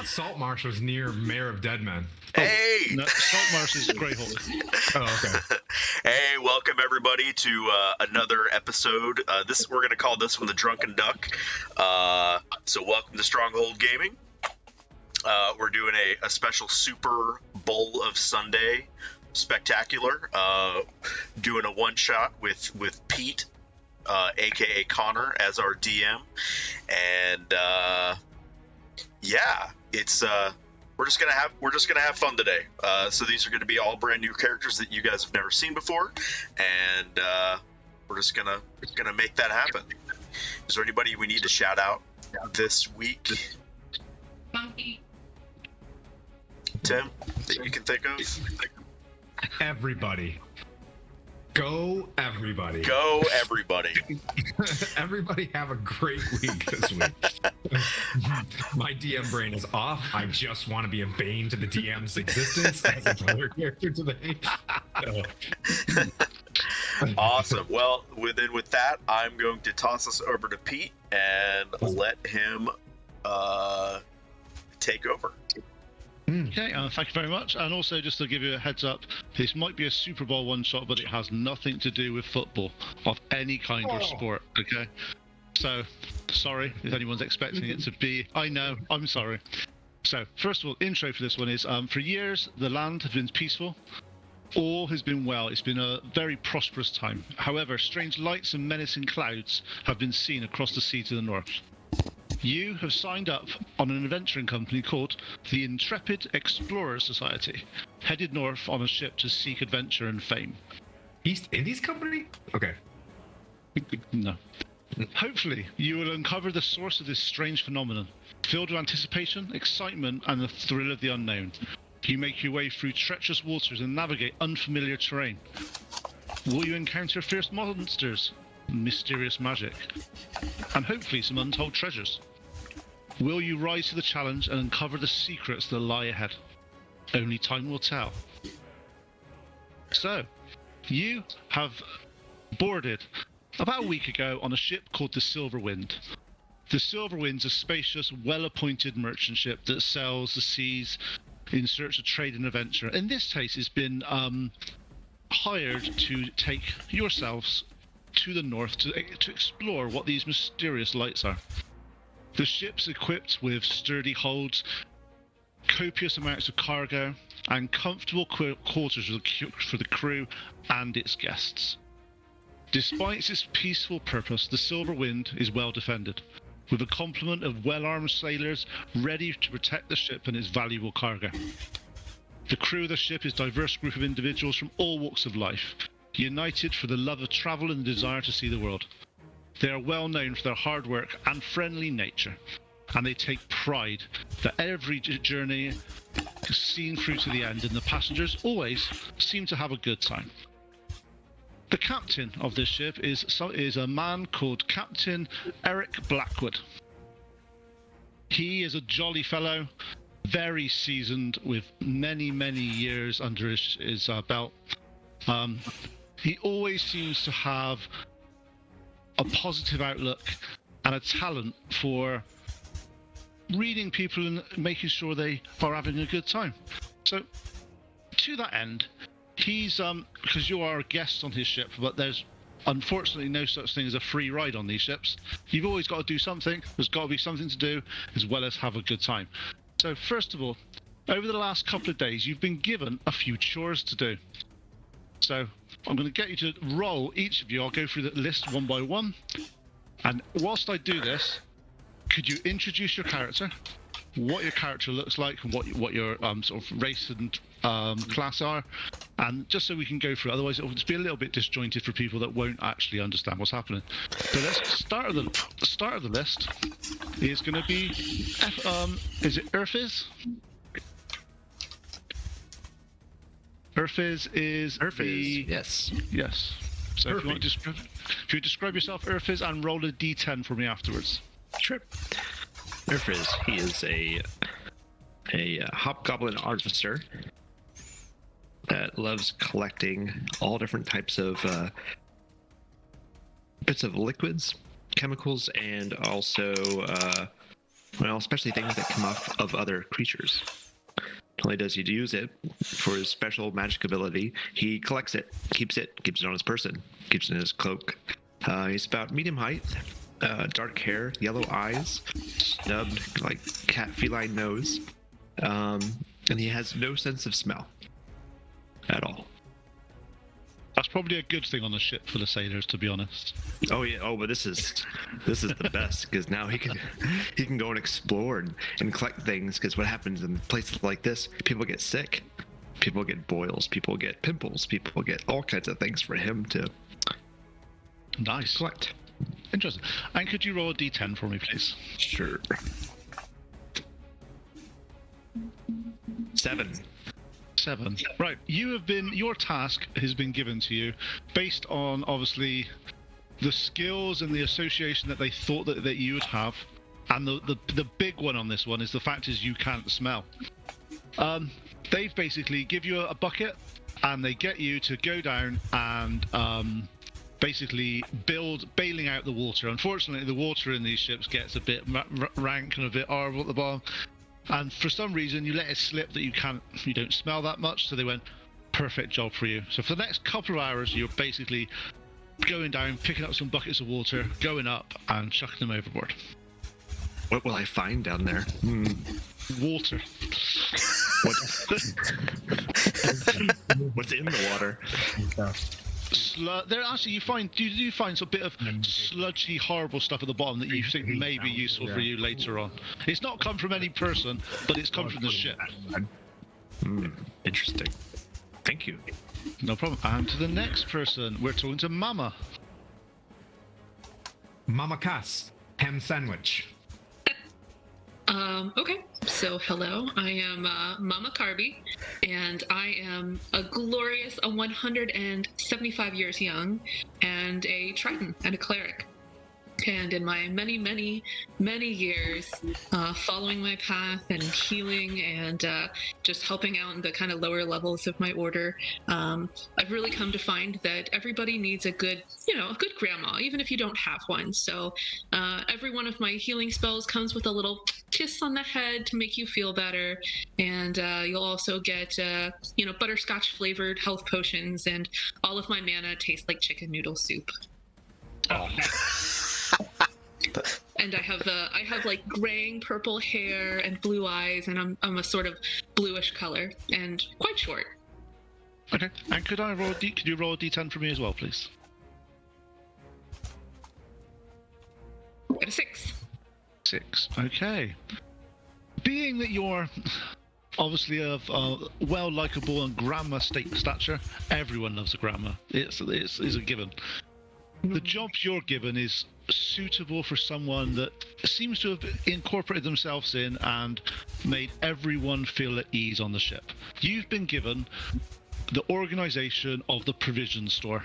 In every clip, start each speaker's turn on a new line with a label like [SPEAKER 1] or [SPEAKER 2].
[SPEAKER 1] thought Saltmarsh was near Mayor of Deadman.
[SPEAKER 2] Hey!
[SPEAKER 3] No, Saltmarsh is Greyhawk.
[SPEAKER 1] Oh, okay.
[SPEAKER 2] Hey, welcome everybody to another episode. We're gonna call this one the Drunken Duck. So welcome to Stronghold Gaming. We're doing a special Super Bowl of Sundae spectacular. Doing a one shot with Pete, aka Connor, as our DM, and yeah, it's we're just gonna have fun today. So these are gonna be all brand new characters that you guys have never seen before, and we're just gonna make that happen. Is there anybody we need to shout out this week? Tim, that you can think of?
[SPEAKER 1] Everybody. Go, everybody.
[SPEAKER 2] Go, everybody.
[SPEAKER 1] Everybody have a great week this week. My DM brain is off. I just want to be a bane to the DM's existence as a player character today.
[SPEAKER 2] Awesome. Well, with that, I'm going to toss us over to Pete and let him take over.
[SPEAKER 3] Okay, thank you very much. And also, just to give you a heads up, this might be a Super Bowl one shot, but it has nothing to do with football of any kind or sport. Okay, so sorry if anyone's expecting it to be. I know, I'm sorry. So first of all, intro for this one is for years the land has been peaceful. All has been well. It's been a very prosperous time. However, strange lights and menacing clouds have been seen across the sea to the north. You have signed up on an adventuring company called the Intrepid Explorers Society, headed north on a ship to seek adventure and fame.
[SPEAKER 1] East Indies Company? Okay.
[SPEAKER 3] No. Hopefully, you will uncover the source of this strange phenomenon. Filled with anticipation, excitement, and the thrill of the unknown, you make your way through treacherous waters and navigate unfamiliar terrain. Will you encounter fierce monsters, mysterious magic, and hopefully some untold treasures? Will you rise to the challenge and uncover the secrets that lie ahead? Only time will tell. So, you have boarded about a week ago on a ship called the Silver Wind. The Silver Wind's a spacious, well-appointed merchant ship that sails the seas in search of trade and adventure. In this case, it's been hired to take yourselves to the north to explore what these mysterious lights are. The ship's equipped with sturdy holds, copious amounts of cargo, and comfortable quarters for the crew and its guests. Despite its peaceful purpose, the Silver Wind is well defended, with a complement of well-armed sailors ready to protect the ship and its valuable cargo. The crew of the ship is a diverse group of individuals from all walks of life, united for the love of travel and the desire to see the world. They are well known for their hard work and friendly nature, and they take pride that every journey is seen through to the end, and the passengers always seem to have a good time. The captain of this ship is a man called Captain Eric Blackwood. He is a jolly fellow, very seasoned, with many years under his belt. He always seems to have a positive outlook and a talent for reading people and making sure they are having a good time. So, to that end, he's because you are a guest on his ship, but there's unfortunately no such thing as a free ride on these ships. You've always got to do something. There's got to be something to do as well as have a good time. So first of all, over the last couple of days, you've been given a few chores to do. So I'm going to get you to roll, each of you. I'll go through the list one by one. And whilst I do this, could you introduce your character, what your character looks like, and what your sort of race and class are, and just so we can go through. Otherwise, it'll just be a little bit disjointed for people that won't actually understand what's happening. So let's start of the list is going to be is it Urfiz? Urfiz is yes. So if you want to describe yourself, Urfiz, and roll a d10 for me afterwards.
[SPEAKER 4] Sure. Urfiz, he is a hobgoblin artificer that loves collecting all different types of bits of liquids, chemicals, and also Well, especially things that come off of other creatures. Not only does he use it for his special magic ability, he collects it, keeps it on his person, keeps it in his cloak. He's about medium height, dark hair, yellow eyes, snubbed, like cat feline nose, and he has no sense of smell at all.
[SPEAKER 3] That's probably a good thing on a ship full of sailors, to be honest.
[SPEAKER 4] Oh yeah. Oh, but this is the best because now he can go and explore and collect things. Because what happens in places like this, people get sick, people get boils, people get pimples, people get all kinds of things for him to
[SPEAKER 3] Nice.
[SPEAKER 4] collect.
[SPEAKER 3] Interesting. And could you roll a d10 for me, please?
[SPEAKER 4] Sure. 7.
[SPEAKER 3] 7. Right. Your task has been given to you based on, obviously, the skills and the association that they thought that you would have. And the big one on this one is the fact is you can't smell. They've basically give you a bucket and they get you to go down and basically bailing out the water. Unfortunately, the water in these ships gets a bit rank and a bit horrible at the bottom. And for some reason, you let it slip that you don't smell that much. So they went, perfect job for you. So for the next couple of hours, you're basically going down, picking up some buckets of water, going up and chucking them overboard.
[SPEAKER 4] What will I find down there?
[SPEAKER 3] Water.
[SPEAKER 4] What's in the water?
[SPEAKER 3] There actually you do find some bit of sludgy, horrible stuff at the bottom that you think may be useful for you later on. It's not come from any person, but it's come from the ship.
[SPEAKER 4] Interesting. Thank you.
[SPEAKER 3] No problem. And to the next person, we're talking to Mama.
[SPEAKER 1] Mama Cass, ham sandwich.
[SPEAKER 5] Okay, so hello, I am Mama Carby, and I am a glorious 175 years young, and a Triton and a cleric. And in my many, many, many years following my path and healing and just helping out in the kind of lower levels of my order, I've really come to find that everybody needs a good grandma, even if you don't have one. So every one of my healing spells comes with a little kiss on the head to make you feel better. And you'll also get, butterscotch flavored health potions, and all of my mana tastes like chicken noodle soup.
[SPEAKER 3] Oh.
[SPEAKER 5] And I have like graying purple hair and blue eyes, and I'm a sort of bluish color and quite short.
[SPEAKER 3] Okay. And could you roll a d10 for me as well, please?
[SPEAKER 5] Got a 6.
[SPEAKER 3] 6. Okay. Being that you're obviously of well likable and grandma stature, everyone loves a grandma. It's a given. The job you're given is suitable for someone that seems to have incorporated themselves in and made everyone feel at ease on the ship. You've been given the organization of the provision store.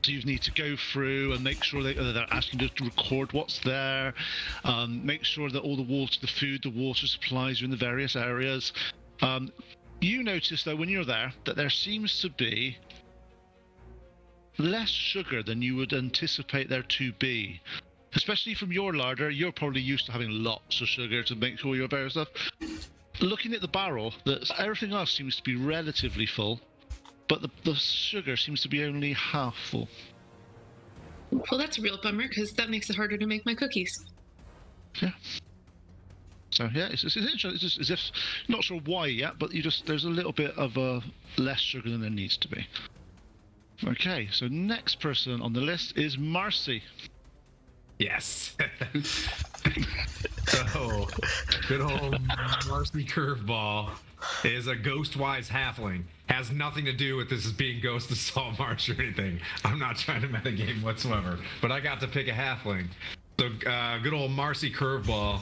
[SPEAKER 3] So you need to go through and make sure that they're asking you to record what's there, make sure that all the water, the food, the water supplies are in the various areas. You notice, though, when you're there, that there seems to be less sugar than you would anticipate there to be. Especially from your larder, you're probably used to having lots of sugar to make sure you're better stuff. Looking at the barrel, everything else seems to be relatively full, but the sugar seems to be only half full.
[SPEAKER 5] Well, that's a real bummer, because that makes it harder to make my cookies.
[SPEAKER 3] Yeah. So yeah, it's interesting. It's just as if, not sure why yet, but there's a little bit of less sugar than there needs to be. Okay, so next person on the list is Marcy.
[SPEAKER 1] Yes. So, good old Marcy Curveball is a ghost-wise halfling. Has nothing to do with this as being Ghost of Salt Marsh or anything. I'm not trying to metagame whatsoever, but I got to pick a halfling. So, good old Marcy Curveball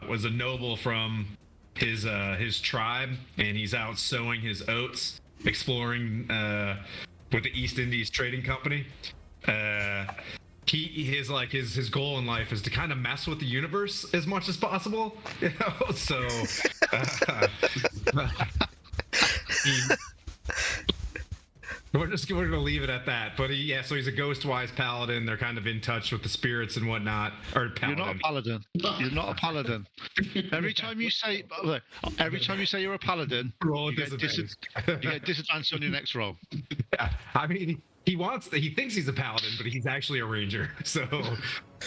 [SPEAKER 1] was a noble from his tribe, and he's out sowing his oats, exploring with the East Indies Trading Company. His goal in life is to kind of mess with the universe as much as possible, you know. So We're gonna leave it at that. But so he's a ghost-wise paladin. They're kind of in touch with the spirits and whatnot. Or
[SPEAKER 3] You're not a
[SPEAKER 1] paladin.
[SPEAKER 3] paladin. You're not a paladin. Every time you say you're a paladin,
[SPEAKER 1] Roll a
[SPEAKER 3] you get
[SPEAKER 1] disadvantage.
[SPEAKER 3] you get disadvantage on your next roll.
[SPEAKER 1] Yeah, I mean, he thinks he's a paladin, but he's actually a ranger. So,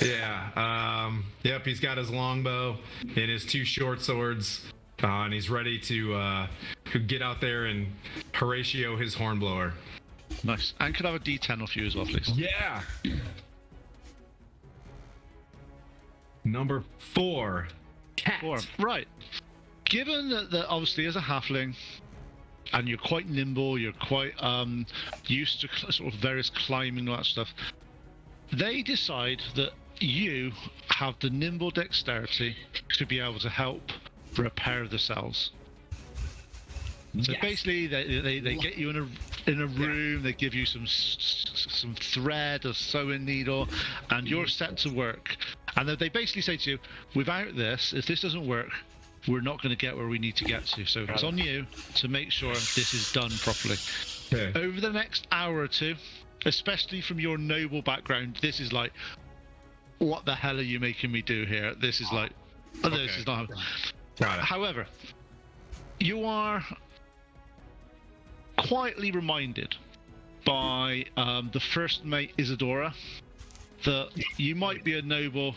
[SPEAKER 1] yeah. Yep, he's got his longbow and his 2 short swords, and he's ready to get out there and Horatio his hornblower.
[SPEAKER 3] Nice. And could I have a D10 off you as well, please?
[SPEAKER 1] Yeah. Number 4. Cat.
[SPEAKER 3] 4. Right. Given that obviously as a halfling, and you're quite nimble, you're quite used to sort of various climbing and all that stuff, they decide that you have the nimble dexterity to be able to help repair the cells. So basically, they get you in a room. They give you some thread, a sewing needle, and you're set to work. And they basically say to you, without this, if this doesn't work, we're not going to get where we need to get to. So it's on you to make sure this is done properly.
[SPEAKER 1] Okay.
[SPEAKER 3] Over the next hour or two, especially from your noble background, this is like, what the hell are you making me do here? This is like, this is not.
[SPEAKER 1] Got it.
[SPEAKER 3] However, you are quietly reminded by the first mate Isadora that you might be a noble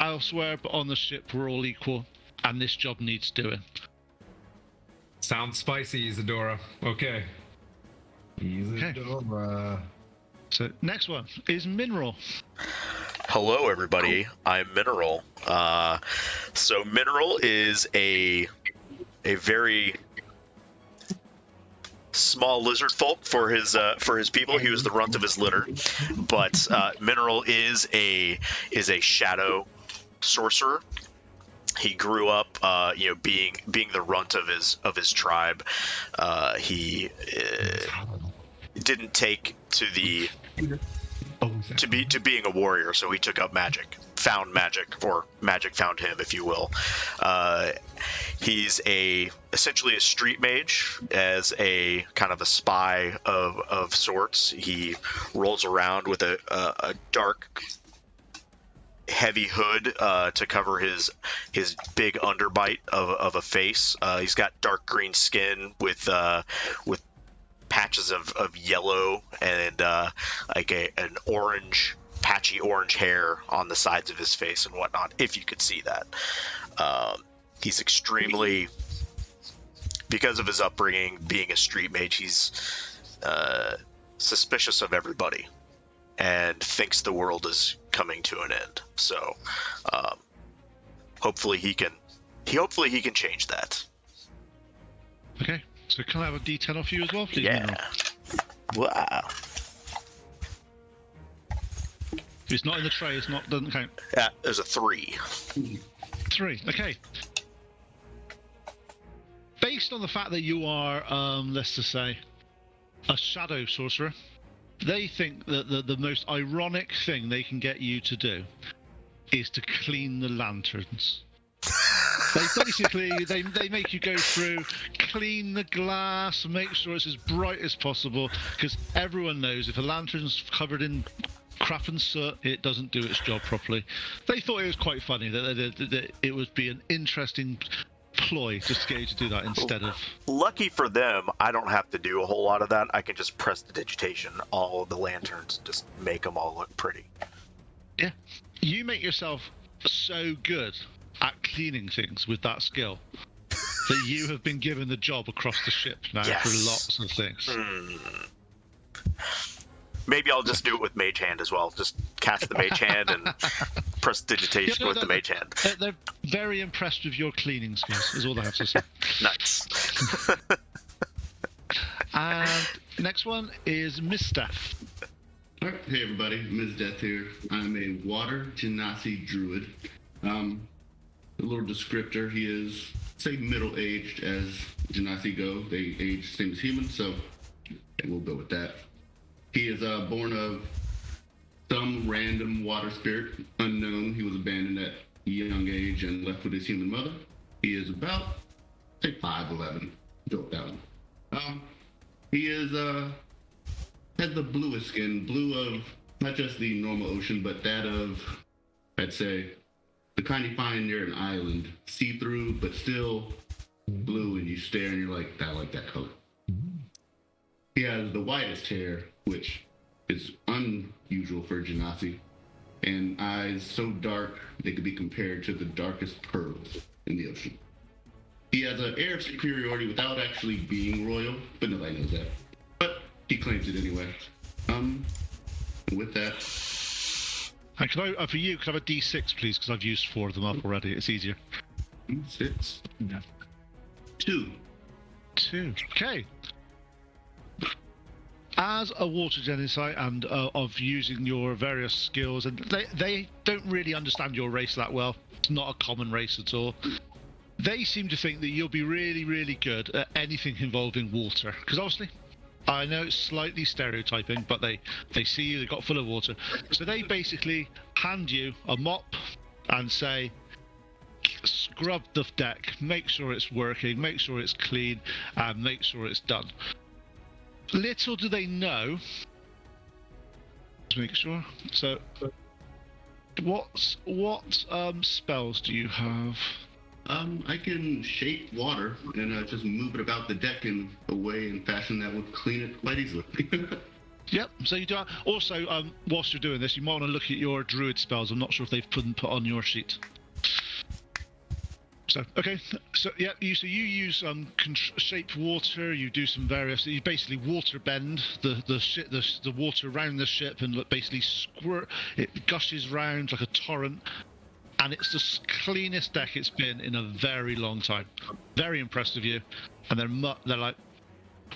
[SPEAKER 3] elsewhere, but on the ship we're all equal, and this job needs doing.
[SPEAKER 1] Sounds spicy, Isadora. Okay. Isadora.
[SPEAKER 3] So next one is Mineral.
[SPEAKER 2] Hello, everybody. I'm Mineral. So Mineral is a very small lizard folk for his people. He was the runt of his litter, but Mineral is a shadow sorcerer. He grew up, being the runt of his tribe. He didn't take to being a warrior, so he took up magic, found magic, or magic found him, if you will. He's essentially a street mage, as a kind of a spy of sorts. He rolls around with a dark, heavy hood to cover his big underbite of a face. He's got dark green skin with patches of yellow and an orange, patchy orange hair on the sides of his face and whatnot, if you could see that. He's extremely, because of his upbringing, being a street mage, he's suspicious of everybody and thinks the world is coming to an end. So hopefully he can change that.
[SPEAKER 3] Okay, so can I have a D10 off you as well, please?
[SPEAKER 2] Yeah.
[SPEAKER 3] Mineral?
[SPEAKER 2] Wow.
[SPEAKER 3] If it's not in the tray, doesn't count.
[SPEAKER 2] Yeah, there's a 3.
[SPEAKER 3] 3. Okay. Based on the fact that you are, let's just say, a shadow sorcerer, they think that the most ironic thing they can get you to do is to clean the lanterns. They basically they make you go through, clean the glass, make sure it's as bright as possible, because everyone knows if a lantern's covered in crap and soot, it doesn't do its job properly. They thought it was quite funny that it would be an interesting ploy just to get you to do that instead of...
[SPEAKER 2] Lucky for them, I don't have to do a whole lot of that. I can just press the digitation, all of the lanterns, just make them all look pretty.
[SPEAKER 3] Yeah. You make yourself so good at cleaning things with that skill that you have been given the job across the ship now
[SPEAKER 2] Yes.
[SPEAKER 3] for lots of things.
[SPEAKER 2] Maybe I'll just do it with Mage Hand as well. Just cast the Mage Hand and press digitation with the Mage Hand.
[SPEAKER 3] They're very impressed with your cleaning skills, is all I have to say.
[SPEAKER 2] Nice.
[SPEAKER 3] And next one is Missteph.
[SPEAKER 6] Alright, hey everybody, Ms. Death here. I'm a water genasi druid. A little descriptor, he is, say, middle-aged as genasi go. They age same as humans, so we'll go with that. He is born of some random water spirit, unknown. He was abandoned at a young age and left with his human mother. He is about, say, 5'11". Joke that one. He is has the bluest skin, blue of not just the normal ocean, but that of, I'd say, the kind you find near an island, see-through, but still blue, and you stare and you're like, I like that color. He has the whitest hair, which is unusual for Genasi, and eyes so dark they could be compared to the darkest pearls in the ocean. He has an air of superiority without actually being royal, but nobody knows that. But he claims it anyway. With that,
[SPEAKER 3] And can I, for you, can I have a D6, please? Because I've used 4 of them up already. It's easier.
[SPEAKER 6] 6,
[SPEAKER 1] No.
[SPEAKER 6] 2.
[SPEAKER 3] 2. Okay. As a water genocide and of using your various skills, and they don't really understand your race that well. It's not a common race at all. They seem to think that you'll be really, really good at anything involving water. Because obviously, I know it's slightly stereotyping, but they see you, they got full of water. So they basically hand you a mop and say, scrub the deck, make sure it's working, make sure it's clean, and make sure it's done. Little do they know. Let's make sure. So, what spells do you have?
[SPEAKER 6] I can shape water and just move it about the deck in a way and fashion that would clean it quite easily.
[SPEAKER 3] Yep. So you do. Also, whilst you're doing this, you might want to look at your druid spells. I'm not sure if they've put on your sheet. So okay. So yeah, you use shape water. You do some various. You basically water bend the water around the ship and basically squirt. It gushes round like a torrent. And it's the cleanest deck it's been in a very long time. Very impressed with you. And they're like,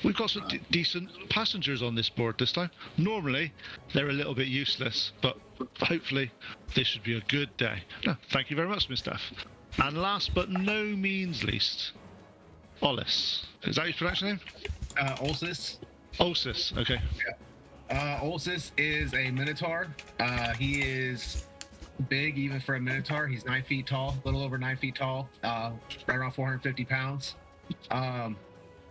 [SPEAKER 3] we've got some decent passengers on this board this time. Normally, they're a little bit useless, but hopefully this should be a good day. No, thank you very much, Miss Steph. And last but no means least, Ollis. Is that your production name?
[SPEAKER 7] Ulysses.
[SPEAKER 3] Ulysses, okay.
[SPEAKER 7] Ulysses is a minotaur. He is big even for a minotaur. He's 9 feet tall, a little over 9 feet tall, right around 450 pounds.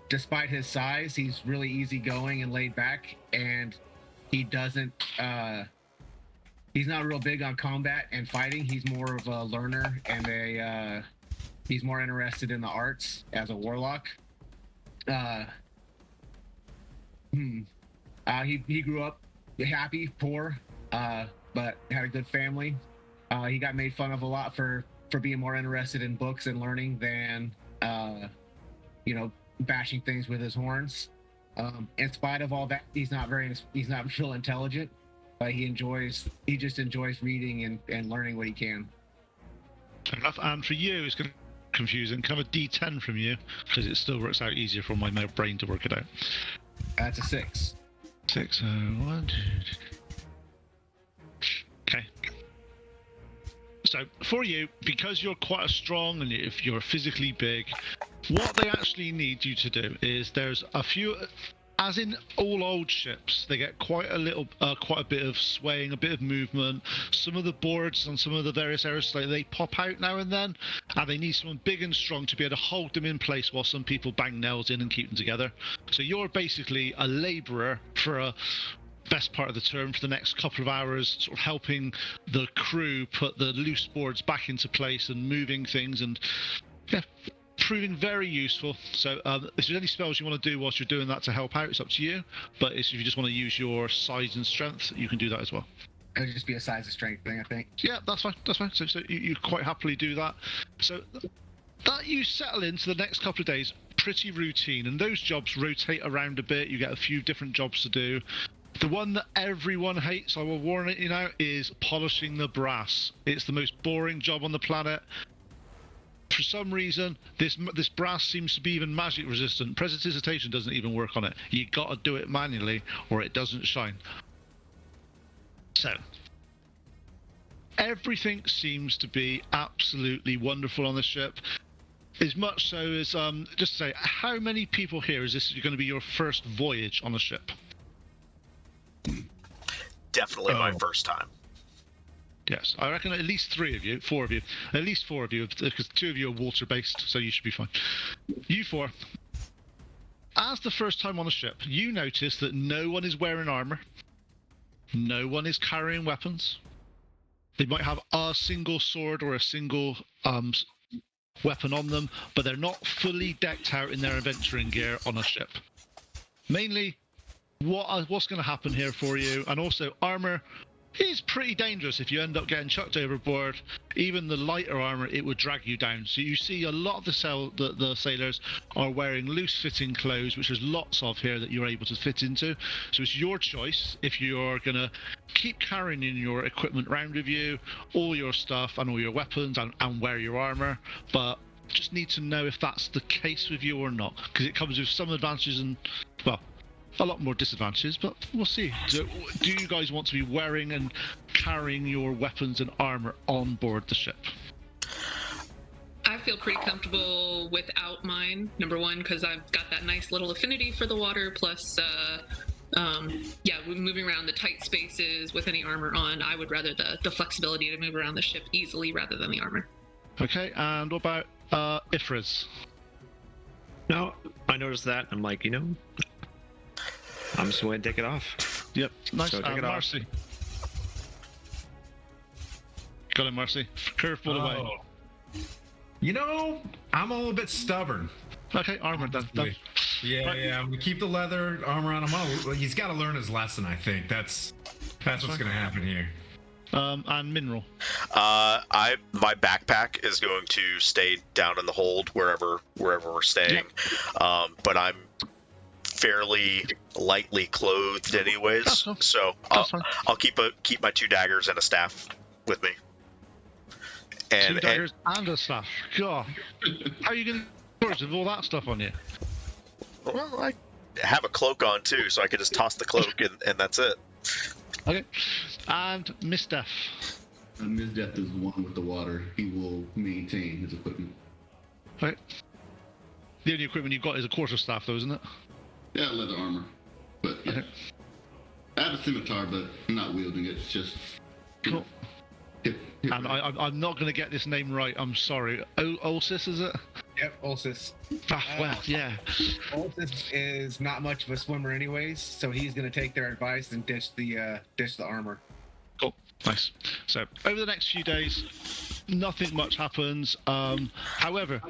[SPEAKER 7] Despite his size, he's really easygoing and laid back, and he doesn't he's not real big on combat and fighting. He's more of a learner, and he's more interested in the arts as a warlock. He grew up happy, poor, but had a good family. He got made fun of a lot for being more interested in books and learning than bashing things with his horns. In spite of all that, he's not real intelligent, but he just enjoys reading and learning what he can.
[SPEAKER 3] Fair enough. And for you, it's going to be confusing. Can I have a D10 from you? Because it still works out easier for my brain to work it out.
[SPEAKER 7] That's a 6.
[SPEAKER 3] 6, 1, 2. Okay. So for you, because you're quite strong and if you're physically big, what they actually need you to do is there's a few, as in all old ships, they get quite a bit of swaying, a bit of movement. Some of the boards on some of the various areas, they pop out now and then, and they need someone big and strong to be able to hold them in place while some people bang nails in and keep them together. So you're basically a labourer for a best part of the term for the next couple of hours, sort of helping the crew put the loose boards back into place and moving things, and proving very useful. So if there's any spells you want to do whilst you're doing that to help out, it's up to you, but if you just want to use your size and strength, you can do that as well.
[SPEAKER 7] It would just be a size and strength thing, I think.
[SPEAKER 3] Yeah, that's fine. So you quite happily do that. So that you settle into the next couple of days pretty routine, and those jobs rotate around a bit. You get a few different jobs to do. The one that everyone hates, I will warn it you now, is polishing the brass. It's the most boring job on the planet. For some reason, this brass seems to be even magic resistant. Prestidigitation doesn't even work on it. You got to do it manually, or it doesn't shine. So, everything seems to be absolutely wonderful on the ship. As much so as, just to say, how many people here is this going to be your first voyage on a ship?
[SPEAKER 2] Definitely my first time.
[SPEAKER 3] Yes, I reckon at least 4 of you, because 2 of you are water-based, so you should be fine. You 4. as the first time on the ship, you notice that no one is wearing armor. No one is carrying weapons. They might have a single sword or a single weapon on them, but they're not fully decked out in their adventuring gear on a ship. Mainly, what's going to happen here for you, and also armor is pretty dangerous if you end up getting chucked overboard. Even the lighter armor, it would drag you down. So you see a lot of the sailors are wearing loose-fitting clothes, which there's lots of here that you're able to fit into. So it's your choice if you're going to keep carrying in your equipment round with you, all your stuff and all your weapons, and wear your armor. But just need to know if that's the case with you or not, because it comes with some advantages and, well, a lot more disadvantages, but we'll see. Do you guys want to be wearing and carrying your weapons and armor on board the ship?
[SPEAKER 5] I feel pretty comfortable without mine. Number one, because I've got that nice little affinity for the water. Plus, moving around the tight spaces with any armor on, I would rather the flexibility to move around the ship easily rather than the armor.
[SPEAKER 3] Okay, and what about Ifris?
[SPEAKER 4] No, I noticed that. I'm like, I'm just going to take it off.
[SPEAKER 3] Yep, nice.
[SPEAKER 4] So take it off.
[SPEAKER 3] Marcy. Got it, Marcy. Curveball away.
[SPEAKER 1] I'm a little bit stubborn.
[SPEAKER 3] Okay, armor done.
[SPEAKER 1] Yeah,
[SPEAKER 3] Right.
[SPEAKER 1] I'm gonna keep the leather armor on him. He's got to learn his lesson. I think that's what's gonna happen here.
[SPEAKER 3] And mineral.
[SPEAKER 2] My backpack is going to stay down in the hold wherever we're staying.
[SPEAKER 3] Yep.
[SPEAKER 2] But I'm fairly lightly clothed anyways,
[SPEAKER 3] That's fine.
[SPEAKER 2] so
[SPEAKER 3] That's fine.
[SPEAKER 2] I'll keep my 2 daggers and a staff with me.
[SPEAKER 3] 2 daggers and a staff. God, how are you going to with all that stuff on you?
[SPEAKER 2] Well, I have a cloak on too, so I can just toss the cloak and that's it.
[SPEAKER 3] Okay, and Miss Death.
[SPEAKER 6] Ms. Death is one with the water. He will maintain his equipment.
[SPEAKER 3] Right. The only equipment you've got is a quarterstaff, though, isn't it?
[SPEAKER 6] Yeah, leather armor. But yeah.
[SPEAKER 3] Okay.
[SPEAKER 6] I have a scimitar, but I'm not wielding it. It's just.
[SPEAKER 3] Cool.
[SPEAKER 6] Hip
[SPEAKER 3] And I'm not going to get this name right. I'm sorry. Ulysses, is it?
[SPEAKER 7] Yep, Ulysses.
[SPEAKER 3] Well, yeah.
[SPEAKER 7] Ulysses is not much of a swimmer, anyways, so he's going to take their advice and ditch the armor.
[SPEAKER 3] Cool. Nice. So over the next few days, nothing much happens. However,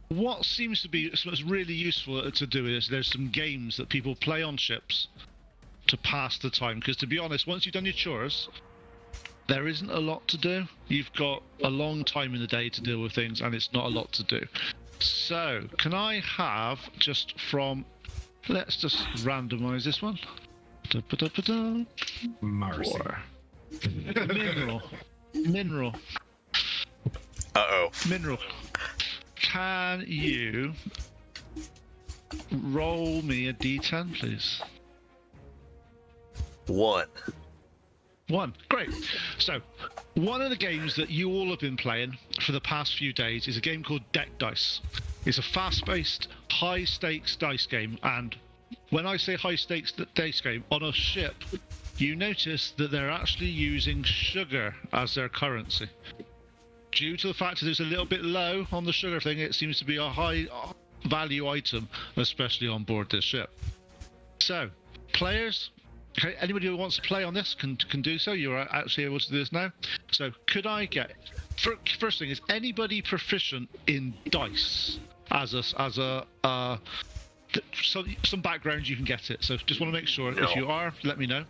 [SPEAKER 3] what seems to be what's really useful to do is there's some games that people play on ships to pass the time. Because to be honest, once you've done your chores, there isn't a lot to do. You've got a long time in the day to deal with things, and it's not a lot to do. So, can I have just from... Let's just randomize this one.
[SPEAKER 1] Marcy.
[SPEAKER 3] 4. Mineral.
[SPEAKER 2] Uh-oh.
[SPEAKER 3] Mineral. Can you roll me a d10, please?
[SPEAKER 2] 1.
[SPEAKER 3] 1. Great. So, one of the games that you all have been playing for the past few days is a game called Deck Dice. It's a fast-paced, high-stakes dice game, and when I say high-stakes dice game, on a ship, you notice that they're actually using sugar as their currency. Due to the fact that it's a little bit low on the sugar thing, it seems to be a high-value item, especially on board this ship. So, players... Okay, anybody who wants to play on this can do so. You're actually able to do this now. So, could I get... First thing, is anybody proficient in dice as some background you can get it. So, just want to make sure.
[SPEAKER 2] No.
[SPEAKER 3] If you are, let me know.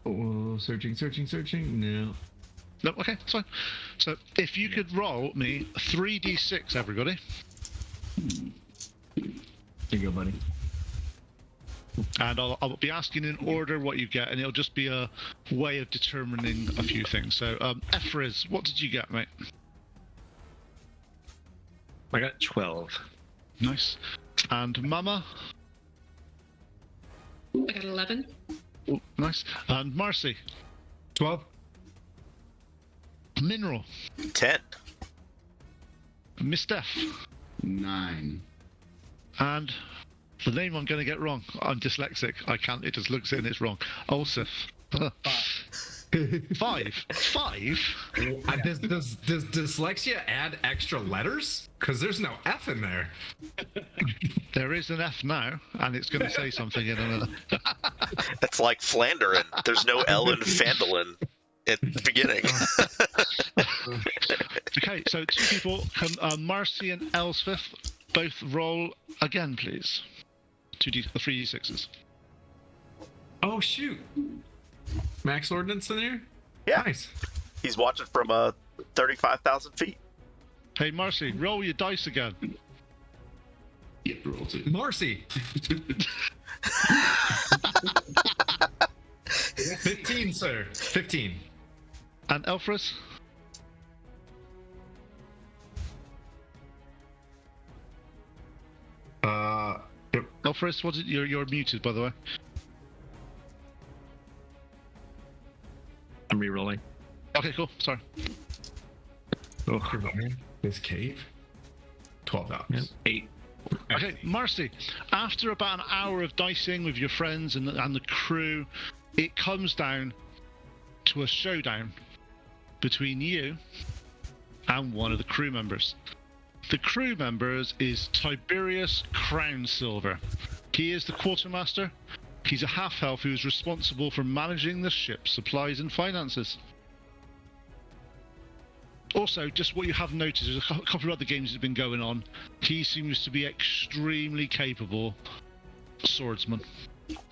[SPEAKER 1] Oh, searching. No.
[SPEAKER 3] No, okay, that's fine. So, if you could roll me 3d6, everybody.
[SPEAKER 1] Here you go, buddy.
[SPEAKER 3] And I'll be asking in order what you get, and it'll just be a way of determining a few things. So, Ephriz, what did you get, mate?
[SPEAKER 4] I got 12.
[SPEAKER 3] Nice. And Mama?
[SPEAKER 5] I got 11.
[SPEAKER 3] Oh, nice. And Marcy?
[SPEAKER 1] 12.
[SPEAKER 3] Mineral?
[SPEAKER 2] 10.
[SPEAKER 3] Miss Steph?
[SPEAKER 6] 9.
[SPEAKER 3] And the name I'm going to get wrong. I'm dyslexic. I can't. It just looks in. It's wrong. Ulsif. Five.
[SPEAKER 1] Does dyslexia add extra letters? Because there's no F in there.
[SPEAKER 3] There is an F now, and it's going to say something in another.
[SPEAKER 2] That's like Flandern. There's no L in Fandolin at the beginning.
[SPEAKER 3] Okay, so two people, Marcy and Elsfith, both roll again, please. 3d6s.
[SPEAKER 1] Oh shoot! Max Ordnance in there?
[SPEAKER 2] Yeah.
[SPEAKER 1] Nice.
[SPEAKER 2] He's watching from 35,000 feet.
[SPEAKER 3] Hey, Marcy, roll your dice again.
[SPEAKER 6] Yeah, roll two.
[SPEAKER 1] Marcy. 15, sir. 15.
[SPEAKER 3] And Elfris?
[SPEAKER 1] Yep.
[SPEAKER 3] Elfris, what did you're muted, by the way.
[SPEAKER 4] I'm re-rolling.
[SPEAKER 3] Okay, cool. Sorry.
[SPEAKER 1] Oh, this cave. 12 out.
[SPEAKER 4] Yep. 8.
[SPEAKER 3] Okay, Marcy, after about an hour of dicing with your friends and the crew, it comes down to a showdown between you and one of the crew members. The crew members is Tiberius Crownsilver. He is the quartermaster. He's a half-elf who is responsible for managing the ship's supplies and finances. Also, just what you have noticed, there's a couple of other games that have been going on. He seems to be extremely capable swordsman.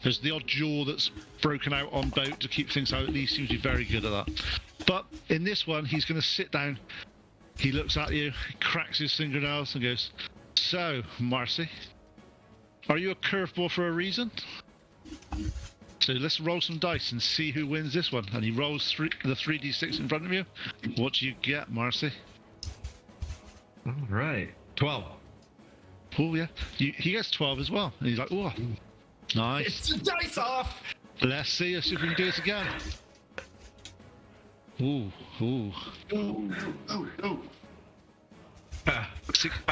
[SPEAKER 3] There's the odd jaw that's broken out on boat to keep things out. He seems to be very good at that. But in this one, he's going to sit down. He looks at you, cracks his fingernails and goes, "So, Marcy, are you a curveball for a reason? So let's roll some dice and see who wins this one." And he rolls the 3d6 in front of you. What do you get, Marcy?
[SPEAKER 1] All right. 12.
[SPEAKER 3] Oh, yeah. He gets 12 as well. And he's like, "Oh, nice.
[SPEAKER 1] It's the dice off!
[SPEAKER 3] Let's see if we can do this again." Ooh.
[SPEAKER 6] Oh.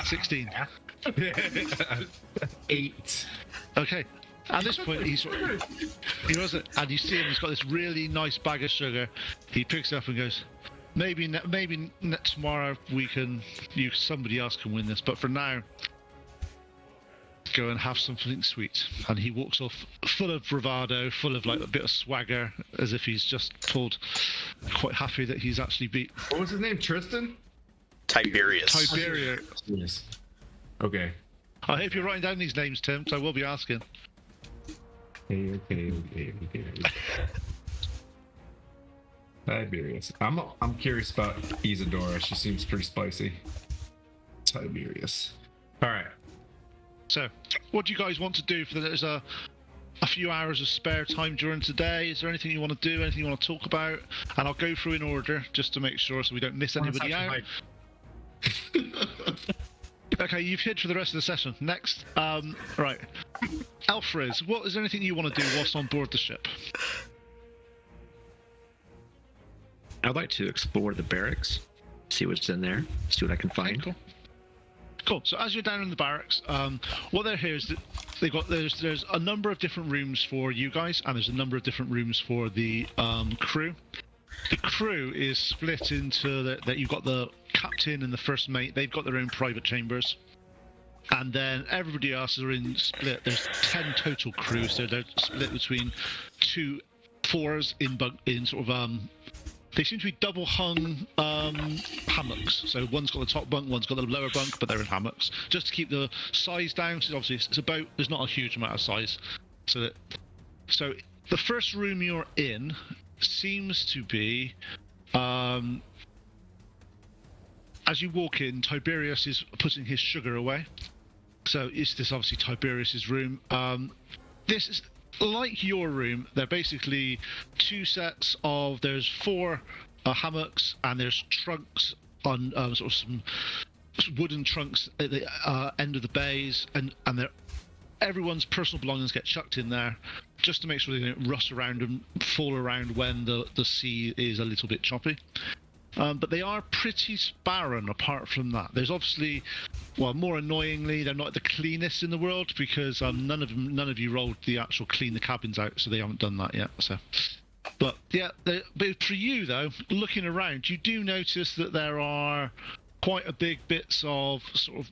[SPEAKER 3] 16.
[SPEAKER 1] 8.
[SPEAKER 3] Okay. At this point, he wasn't, and you see him. He's got this really nice bag of sugar. He picks it up and goes, "Maybe tomorrow somebody else can win this, but for now, go and have something sweet." And he walks off, full of bravado, full of like a bit of swagger, as if he's just told, quite happy that he's actually beat
[SPEAKER 1] What was his name? Tristan?
[SPEAKER 2] Tiberius.
[SPEAKER 3] Tiberius.
[SPEAKER 1] Yes. Okay.
[SPEAKER 3] I hope you're writing down these names, Tim, because I will be asking.
[SPEAKER 1] Okay. Tiberius. I'm curious about Isadora. She seems pretty spicy. Tiberius. All right.
[SPEAKER 3] So, what do you guys want to do? There's a few hours of spare time during today. Is there anything you want to do? Anything you want to talk about? And I'll go through in order just to make sure so we don't miss anybody out. Okay, you've hid for the rest of the session. Next, right. Alfred, is there anything you want to do whilst on board the ship?
[SPEAKER 4] I'd like to explore the barracks, see what's in there, see what I can find.
[SPEAKER 3] Okay, cool. So as you're down in the barracks, what they're here is that there's a number of different rooms for you guys, and there's a number of different rooms for the crew. The crew is split into that you've got the captain and the first mate. They've got their own private chambers, and then everybody else are in split. There's 10 total crews, so they're split between 2 4s in sort of they seem to be double hung hammocks. So one's got the top bunk, one's got the lower bunk, but they're in hammocks just to keep the size down. So obviously it's about, there's not a huge amount of size. So the first room you're in seems to be, as you walk in, Tiberius is putting his sugar away. So this obviously Tiberius's room. This is like your room. They're basically 2 sets of, there's 4 hammocks, and there's trunks on sort of some wooden trunks at the end of the bays, and everyone's personal belongings get chucked in there just to make sure they don't rust around and fall around when the sea is a little bit choppy. But they are pretty barren apart from that. There's obviously, well, more annoyingly, they're not the cleanest in the world because none of you rolled the actual clean the cabins out, so they haven't done that yet. So But yeah, but for you though, looking around, you do notice that there are quite a big bits of sort of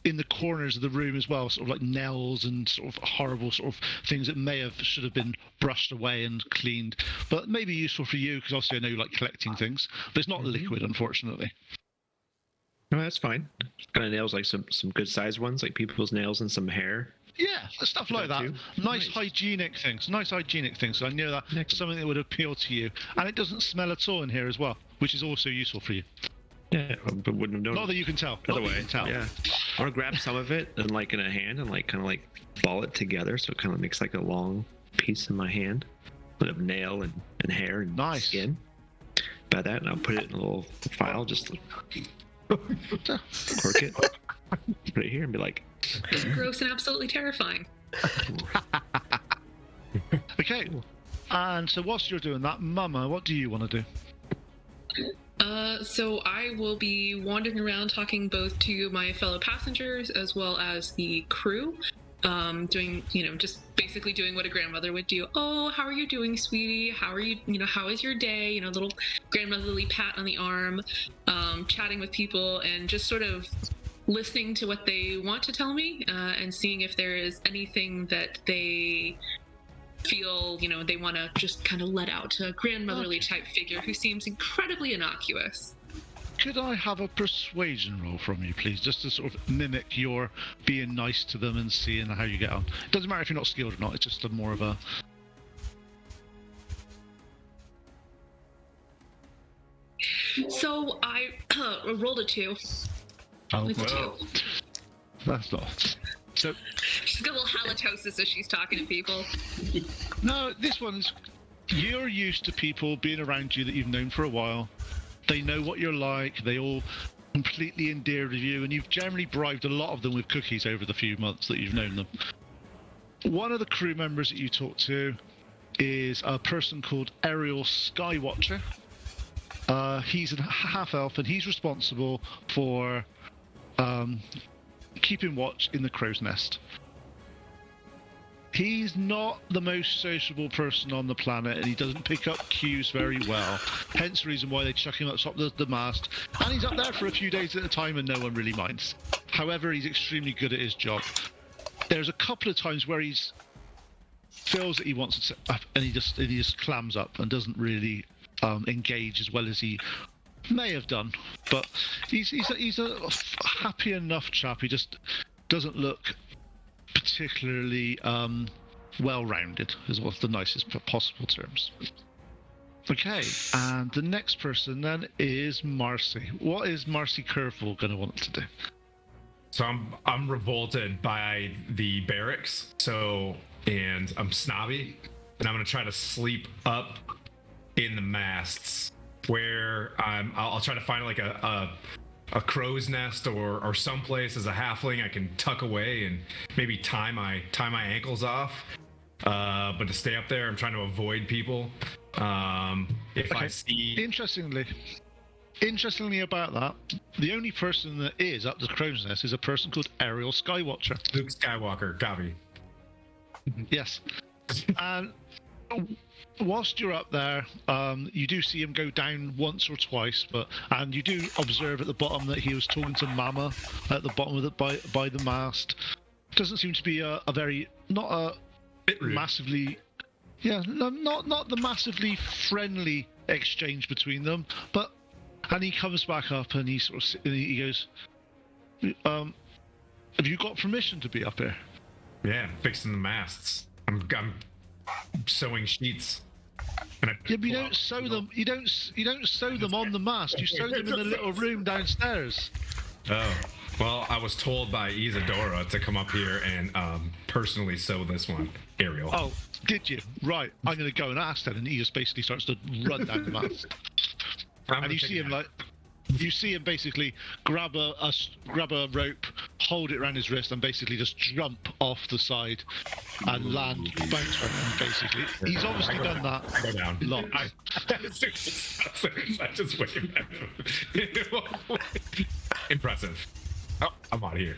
[SPEAKER 3] in the corners of the room as well, sort of like nails and sort of horrible sort of things that should have been brushed away and cleaned. But maybe useful for you because obviously I know you like collecting things, but it's not liquid, unfortunately.
[SPEAKER 4] No, that's fine. Kind of nails, like some good sized ones, like people's nails and some hair.
[SPEAKER 3] Yeah, stuff like that.
[SPEAKER 4] too?
[SPEAKER 3] Nice
[SPEAKER 4] Nice.
[SPEAKER 3] hygienic things. Nice hygienic things. So I know that's
[SPEAKER 4] Excellent.
[SPEAKER 3] something that would appeal to you. And it doesn't smell at all in here as well, which is also useful for you.
[SPEAKER 4] Yeah, but wouldn't have known.
[SPEAKER 3] Not that you can tell.
[SPEAKER 4] Other
[SPEAKER 3] Not that
[SPEAKER 4] way.
[SPEAKER 3] you can tell.
[SPEAKER 4] Yeah. I want to grab some of it and like in a hand and like kind of like ball it together so it kind of makes like a long piece in my hand. With nail and hair and
[SPEAKER 3] Nice.
[SPEAKER 4] skin. By that, and I'll put it in a little file, just cork it, put it here, and be like,
[SPEAKER 5] It's gross and absolutely terrifying.
[SPEAKER 3] Okay. And so whilst you're doing that, Mama, what do you want to do?
[SPEAKER 5] So I will be wandering around talking both to my fellow passengers as well as the crew. Doing, just basically doing what a grandmother would do. Oh, how are you doing, sweetie? How are you, how is your day? Little grandmotherly pat on the arm, chatting with people and just sort of listening to what they want to tell me, and seeing if there is anything that they feel, they want to just kind of let out to a grandmotherly type figure who seems incredibly innocuous.
[SPEAKER 3] Could I have a persuasion roll from you, please, just to sort of mimic your being nice to them and seeing how you get on? It doesn't matter if you're not skilled or not, it's just more of a...
[SPEAKER 5] So I rolled a 2.
[SPEAKER 3] Oh,
[SPEAKER 5] It's a 2.
[SPEAKER 1] Whoa.
[SPEAKER 3] that's not... So,
[SPEAKER 5] She's got a little halitosis as she's talking to people.
[SPEAKER 3] no, this one's... You're used to people being around you that you've known for a while. They know what you're like. They all completely endeared with you, and you've generally bribed a lot of them with cookies over the few months that you've known them. One of the crew members that you talk to is a person called Ariel Skywatcher. He's a half-elf, and he's responsible for keeping watch in the crow's nest. He's not the most sociable person on the planet, and he doesn't pick up cues very well. Hence the reason why they chuck him up top of the mast. And he's up there for a few days at a time, and no one really minds. However, he's extremely good at his job. There's a couple of times where he's feels that he wants to sit up, and he just clams up and doesn't really engage as well as he may have done. But he's a happy enough chap. He just doesn't look particularly well-rounded, is what's the nicest possible terms. Okay, and the next person then is Marcy. What is Marcy Curveball going to want to do?
[SPEAKER 1] So I'm revolted by the barracks. And I'm snobby, and I'm gonna try to sleep up in the masts where I'll try to find like a crow's nest or someplace as a halfling I can tuck away and maybe tie my ankles off. But to stay up there, I'm trying to avoid people. If I see...
[SPEAKER 3] Interestingly about that, the only person that is up the crow's nest is a person called Ariel Skywatcher.
[SPEAKER 1] Luke Skywalker, copy.
[SPEAKER 3] Yes. And whilst you're up there, you do see him go down once or twice, and you do observe at the bottom that he was talking to Mama at the bottom of by the mast. Doesn't seem to be a very not a
[SPEAKER 1] Bit rude.
[SPEAKER 3] massively, not the massively friendly exchange between them, but and he comes back up and he sort of he goes, "Have you got permission to be up here?"
[SPEAKER 1] Yeah, fixing the masts. I'm sewing sheets. And
[SPEAKER 3] Yeah, but you don't sew them. You don't sew them on the mast. You sew them in the little room downstairs.
[SPEAKER 1] Oh, well, I was told by Isadora to come up here and personally sew this one, Ariel.
[SPEAKER 3] Oh, did you? Right. I'm going to go and ask then, and he just basically starts to run down the mast. And you see him basically grab a rope, hold it around his wrist, and basically just jump off the side and land, bounce around. Basically, he's obviously done that
[SPEAKER 1] I go down.
[SPEAKER 3] lot.
[SPEAKER 1] I just wave at him. Impressive. Oh, I'm out of here.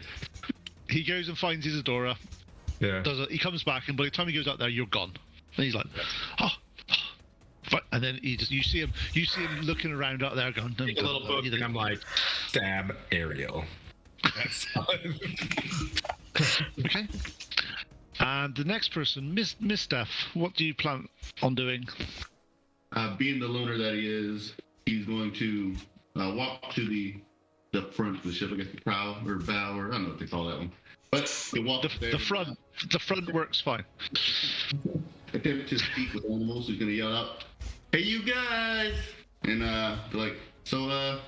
[SPEAKER 3] He goes and finds Isadora.
[SPEAKER 1] Yeah.
[SPEAKER 3] He comes back, and by the time he goes out there, you're gone. And he's like, "Oh, And then you see him looking around out there, going,
[SPEAKER 1] Take a little book, and I'm like, stab Ariel. That's
[SPEAKER 3] okay. And the next person, Miss Steph, what do you plan on doing?
[SPEAKER 6] Being the loner that he is, he's going to walk to the front of the ship, I guess the prow or bow, or I don't know what they call that one. But he walks there.
[SPEAKER 3] The front works fine.
[SPEAKER 6] Attempt to speak with animals. He's going to yell out, "Hey, you guys!" And they're like, "So,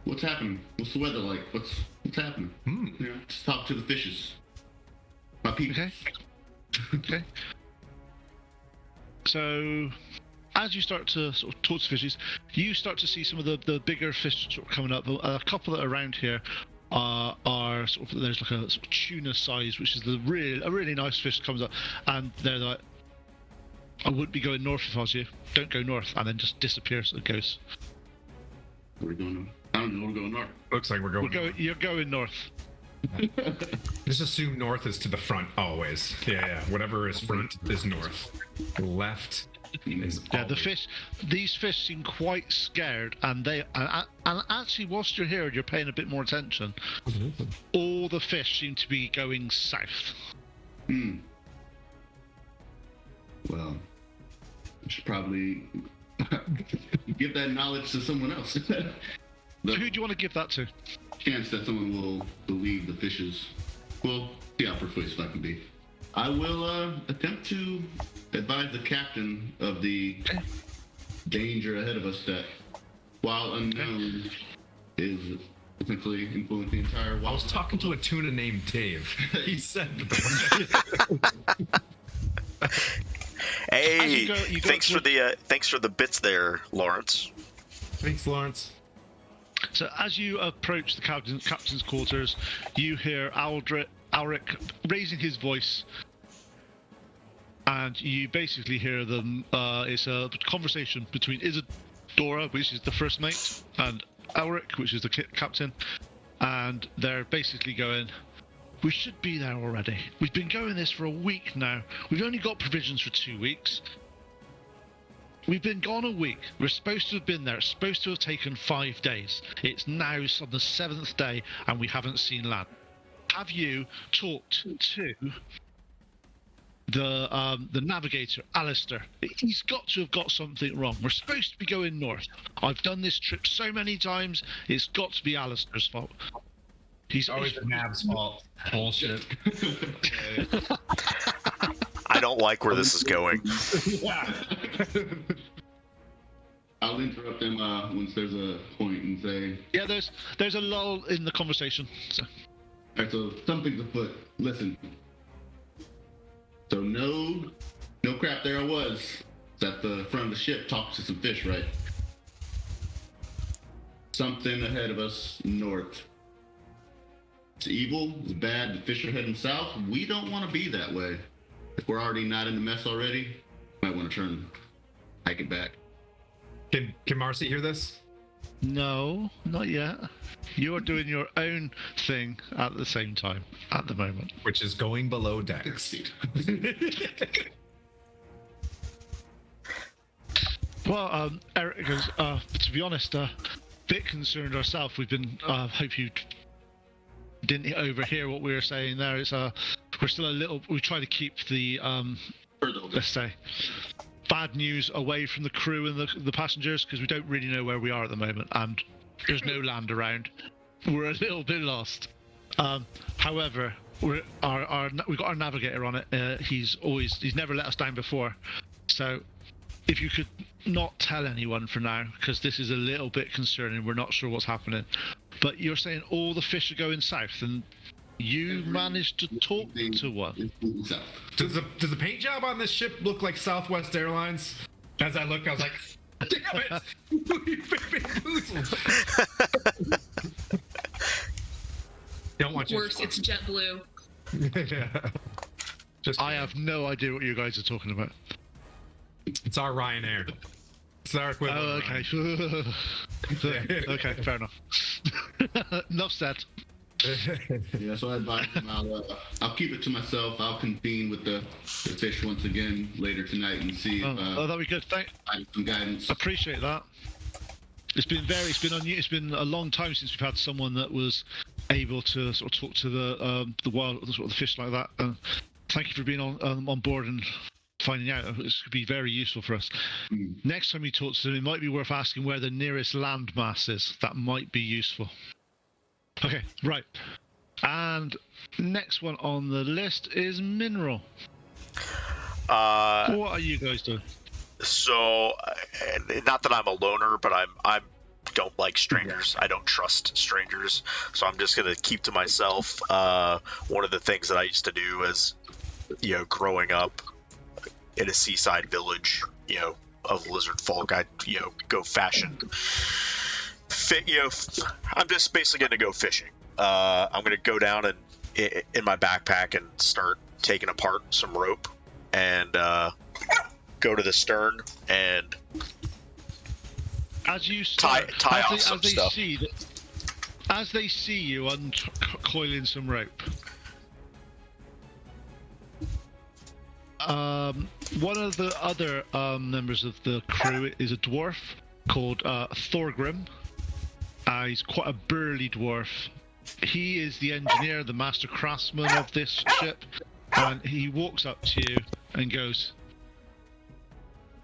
[SPEAKER 6] what's happening? What's the weather like? What's happening?" You know, just talk to the fishes. My people.
[SPEAKER 3] Okay. So, as you start to sort of talk to fishes, you start to see some of the bigger fish sort of coming up. A couple that are around here are sort of, there's like a sort of tuna size, which is a really nice fish that comes up, and they're like, "I wouldn't be going north if I was you. Don't go north," and then just disappears. It goes.
[SPEAKER 6] Where are we going? I don't know. We're going north.
[SPEAKER 1] looks like we're going.
[SPEAKER 3] You're going north.
[SPEAKER 1] Just assume north is to the front always. Yeah. Whatever is front is north. Left is
[SPEAKER 3] Yeah, these fish seem quite scared, and and actually, whilst you're here, you're paying a bit more attention. All the fish seem to be going south.
[SPEAKER 6] Well, I should probably give that knowledge to someone else.
[SPEAKER 3] Who do you want to give that to?
[SPEAKER 6] Chance that someone will believe the fishes. Well, see how persuasive I can be. I will attempt to advise the captain of the danger ahead of us that, while unknown, is essentially influencing the entire
[SPEAKER 1] I was
[SPEAKER 6] wild.
[SPEAKER 1] talking to a tuna named Dave. He said.
[SPEAKER 2] Hey,
[SPEAKER 3] you go
[SPEAKER 2] thanks for the bits there, Lawrence.
[SPEAKER 1] Thanks, Lawrence.
[SPEAKER 3] So as you approach the captain's quarters, you hear Alric raising his voice, and you basically hear them. It's a conversation between Isadora, which is the first mate, and Alric, which is the captain, and they're basically going, "We should be there already. We've been going this for a week now. We've only got provisions for 2 weeks. We've been gone a week. We're supposed to have been there. It's supposed to have taken 5 days. It's now on the 7th day, and we haven't seen land. Have you talked to the navigator, Alistair? He's got to have got something wrong. We're supposed to be going north. I've done this trip so many times. It's got to be Alistair's fault. He's
[SPEAKER 1] Always Nav's fault. Bullshit.
[SPEAKER 2] I don't like where this is going.
[SPEAKER 1] Yeah.
[SPEAKER 6] I'll interrupt them once there's a point and say,
[SPEAKER 3] Yeah, there's a lull in the conversation. So.
[SPEAKER 6] "All right, so something's afoot. Listen. So no crap. There I was at the front of the ship talking to some fish, right? Something ahead of us north. It's evil. It's bad. The fish are heading south. We don't want to be that way. If we're already not in the mess already, might want to hike it back."
[SPEAKER 1] Can Marcy hear this?
[SPEAKER 3] No, not yet. You're doing your own thing at the same time, at the moment.
[SPEAKER 1] Which is going below decks.
[SPEAKER 3] Well, Eric goes, to be honest, bit concerned ourselves. We've been, hope you didn't overhear what we were saying there. It's, we're still a little, we try to keep the, let's say, bad news away from the crew and the passengers, because we don't really know where we are at the moment, and there's no land around. We're a little bit lost. However, we've got our navigator on it. He's never let us down before. So if you could not tell anyone for now, because this is a little bit concerning. We're not sure what's happening. But you're saying all the fish are going south, and you managed to talk to one.
[SPEAKER 1] Does the paint job on this ship look like Southwest Airlines? As I look, I was like, damn it! We've been bamboozled. Don't want you.
[SPEAKER 5] Worse, it's JetBlue.
[SPEAKER 1] Yeah. Just
[SPEAKER 3] I have no idea what you guys are talking about.
[SPEAKER 1] It's our Ryanair. It's our equivalent.
[SPEAKER 3] Oh, okay. Okay, fair enough. Enough said.
[SPEAKER 6] Yeah, so I advise him I'll keep it to myself. I'll convene with the fish once again later tonight and see if
[SPEAKER 3] that'd be good.
[SPEAKER 6] I have some guidance.
[SPEAKER 3] Appreciate that. It's been a long time since we've had someone that was able to sort of talk to the fish like that. Thank you for being on board and finding out. This could be very useful for us. Next time you talk to them, it might be worth asking where the nearest landmass is. That might be useful. Okay, right. And next one on the list is Mineral. What are you guys doing?
[SPEAKER 2] So, not that I'm a loner, but I don't like strangers. I don't trust strangers, so I'm just gonna keep to myself. One of the things that I used to do is, growing up in a seaside village, of lizard folk, I'd go fashion. I'm just basically gonna go fishing. I'm gonna go down and in my backpack and start taking apart some rope and go to the stern and
[SPEAKER 3] as you
[SPEAKER 2] tie off some stuff.
[SPEAKER 3] As they see you uncoiling some rope, one of the other members of the crew is a dwarf called Thorgrim. He's quite a burly dwarf. He is the engineer, the master craftsman of this ship, and he walks up to you and goes,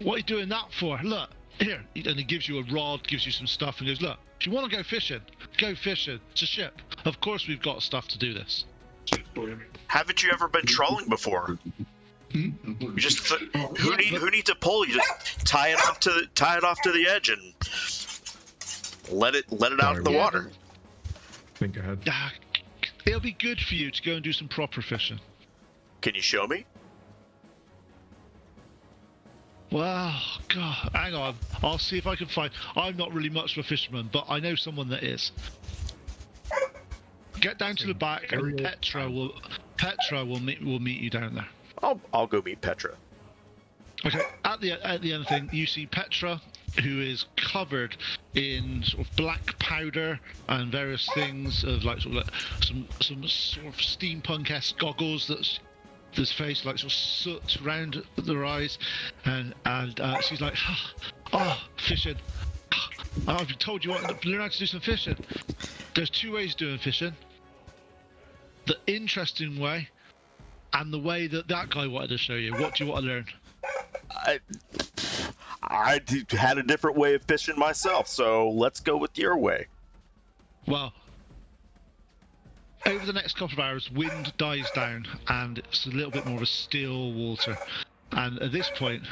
[SPEAKER 3] "What are you doing that for? Look, here." And he gives you a rod, gives you some stuff, and goes, "Look, if you want to go fishing, go fishing. It's a ship. Of course we've got stuff to do this."
[SPEAKER 2] Haven't you ever been trolling before? You just who needs a pole? You just tie it off to the edge and let it out of the water.
[SPEAKER 1] Think ahead.
[SPEAKER 3] It'll be good for you to go and do some proper fishing.
[SPEAKER 2] Can you show me?
[SPEAKER 3] Well, God, hang on. I'll see if I can find. I'm not really much of a fisherman, but I know someone that is. Get down to the back, and Petra will meet you down there.
[SPEAKER 2] I'll go meet Petra.
[SPEAKER 3] Okay. At the end of the thing, you see Petra, who is covered in sort of black powder and various things of some sort of steampunk-esque goggles that's this face like sort of soot around their eyes, and she's like, fishing. I've been told you want to learn how to do some fishing. There's two ways of doing fishing: the interesting way and the way that guy wanted to show you. What do you want to learn?
[SPEAKER 2] I had a different way of fishing myself, so let's go with your way.
[SPEAKER 3] Well, over the next couple of hours, wind dies down, and it's a little bit more of a still water. And at this point,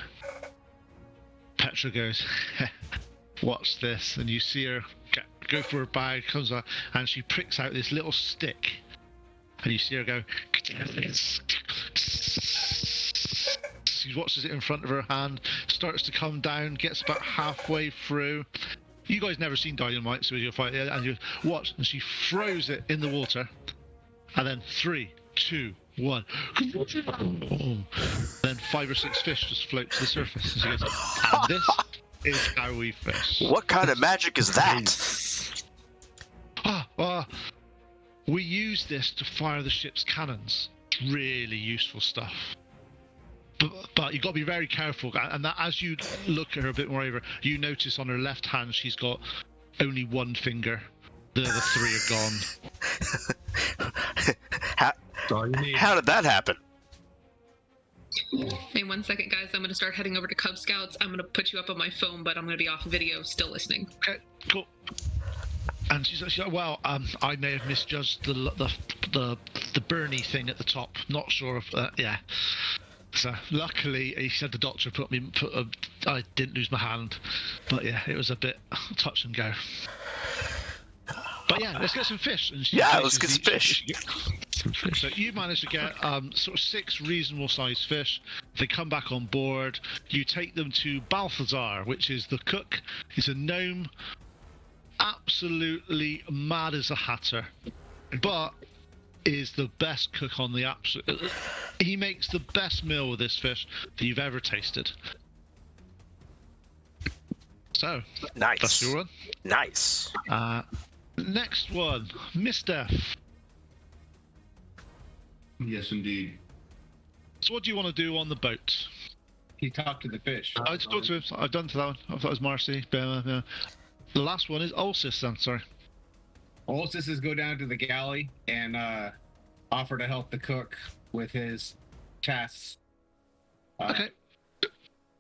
[SPEAKER 3] Petra goes, "Watch this," and you see her go for her bag, comes out, and she pricks out this little stick, and you see her go. She watches it in front of her hand, starts to come down, gets about halfway through. You guys never seen dynamite, so you'll fight it, and you watch, and she throws it in the water, and then 3, 2, 1. Then 5 or 6 fish just float to the surface. And she goes, "And this is how we fish."
[SPEAKER 2] What kind of magic is that?
[SPEAKER 3] We use this to fire the ship's cannons. Really useful stuff. But you've got to be very careful, and that as you look at her a bit more over, you notice on her left hand she's got only one finger. The other 3 are gone.
[SPEAKER 2] How did that happen?
[SPEAKER 5] Hey, 1 second, guys. I'm going to start heading over to Cub Scouts. I'm going to put you up on my phone, but I'm going to be off video, still listening.
[SPEAKER 3] Okay, cool. And she's like, "Well, I may have misjudged the Bernie thing at the top. Not sure if yeah." So luckily, he said the doctor I didn't lose my hand, but yeah, it was a bit touch and go. But yeah, let's get some fish. And
[SPEAKER 2] let's get some fish.
[SPEAKER 3] So you managed to get sort of 6 reasonable sized fish. They come back on board. You take them to Balthazar, which is the cook. He's a gnome, absolutely mad as a hatter, but is the best cook on the absolute. He makes the best meal with this fish that you've ever tasted. So
[SPEAKER 2] nice.
[SPEAKER 3] That's your one.
[SPEAKER 2] Nice.
[SPEAKER 3] Next one, Miss Death.
[SPEAKER 6] Yes, indeed.
[SPEAKER 3] So what do you want to do on the boat?
[SPEAKER 7] He talked to the fish.
[SPEAKER 3] I just talked to him. I've done to that one. I thought it was Marcy. The last one is Ulysses then, sorry.
[SPEAKER 7] Ulysses is go down to the galley and offer to help the cook with his tasks.
[SPEAKER 3] Okay.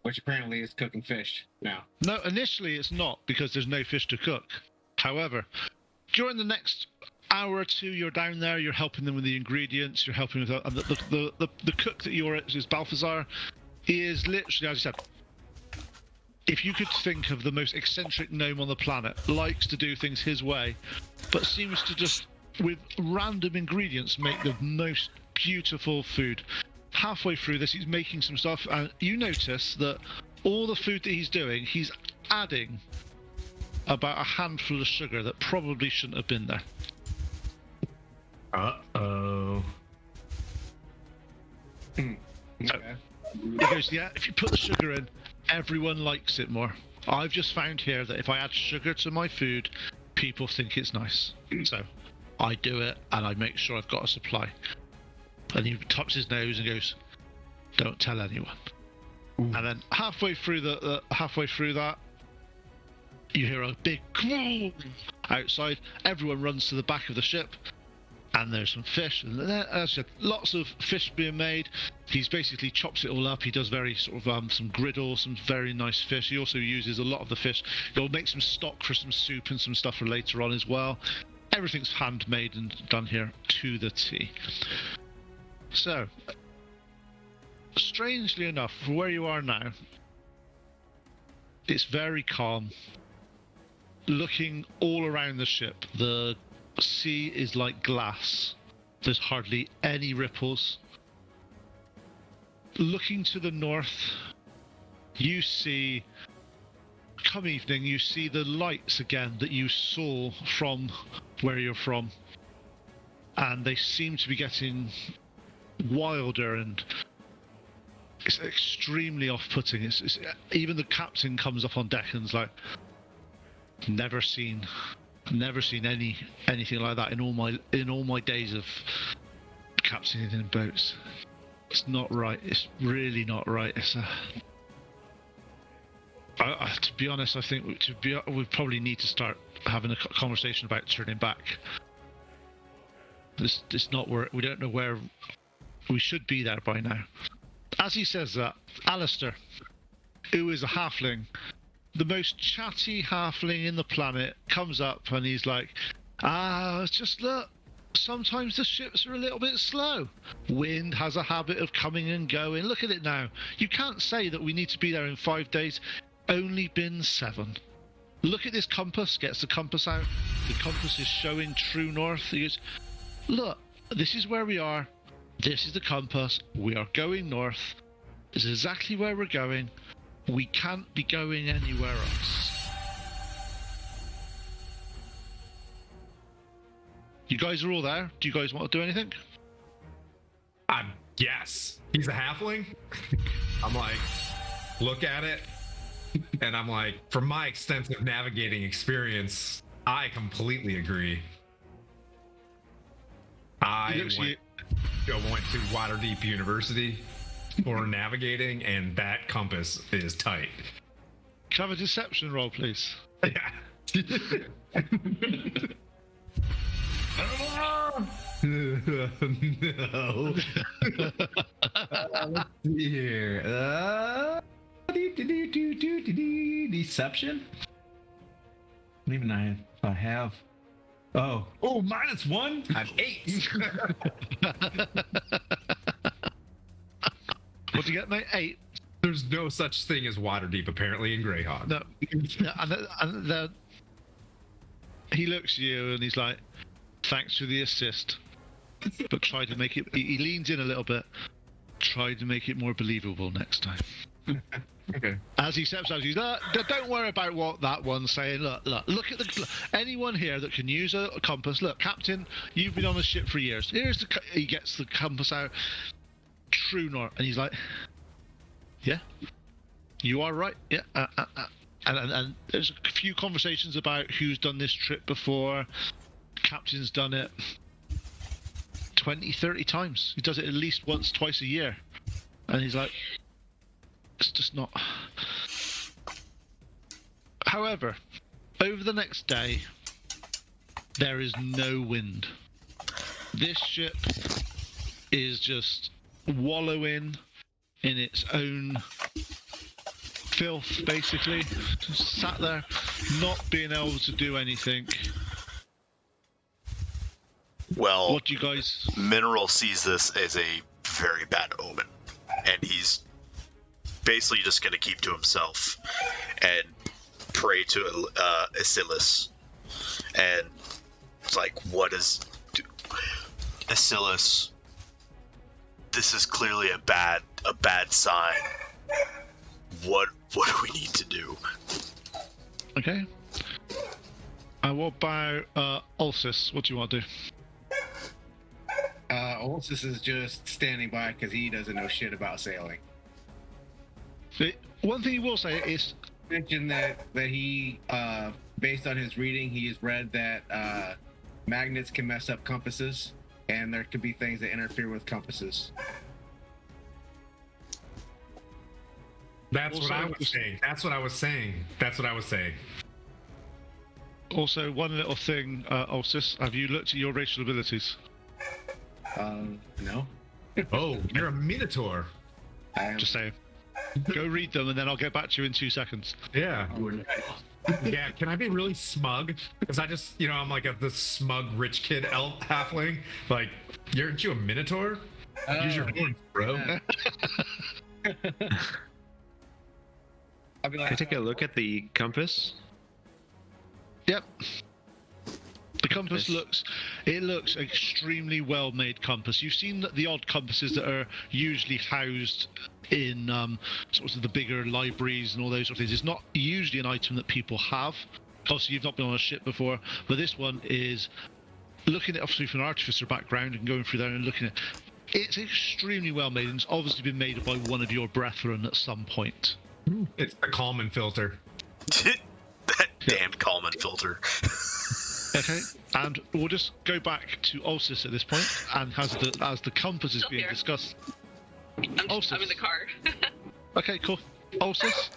[SPEAKER 7] Which apparently is cooking fish now.
[SPEAKER 3] No, initially it's not, because there's no fish to cook. However, during the next hour or two you're down there, you're helping them with the ingredients, you're helping with and the cook that you're at is Balthazar. He is literally, as I said, if you could think of the most eccentric gnome on the planet, likes to do things his way, but seems to just, with random ingredients, make the most beautiful food. Halfway through this, he's making some stuff, and you notice that all the food that he's doing, he's adding about a handful of sugar that probably shouldn't have been there.
[SPEAKER 1] Uh-oh.
[SPEAKER 7] Okay.
[SPEAKER 3] He goes, yeah, if you put the sugar in, everyone likes it more. I've just found here that if I add sugar to my food, people think it's nice. So I do it, and I make sure I've got a supply. And he taps his nose and goes, "Don't tell anyone." Ooh. And then halfway through that, you hear a big crawl outside. Everyone runs to the back of the ship, and there's some fish. And there, as I said, lots of fish being made. He's basically chops it all up. He does very sort of some griddle, some very nice fish. He also uses a lot of the fish. He'll make some stock for some soup and some stuff for later on as well. Everything's handmade and done here to the T. So, strangely enough, for where you are now, it's very calm. Looking all around the ship, the sea is like glass. There's hardly any ripples. Looking to the north, you see, come evening, you see the lights again that you saw from where you're from. And they seem to be getting wilder, and it's extremely off-putting. It's even the captain comes up on deck and's like, never seen anything like that in all my days of captaining in boats. It's not right. It's really not right. It's to be honest, I think we probably need to start having a conversation about turning back. It's not where we don't know where. We should be there by now. As he says that, Alistair, who is a halfling, the most chatty halfling in the planet, comes up and he's like, just look, sometimes the ships are a little bit slow. Wind has a habit of coming and going. Look at it now. You can't say that we need to be there in 5 days. Only been 7. Look at this compass. Gets the compass out. The compass is showing true north. He goes, look, this is where we are. This is the compass. We are going north. This is exactly where we're going. We can't be going anywhere else. You guys are all there. Do you guys want to do anything?
[SPEAKER 1] Yes. He's a halfling. I'm like, look at it. And I'm like, from my extensive navigating experience, I completely agree. I went to Waterdeep University for navigating, and that compass is tight.
[SPEAKER 3] Can I have a deception roll, please?
[SPEAKER 1] Yeah. No. Let's see here. Deception? What even I have? Oh, -1? I have 8.
[SPEAKER 3] What'd you get, mate? 8.
[SPEAKER 1] There's no such thing as Waterdeep, apparently, in Greyhawk.
[SPEAKER 3] No. And he looks at you and he's like, thanks for the assist. But try to make it... He leans in a little bit. Try to make it more believable next time.
[SPEAKER 1] Okay.
[SPEAKER 3] As he steps out, he's like, don't worry about what that one's saying. Look at anyone here that can use a compass. Look, Captain, you've been on a ship for years. He gets the compass out. True north, and he's like, yeah, you are right. Yeah, and there's a few conversations about who's done this trip before. Captain's done it 20, 30 times. He does it at least once, twice a year. And he's like, it's just not. However, over the next day, there is no wind. This ship is just wallowing in its own filth, basically. Just sat there, not being able to do anything.
[SPEAKER 2] Well,
[SPEAKER 3] What do you guys...
[SPEAKER 2] Mineral sees this as a very bad omen, and he's basically just going to keep to himself and pray to Asilis. And it's like, what is... Asilis, this is clearly a bad sign. What do we need to do?
[SPEAKER 3] Okay. What about Ulysses? What do you want to do?
[SPEAKER 7] Ulysses is just standing by because he doesn't know shit about sailing.
[SPEAKER 3] One thing you will say is...
[SPEAKER 7] Mentioned that he, based on his reading, he has read that magnets can mess up compasses, and there could be things that interfere with compasses.
[SPEAKER 1] That's
[SPEAKER 3] Also,
[SPEAKER 1] what I was saying. That's what I was saying. That's what I was saying.
[SPEAKER 3] Also, one little thing, Ulysses, have you looked at your racial abilities?
[SPEAKER 7] No.
[SPEAKER 1] Oh, you're a Minotaur.
[SPEAKER 7] I am.
[SPEAKER 3] Just saying. Go read them, and then I'll get back to you in 2 seconds.
[SPEAKER 1] Yeah. Yeah, can I be really smug? Because I just, I'm like this smug rich kid elf halfling. Like, aren't you a Minotaur? Use your horns, bro.
[SPEAKER 7] Yeah. I'll be like,
[SPEAKER 4] Can I take a look at the compass?
[SPEAKER 3] Yep. The compass
[SPEAKER 4] Yes.
[SPEAKER 3] looks extremely well made compass. You've seen the odd compasses that are usually housed in sort of the bigger libraries and all those sort of things. It's not usually an item that people have. Obviously, you've not been on a ship before, but this one is looking at, obviously, from an artificer background and going through there and looking at. It's extremely well made, and it's obviously been made by one of your brethren at some point.
[SPEAKER 1] It's the Kalman filter.
[SPEAKER 2] That damned Kalman filter.
[SPEAKER 3] Okay, and we'll just go back to Ulysses at this point, and as the compass is
[SPEAKER 5] Still
[SPEAKER 3] being
[SPEAKER 5] here.
[SPEAKER 3] discussed.
[SPEAKER 5] I'm in the car.
[SPEAKER 3] Okay, cool. Ulysses,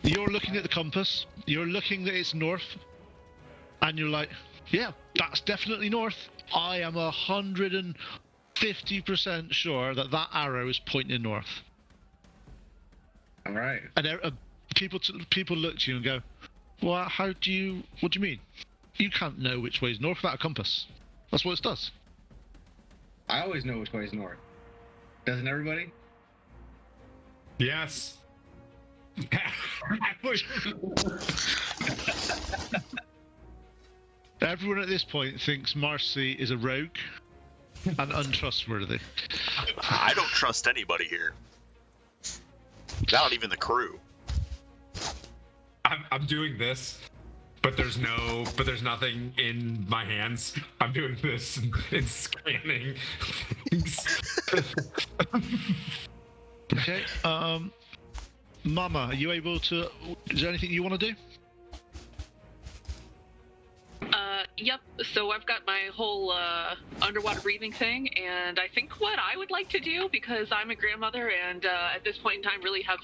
[SPEAKER 3] you're looking at the compass. You're looking that it's north, and you're like, "Yeah, that's definitely north. I am 150% sure that arrow is pointing north."
[SPEAKER 7] all right.
[SPEAKER 3] And people look to you and go, "Well, what do you mean? You can't know which way is north without a compass. That's what it does."
[SPEAKER 7] I always know which way is north. Doesn't everybody?
[SPEAKER 1] Yes.
[SPEAKER 3] Everyone at this point thinks Marcy is a rogue and untrustworthy.
[SPEAKER 2] I don't trust anybody here. Not even the crew.
[SPEAKER 1] I'm doing this, but there's nothing in my hands. I'm doing this and scanning things.
[SPEAKER 3] Okay, Mama, are you able to... Is there anything you want to do?
[SPEAKER 5] Yep. So I've got my whole underwater breathing thing, and I think what I would like to do, because I'm a grandmother and at this point in time really have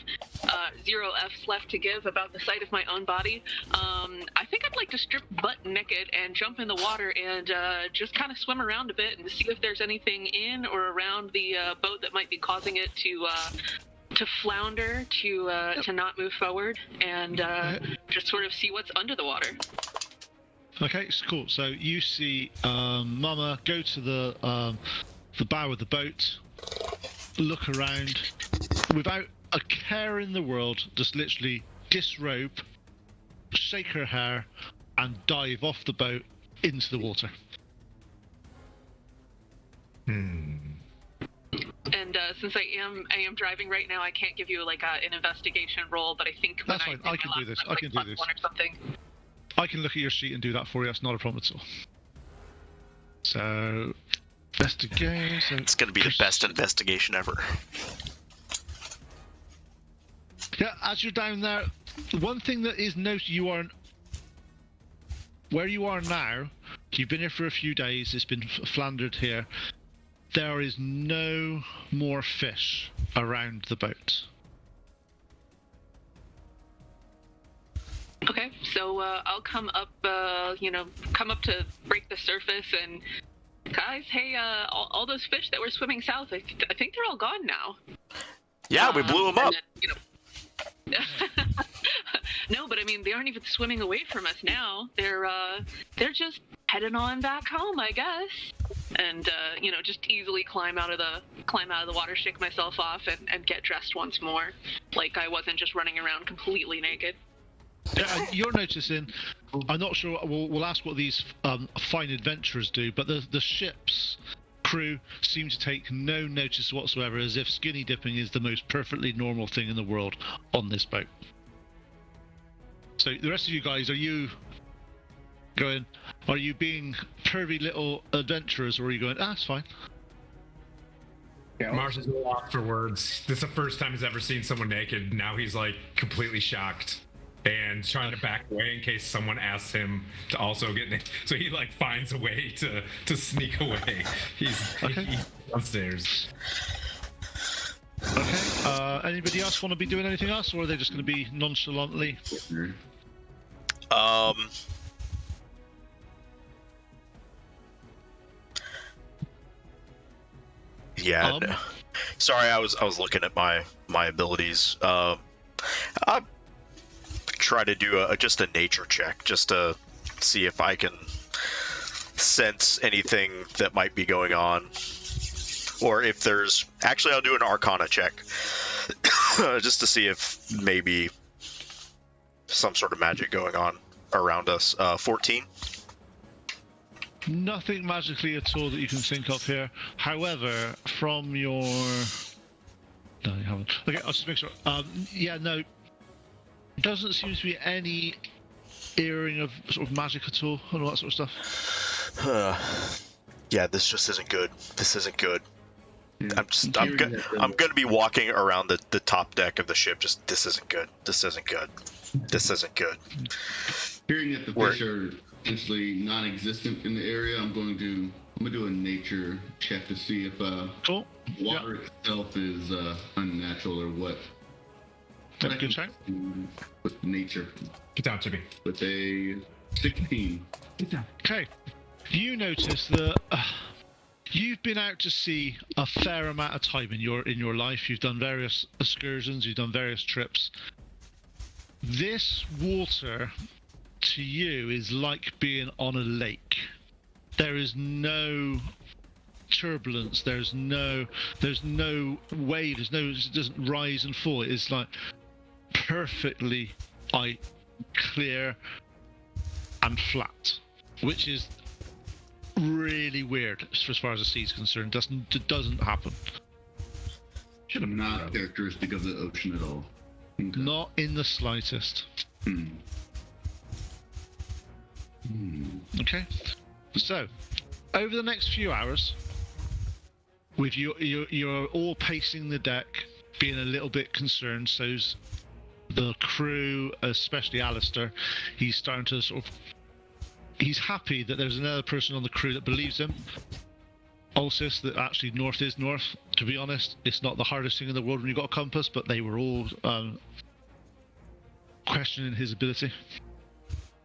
[SPEAKER 5] 0 Fs left to give about the sight of my own body, I think I'd like to strip butt naked and jump in the water and just kind of swim around a bit and see if there's anything in or around the boat that might be causing it to flounder, to not move forward, and just sort of see what's under the water.
[SPEAKER 3] Okay, it's cool. So you see Mama go to the bow of the boat, look around, without a care in the world, just literally disrobe, shake her hair, and dive off the boat into the water.
[SPEAKER 5] And since I am driving right now, I can't give you like an investigation roll, but I think when
[SPEAKER 3] That's fine. I can do this. I can do this.
[SPEAKER 5] Or something.
[SPEAKER 3] I can look at your sheet and do that for you. That's not a problem at all. So, investigation.
[SPEAKER 2] It's going to be the best investigation ever.
[SPEAKER 3] Yeah, as you're down there, one thing that is noted, where you are now, You've been here for a few days. It's been flandered here. There is no more fish around the boat.
[SPEAKER 5] Okay, so I'll come up, come up to break the surface and, guys, hey, all those fish that were swimming south, I think they're all gone now.
[SPEAKER 2] Yeah, we blew them up.
[SPEAKER 5] Then, no, but I mean, they aren't even swimming away from us now. They're just heading on back home, I guess. And just easily climb out of the water, shake myself off, and get dressed once more, like I wasn't just running around completely naked.
[SPEAKER 3] Yeah, you're noticing. I'm not sure. We'll ask what these fine adventurers do, but the ship's crew seem to take no notice whatsoever, as if skinny dipping is the most perfectly normal thing in the world on this boat. So the rest of you guys, are you being pervy little adventurers, or are you going, it's fine?
[SPEAKER 7] Yeah,
[SPEAKER 1] Marsh is lost for words. This is the first time he's ever seen someone naked. Now he's like completely shocked and trying to back away in case someone asks him to also get naked. So he like finds a way to sneak away. He's downstairs.
[SPEAKER 3] Okay. Anybody else want to be doing anything else, or are they just going to be nonchalantly?
[SPEAKER 2] Yeah. No. Sorry, I was looking at my abilities. I try to do just a nature check, just to see if I can sense anything that might be going on, or if there's. Actually, I'll do an Arcana check, just to see if maybe some sort of magic going on around us. 14.
[SPEAKER 3] Nothing magically at all that you can think of here. However, from your... No, you haven't. Okay, I'll just make sure. Yeah, no. Doesn't seem to be any earring of sort of magic at all, and all that sort of stuff.
[SPEAKER 2] Yeah, this just isn't good. This isn't good.
[SPEAKER 6] Yeah.
[SPEAKER 2] I'm gonna be walking around the top deck of the ship. Just, this isn't good. This isn't good. This isn't good.
[SPEAKER 6] Hearing that the fish are essentially non-existent in the area, I'm gonna do a nature check to see if
[SPEAKER 3] Cool.
[SPEAKER 6] water itself is unnatural or what.
[SPEAKER 3] That's a good check.
[SPEAKER 6] With nature.
[SPEAKER 1] Get down, Chippy.
[SPEAKER 6] With a 16.
[SPEAKER 3] Okay. You notice that you've been out to sea a fair amount of time in your life. You've done various excursions. You've done various trips. This water, to you, is like being on a lake. There is no turbulence. There's no wave. It doesn't rise and fall. It's like perfectly clear and flat, which is really weird as far as the sea is concerned. It doesn't happen.
[SPEAKER 6] Not characteristic of the ocean at all. Okay.
[SPEAKER 3] Not in the slightest. Okay. So, over the next few hours, with you're all pacing the deck, being a little bit concerned. So's the crew, especially Alistair. He's starting to sort of. He's happy that there's another person on the crew that believes him. Also, that actually north is north. To be honest, it's not the hardest thing in the world when you've got a compass, but they were all questioning his ability.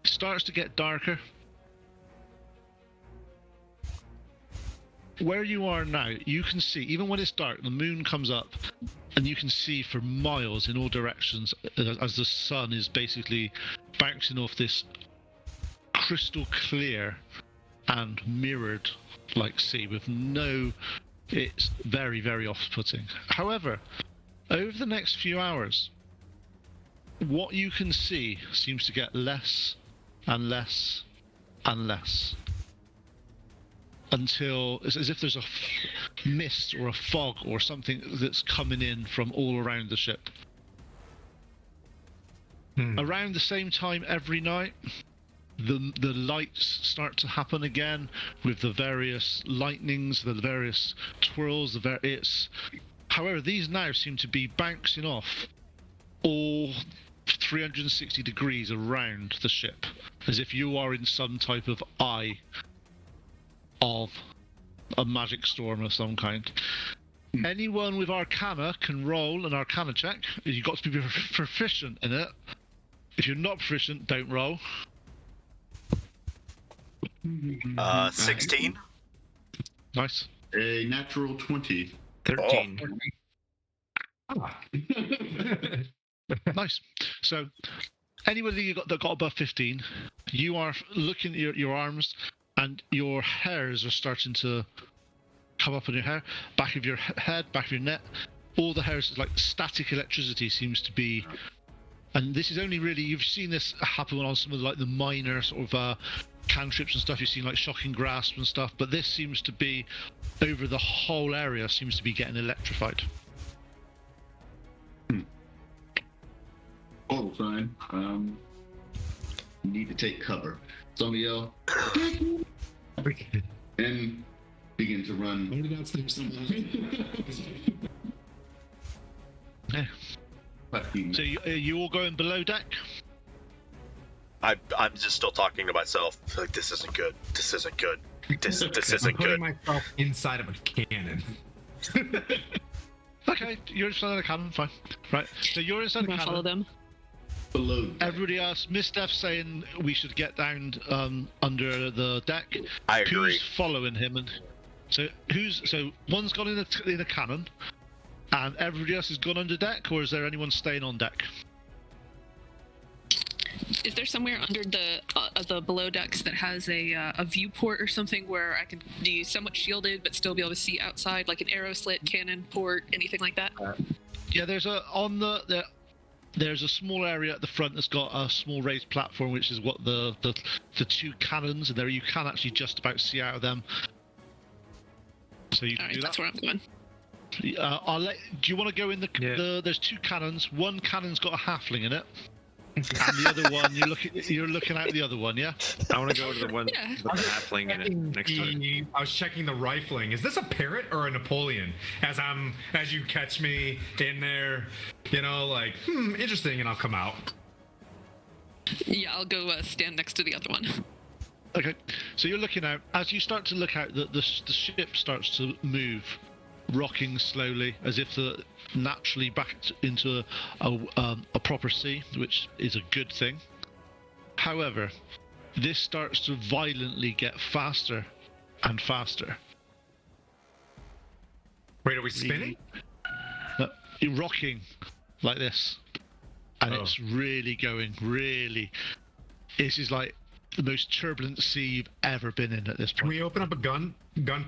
[SPEAKER 3] It starts to get darker. Where you are now, you can see, even when it's dark, the moon comes up, and you can see for miles in all directions as the sun is basically bouncing off this crystal clear and mirrored like sea with no... It's very, very off-putting. However, over the next few hours, what you can see seems to get less and less and less, until it's as if there's a mist or a fog or something that's coming in from all around the ship. Around the same time every night, the lights start to happen again with the various lightnings, the various twirls, however, these now seem to be bouncing off all 360 degrees around the ship, as if you are in some type of eye of a magic storm of some kind. Anyone with Arcana can roll an Arcana check. You've got to be proficient in it. If you're not proficient, don't roll.
[SPEAKER 2] 16.
[SPEAKER 3] Nice.
[SPEAKER 6] A natural 20.
[SPEAKER 4] 13.
[SPEAKER 3] Nice. So, anybody that got above 15, you are looking at your arms, and your hairs are starting to come up on your hair, back of your head, back of your neck. All the hairs, like static electricity, seems to be. And this is only really, you've seen this happen on some of the minor sort of cantrips and stuff. You've seen like shocking grasp and stuff, but this seems to be over the whole area. Seems to be getting electrified.
[SPEAKER 6] Oh, fine. Need to take cover. Somebody yell. And begin to run.
[SPEAKER 1] Maybe that's there somewhere.
[SPEAKER 3] Yeah. So you all going below deck?
[SPEAKER 2] I'm just still talking to myself. Like, this isn't good. This isn't good. This
[SPEAKER 1] I'm
[SPEAKER 2] isn't
[SPEAKER 1] putting
[SPEAKER 2] good.
[SPEAKER 1] myself inside of a cannon.
[SPEAKER 3] Okay, you're inside the cannon, fine. Right, so you're inside
[SPEAKER 5] I'm
[SPEAKER 3] the
[SPEAKER 5] gonna follow
[SPEAKER 3] cannon.
[SPEAKER 5] them.
[SPEAKER 6] Below deck.
[SPEAKER 3] Everybody else, Miss Steph saying we should get down under the deck.
[SPEAKER 2] I agree.
[SPEAKER 3] Who's following him? And so one's gone in the cannon, and everybody else has gone under deck, or is there anyone staying on deck?
[SPEAKER 5] Is there somewhere under the below decks that has a viewport or something where I can be somewhat shielded but still be able to see outside, like an arrow slit, cannon port, anything like that?
[SPEAKER 3] Yeah, there's a small area at the front that's got a small raised platform, which is what the two cannons, and there you can actually just about see out of them. So you can
[SPEAKER 5] Alright,
[SPEAKER 3] do that.
[SPEAKER 5] that's where I'm going.
[SPEAKER 3] Do you want to go in
[SPEAKER 4] Yeah.
[SPEAKER 3] there's two cannons. One cannon's got a halfling in it, and the other one you're looking out the other one. Yeah.
[SPEAKER 4] I want to go to the one
[SPEAKER 5] Yeah.
[SPEAKER 4] with the halfling in it next to it.
[SPEAKER 1] I was checking the rifling. Is this a parrot or a Napoleon? As you catch me in there, like, interesting, and I'll come out.
[SPEAKER 5] Yeah, I'll go stand next to the other one.
[SPEAKER 3] Okay. So you're looking out. As you start to look out, the ship starts to move, rocking slowly, as if naturally back into a proper sea, which is a good thing. However, this starts to violently get faster and faster.
[SPEAKER 1] Wait, are we spinning?
[SPEAKER 3] You're rocking like this, and
[SPEAKER 1] Oh.
[SPEAKER 3] it's really going. This is like the most turbulent sea you've ever been in at this
[SPEAKER 1] Can
[SPEAKER 3] point.
[SPEAKER 1] we open up a gun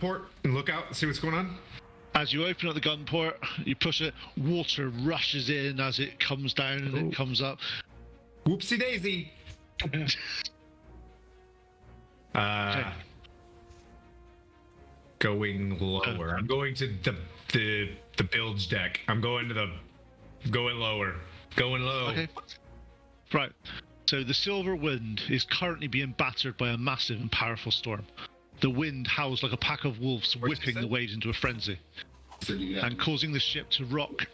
[SPEAKER 1] port and look out and see what's going on?
[SPEAKER 3] As you open up the gun port, you push it, water rushes in as it comes down and it comes up.
[SPEAKER 1] Whoopsie daisy. Going lower. I'm going to the bilge deck. I'm going lower. Going low.
[SPEAKER 3] Okay. Right. So the Silver Wind is currently being battered by a massive and powerful storm. The wind howls like a pack of wolves,
[SPEAKER 1] What'd you
[SPEAKER 3] whipping
[SPEAKER 1] say?
[SPEAKER 3] the waves into a frenzy
[SPEAKER 6] So you got
[SPEAKER 3] and causing the ship to rock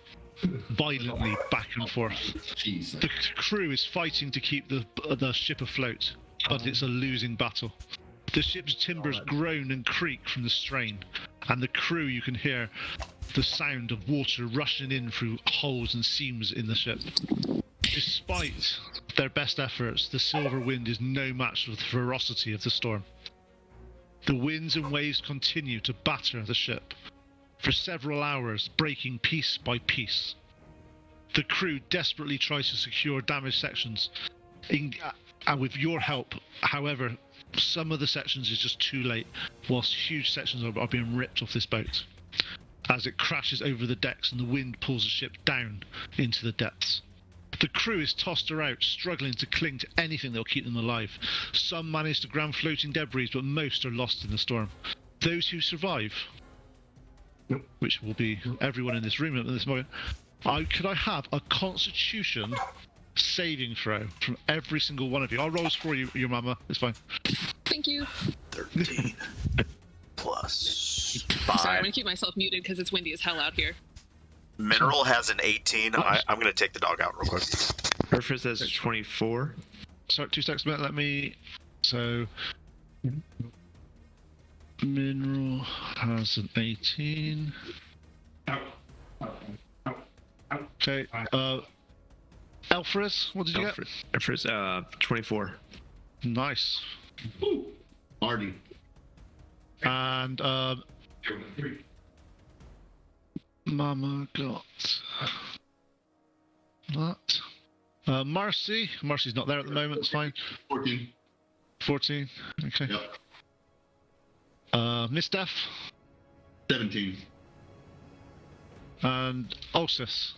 [SPEAKER 3] violently back and forth.
[SPEAKER 6] Jesus.
[SPEAKER 3] The crew is fighting to keep the ship afloat, but it's a losing battle. The ship's timbers groan and creak from the strain, and the crew, you can hear the sound of water rushing in through holes and seams in the ship. Despite their best efforts, the Silver Wind is no match for the ferocity of the storm. The winds and waves continue to batter the ship for several hours, breaking piece by piece. The crew desperately tries to secure damaged sections, and with your help, however, some of the sections is just too late, whilst huge sections are being ripped off this boat as it crashes over the decks and the wind pulls the ship down into the depths. The crew is tossed around, struggling to cling to anything that will keep them alive. Some manage to grab floating debris, but most are lost in the storm. Those who survive, which will be everyone in this room at this moment, could I have a Constitution saving throw from every single one of you? I'll roll for you, your mama. It's fine.
[SPEAKER 5] Thank you.
[SPEAKER 2] 13 plus
[SPEAKER 5] Sorry, I'm
[SPEAKER 2] 5.
[SPEAKER 5] gonna keep myself muted because it's windy as hell out here.
[SPEAKER 2] Mineral has an 18. I'm going to take the dog out real quick.
[SPEAKER 4] Hereford says 24.
[SPEAKER 3] Sorry, 2 seconds. Let me. So. Mineral has an 18. Okay. Alfred, what did you
[SPEAKER 4] First, 24.
[SPEAKER 3] get? Nice.
[SPEAKER 6] Artie.
[SPEAKER 3] And Mama got that. Marcy's not there at the moment. It's fine.
[SPEAKER 6] 14.
[SPEAKER 3] 14. Okay.
[SPEAKER 6] Yep.
[SPEAKER 3] Miss Def
[SPEAKER 6] 17.
[SPEAKER 3] and Ulsis.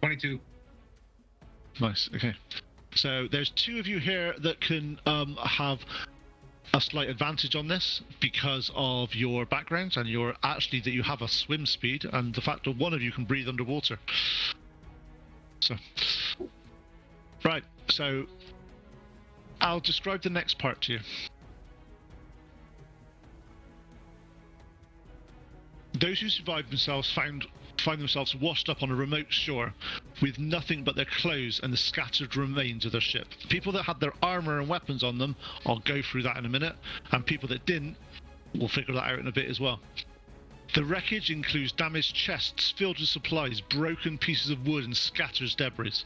[SPEAKER 7] 22.
[SPEAKER 3] Nice. Okay. So there's two of you here that can have a slight advantage on this because of your backgrounds and your that you have a swim speed and the fact that one of you can breathe underwater. So, right. So I'll describe the next part to you. Those who survived themselves find themselves washed up on a remote shore with nothing but their clothes and the scattered remains of their ship. People that had their armor and weapons on them, I'll go through that in a minute, and people that didn't, we'll figure that out in a bit as well. The wreckage includes damaged chests filled with supplies, broken pieces of wood, and scatters debris.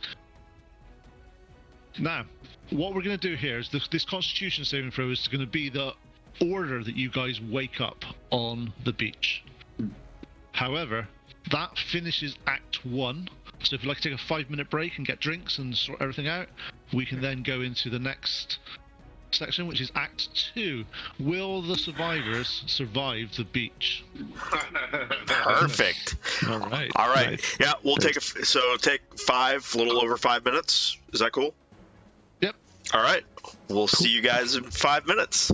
[SPEAKER 3] Now, what we're going to do here is this Constitution saving throw is going to be the order that you guys wake up on the beach. However, that finishes Act 1, so if you'd like to take a 5-minute break and get drinks and sort everything out, we can then go into the next section, which is Act 2. Will the survivors survive the beach?
[SPEAKER 2] Perfect.
[SPEAKER 4] All right.
[SPEAKER 2] All right.
[SPEAKER 4] Nice.
[SPEAKER 2] Yeah, we'll take a little over 5 minutes. Is that cool?
[SPEAKER 3] Yep.
[SPEAKER 2] All right. We'll see you guys in 5 minutes.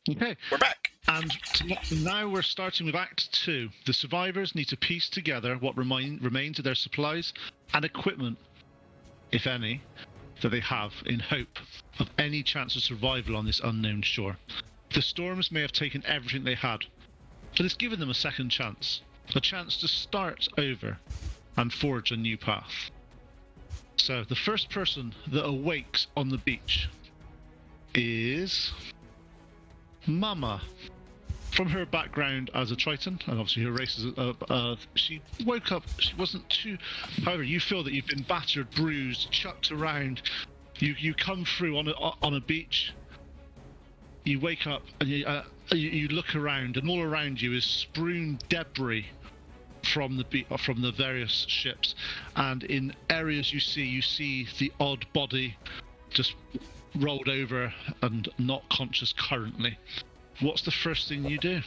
[SPEAKER 3] Okay.
[SPEAKER 2] We're back.
[SPEAKER 3] And now we're starting with Act 2. The survivors need to piece together what remains of their supplies and equipment, if any, that they have in hope of any chance of survival on this unknown shore. The storms may have taken everything they had, but it's given them a second chance. A chance to start over and forge a new path. So the first person that awakes on the beach is Mama. From her background as a Triton, and obviously her race is, she woke up, she wasn't too... However, you feel that you've been battered, bruised, chucked around. You come through on a beach, you wake up, and you look around, and all around you is strewn debris from the various ships, and in areas you see the odd body just rolled over and not conscious currently. What's the first thing you do?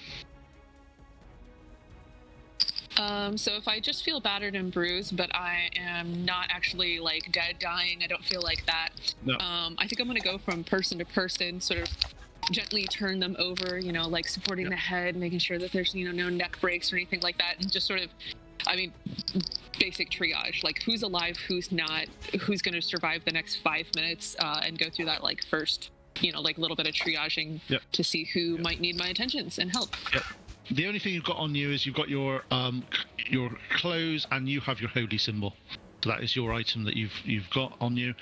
[SPEAKER 5] So if I just feel battered and bruised, but I am not actually like dead, dying, I don't feel like that.
[SPEAKER 3] No.
[SPEAKER 5] I think I'm gonna go from person to person, sort of gently turn them over, like supporting the head, making sure that there's, no neck breaks or anything like that, and just sort of, basic triage, like who's alive, who's not, who's gonna survive the next 5 minutes, and go through that like first, like a little bit of triaging to see who might need my attentions and help.
[SPEAKER 3] Yep. The only thing you've got on you is you've got your clothes and you have your holy symbol. So that is your item that you've got on you.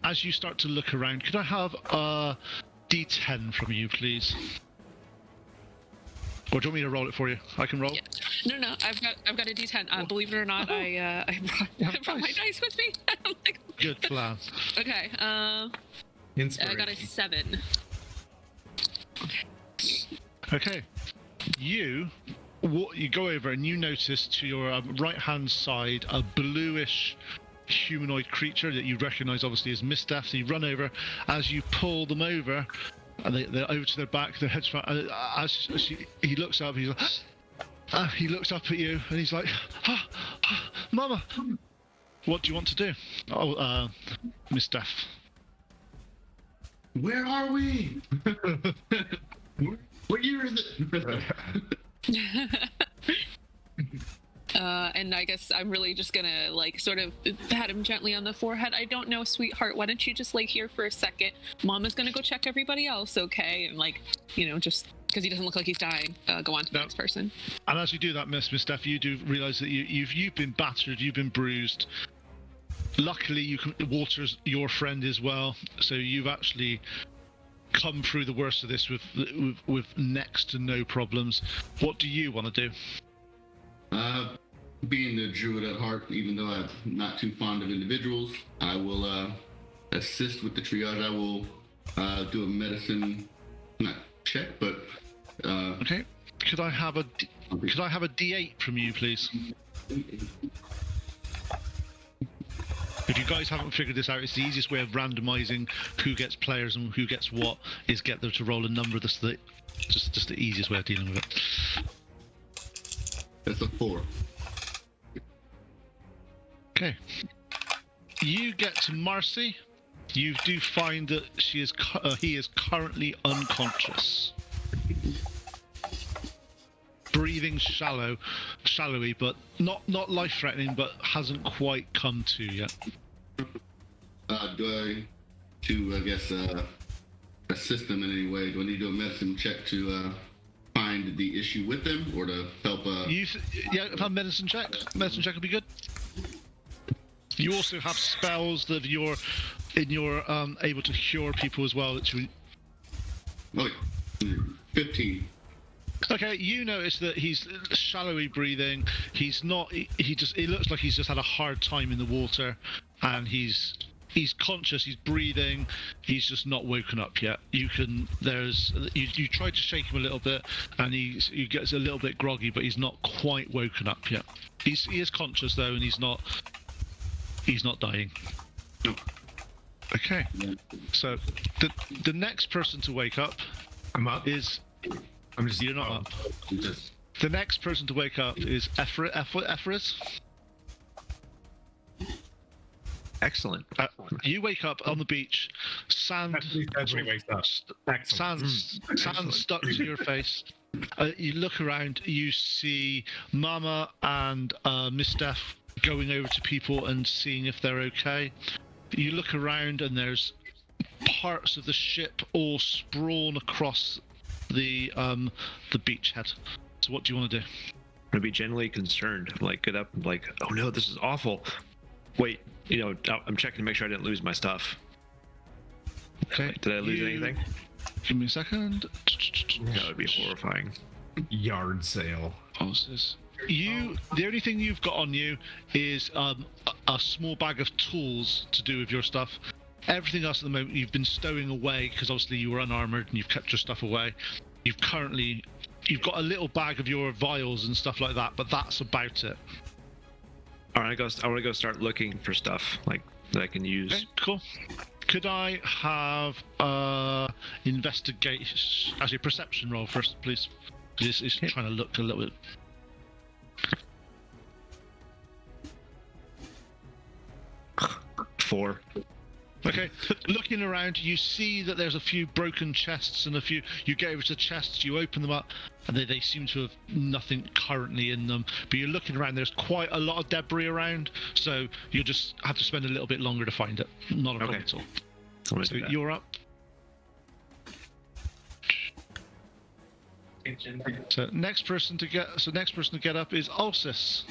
[SPEAKER 3] As you start to look around, could I have a D10 from you, please? Or do you want me to roll it for you? I can roll.
[SPEAKER 5] Yeah. No, I've got a D10. Believe it or not, I brought my dice with me. I'm like,
[SPEAKER 3] good plan.
[SPEAKER 5] Okay. I got a 7.
[SPEAKER 3] Okay. You go over and you notice to your right-hand side a bluish humanoid creature that you recognise obviously as Miss Death. So you run over. As you pull them over, and they're over to their back, their heads front. He looks up. He looks up at you and he's like, Mama, what do you want to do? Oh, Miss Death.
[SPEAKER 6] Where are we? What year is it?
[SPEAKER 5] And I guess I'm really just gonna like sort of pat him gently on the forehead. I don't know, sweetheart, why don't you just lay here for a second? Mama's gonna go check everybody else, okay? And like, just because he doesn't look like he's dying, go on to the next person.
[SPEAKER 3] And as you do that, Miss Steph, you do realise that you've been battered, you've been bruised. Luckily, Walter's your friend as well, so you've actually come through the worst of this with next to no problems. What do you want to do?
[SPEAKER 6] Being the druid at heart, even though I'm not too fond of individuals, I will assist with the triage. I will do a medicine, not check, but
[SPEAKER 3] okay. Could I have a D8 from you, please? If you guys haven't figured this out, it's the easiest way of randomizing who gets players and who gets what is get them to roll a number. That's just the easiest way of dealing with it.
[SPEAKER 6] That's a 4.
[SPEAKER 3] Okay. You get to Marcy. You do find that he is currently unconscious. Breathing shallowy, but not life-threatening, but hasn't quite come to yet.
[SPEAKER 6] Do I assist them in any way? Do I need to do a medicine check to find the issue with them, or to help?
[SPEAKER 3] If a medicine check would be good. You also have spells that you're able to cure people as well.
[SPEAKER 6] Okay, 15.
[SPEAKER 3] Okay, you notice that he's shallowly breathing. He's not. It looks like he's just had a hard time in the water, and he's conscious. He's breathing. He's just not woken up yet. You try to shake him a little bit, and he gets a little bit groggy, but he's not quite woken up yet. He is conscious though, and he's not dying.
[SPEAKER 6] No.
[SPEAKER 3] Okay. So the next person to wake up is. You're not up. The next person to wake up is Ephraim.
[SPEAKER 4] Excellent.
[SPEAKER 3] You wake up on the beach, sand,
[SPEAKER 1] That's when he wakes up.
[SPEAKER 3] sand, sand stuck to your face. You look around, you see Mama and Miss Steph going over to people and seeing if they're okay. You look around and there's parts of the ship all sprawn across the beachhead. So what do you want to do?
[SPEAKER 4] I'm gonna be genuinely concerned. Like, get up, like, oh no, this is awful. Wait, I'm checking to make sure I didn't lose my stuff.
[SPEAKER 3] Okay.
[SPEAKER 4] Did I lose anything?
[SPEAKER 3] Give me a second.
[SPEAKER 4] That would be horrifying.
[SPEAKER 1] Yard sale.
[SPEAKER 3] The only thing you've got on you is a small bag of tools to do with your stuff. Everything else at the moment you've been stowing away because obviously you were unarmored and you've kept your stuff away. You've got a little bag of your vials and stuff like that, but that's about it.
[SPEAKER 4] All right, I want to go start looking for stuff like that I can use.
[SPEAKER 3] Okay, cool. Could I have investigation, actually perception roll first, please? It's trying to look a little bit.
[SPEAKER 4] Four.
[SPEAKER 3] Okay, looking around, you see that there's a few broken chests and you get over to the chests, you open them up, and they seem to have nothing currently in them. But you're looking around, there's quite a lot of debris around, so you'll just have to spend a little bit longer to find it. Not a problem at all. So you're up. So next person to get up is Ulysses.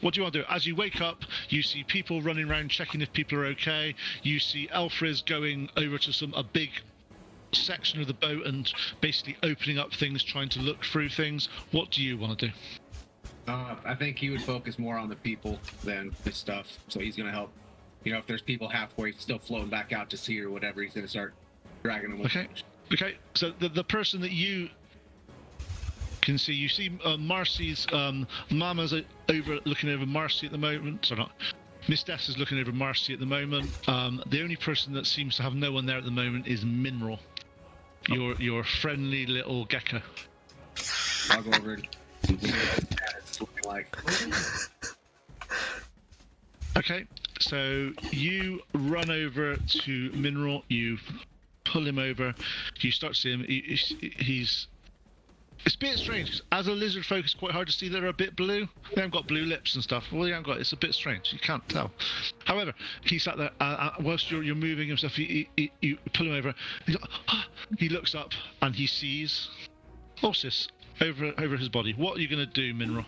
[SPEAKER 3] What do you want to do? As you wake up, you see people running around checking if people are okay. You see Elfriz going over to a big section of the boat and basically opening up things, trying to look through things. What do you want to do?
[SPEAKER 7] I think he would focus more on the people than the stuff. So he's going to help. If there's people halfway still floating back out to sea or whatever, he's going to start dragging them.
[SPEAKER 3] Okay. So the person that you can see, Marcy's Mama's looking over Marcy at the moment. Sorry, not. Miss Death is looking over Marcy at the moment. The only person that seems to have no one there at the moment is Mineral, your friendly little gecko.
[SPEAKER 7] I'll go over it.
[SPEAKER 3] Okay, so you run over to Mineral. You pull him over. You start to see him. He's. It's a bit strange, 'cause as a lizard folk, it's quite hard to see they're a bit blue. They haven't got blue lips and stuff. Well, they haven't got. It's a bit strange. You can't tell. However, he sat there whilst you're moving him stuff. You pull him over. He looks up and he sees Ulysses over his body. What are you gonna do, Mineral?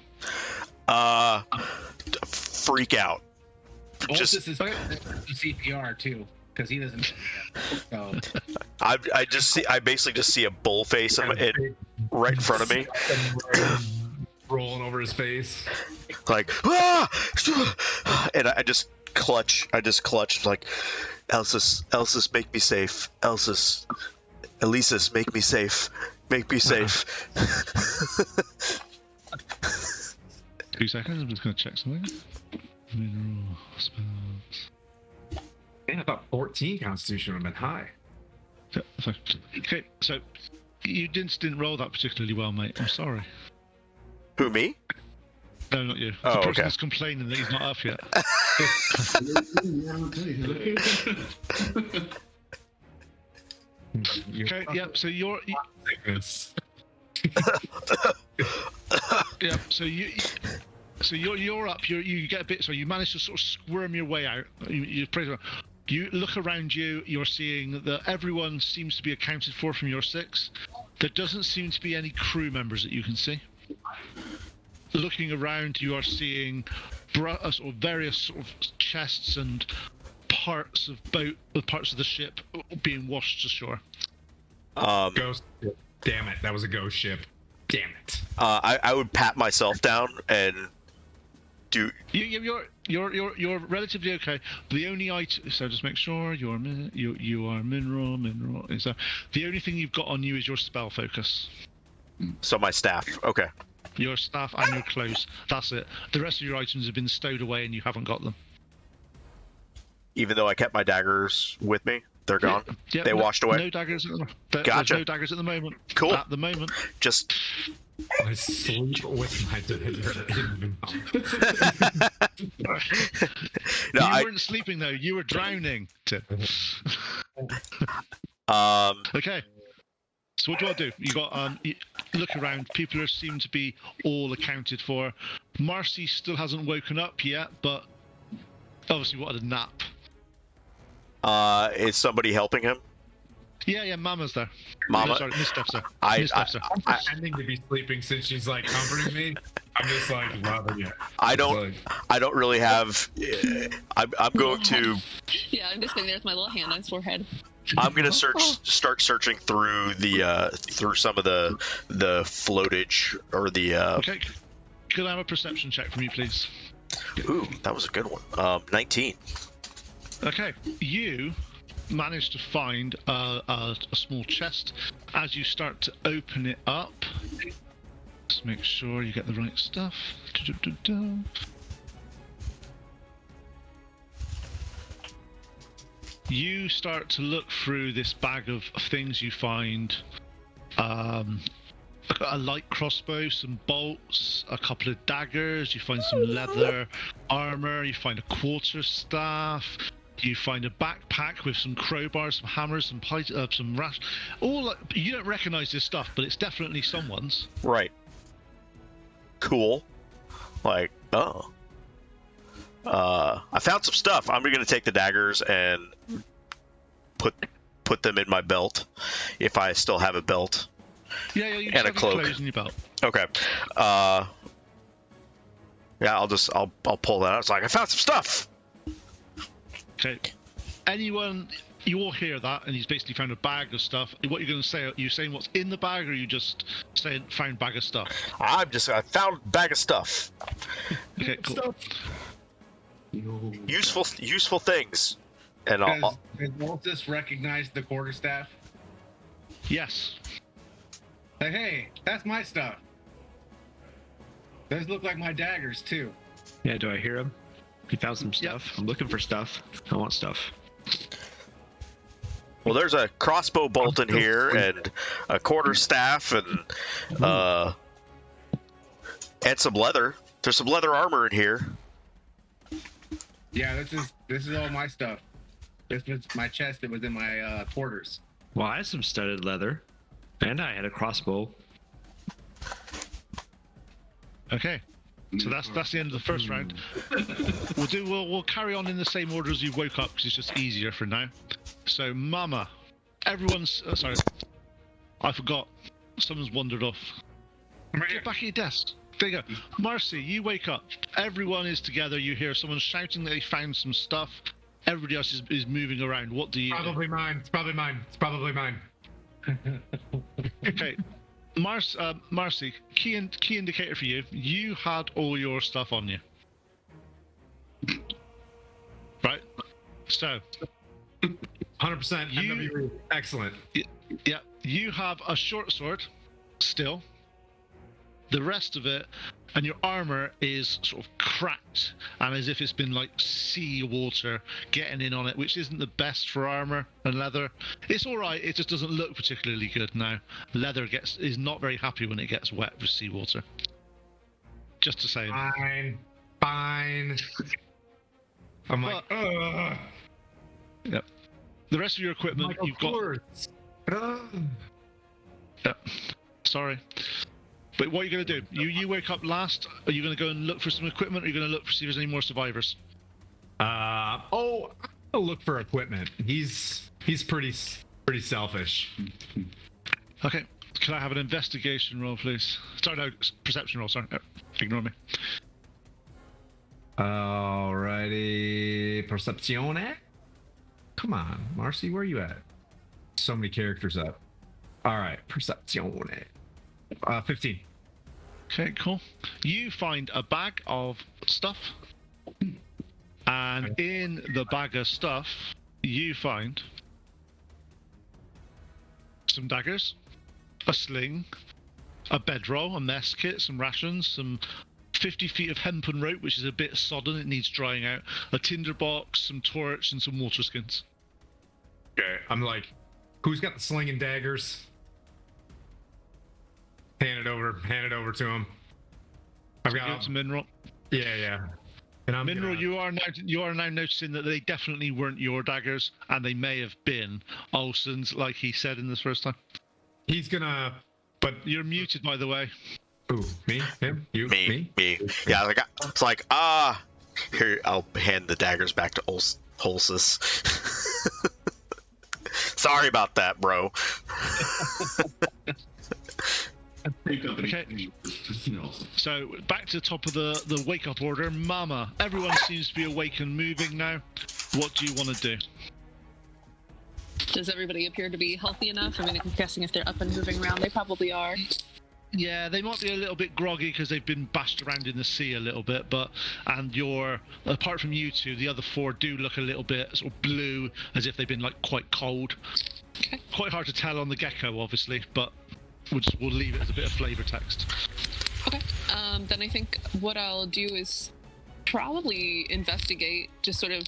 [SPEAKER 2] Freak out.
[SPEAKER 7] This is CPR too, because he doesn't. So.
[SPEAKER 2] I basically just see a bull face right in front of me,
[SPEAKER 1] rolling over his face,
[SPEAKER 2] like and I just clutch like, Elsis, make me safe, Elisis, make me safe.
[SPEAKER 3] 2 seconds. I'm just gonna check something. Mineral spells.
[SPEAKER 1] Man, I thought 14 Constitution would have been high.
[SPEAKER 3] Okay, so you didn't roll that particularly well, mate. I'm sorry.
[SPEAKER 2] Who, me?
[SPEAKER 3] No, not you.
[SPEAKER 2] Oh,
[SPEAKER 3] the person
[SPEAKER 2] okay.
[SPEAKER 3] that's complaining that he's not up yet. Okay, yeah. So you're. Yeah. So you're up. You get a bit. So you manage to sort of squirm your way out. You look around you. You're seeing that everyone seems to be accounted for from your 6. There doesn't seem to be any crew members that you can see. Looking around, you are seeing various sort of chests and parts of the ship being washed ashore.
[SPEAKER 1] Ghost. Damn it! That was a ghost ship. Damn it!
[SPEAKER 2] I would pat myself down and do.
[SPEAKER 3] You're relatively okay. The only item, so just make sure you are mineral. Is that the only thing you've got on you is your spell focus?
[SPEAKER 2] So my staff. Okay.
[SPEAKER 3] Your staff and your clothes. That's it. The rest of your items have been stowed away and you haven't got them.
[SPEAKER 2] Even though I kept my daggers with me. They're gone.
[SPEAKER 3] Yep,
[SPEAKER 2] They washed away.
[SPEAKER 3] No daggers. There's
[SPEAKER 2] Gotcha.
[SPEAKER 3] no daggers at the moment.
[SPEAKER 2] Cool.
[SPEAKER 3] At the moment.
[SPEAKER 2] Just
[SPEAKER 1] I sleep with my dagger in
[SPEAKER 2] no,
[SPEAKER 3] You weren't sleeping though. You were drowning. Okay. So what do you want to do? You got you look around. People seem to be all accounted for. Marcy still hasn't woken up yet, but obviously wanted a nap.
[SPEAKER 2] is somebody helping him?
[SPEAKER 3] Yeah, Mama's there.
[SPEAKER 2] Mama?
[SPEAKER 3] No, sorry, Miss Steph's there.
[SPEAKER 2] I-
[SPEAKER 3] Miss Steph's there.
[SPEAKER 1] I'm pretending to be sleeping since she's like comforting me. I'm just like rubbing it.
[SPEAKER 2] I
[SPEAKER 1] It's
[SPEAKER 2] don't.
[SPEAKER 1] like,
[SPEAKER 2] I don't really have. I'm going to.
[SPEAKER 8] Yeah, I'm just sitting there with my little hand on his forehead.
[SPEAKER 2] I'm gonna start searching through the through some of the floatage or the.
[SPEAKER 3] Okay. Could I have a perception check from you, please?
[SPEAKER 2] Ooh, that was a good one. 19.
[SPEAKER 3] Okay. You managed to find a small chest. As you start to open it up, just make sure you get the right stuff. Du-du-du-du. You start to look through this bag of things you find. A light crossbow, some bolts, a couple of daggers, you find some leather armor, you find a quarterstaff, you find a backpack with some crowbars, some hammers, some rash. You don't recognize this stuff, but it's definitely someone's.
[SPEAKER 2] Right. Cool. Like, oh. I found some stuff. I'm gonna take the daggers and put them in my belt, if I still have a belt.
[SPEAKER 3] Yeah, you
[SPEAKER 2] And
[SPEAKER 3] just
[SPEAKER 2] a
[SPEAKER 3] have your
[SPEAKER 2] cloak.
[SPEAKER 3] clothes in your belt.
[SPEAKER 2] Okay. Yeah, I'll pull that out. It's like I found some stuff.
[SPEAKER 3] Okay. Anyone, you all hear that, and he's basically found a bag of stuff. What you're going to say? Are you saying what's in the bag, or are you just saying found bag of stuff?
[SPEAKER 2] I found a bag of stuff.
[SPEAKER 3] Okay, cool.
[SPEAKER 2] Useful things. And I'll
[SPEAKER 7] Does Waltus recognize the quarterstaff?
[SPEAKER 3] Yes.
[SPEAKER 7] Like, hey, that's my stuff. Those look like my daggers too.
[SPEAKER 4] Yeah, do I hear him? He found some stuff. I'm looking for stuff. I want stuff.
[SPEAKER 2] well, there's a crossbow bolt in here and a quarterstaff and some leather. There's some leather armor in here.
[SPEAKER 7] Yeah, this is all my stuff. This was my chest that was in my quarters.
[SPEAKER 4] Well, I had some studded leather, and I had a crossbow.
[SPEAKER 3] Okay. So that's the end of the first round. We'll carry on in the same order as you woke up because it's just easier for now. So, Mama, everyone's sorry, I forgot. Someone's wandered off. Get back at your desk. There you go. Marcy, you wake up. Everyone is together. You hear someone shouting that they found some stuff. Everybody else is moving around. What do you do?
[SPEAKER 1] probably mine. It's probably mine. It's probably mine.
[SPEAKER 3] Okay. Marcy, key indicator for you. You had all your stuff on you. Right? So,
[SPEAKER 1] 100% MWE. Excellent.
[SPEAKER 3] yeah, you have a short sword still. The rest of it, and your armor is sort of cracked and as if it's been like sea water getting in on it, which isn't the best for armor and leather. It's all right. It just doesn't look particularly good now. Leather is not very happy when it gets wet with seawater. Just to say.
[SPEAKER 1] Fine. I'm like, ugh.
[SPEAKER 3] Yep. The rest of your equipment,
[SPEAKER 1] Michael
[SPEAKER 3] you've got.
[SPEAKER 1] Kors. Ugh.
[SPEAKER 3] Yep. Sorry. But what are you going to do? You wake up last. Are you going to go and look for some equipment, or are you going to look for see if there's any more survivors?
[SPEAKER 1] I'll look for equipment. He's pretty selfish.
[SPEAKER 3] Okay. Can I have an investigation roll, please? Sorry, no, perception roll. Sorry, ignore me.
[SPEAKER 1] Alrighty, Percepzione. Come on, Marcy, where are you at? So many characters up. All right, Percepzione. 15.
[SPEAKER 3] Okay, cool. You find a bag of stuff, and in the bag of stuff, you find some daggers, a sling, a bedroll, a mess kit, some rations, some 50 feet of hempen rope, which is a bit sodden, it needs drying out, a tinderbox, some torch, and some water skins.
[SPEAKER 1] Okay, I'm like, who's got the sling and daggers? Hand it over to him. I've
[SPEAKER 3] Give it
[SPEAKER 1] got
[SPEAKER 3] to Mineral.
[SPEAKER 1] yeah. And I'm
[SPEAKER 3] Mineral,
[SPEAKER 1] gonna,
[SPEAKER 3] you are now noticing that they definitely weren't your daggers, and they may have been Olsen's, like he said in this first time.
[SPEAKER 1] he's gonna, but
[SPEAKER 3] You're muted, by the way.
[SPEAKER 1] ooh, me, him, you,
[SPEAKER 2] Me. Yeah, like, it's like, here, I'll hand the daggers back to Holsis. Sorry about that, bro.
[SPEAKER 6] Same company.
[SPEAKER 3] Okay.
[SPEAKER 6] No.
[SPEAKER 3] So back to the top of the wake up order. Mama, everyone seems to be awake and moving now. What do you want to do?
[SPEAKER 8] Does everybody appear to be healthy enough? I mean, I'm guessing if they're up and moving around, they probably are.
[SPEAKER 3] Yeah, they might be a little bit groggy because they've been bashed around in the sea a little bit, apart from you two, the other four do look a little bit sort of blue, as if they've been like quite cold.
[SPEAKER 8] Okay.
[SPEAKER 3] Quite hard to tell on the gecko, obviously, but we'll leave it as a bit of flavor text.
[SPEAKER 8] Okay. Then I think what I'll do is probably investigate, just sort of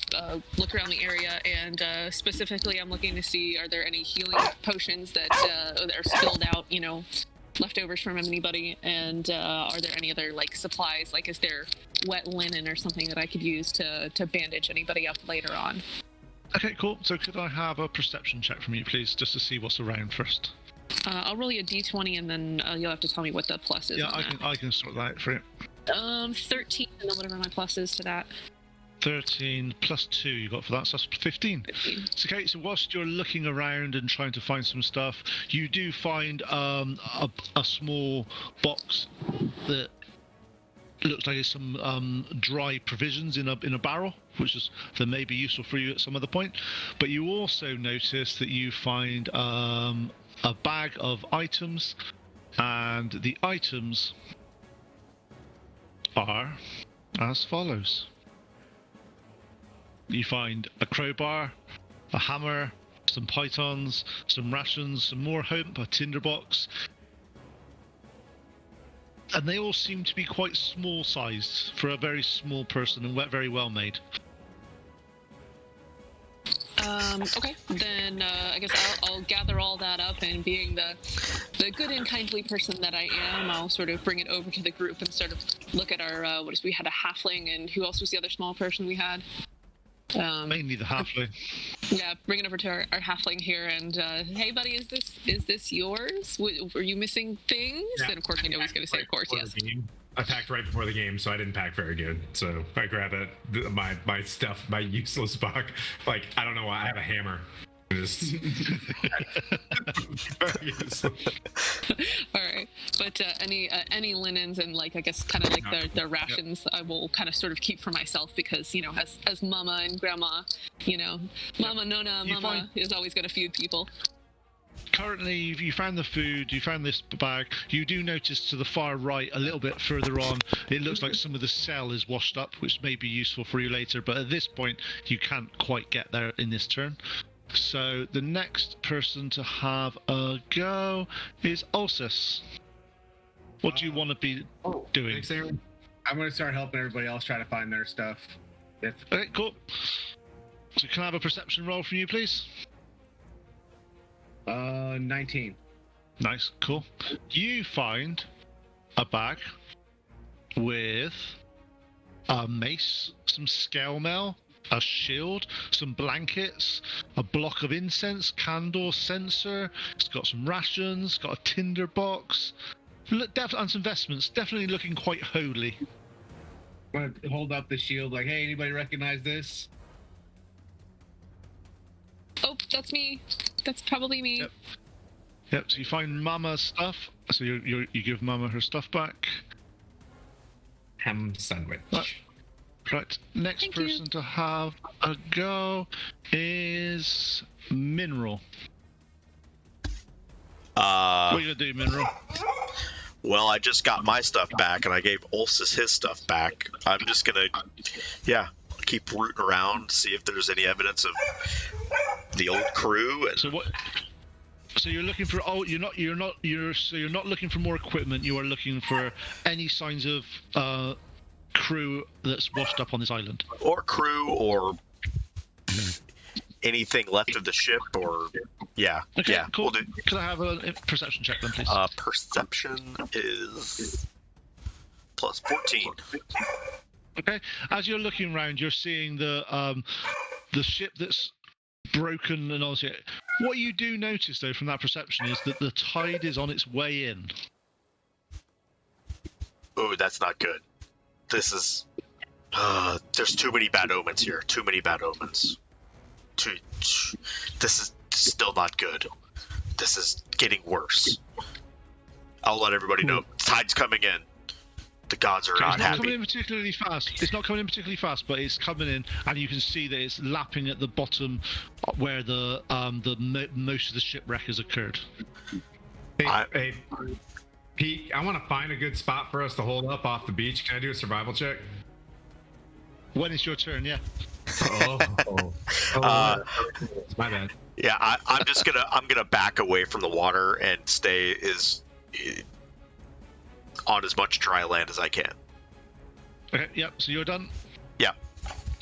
[SPEAKER 8] look around the area, and specifically I'm looking to see, are there any healing potions that are spilled out, leftovers from anybody, and are there any other like supplies, like is there wet linen or something that I could use to bandage anybody up later on?
[SPEAKER 3] Okay, cool. So could I have a perception check from you, please, just to see what's around first?
[SPEAKER 8] I'll roll you a d20, and then you'll have to tell me what the plus is.
[SPEAKER 3] Yeah,
[SPEAKER 8] on
[SPEAKER 3] I can sort that out for you.
[SPEAKER 8] that. 13, and then whatever my plus is to that.
[SPEAKER 3] 13 plus 2 you got for that, so that's 15.
[SPEAKER 8] 15.
[SPEAKER 3] So, okay, so whilst you're looking around and trying to find some stuff, you do find a small box that looks like it's some dry provisions in a barrel, that may be useful for you at some other point. But you also notice that you find a bag of items, and the items are as follows. You find a crowbar, a hammer, some pythons, some rations, some more hemp, a tinderbox, and they all seem to be quite small sized for a very small person and very well made.
[SPEAKER 8] Okay, then I guess I'll gather all that up, and being the good and kindly person that I am, I'll sort of bring it over to the group and sort of look at our we had a halfling, and who else was the other small person we had?
[SPEAKER 3] Mainly the halfling.
[SPEAKER 8] Yeah, bring it over to our halfling here, and hey, buddy, is this yours? Were you missing things?
[SPEAKER 1] Yeah.
[SPEAKER 8] And of course, I know he's going to say, of course, yes.
[SPEAKER 1] I packed right before the game, so I didn't pack very good. So I grabbed my stuff, my useless box. Like, I don't know why I have a hammer. Just
[SPEAKER 8] All right, but any linens and like I guess kind of like their rations, I will kind of sort of keep for myself, because as mama and grandma, mama nona mama is always going to feed people.
[SPEAKER 3] Currently, you found the food, you found this bag. You do notice to the far right, a little bit further on, it looks like some of the cell is washed up, which may be useful for you later, but at this point, you can't quite get there in this turn. So the next person to have a go is Ulsus. What do you want to be doing?
[SPEAKER 1] Thanks, Aaron.
[SPEAKER 7] I'm going to start helping everybody else try to find their stuff.
[SPEAKER 3] Okay, cool. So can I have a perception roll from you, please?
[SPEAKER 7] 19.
[SPEAKER 3] Nice, cool. You find a bag with a mace, some scale mail, a shield, some blankets, a block of incense, candle, censer. It's got some rations, got a tinder box, and some vestments. Definitely looking quite holy.
[SPEAKER 7] I'm going to hold up the shield like, hey, anybody recognize this?
[SPEAKER 8] Oh, that's me. That's probably me.
[SPEAKER 3] Yep. So you find Mama's stuff. So you give Mama her stuff back.
[SPEAKER 1] Ham sandwich.
[SPEAKER 3] Right. Next
[SPEAKER 8] Thank
[SPEAKER 3] person
[SPEAKER 8] you.
[SPEAKER 3] to have a go is Mineral. What are you gonna do, Mineral?
[SPEAKER 2] Well, I just got my stuff back, and I gave Ulsus his stuff back. I'm just gonna, keep rooting around, see if there's any evidence of the old crew. And
[SPEAKER 3] So what? So you're looking for you're not looking for more equipment. You are looking for any signs of crew that's washed up on this island.
[SPEAKER 2] or crew, or anything left of the ship, or yeah,
[SPEAKER 3] Okay,
[SPEAKER 2] yeah,
[SPEAKER 3] cool.
[SPEAKER 2] we'll do.
[SPEAKER 3] Could I have a perception check then, please?
[SPEAKER 2] Perception is plus 14.
[SPEAKER 3] Okay. As you're looking around, you're seeing the ship that's broken and all that. What you do notice, though, from that perception is that the tide is on its way in.
[SPEAKER 2] Oh, that's not good. This is. There's too many bad omens here. Too many bad omens. This is still not good. This is getting worse. I'll let everybody know. Tide's coming in. The gods are not
[SPEAKER 3] It's not
[SPEAKER 2] happy.
[SPEAKER 3] coming in particularly fast. It's not coming in particularly fast, but it's coming in, and you can see that it's lapping at the bottom where the most of the shipwreck has occurred.
[SPEAKER 1] Hey, Pete, I want to find a good spot for us to hold up off the beach. Can I do a survival check?
[SPEAKER 3] When it's your turn, yeah.
[SPEAKER 1] My bad.
[SPEAKER 2] Yeah, I'm gonna back away from the water and stay on as much dry land as I can.
[SPEAKER 3] Okay, yep. So you're done.
[SPEAKER 2] Yeah.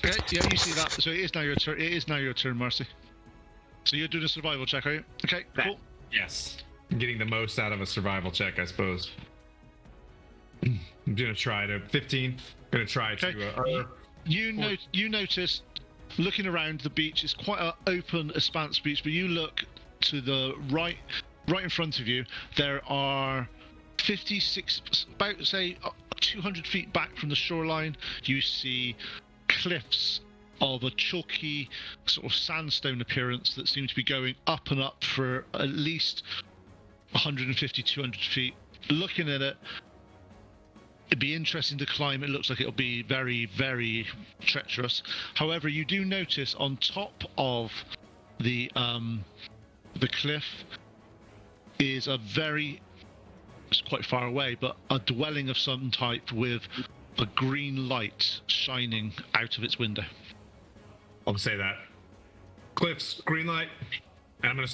[SPEAKER 3] Okay, yeah, you see that. So it is now your turn. It is now your turn, Marcy. So you're doing a survival check, are you? Okay, cool.
[SPEAKER 1] Yes. I'm getting the most out of a survival check, I suppose. I'm gonna try to 15. Gonna try to.
[SPEAKER 3] You notice, looking around the beach, it's quite an open, expanse beach, but you look to the right in front of you. There are 56, about say 200 feet back from the shoreline. You see cliffs of a chalky sort of sandstone appearance that seem to be going up and up for at least 150, 200 feet. Looking at it, it'd be interesting to climb. It looks like it'll be very, very treacherous. However, you do notice on top of the cliff is it's quite far away, but a dwelling of some type with a green light shining out of its window.
[SPEAKER 1] I'll say that. Cliffs, green light. And I'm gonna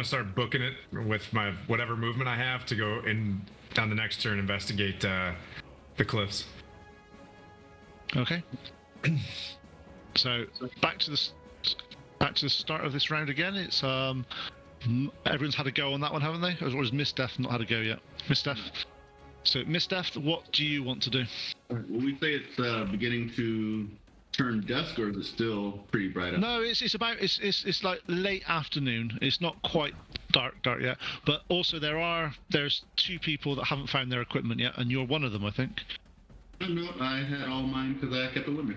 [SPEAKER 1] start booking it with my whatever movement I have to go in down the next turn, investigate the cliffs.
[SPEAKER 3] Okay. So back to the start of this round again. It's everyone's had a go on that one, haven't they? Or has Miss Death not had a go yet? Miss Death. So Miss Death, what do you want to do?
[SPEAKER 6] Well, we say it's beginning to turn dusk, or is it still pretty bright out?
[SPEAKER 3] No, it's like late afternoon. It's not quite dark yet. But also there's two people that haven't found their equipment yet, and you're one of them, I think.
[SPEAKER 6] No, I had all mine because I kept it with me.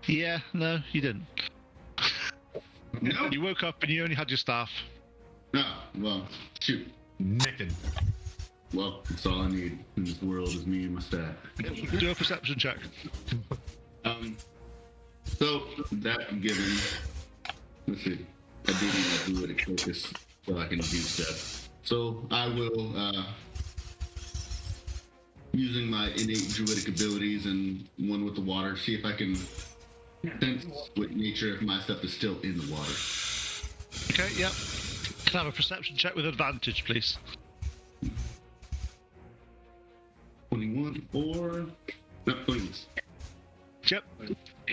[SPEAKER 3] Yeah, no, you didn't.
[SPEAKER 6] No.
[SPEAKER 3] You woke up and you only had your staff.
[SPEAKER 6] No, well, shoot.
[SPEAKER 1] Naked.
[SPEAKER 6] Well, that's all I need in this world is me and my staff.
[SPEAKER 3] Do a perception check.
[SPEAKER 6] So that given, let's see, I do need to do it focus so I can do stuff. So I will, using my innate druidic abilities and one with the water, see if I can sense with nature if my stuff is still in the water.
[SPEAKER 3] Okay, yep. Can I have a perception check with advantage, please?
[SPEAKER 6] 21 or not 21.
[SPEAKER 3] Yep.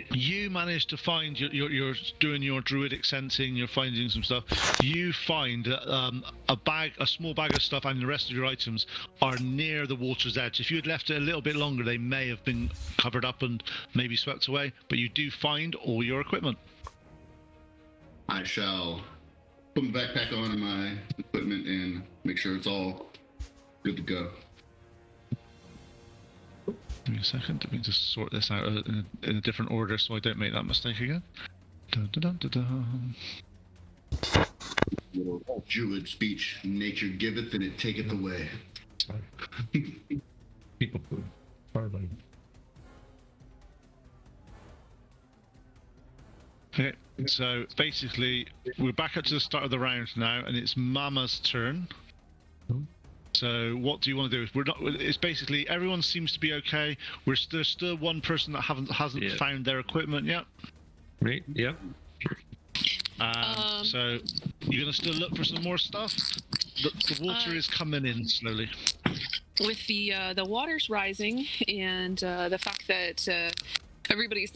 [SPEAKER 3] You managed to find you're doing your druidic sensing. You're finding some stuff. You find a small bag of stuff, and the rest of your items are near the water's edge. If you had left it a little bit longer, they may have been covered up and maybe swept away. But you do find all your equipment.
[SPEAKER 6] I shall put my backpack on and my equipment and make sure it's all good to go.
[SPEAKER 3] Give me a second. Let me just sort this out in a different order so I don't make that mistake again. Dun, dun, dun, dun, dun.
[SPEAKER 6] Little Druid speech: nature giveth and it taketh away.
[SPEAKER 1] People food. Hardly.
[SPEAKER 3] Okay, so basically we're back up to the start of the round now, and it's Mama's turn. So what do you want to do? It's basically everyone seems to be okay. There's still one person that hasn't found their equipment yet.
[SPEAKER 4] Right. Yep.
[SPEAKER 3] So you're gonna still look for some more stuff. The water is coming in slowly.
[SPEAKER 8] With the waters rising and the fact that everybody's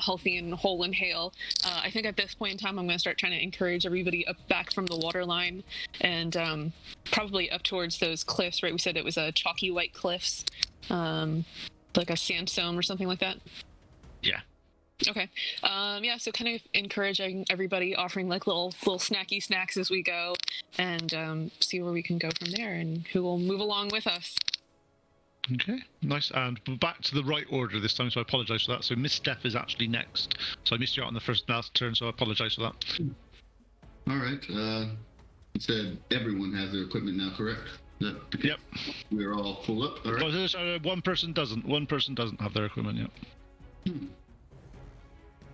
[SPEAKER 8] healthy and whole and hale. I think at this point in time, I'm going to start trying to encourage everybody up back from the water line and probably up towards those cliffs. Right? We said it was a chalky white cliffs, like a sandstone or something like that.
[SPEAKER 3] Yeah.
[SPEAKER 8] Okay. Yeah, so kind of encouraging everybody, offering like little snacky snacks as we go, and see where we can go from there and who will move along with us.
[SPEAKER 3] Okay, nice. And we're back to the right order this time, so I apologise for that. So Miss Steph is actually next. So I missed you out on the last turn, so I apologise for that.
[SPEAKER 6] All right. You said everyone has their equipment now, correct?
[SPEAKER 3] Yep.
[SPEAKER 6] We're all full up. All right.
[SPEAKER 3] Oh, sorry, one person doesn't. One person doesn't have their equipment yet.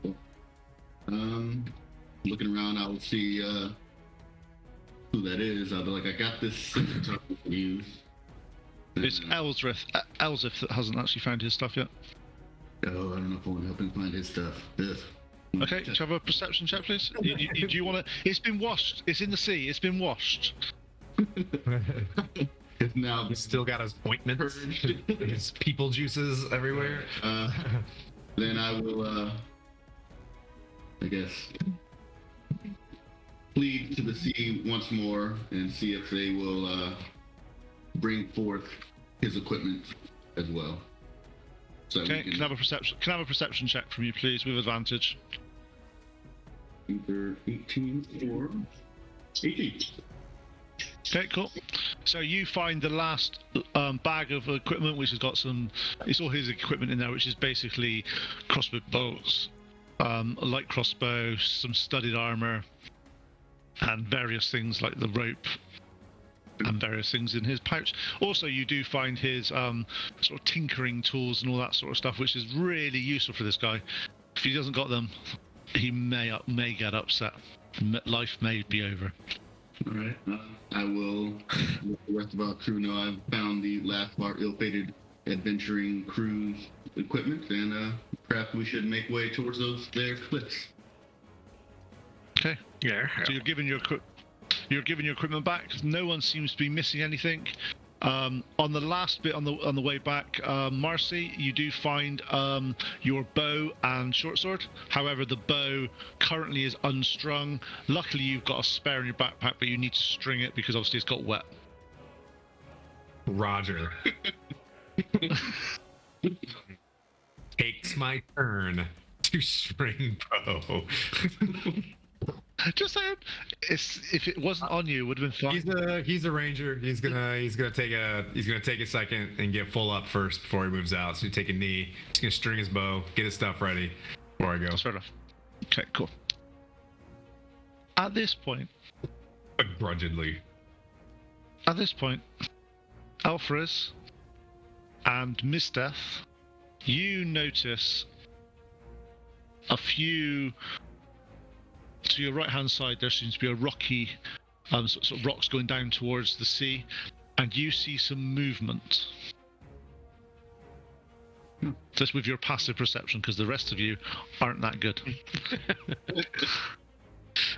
[SPEAKER 6] Cool. Looking around, I will see who that is. I'll be like, I got this scimitar to use.
[SPEAKER 3] It's Elsrith that hasn't actually found his stuff yet.
[SPEAKER 6] Oh, I don't know if I want to help him find his stuff. Ugh.
[SPEAKER 3] Okay, do you have a perception check, please? Do you want to? It's been washed. It's in the sea. It's been washed.
[SPEAKER 6] It's now
[SPEAKER 1] He's still got his ointment, his people juices everywhere.
[SPEAKER 6] Then I will, I guess, plead to the sea once more and see if they will bring forth his equipment as well. So
[SPEAKER 3] Okay,
[SPEAKER 6] we
[SPEAKER 3] can I have a perception check from you, please, with advantage.
[SPEAKER 6] either 18 or 18.
[SPEAKER 3] Okay, cool. So you find the last bag of equipment, which has got it's all his equipment in there, which is basically crossbow bolts, a light crossbow, some studded armor, and various things like the rope and various things in his pouch. Also, you do find his sort of tinkering tools and all that sort of stuff, which is really useful for this guy. If he doesn't got them, he may get upset. Life may be over.
[SPEAKER 6] All right. I will let the rest of our crew know I've found the last of our ill-fated adventuring crew's equipment, and perhaps we should make way towards their cliffs.
[SPEAKER 3] Okay.
[SPEAKER 1] Yeah.
[SPEAKER 3] So you're giving your equipment back. No one seems to be missing anything. On the last bit on the way back, Marcy, you do find your bow and short sword. However, the bow currently is unstrung. Luckily, you've got a spare in your backpack, but you need to string it because obviously it's got wet.
[SPEAKER 1] Roger. Takes my turn to string bow.
[SPEAKER 3] Just saying, if it wasn't on you, it would have been fine.
[SPEAKER 1] He's a ranger. He's gonna take a second and get full up first before he moves out. So you take a knee. He's gonna string his bow, get his stuff ready before I go.
[SPEAKER 3] Fair enough. Okay, cool. At this point,
[SPEAKER 1] Begrudgingly.
[SPEAKER 3] Alfred and Miss Death, you notice a few. To your right-hand side, there seems to be a rocky, sort of rocks going down towards the sea, and you see some movement. Just with your passive perception, because the rest of you aren't that good.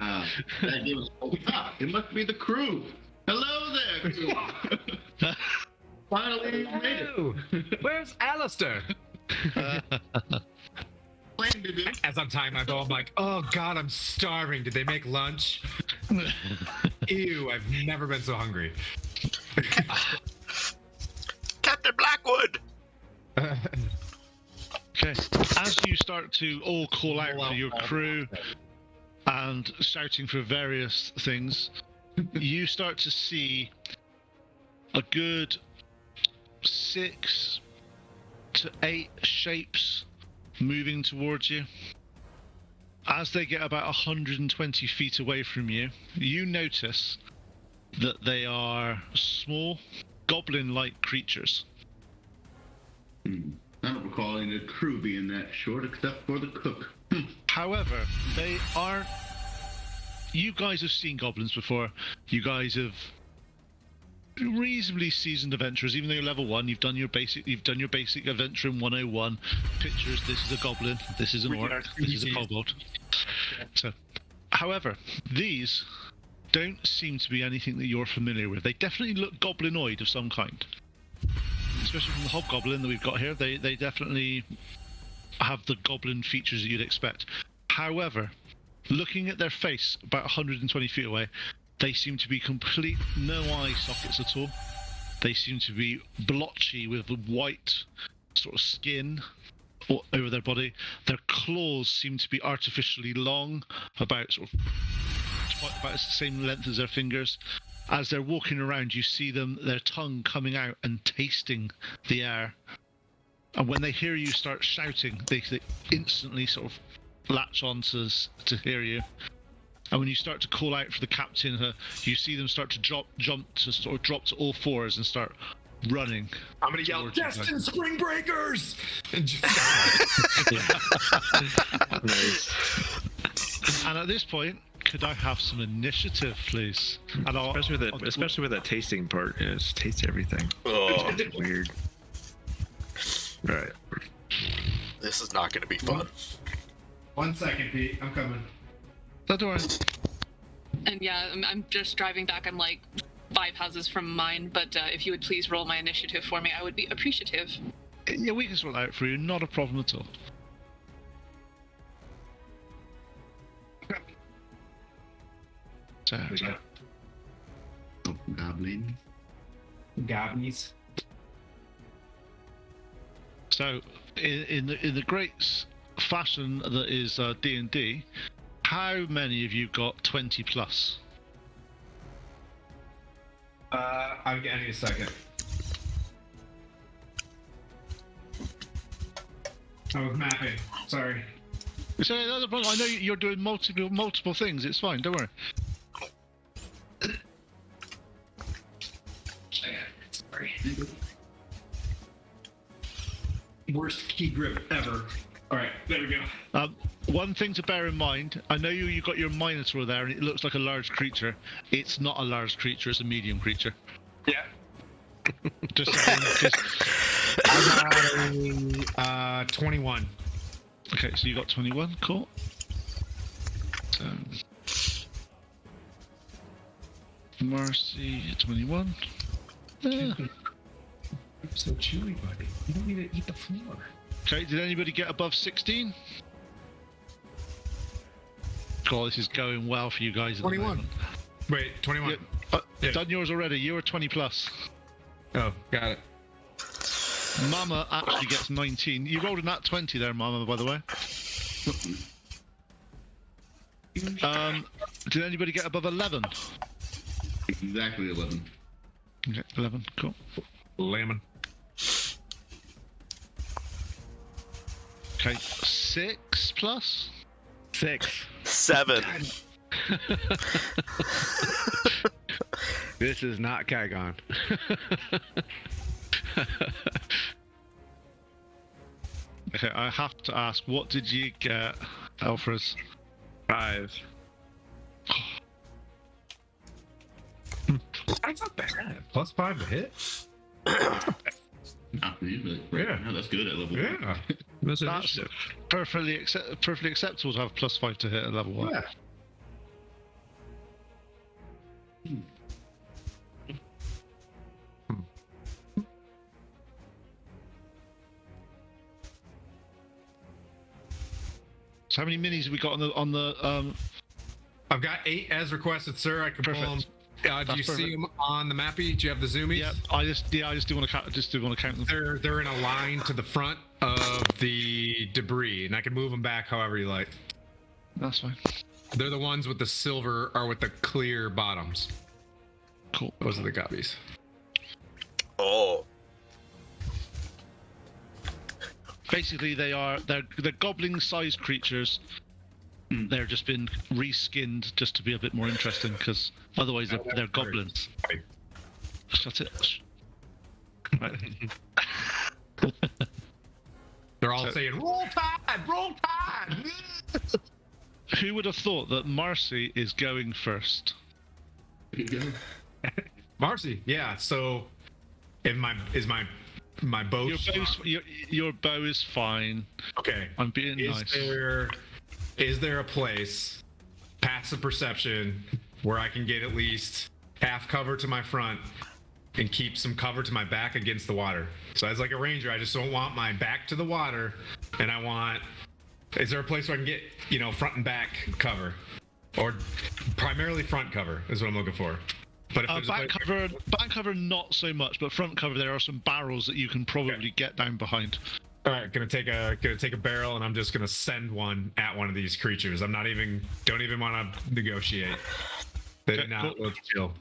[SPEAKER 6] That gives it must be the crew. Hello there, crew. Finally, you made it.
[SPEAKER 1] Where's Alistair? As I'm tying my bow, I'm like, oh god, I'm starving. Did they make lunch? Ew, I've never been so hungry.
[SPEAKER 2] Captain Blackwood!
[SPEAKER 3] Okay, as you start to all call out for your crew and shouting for various things, you start to see a good 6 to 8 shapes moving towards you. As they get about 120 feet away from you, you notice that they are small, goblin-like creatures.
[SPEAKER 6] I don't recall any of the crew being that short except for the cook.
[SPEAKER 3] However, they aren't... You guys have seen goblins before. You guys have reasonably seasoned adventurers. Even though you're level 1, you've done your basic adventuring 101. Pictures, this is a goblin, this is an orc, this is a kobold. So, however, these don't seem to be anything that you're familiar with. They definitely look goblinoid of some kind. Especially from the hobgoblin that we've got here, they definitely have the goblin features that you'd expect. However, looking at their face about 120 feet away, they seem to be complete no eye sockets at all. They seem to be blotchy with white sort of skin over their body. Their claws seem to be artificially long, about the same length as their fingers. As they're walking around, you see their tongue coming out and tasting the air. And when they hear you start shouting, they instantly sort of latch on to hear you. And when you start to call out for the captain, you see them start to drop to all fours and start running.
[SPEAKER 1] I'm gonna yell, Destin Spring Breakers! And just
[SPEAKER 4] Nice.
[SPEAKER 3] And at this point, could I have some initiative, please? And
[SPEAKER 4] Especially with that tasting part. Yeah, just taste everything.
[SPEAKER 2] Oh,
[SPEAKER 4] It's weird. All right.
[SPEAKER 2] this is not going to be fun.
[SPEAKER 1] 1 second, Pete. I'm coming.
[SPEAKER 3] Don't worry.
[SPEAKER 8] And yeah, I'm just driving back. I'm like 5 houses from mine, but if you would please roll my initiative for me, I would be appreciative.
[SPEAKER 3] Yeah, we can sort that out for you. Not a problem at all. So,
[SPEAKER 6] Oh, goblin.
[SPEAKER 1] Gobbies.
[SPEAKER 3] So, in the great fashion that is D&D, how many of you got 20 plus?
[SPEAKER 1] I need a second. I was mapping. Sorry.
[SPEAKER 3] So that's a problem. I know you're doing multiple things. It's fine. Don't worry.
[SPEAKER 1] Sorry. Worst key grip ever. All right, there we go.
[SPEAKER 3] One thing to bear in mind, I know you got your Minotaur there and it looks like a large creature. It's not a large creature, it's a medium creature.
[SPEAKER 1] Yeah.
[SPEAKER 3] Just saying.
[SPEAKER 1] I got 21.
[SPEAKER 3] Okay, so you got 21, cool. So, Marcy, 21.
[SPEAKER 1] I'm so chewy, buddy. You don't need to eat the floor.
[SPEAKER 3] Okay, did anybody get above 16? God, this is going well for you guys at
[SPEAKER 1] 21.
[SPEAKER 3] the moment.
[SPEAKER 1] Wait, 21. Yeah.
[SPEAKER 3] Done yours already, you were 20 plus.
[SPEAKER 1] Oh, got it.
[SPEAKER 3] Mama actually gets 19. You rolled a nat 20 there, Mama, by the way. Did anybody get above 11?
[SPEAKER 6] Exactly 11.
[SPEAKER 3] Okay, 11, cool.
[SPEAKER 1] Lemon.
[SPEAKER 3] Okay, 6 plus?
[SPEAKER 4] 6.
[SPEAKER 2] 7.
[SPEAKER 4] This is not Kygon.
[SPEAKER 3] Okay, I have to ask, what did you get, Alfred?
[SPEAKER 4] 5.
[SPEAKER 1] That's not bad. +5 to hit?
[SPEAKER 6] Not for you, but
[SPEAKER 1] Yeah.
[SPEAKER 6] that's good at level 1.
[SPEAKER 1] Yeah.
[SPEAKER 3] That's perfectly acceptable to have +5 to hit at level 1.
[SPEAKER 1] Yeah.
[SPEAKER 3] So how many minis have we got on the
[SPEAKER 1] I've got 8 as requested, sir. I can pull them. Do you see them on the mappy? Do you have the zoomies?
[SPEAKER 3] Yeah, I just do want to count them.
[SPEAKER 1] They're in a line to the front of the debris, and I can move them back however you like.
[SPEAKER 3] That's fine.
[SPEAKER 1] They're the ones with the silver or with the clear bottoms.
[SPEAKER 3] Cool.
[SPEAKER 1] Those are the gobbies.
[SPEAKER 2] Oh.
[SPEAKER 3] Basically, they're goblin-sized creatures. They're just been reskinned just to be a bit more interesting, because otherwise they're goblins.
[SPEAKER 1] Right.
[SPEAKER 3] Shut it. Right.
[SPEAKER 1] They're all saying, "Roll Tide! Roll Tide!"
[SPEAKER 3] Who would have thought that Marcy is going first?
[SPEAKER 6] There you go.
[SPEAKER 1] Marcy, yeah. So, is my bow?
[SPEAKER 3] Your bow is fine.
[SPEAKER 1] Okay.
[SPEAKER 3] I'm being nice.
[SPEAKER 1] Is there a place, passive perception, where I can get at least half cover to my front and keep some cover to my back against the water? So as like a ranger, I just don't want my back to the water and I want. Is there a place where I can get, front and back cover, or primarily front cover is what I'm looking for? But if
[SPEAKER 3] back cover, not so much, but front cover, there are some barrels that you can probably get down behind.
[SPEAKER 1] All right, gonna take a barrel, and I'm just gonna send one at one of these creatures. Don't even want to negotiate. They did not look chill.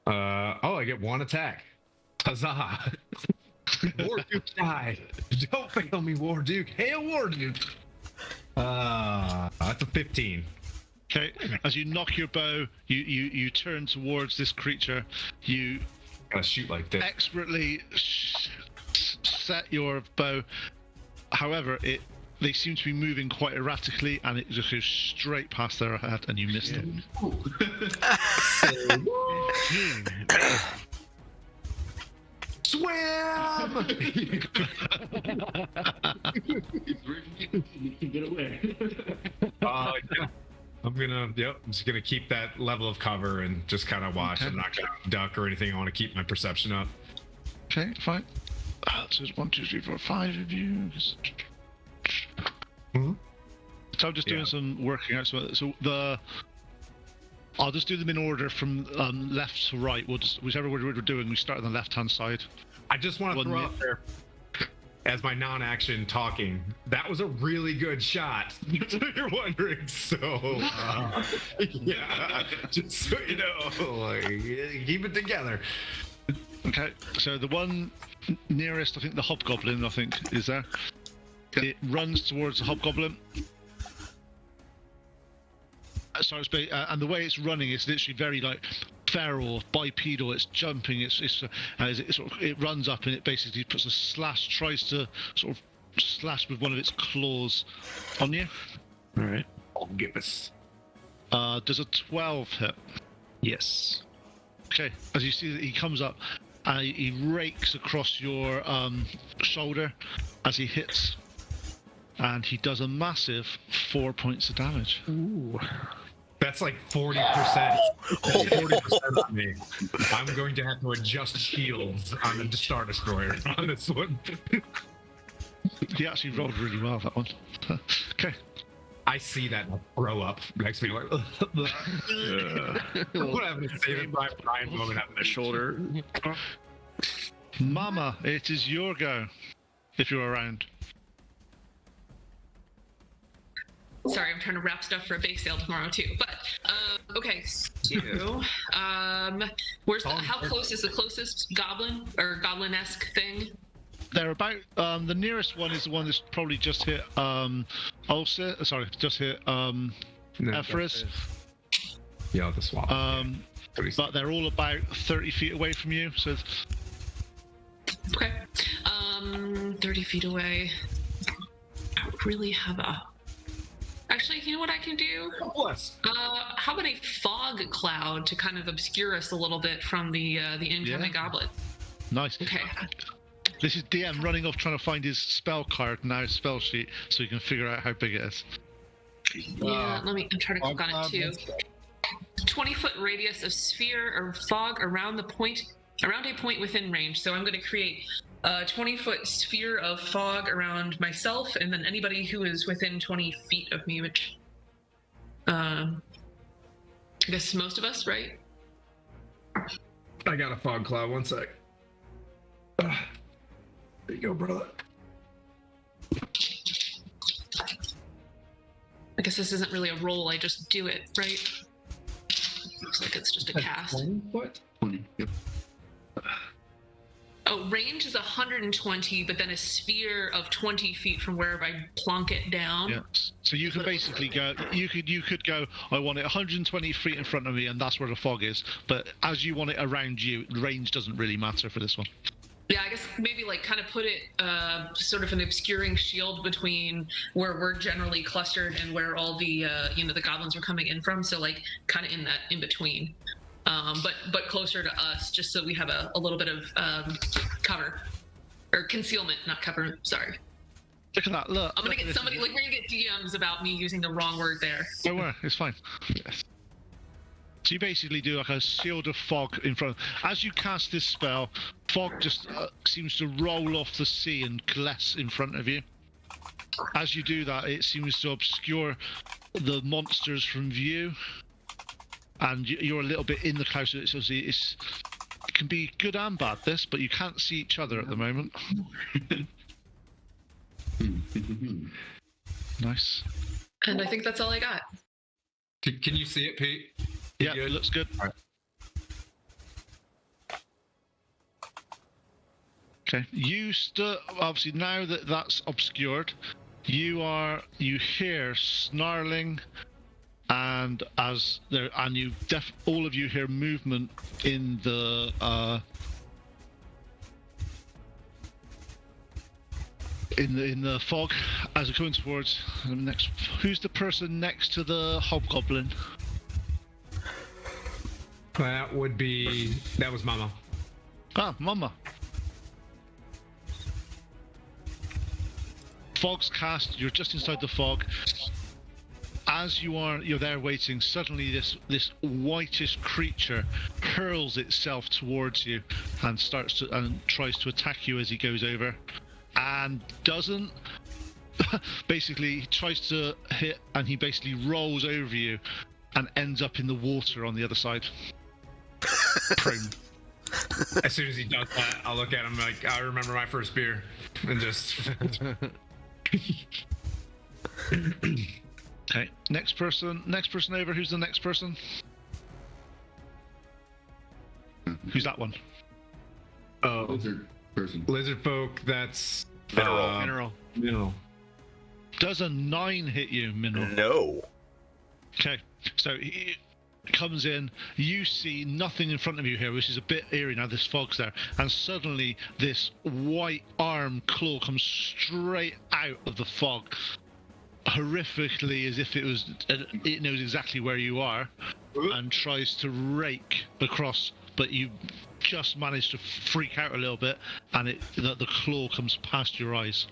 [SPEAKER 1] I get one attack. Huzzah! Warduke die. Don't fail me, Warduke. Hail Warduke. That's a 15.
[SPEAKER 3] Okay, as you knock your bow, you turn towards this creature. You
[SPEAKER 1] gotta shoot like this.
[SPEAKER 3] Expertly set your bow. However, they seem to be moving quite erratically, and it just goes straight past their head, and you missed it.
[SPEAKER 1] Swim!
[SPEAKER 6] Get away.
[SPEAKER 1] Yeah. I'm just gonna keep that level of cover and just kind of watch.
[SPEAKER 3] Okay.
[SPEAKER 1] I'm not gonna duck or anything. I want to keep my perception up.
[SPEAKER 3] Okay, fine. So there's 1, 2, 3, 4, 5 of you.
[SPEAKER 1] Mm-hmm.
[SPEAKER 3] So I'm just doing some working out. So I'll just do them in order from left to right. Whichever order we're doing, we start on the left-hand side.
[SPEAKER 1] I just want to throw out there, as my non-action talking, that was a really good shot. So you're wondering, yeah, just so you know, keep it together.
[SPEAKER 3] Okay, so the one nearest, I think the hobgoblin, is there. It runs towards the hobgoblin. And the way it's running is literally very feral, bipedal. It's jumping. It runs up and it basically puts a slash, tries to sort of slash with one of its claws on you.
[SPEAKER 4] All right.
[SPEAKER 1] Oh, give us.
[SPEAKER 3] Does a 12 hit?
[SPEAKER 4] Yes.
[SPEAKER 3] Okay. As you see that he comes up, he rakes across your shoulder as he hits, and he does a massive 4 points of damage.
[SPEAKER 4] Ooh.
[SPEAKER 1] That's like 40%. That's 40% on me. I'm going to have to adjust shields on the Star Destroyer on this one.
[SPEAKER 3] He actually rolled really well, that one. Okay.
[SPEAKER 1] I see that and I throw up next to me like, what happened to save it by Brian moment out of the shoulder?
[SPEAKER 3] Mama, it is your go, if you're around.
[SPEAKER 5] Sorry, I'm trying to wrap stuff for a bake sale tomorrow too. But okay, so how close is the closest goblin or goblin-esque thing?
[SPEAKER 3] They're about the nearest one is the one that's probably just hit Ephra's.
[SPEAKER 1] Yeah, the swap.
[SPEAKER 3] But they're all about 30 feet away from you, so
[SPEAKER 5] Okay. 30 feet away. I don't really have a. Actually, you know what I can do?
[SPEAKER 1] What?
[SPEAKER 5] How about a fog cloud to kind of obscure us a little bit from the incoming goblin?
[SPEAKER 3] Nice.
[SPEAKER 5] Okay.
[SPEAKER 3] This is DM running off trying to find his spell card now, spell sheet, so he can figure out how big it is.
[SPEAKER 5] Yeah, I'm trying to click on it too. 20-foot radius of sphere or fog around a point within range. So I'm going to create a 20-foot sphere of fog around myself, and then anybody who is within 20 feet of me, which I guess most of us, right?
[SPEAKER 1] I got a fog cloud. One sec. There you go, brother.
[SPEAKER 5] I guess this isn't really a roll. I just do it, right? Looks like it's just a cast.
[SPEAKER 1] What?
[SPEAKER 6] 20. Yep.
[SPEAKER 5] Oh, range is 120, but then a sphere of 20 feet from wherever I plonk it down.
[SPEAKER 3] Yeah. So you can basically go. You could go. I want it 120 feet in front of me, and that's where the fog is. But as you want it around you, range doesn't really matter for this one.
[SPEAKER 5] Yeah, I guess maybe kind of put it sort of an obscuring shield between where we're generally clustered and where all the the goblins are coming in from. So kind of in that in between. But closer to us, just so we have a little bit of cover or concealment, not cover. Sorry.
[SPEAKER 3] Look at that! Look.
[SPEAKER 5] I'm gonna get somebody. We're gonna get DMs about me using the wrong word there.
[SPEAKER 3] Don't worry, it's fine. Yes. So you basically do a shield of fog in front. As you cast this spell, fog just seems to roll off the sea and coalesce in front of you. as you do that, it seems to obscure the monsters from view, and you're a little bit in the cloud. So it can be good and bad, this, but you can't see each other at the moment. Nice.
[SPEAKER 5] And I think that's all I got.
[SPEAKER 1] Can you see it, Pete?
[SPEAKER 3] Yeah, it looks good.
[SPEAKER 1] All right.
[SPEAKER 3] Okay, obviously now that that's obscured, you hear snarling, and all of you hear movement in the in the fog as it comes towards the next. Who's the person next to the hobgoblin?
[SPEAKER 1] That was Mama.
[SPEAKER 3] Ah, Mama. Fog's cast. You're just inside the fog. As you're there waiting, suddenly this whitish creature hurls itself towards you and tries to attack you as he goes over, and doesn't. Basically, he tries to hit, and he basically rolls over you and ends up in the water on the other side. Prone.
[SPEAKER 1] As soon as he does that, I'll look at him like, I remember my first beer, and just.
[SPEAKER 3] Okay, next person over. Who's the next person? Who's that one?
[SPEAKER 1] Oh,
[SPEAKER 6] Lizard person.
[SPEAKER 1] lizard folk. That's
[SPEAKER 2] Mineral.
[SPEAKER 3] Does a 9 hit you, Mineral?
[SPEAKER 2] No.
[SPEAKER 3] Okay, so he comes in. You see nothing in front of you here, which is a bit eerie now. This fog's there, and suddenly this white arm claw comes straight out of the fog, horrifically, as if it knows exactly where you are, and tries to rake across. But you just manage to freak out a little bit, and the claw comes past your eyes.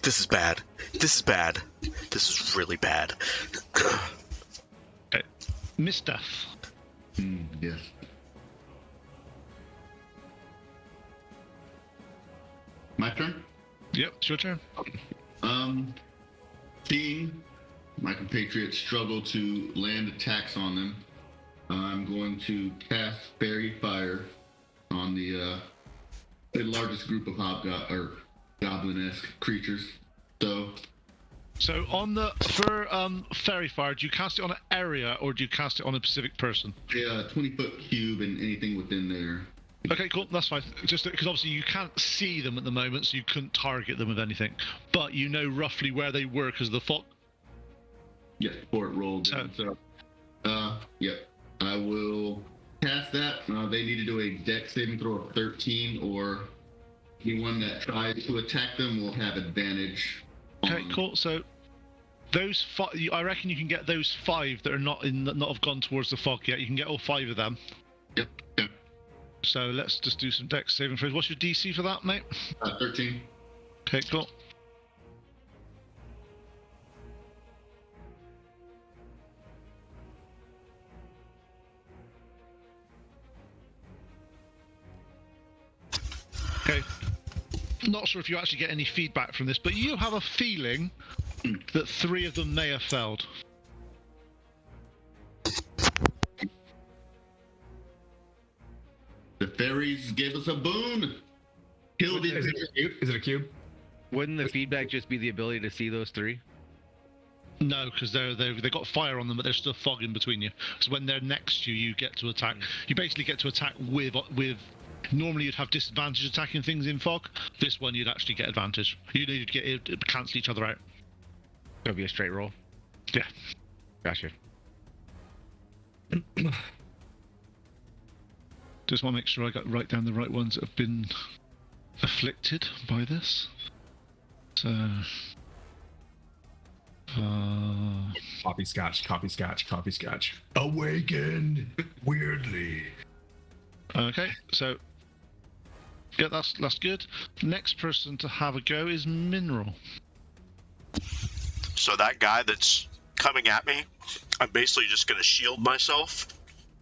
[SPEAKER 2] This is bad. This is really bad.
[SPEAKER 3] Okay. Miss Death.
[SPEAKER 6] Yes. My turn?
[SPEAKER 3] Yep, it's your turn.
[SPEAKER 6] Seeing my compatriots struggle to land attacks on them, I'm going to cast Fairy Fire on the largest group of goblin-esque creatures. So
[SPEAKER 3] for Fairy Fire, do you cast it on an area or do you cast it on a specific person?
[SPEAKER 6] a 20-foot cube and anything within there.
[SPEAKER 3] Okay, cool, that's fine. Just because obviously you can't see them at the moment, so you couldn't target them with anything. But you know roughly where they were because of the fog.
[SPEAKER 6] Yeah, before it rolled down. Yep. I will cast that. They need to do a dex saving throw of 13, or anyone that tries to attack them will have advantage.
[SPEAKER 3] Okay, cool. So those I reckon you can get those 5 that are not have gone towards the fog yet. You can get all 5 of them.
[SPEAKER 6] Yep.
[SPEAKER 3] So let's just do some dex saving throws. What's your DC for that, mate?
[SPEAKER 6] 13.
[SPEAKER 3] Okay, cool. Okay. Not sure if you actually get any feedback from this, but you have a feeling that 3 of them may have failed.
[SPEAKER 6] The fairies gave us a boon. Kill the.
[SPEAKER 1] Is it a cube?
[SPEAKER 9] Wouldn't the feedback just be the ability to see those 3?
[SPEAKER 3] No, because they got fire on them, but there's still fog in between you. So when they're next to you, you get to attack. You basically get to attack with. Normally you'd have disadvantage attacking things in fog. This one you'd actually get advantage. You'd get it to cancel each other out.
[SPEAKER 9] It'll be a straight roll.
[SPEAKER 3] Yeah.
[SPEAKER 9] Gotcha.
[SPEAKER 3] Just want to make sure I write down the right ones that have been afflicted by this. So.
[SPEAKER 1] Coffee scotch. Awakened weirdly.
[SPEAKER 3] Okay, so. Yeah, that's good. Next person to have a go is Mineral.
[SPEAKER 2] So that guy that's coming at me, I'm basically just going to shield myself,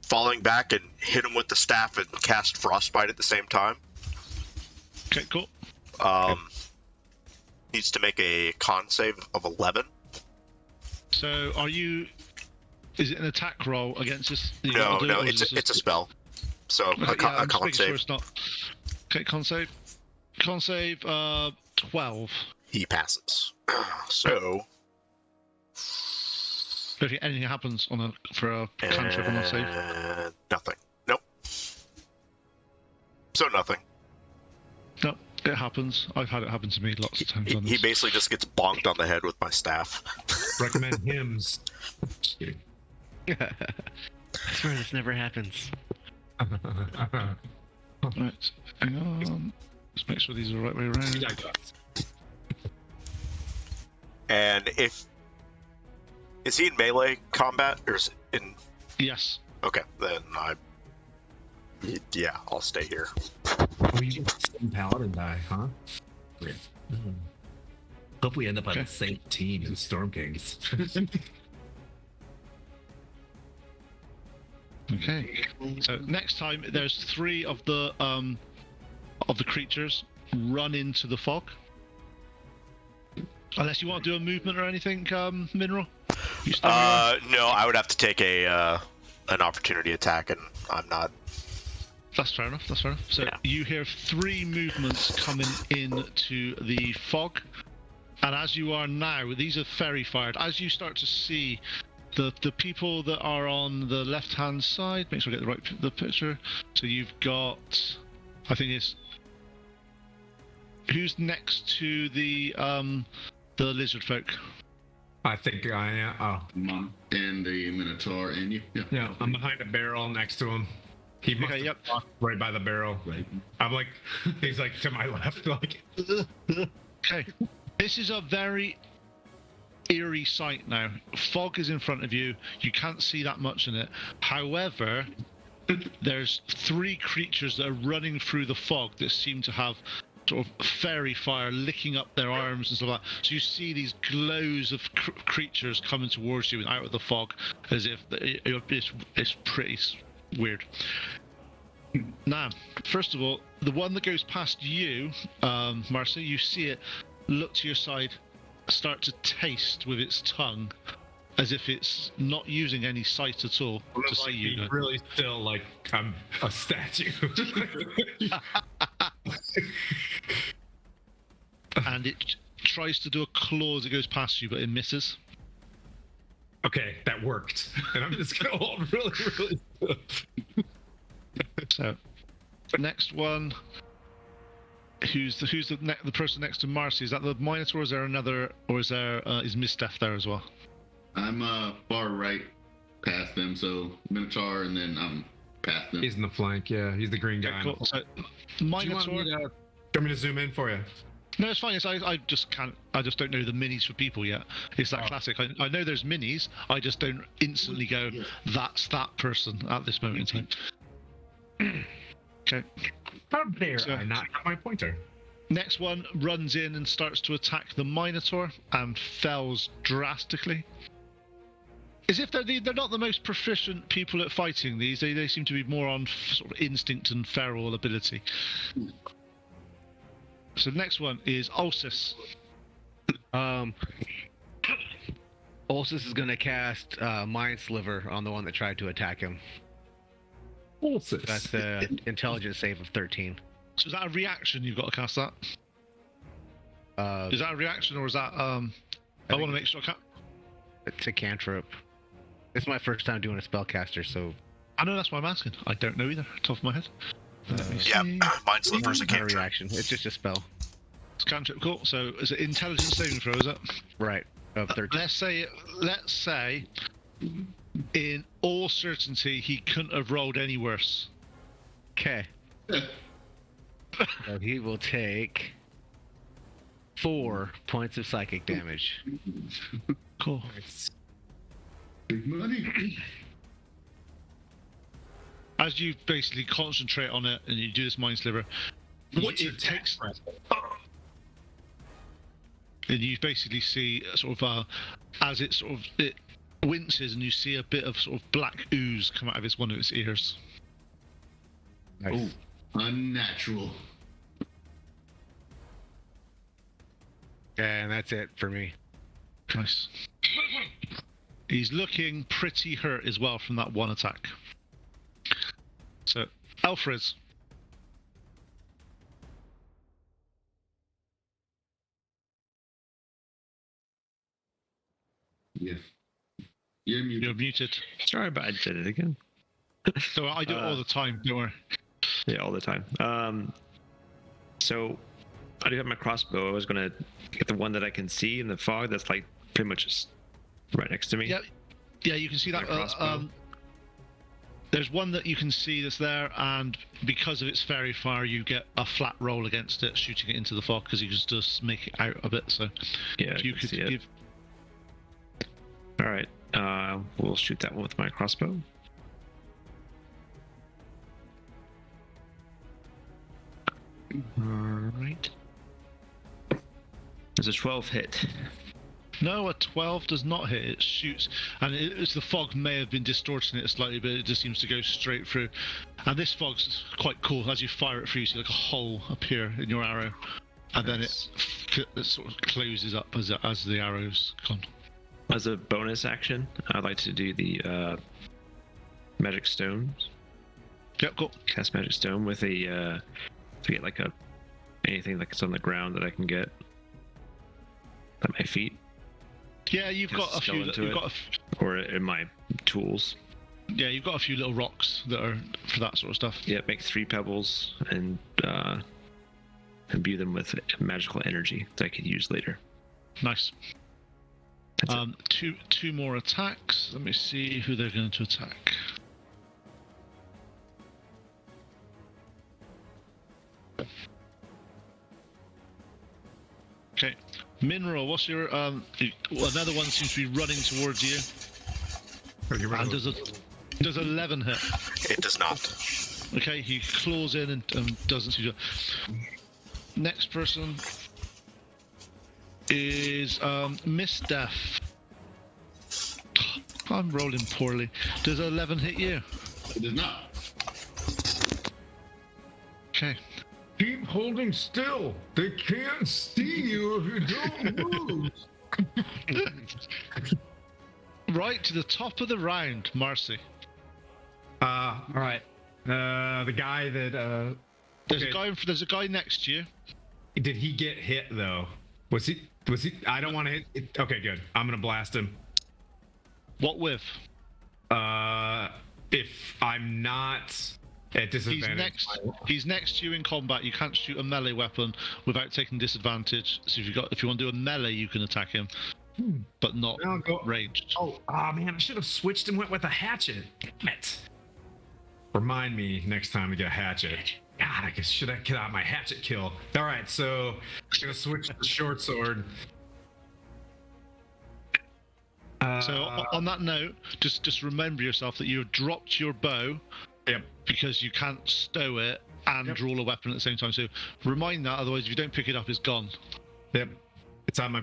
[SPEAKER 2] falling back and hit him with the staff and cast Frostbite at the same time.
[SPEAKER 3] Okay, cool.
[SPEAKER 2] Needs to make a con save of 11.
[SPEAKER 3] So are you? Is it an attack roll against this?
[SPEAKER 2] No, it's a spell. So a
[SPEAKER 3] I'm just
[SPEAKER 2] con
[SPEAKER 3] making sure
[SPEAKER 2] save.
[SPEAKER 3] it's not. Okay, con save. Con save. 12.
[SPEAKER 2] He passes. So
[SPEAKER 3] If anything happens for a cantrip on a save.
[SPEAKER 2] nothing. Nope. So nothing.
[SPEAKER 3] No, it happens. I've had it happen to me lots of times. On
[SPEAKER 2] He
[SPEAKER 3] this.
[SPEAKER 2] basically just gets bonked on the head with my staff.
[SPEAKER 1] Recommend hymns. Just kidding.
[SPEAKER 9] I swear this never happens.
[SPEAKER 3] Right, hang on. Let's make sure these are the right way around.
[SPEAKER 2] And is he in melee combat or is it in?
[SPEAKER 3] Yes.
[SPEAKER 2] Okay, then I'll stay here.
[SPEAKER 1] Oh, you some paladin die, huh? Weird. Hope we end up on
[SPEAKER 3] Okay.
[SPEAKER 1] the same team as Storm Kings.
[SPEAKER 3] Okay. So next time, there's 3 of the creatures run into the fog. Unless you want to do a movement or anything, Mineral. You stay where you are?
[SPEAKER 2] No, I would have to take an opportunity attack, and I'm not.
[SPEAKER 3] That's fair enough. That's fair enough. So
[SPEAKER 2] Yeah.
[SPEAKER 3] you hear 3 movements coming into the fog, and as you are now, these are fairy fired. As you start to see the people that are on the left-hand side, make sure I get the picture. So you've got, I think it's who's next to the lizard folk.
[SPEAKER 1] I think I am. Oh,
[SPEAKER 6] Mom and the Minotaur and you. Yeah.
[SPEAKER 1] yeah. I'm behind a barrel next to him. He must
[SPEAKER 3] Okay,
[SPEAKER 1] have
[SPEAKER 3] yep.
[SPEAKER 1] walked right by the barrel.
[SPEAKER 6] Right.
[SPEAKER 1] I'm like, he's like to my left. Like,
[SPEAKER 3] Okay, this is a very eerie sight now. Fog is in front of you. You can't see that much in it. However, there's 3 creatures that are running through the fog that seem to have sort of fairy fire licking up their arms and stuff like that. So you see these glows of creatures coming towards you and out of the fog, as if it's pretty weird. Now, first of all, the one that goes past you, Marcy, you see it look to your side, start to taste with its tongue, as if it's not using any sight at all to see you.
[SPEAKER 1] he's really still like I'm a statue.
[SPEAKER 3] And it tries to do a claw as it goes past you, but it misses.
[SPEAKER 1] Okay, that worked. And I'm just gonna hold really, really still.
[SPEAKER 3] So, next one. Who's the person next to Marcy? Is that the Minotaur? Or is there another, or is there is Missteph there as well?
[SPEAKER 6] I'm far right past them, so Minotaur, and then I'm past them.
[SPEAKER 1] He's in the flank. Yeah, he's the green guy.
[SPEAKER 3] Okay, cool. So,
[SPEAKER 1] Do you want
[SPEAKER 3] Minotaur.
[SPEAKER 1] me to zoom in for you?
[SPEAKER 3] No, it's fine. I just can't. I just don't know the minis for people yet. It's that
[SPEAKER 1] Oh.
[SPEAKER 3] classic. I know there's minis. I just don't instantly go, that's that person at this moment in time. Okay.
[SPEAKER 1] How dare
[SPEAKER 3] So-
[SPEAKER 1] I not have my pointer?
[SPEAKER 3] Next one runs in and starts to attack the Minotaur and fells drastically. As if they're not the most proficient people at fighting these. They seem to be more on sort of instinct and feral ability. So the next one is Ulysses.
[SPEAKER 9] Ulysses is gonna cast Mind Sliver on the one that tried to attack him.
[SPEAKER 1] Ulysses.
[SPEAKER 9] That's an intelligence save of 13.
[SPEAKER 3] So is that a reaction you've got to cast that? Is that a reaction or is that I want to make sure I can't...
[SPEAKER 9] It's a cantrip. It's my first time doing a spellcaster, so
[SPEAKER 3] I know, that's why I'm asking. I don't know either, top of my head. Let me
[SPEAKER 2] Yeah,
[SPEAKER 3] see.
[SPEAKER 2] Mind Sliver's a
[SPEAKER 9] it's not a
[SPEAKER 2] cantrip.
[SPEAKER 9] reaction. It's just a spell.
[SPEAKER 3] It's cantrip, cool. So is it intelligence saving throw, is it?
[SPEAKER 9] Right. Of 13.
[SPEAKER 3] Let's say in all certainty he couldn't have rolled any worse.
[SPEAKER 9] Okay. So he will take 4 points of psychic damage.
[SPEAKER 3] Cool.
[SPEAKER 6] Big money.
[SPEAKER 3] As you basically concentrate on it and you do this mind sliver, it takes, and you basically see sort of as it winces, and you see a bit of sort of black ooze come out of one of its ears.
[SPEAKER 9] Nice.
[SPEAKER 6] Unnatural.
[SPEAKER 9] And that's it for me.
[SPEAKER 3] Nice. He's looking pretty hurt as well from that one attack. So, Alfred.
[SPEAKER 6] Yeah. You're muted.
[SPEAKER 3] You're muted.
[SPEAKER 4] Sorry, but I did it again.
[SPEAKER 3] So I do it all the time, don't worry.
[SPEAKER 4] Yeah, all the time. So I do have my crossbow. I was gonna get the one that I can see in the fog. That's like pretty much just right next to me.
[SPEAKER 3] Yeah, you can see that.
[SPEAKER 4] My crossbow.
[SPEAKER 3] There's one that you can see that's there, and because of its very far, you get a flat roll against it, shooting it into the fog because you can just make it out of it. So
[SPEAKER 4] Yeah,
[SPEAKER 3] if you
[SPEAKER 4] I can
[SPEAKER 3] could
[SPEAKER 4] see it.
[SPEAKER 3] give.
[SPEAKER 4] All right. We'll shoot that one with my crossbow. All right. There's a 12 hit.
[SPEAKER 3] No, a 12 does not hit. It shoots, and the fog may have been distorting it slightly, but it just seems to go straight through. And this fog's quite cool. As you fire it through, you see like a hole appear in your arrow, and then it sort of closes up as the arrow's gone.
[SPEAKER 4] As a bonus action, I'd like to do the magic stones.
[SPEAKER 3] Yep, cool.
[SPEAKER 4] Cast magic stone with a to get like anything that's on the ground that I can get at my feet.
[SPEAKER 3] Yeah, you've got a few. You've got
[SPEAKER 4] or in my tools.
[SPEAKER 3] Yeah, you've got a few little rocks that are for that sort of stuff.
[SPEAKER 4] Yeah, make 3 pebbles and imbue them with magical energy that I could use later.
[SPEAKER 3] Nice.
[SPEAKER 4] That's it.
[SPEAKER 3] Two more attacks. Let me see who they're going to attack. Okay, Mineral. What's your another one seems to be running towards you. And does 11 hit?
[SPEAKER 2] It does not.
[SPEAKER 3] Okay, he claws in and doesn't see you. Next person is Miss Death. I'm rolling poorly. Does 11 hit you?
[SPEAKER 6] It does not.
[SPEAKER 3] Okay.
[SPEAKER 1] Keep holding still. They can't see you if you don't move.
[SPEAKER 3] Right to the top of the round, Marcy.
[SPEAKER 1] All right. The guy that
[SPEAKER 3] There's a guy next to you.
[SPEAKER 1] Did he get hit though? Was he? I don't want to hit. Okay, good. I'm gonna blast him.
[SPEAKER 3] What with?
[SPEAKER 1] If I'm not at disadvantage.
[SPEAKER 3] He's next to you in combat. You can't shoot a melee weapon without taking disadvantage. So if you want to do a melee, you can attack him, but not ranged.
[SPEAKER 1] Oh, man, I should have switched and went with a hatchet. Damn it. Remind me next time to get a hatchet. God, should I get out my hatchet kill? All right, so I'm gonna switch to the short sword.
[SPEAKER 3] So on that note, just remember yourself that you dropped your bow.
[SPEAKER 1] Yep.
[SPEAKER 3] Because you can't stow it and roll a weapon at the same time. So remind that, otherwise if you don't pick it up, it's gone.
[SPEAKER 1] Yep. It's on my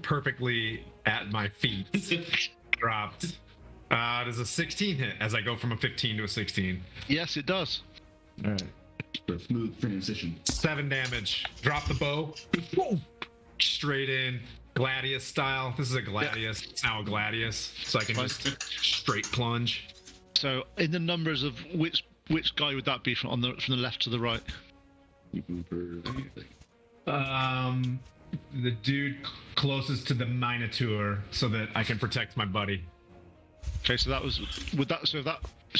[SPEAKER 1] perfectly at my feet. Dropped. Does a 16 hit as I go from a 15 to a 16?
[SPEAKER 3] Yes, it does.
[SPEAKER 1] All right.
[SPEAKER 6] A smooth transition.
[SPEAKER 1] 7 damage. Drop the bow. Straight in. Gladius style. This is a Gladius. It's now a Gladius. So I can just straight plunge.
[SPEAKER 3] So in the numbers of which guy would that be from the left to the right?
[SPEAKER 1] The dude closest to the Minotaur, so that I can protect my buddy.
[SPEAKER 3] Okay, so that was so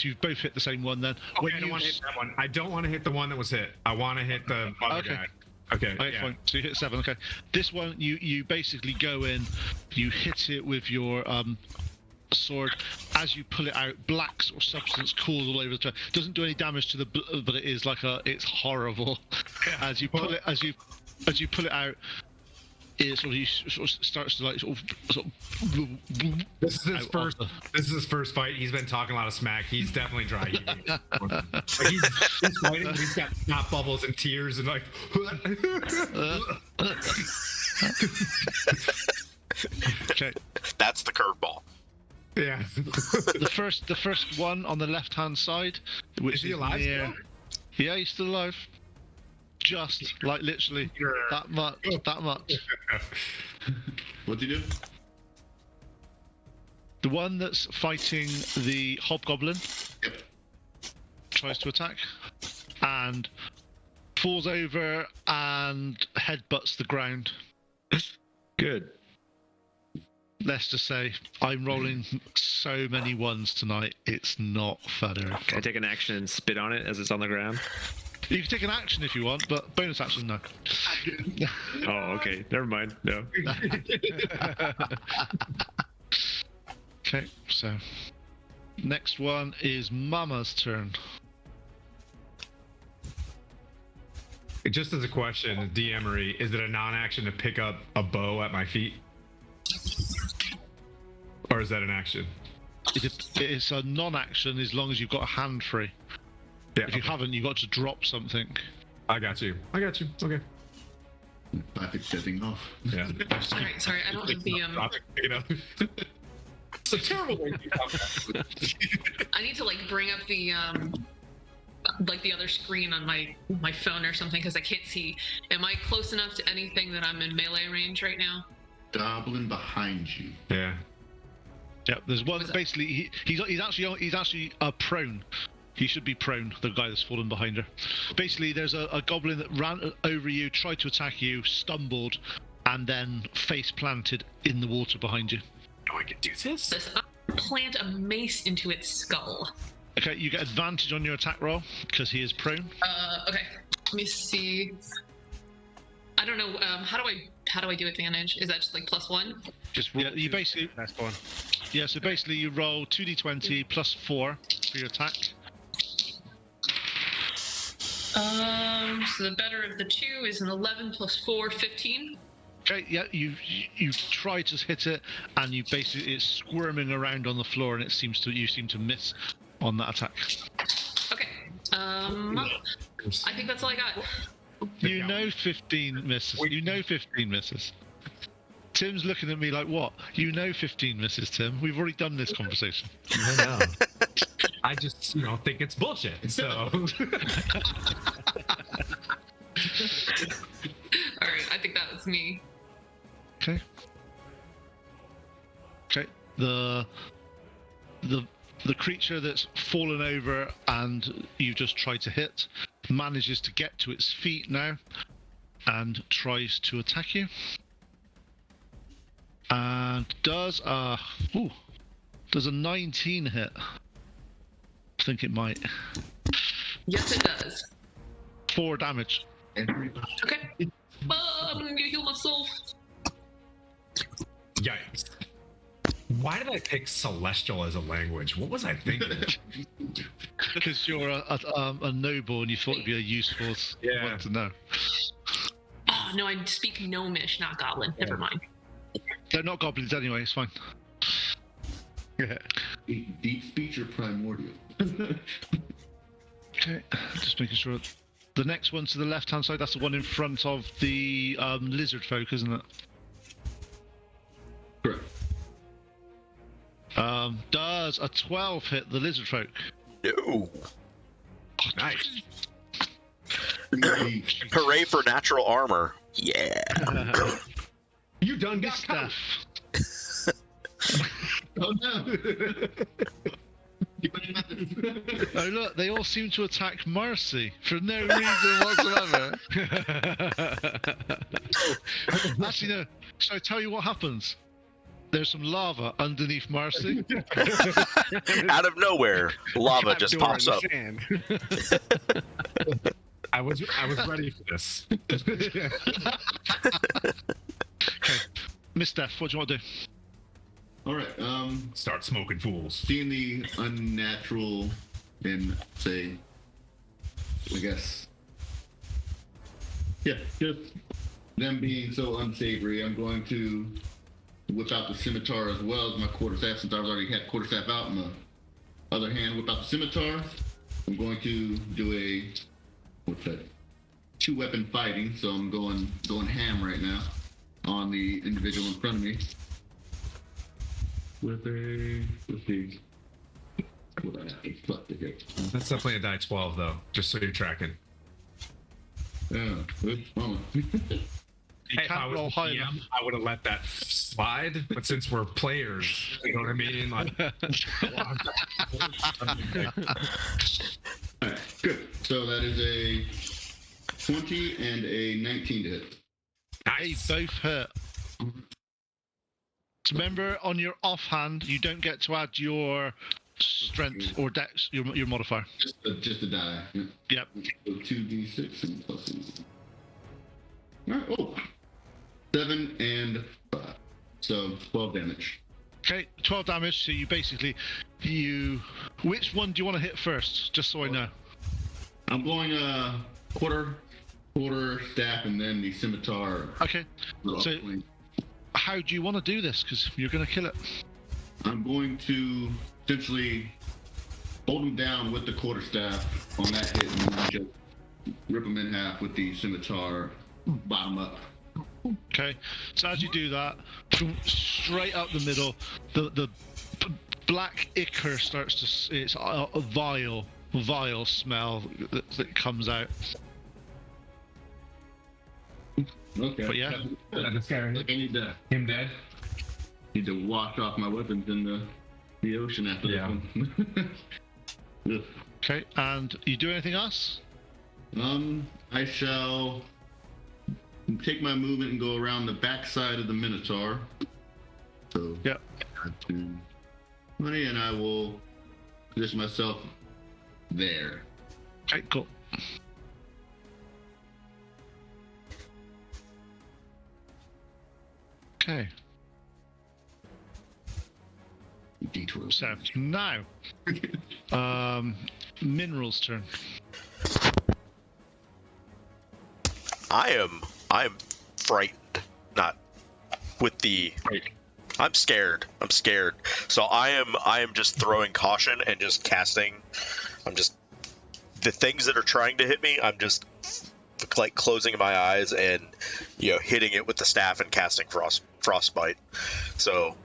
[SPEAKER 3] you've both hit the same one then.
[SPEAKER 1] Okay, I don't want to hit that one. I don't want to hit the one that was hit. I want to hit the other guy. Okay, yeah.
[SPEAKER 3] Fine. So you hit 7. Okay, this one you basically go in, you hit it with your sword. As you pull it out, black sort of substance cools all over the place. Doesn't do any damage to the but it is it's horrible. As you pull it out, it sort of starts to sort of
[SPEAKER 1] This is his first fight. He's been talking a lot of smack. He's definitely dry heaving. He's fighting, but he's got snot bubbles and tears and like.
[SPEAKER 3] Okay.
[SPEAKER 2] That's the curveball.
[SPEAKER 1] Yeah.
[SPEAKER 3] the first one on the left hand side, which
[SPEAKER 1] is he alive still?
[SPEAKER 3] Yeah, he's still alive. Just like literally that much. That much.
[SPEAKER 6] What'd you do?
[SPEAKER 3] The one that's fighting the hobgoblin
[SPEAKER 6] Yep.
[SPEAKER 3] tries to attack and falls over and headbutts the ground.
[SPEAKER 4] Good.
[SPEAKER 3] Let's just say I'm rolling so many ones tonight. It's not funny.
[SPEAKER 4] Can I take an action and spit on it as it's on the ground?
[SPEAKER 3] You can take an action if you want, but bonus action no.
[SPEAKER 4] Oh, okay. Never mind. No.
[SPEAKER 3] Okay, so next one is Mama's turn.
[SPEAKER 1] Just as a question, DMery, is it a non-action to pick up a bow at my feet? Or is that an action?
[SPEAKER 3] It's a non-action as long as you've got a hand free.
[SPEAKER 1] Yeah,
[SPEAKER 3] If you haven't, you've got to drop something.
[SPEAKER 1] I got you. Okay.
[SPEAKER 6] Classic setting off.
[SPEAKER 1] Yeah.
[SPEAKER 5] All right, sorry, I don't have the
[SPEAKER 1] Pick it up. It's a terrible way to talk about it.
[SPEAKER 5] I need to like bring up the like the other screen on my phone or something because I can't see. Am I close enough to anything that I'm in melee range right now?
[SPEAKER 6] Goblin behind you.
[SPEAKER 1] Yeah.
[SPEAKER 3] Yeah, there's one.
[SPEAKER 5] Was that-
[SPEAKER 3] Basically, he's actually prone. He should be prone. The guy that's fallen behind her. Basically, there's a goblin that ran over you, tried to attack you, stumbled, and then face planted in the water behind you.
[SPEAKER 1] Oh, I can do this?
[SPEAKER 5] This I plant a mace into its skull.
[SPEAKER 3] Okay, you get advantage on your attack roll because he is prone.
[SPEAKER 5] Okay. Let me see. I don't know. How do I do advantage? Is that just like +1?
[SPEAKER 9] Just roll
[SPEAKER 3] Yeah, you
[SPEAKER 9] two.
[SPEAKER 3] basically.
[SPEAKER 9] That's one.
[SPEAKER 3] Yeah, so basically you roll 2d20 plus 4 for your attack.
[SPEAKER 5] So the better of the two is an 11 + 4, 15.
[SPEAKER 3] Okay, yeah, you try to hit it, and you basically it's squirming around on the floor, and you seem to miss on that attack.
[SPEAKER 5] Okay. I think that's all I got.
[SPEAKER 3] You know 15 misses. You know 15 misses. Tim's looking at me like, what? You know 15 misses, Tim. We've already done this conversation.
[SPEAKER 1] I know. I just, think it's bullshit. So.
[SPEAKER 5] All right, I think that was me.
[SPEAKER 3] Okay. Okay. The creature that's fallen over and you just tried to hit manages to get to its feet now and tries to attack you. And does a 19 hit? I think it might.
[SPEAKER 5] Yes, it does.
[SPEAKER 3] 4 damage.
[SPEAKER 6] Everybody.
[SPEAKER 5] Okay. I'm gonna heal myself.
[SPEAKER 1] Yikes. Why did I pick Celestial as a language? What was I thinking?
[SPEAKER 3] Because you're a noble and you thought it'd be a useful one to know.
[SPEAKER 5] Oh no, I speak Gnomish, not Goblin. Never mind.
[SPEAKER 3] They're not goblins anyway, it's fine.
[SPEAKER 6] Deep speech or primordial?
[SPEAKER 3] Okay, just making sure. The next one to the left-hand side, that's the one in front of the lizard folk, isn't it?
[SPEAKER 6] Correct.
[SPEAKER 3] Does a 12 hit the lizard folk?
[SPEAKER 2] No.
[SPEAKER 1] Nice.
[SPEAKER 2] Hooray for natural armor. Yeah.
[SPEAKER 1] You done got
[SPEAKER 3] Stuff.
[SPEAKER 6] Oh no!
[SPEAKER 3] Oh look, they all seem to attack Mercy for no reason whatsoever. Actually, no. Shall I tell you what happens? There's some lava underneath Mercy.
[SPEAKER 2] Out of nowhere, lava just
[SPEAKER 9] Trapdoor
[SPEAKER 2] pops
[SPEAKER 9] in
[SPEAKER 2] up.
[SPEAKER 9] the sand.
[SPEAKER 1] I was ready for this.
[SPEAKER 3] Okay, Miss Death, what do you want to do?
[SPEAKER 6] All right.
[SPEAKER 1] Start smoking fools.
[SPEAKER 6] Seeing the unnatural and say, I guess, yeah, just them being so unsavory, I'm going to whip out the scimitar as well as my quarterstaff, since I already had quarterstaff out in the other hand. Whip out the scimitar. I'm going to do a, what's that? 2-weapon fighting. So I'm going ham right now on the individual in front of me. With a, let's see. What I have to pluck to hit.
[SPEAKER 1] That's definitely a die 12, though, just so you're tracking.
[SPEAKER 6] Yeah. Oops, mama.
[SPEAKER 3] You
[SPEAKER 1] Hey, if I
[SPEAKER 3] can't
[SPEAKER 1] was
[SPEAKER 3] roll
[SPEAKER 1] the
[SPEAKER 3] high
[SPEAKER 1] GM,
[SPEAKER 3] enough.
[SPEAKER 1] I would have let that slide. But since we're players, you know what I mean? Like,
[SPEAKER 6] All right, good. So that is a 20 and a 19 to hit.
[SPEAKER 3] They both hurt. Remember, on your offhand, you don't get to add your strength or dex, your modifier.
[SPEAKER 6] Just a die. Yeah.
[SPEAKER 3] Yep.
[SPEAKER 6] So 2d6 and plus. All right. Oh. 7 and 5. So 12 damage.
[SPEAKER 3] Okay, 12 damage. So you basically, which one do you want to hit first? Just so I know.
[SPEAKER 6] I'm going quarter staff and then the scimitar.
[SPEAKER 3] Okay. So how do you want to do this? Because you're going to kill it.
[SPEAKER 6] I'm going to essentially hold him down with the quarterstaff on that hit and then just rip him in half with the scimitar, bottom up.
[SPEAKER 3] Okay. So as you do that, straight up the middle, the black ichor starts to. It's a vile smell that comes out.
[SPEAKER 6] Okay.
[SPEAKER 3] But yeah.
[SPEAKER 1] that's scary.
[SPEAKER 6] Like I need to
[SPEAKER 1] Him dead?
[SPEAKER 6] wash off my weapons in the ocean after
[SPEAKER 1] Yeah.
[SPEAKER 6] this one. Ugh.
[SPEAKER 3] Okay. And you do anything else?
[SPEAKER 6] I shall take my movement and go around the backside of the Minotaur. So
[SPEAKER 3] Yep.
[SPEAKER 6] 20, and I will position myself there.
[SPEAKER 3] Okay. Cool. Okay.
[SPEAKER 6] D12.
[SPEAKER 3] So now, Mineral's turn.
[SPEAKER 2] I am frightened. Not with the. I'm scared. So I am just throwing caution and just casting. I'm just the things that are trying to hit me. I'm just like closing my eyes and hitting it with the staff and casting frostbite. So.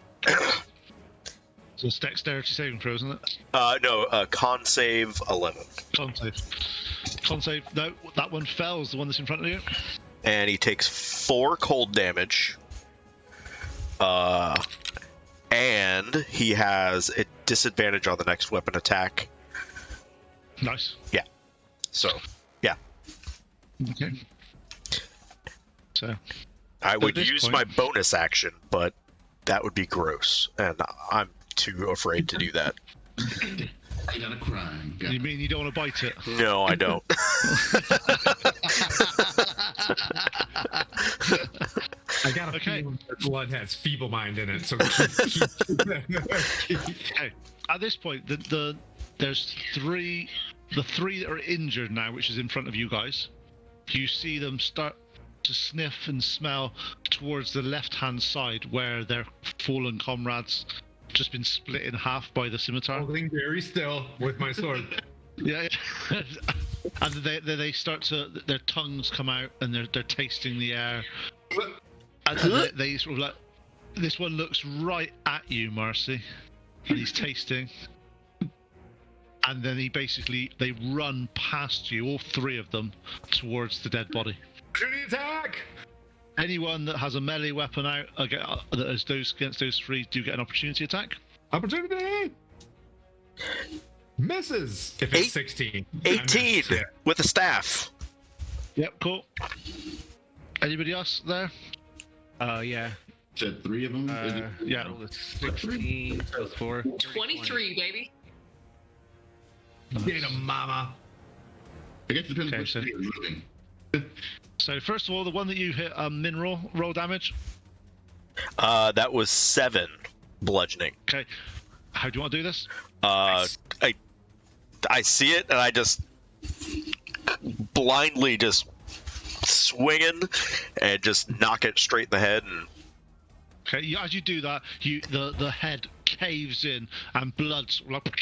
[SPEAKER 3] So it's dexterity saving throw, isn't it?
[SPEAKER 2] No. Con save 11.
[SPEAKER 3] Con save. Con save. No, that one fails. The one that's in front of you.
[SPEAKER 2] And he takes 4 cold damage. And he has a disadvantage on the next weapon attack.
[SPEAKER 3] Nice.
[SPEAKER 2] So, yeah.
[SPEAKER 3] Okay. So
[SPEAKER 2] I would
[SPEAKER 3] this
[SPEAKER 2] use
[SPEAKER 3] point-
[SPEAKER 2] my bonus action, but that would be gross. And I'm too afraid to do that.
[SPEAKER 6] I got a crime.
[SPEAKER 3] you mean you don't want to bite it?
[SPEAKER 2] No, I don't.
[SPEAKER 1] I got a
[SPEAKER 3] Okay.
[SPEAKER 1] feeling that blood has feeble mind in it, so keep
[SPEAKER 3] Okay. At this point, there's the three that are injured now, which is in front of you guys. You see them start to sniff and smell towards the left-hand side where their fallen comrades just been split in half by the scimitar.
[SPEAKER 1] holding very still with my sword.
[SPEAKER 3] Yeah. And they start to, their tongues come out and they're tasting the air. And they sort of like, this one looks right at you, Marcy, and he's tasting. And then they run past you, all 3 of them, towards the dead body.
[SPEAKER 1] Shooting attack!
[SPEAKER 3] Anyone that has a melee weapon out that is against those 3 do get an opportunity attack.
[SPEAKER 1] Opportunity! Misses! If it's 16. I
[SPEAKER 2] 18
[SPEAKER 1] missed, yeah.
[SPEAKER 2] with a staff.
[SPEAKER 3] Yep, cool. Anybody else there?
[SPEAKER 9] Yeah.
[SPEAKER 6] Said 3 of them.
[SPEAKER 3] Yeah.
[SPEAKER 9] Roll a 16 plus 4.
[SPEAKER 5] 23, baby.
[SPEAKER 1] Get him, mama.
[SPEAKER 6] I guess it depends
[SPEAKER 3] Okay,
[SPEAKER 6] which
[SPEAKER 3] so-
[SPEAKER 6] you're moving.
[SPEAKER 3] So first of all, the one that you hit, mineral, roll damage.
[SPEAKER 2] That was 7 bludgeoning.
[SPEAKER 3] Okay. How do you want to do this?
[SPEAKER 2] I see it and I just blindly just swinging and just knock it straight in the head. And
[SPEAKER 3] Okay, as you do that, the head caves in and blood sort of like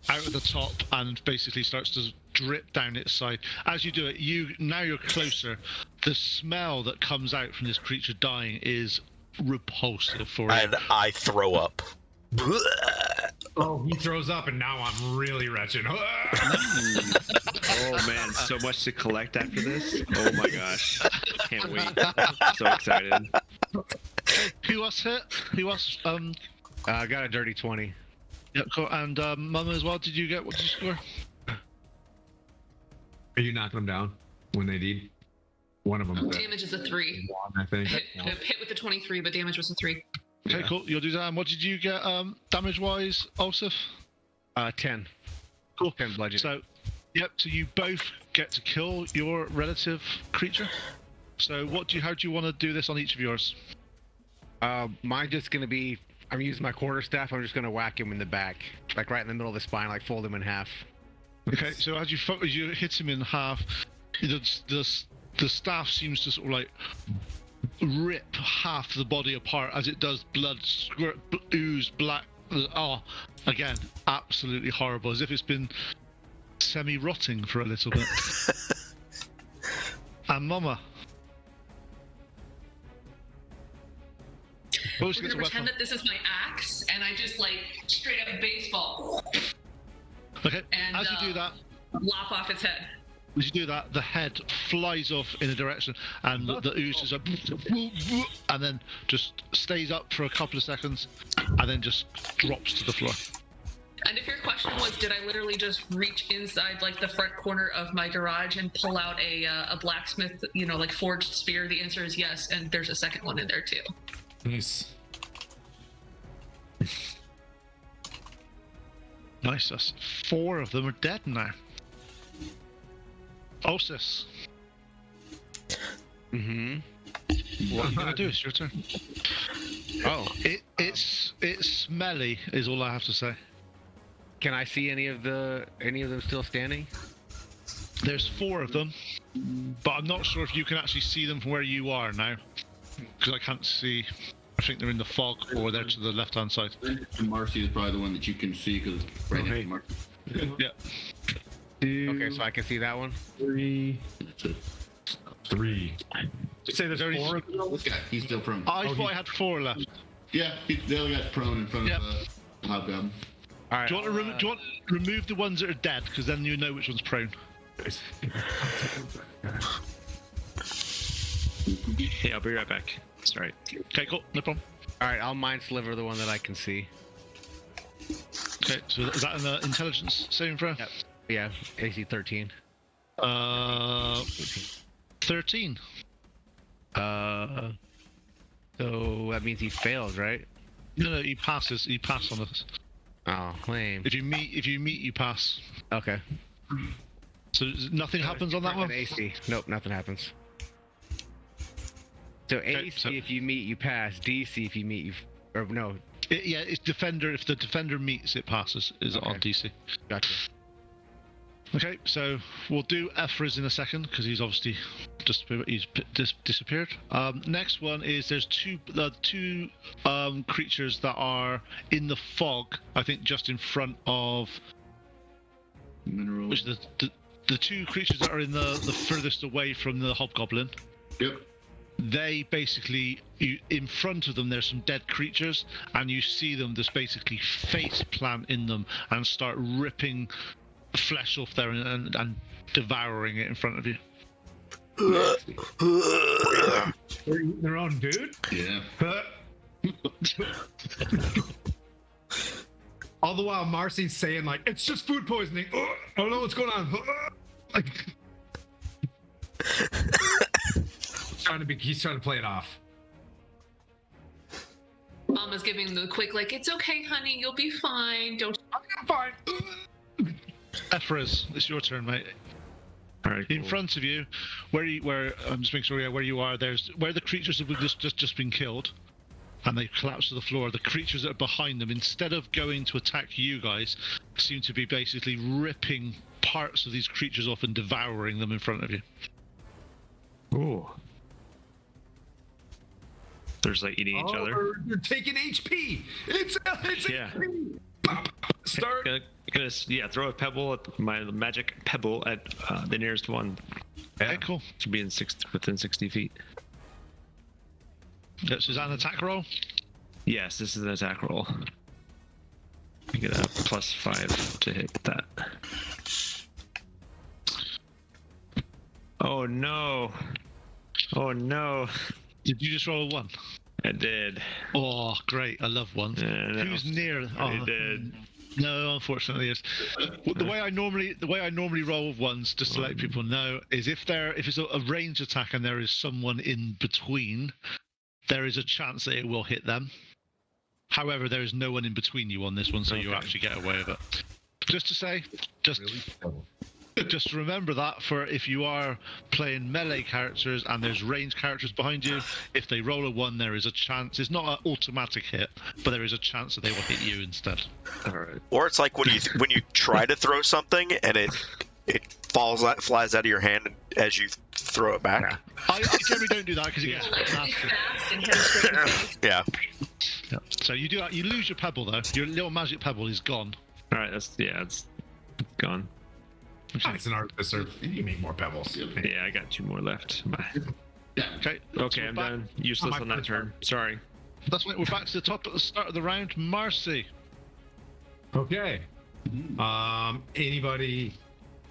[SPEAKER 3] out of the top and basically starts to drip down its side. As you do it, you're closer. The smell that comes out from this creature dying is repulsive for you.
[SPEAKER 2] I throw up.
[SPEAKER 1] Oh, he throws up, and now I'm really wretched.
[SPEAKER 4] Oh man, so much to collect after this. Oh my gosh, can't wait. So excited.
[SPEAKER 3] Who else hit? Who else?
[SPEAKER 9] I got a dirty 20.
[SPEAKER 3] Yeah, cool. And Mama as well. Did you get? What did you score?
[SPEAKER 1] Are you knocking them down when they need? One of them.
[SPEAKER 5] Damage is a 3.
[SPEAKER 1] I think.
[SPEAKER 5] Hit with the 23, but damage was a 3.
[SPEAKER 3] Okay, cool. You'll do that. And what did you get? Damage-wise, Olsif?
[SPEAKER 9] 10.
[SPEAKER 3] Cool.
[SPEAKER 9] 10 bludgeoning.
[SPEAKER 3] So, yep. So you both get to kill your relative creature. So how do you want to do this on each of yours?
[SPEAKER 9] Mine's just gonna be. I'm using my quarterstaff. I'm just gonna whack him in the back, like right in the middle of the spine, like fold him in half.
[SPEAKER 3] Okay. So as you hit him in half, the staff seems to sort of like rip half the body apart as it does. Blood squirt, ooze, black. Oh, again, absolutely horrible. As if it's been semi-rotting for a little bit. And Mama.
[SPEAKER 5] We're gonna pretend that this is my axe, and I just like straight up baseball.
[SPEAKER 3] Okay.
[SPEAKER 5] And
[SPEAKER 3] as you do that,
[SPEAKER 5] lop off its head.
[SPEAKER 3] as you do that, the head flies off in a direction, and the ooze is and then just stays up for a couple of seconds, and then just drops to the floor.
[SPEAKER 5] And if your question was, did I literally just reach inside like the front corner of my garage and pull out a blacksmith, like forged spear? The answer is yes, and there's a second one in there too.
[SPEAKER 1] Nice.
[SPEAKER 3] Nice. That's 4 of them are dead now. Osis.
[SPEAKER 9] Mm-hmm.
[SPEAKER 3] What are you gonna do? It's your turn.
[SPEAKER 9] Oh,
[SPEAKER 3] It's smelly, is all I have to say.
[SPEAKER 9] can I see any of them still standing?
[SPEAKER 3] There's 4 of them, but I'm not sure if you can actually see them from where you are now, because I can't see. I think they're in the fog, or they're to the left-hand side.
[SPEAKER 6] And Marcy is probably the one that you can see because it's right next to Marcy.
[SPEAKER 3] Yeah.
[SPEAKER 1] 2,
[SPEAKER 9] Okay, so I can see that one.
[SPEAKER 1] 3.
[SPEAKER 6] That's it.
[SPEAKER 1] 3. You say there's
[SPEAKER 3] There is-
[SPEAKER 1] 4?
[SPEAKER 6] This guy, he's still prone.
[SPEAKER 3] I thought I had 4 left.
[SPEAKER 6] Yeah, the other guy's prone in front
[SPEAKER 3] Yep.
[SPEAKER 6] of Hobgoblin.
[SPEAKER 9] All right.
[SPEAKER 3] Do you want to remove the ones that are dead, because then you know which one's prone.
[SPEAKER 4] Hey, I'll be right back. Sorry.
[SPEAKER 3] Okay, cool, no problem.
[SPEAKER 9] All right, I'll mind sliver the one that I can see.
[SPEAKER 3] Okay, so is that an intelligence saving throw?
[SPEAKER 9] Yep. Yeah, AC 13.
[SPEAKER 3] 13.
[SPEAKER 9] So that means he fails, right?
[SPEAKER 3] No, he passes. He passed on this.
[SPEAKER 9] Oh, lame.
[SPEAKER 3] If you meet, you pass.
[SPEAKER 9] Okay.
[SPEAKER 3] So nothing happens on that one.
[SPEAKER 9] AC. Nope, nothing happens. So AC if you meet, you pass. DC if you meet, you or no.
[SPEAKER 3] It's defender. If the defender meets, it passes. Is
[SPEAKER 9] Okay.
[SPEAKER 3] on DC.
[SPEAKER 9] Gotcha.
[SPEAKER 3] Okay, so we'll do Ephra's in a second because he's obviously disappeared. Next one is there's two creatures that are in the fog. I think just in front of
[SPEAKER 6] Mineral.
[SPEAKER 3] which is the 2 creatures that are in the furthest away from the hobgoblin.
[SPEAKER 6] Yep.
[SPEAKER 3] They basically, in front of them, there's some dead creatures, and you see them just basically face plant in them and start ripping flesh off there and devouring it in front of you.
[SPEAKER 1] They're eating their own dude?
[SPEAKER 6] Yeah.
[SPEAKER 1] All the while, Marcy's saying, like, it's just food poisoning. I don't know what's going on. Like, he's trying to play it off.
[SPEAKER 5] Mama's giving the quick, like, it's okay, honey, you'll be fine. Don't.
[SPEAKER 1] I'm fine.
[SPEAKER 3] Ephra's, it's your turn, mate.
[SPEAKER 4] All right.
[SPEAKER 3] In
[SPEAKER 4] Cool.
[SPEAKER 3] front of you, where I'm just making sure where you are. There's where the creatures have just been killed, and they collapse to the floor. The creatures that are behind them, instead of going to attack you guys, seem to be basically ripping parts of these creatures off and devouring them in front of you.
[SPEAKER 4] Ooh. There's like eating each other.
[SPEAKER 1] You're taking HP. It's
[SPEAKER 4] Yeah.
[SPEAKER 1] HP. Start.
[SPEAKER 4] Gonna throw a pebble at my magic pebble at the nearest one.
[SPEAKER 3] Okay, cool.
[SPEAKER 4] Should be within 60 feet.
[SPEAKER 3] So is that an attack roll?
[SPEAKER 4] Yes, this is an attack roll. You get a +5 to hit that. Oh no! Oh no!
[SPEAKER 3] Did you just roll a 1?
[SPEAKER 4] I did.
[SPEAKER 3] Oh, great! I love ones.
[SPEAKER 4] Yeah,
[SPEAKER 3] Who's near?
[SPEAKER 4] I did.
[SPEAKER 3] No, unfortunately, it's the way I normally roll with ones, just to let people know, is if it's a range attack and there is someone in between, there is a chance that it will hit them. However, there is no one in between you on this one, so you actually get away with it. Just to say, just remember that for if you are playing melee characters and there's ranged characters behind you, if they roll a 1, there is a chance. It's not an automatic hit, but there is a chance that they will hit you instead.
[SPEAKER 4] All right.
[SPEAKER 2] Or it's like when you try to throw something and it flies out of your hand as you throw it back.
[SPEAKER 3] I generally don't do that because it gets nasty.
[SPEAKER 8] Fast and hit him straight in the face.
[SPEAKER 2] Yeah.
[SPEAKER 3] Yeah. So you do that. You lose your pebble though. Your little magic pebble is gone.
[SPEAKER 4] All right. It's gone.
[SPEAKER 1] It's an artificer. You make more pebbles.
[SPEAKER 4] Yeah, I got 2 more left.
[SPEAKER 3] Okay.
[SPEAKER 4] Okay, I'm done. Useless on that turn. Sorry.
[SPEAKER 3] That's when we're back to the top at the start of the round. Marcy.
[SPEAKER 1] Okay. Anybody